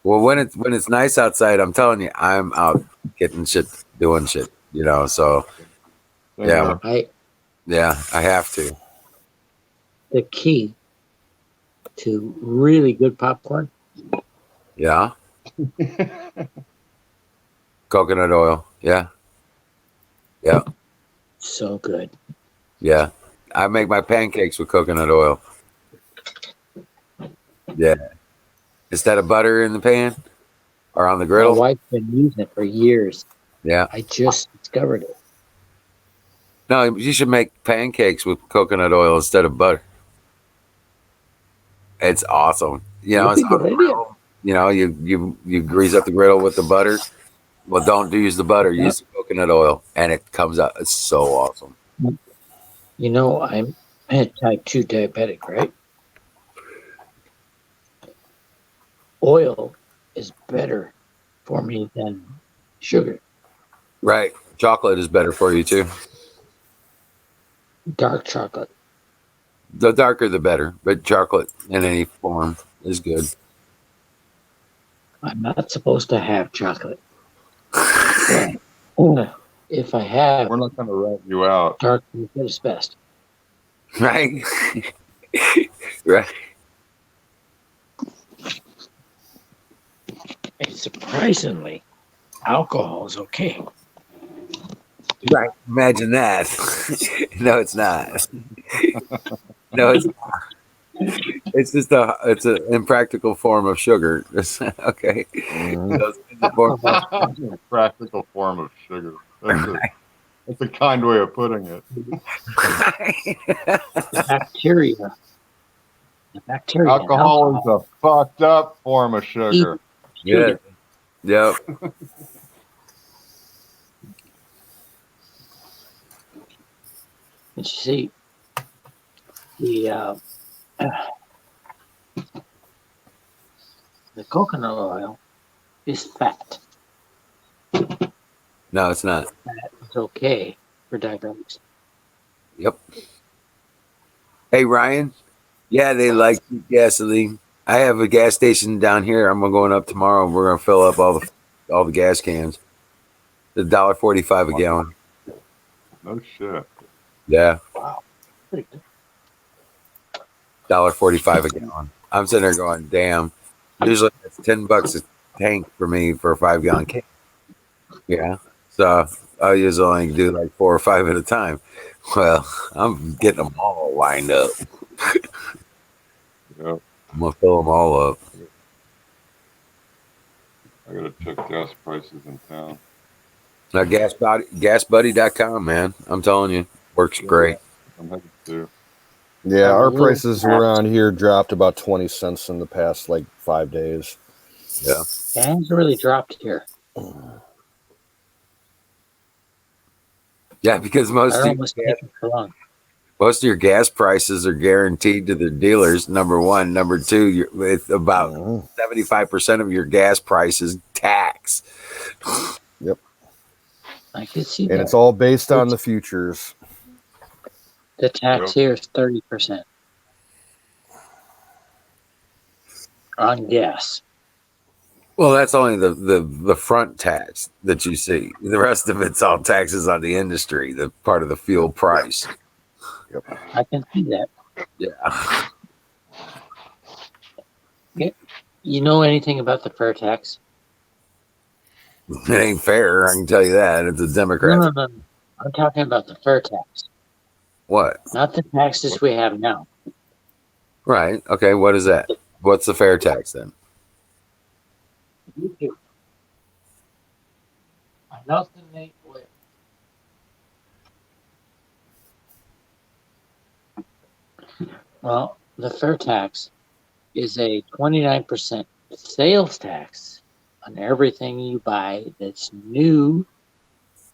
when it's nice outside. I'm telling you, I'm out getting shit, doing shit. You know, so yeah, I have to. The key to really good popcorn. Yeah. Coconut oil. Yeah. Yeah. So good. Yeah. I make my pancakes with coconut oil. Yeah. Instead of butter in the pan or on the My griddle. wife's been using it for years. Yeah. I just discovered it. No, you should make pancakes with coconut oil instead of butter. It's awesome. You know, That's it's a on good the idea. griddle. You know, you grease up the griddle with the butter. Well, don't use the butter. Yeah. Use the coconut oil, and it comes out. It's so awesome. You know, I'm type 2 diabetic, right? Oil is better for me than sugar. Right. Chocolate is better for you too. Dark chocolate. The darker the better, but chocolate in any form is good. I'm not supposed to have chocolate. But if I have, we're not going to rat you out. Dark chocolate is best. Right. Right. And surprisingly, alcohol is okay. Right. Imagine that. No, it's not. No, it's not. It's just it's an impractical form of sugar. Okay. That's a practical form of sugar. That's a kind way of putting it. The bacteria. Alcohol is a fucked up form of sugar. Yeah. Yep. And you see, the coconut oil is fat. No, it's not. Fat is okay for diabetics. Yep. Hey, Ryan. Yeah, they like gasoline. I have a gas station down here. I'm going up tomorrow. We're gonna fill up all the gas cans. It's $1.45 a gallon. No shit. Yeah. Wow. Pretty good. $1.45 a gallon. I'm sitting there going, damn. Usually it's $10 a tank for me for a 5-gallon can. Yeah. So I usually only do like 4 or 5 at a time. Well, I'm getting them all lined up. Yep. I'm gonna fill them all up. I gotta check gas prices in town. Now gasbuddy.com, man. I'm telling you, works great. I'm headed to. Yeah, our prices around here dropped about 20 cents in the past like 5 days. Yeah. Gas really dropped here. Yeah, because most of your gas prices are guaranteed to the dealers. Number one, number two, it's about 75% of your gas price is tax. Yep. I can see and that. it's all based on the futures. The tax here is 30% on gas. Well, that's only the front tax that you see. The rest of it's all taxes on the industry, the part of the fuel price. Yep. I can see that. Yeah. You know anything about the fair tax? It ain't fair, I can tell you that. It's a Democrat. No. I'm talking about the fair tax. What? Not the taxes we have now. Right. Okay, what is that? What's the fair tax then? You do. Nothing ain't clear. Well, the fair tax is a 29% sales tax on everything you buy that's new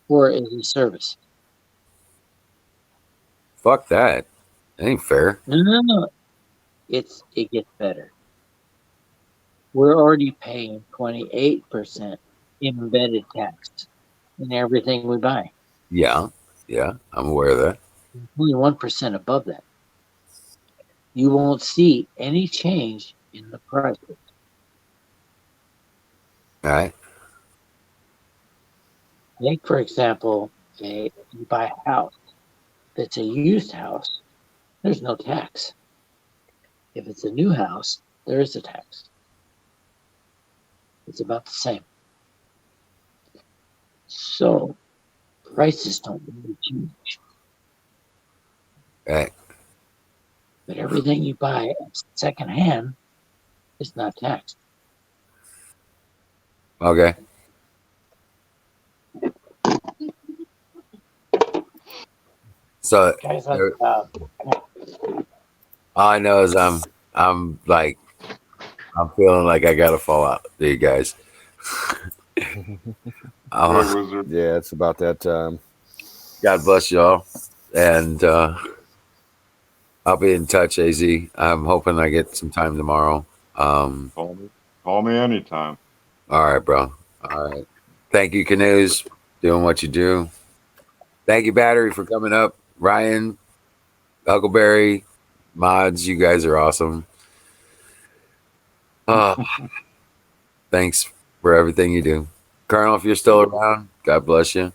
or as a service. Fuck that. That ain't fair. No. It gets better. We're already paying 28% embedded tax in everything we buy. Yeah. Yeah. I'm aware of that. Only 1% above that. You won't see any change in the price. All right. Take, for example, you buy a house that's a used house, there's no tax. If it's a new house, there is a tax. It's about the same. So prices don't really change. Right. But everything you buy secondhand is not taxed. Okay. So Guys, all I know is I'm like I'm feeling like I gotta fall out to you guys. Yeah, it's about that time. God bless y'all. And I'll be in touch, AZ. I'm hoping I get some time tomorrow. Call me anytime. All right, bro. All right. Thank you, Canoes, doing what you do. Thank you, Battery, for coming up. Ryan, Huckleberry, Mods, you guys are awesome. Thanks for everything you do. Colonel, if you're still around, God bless you.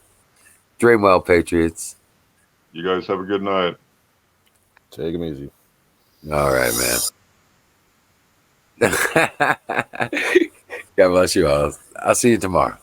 Dream well, Patriots. You guys have a good night. Take them easy. All right, man. God bless you all. I'll see you tomorrow.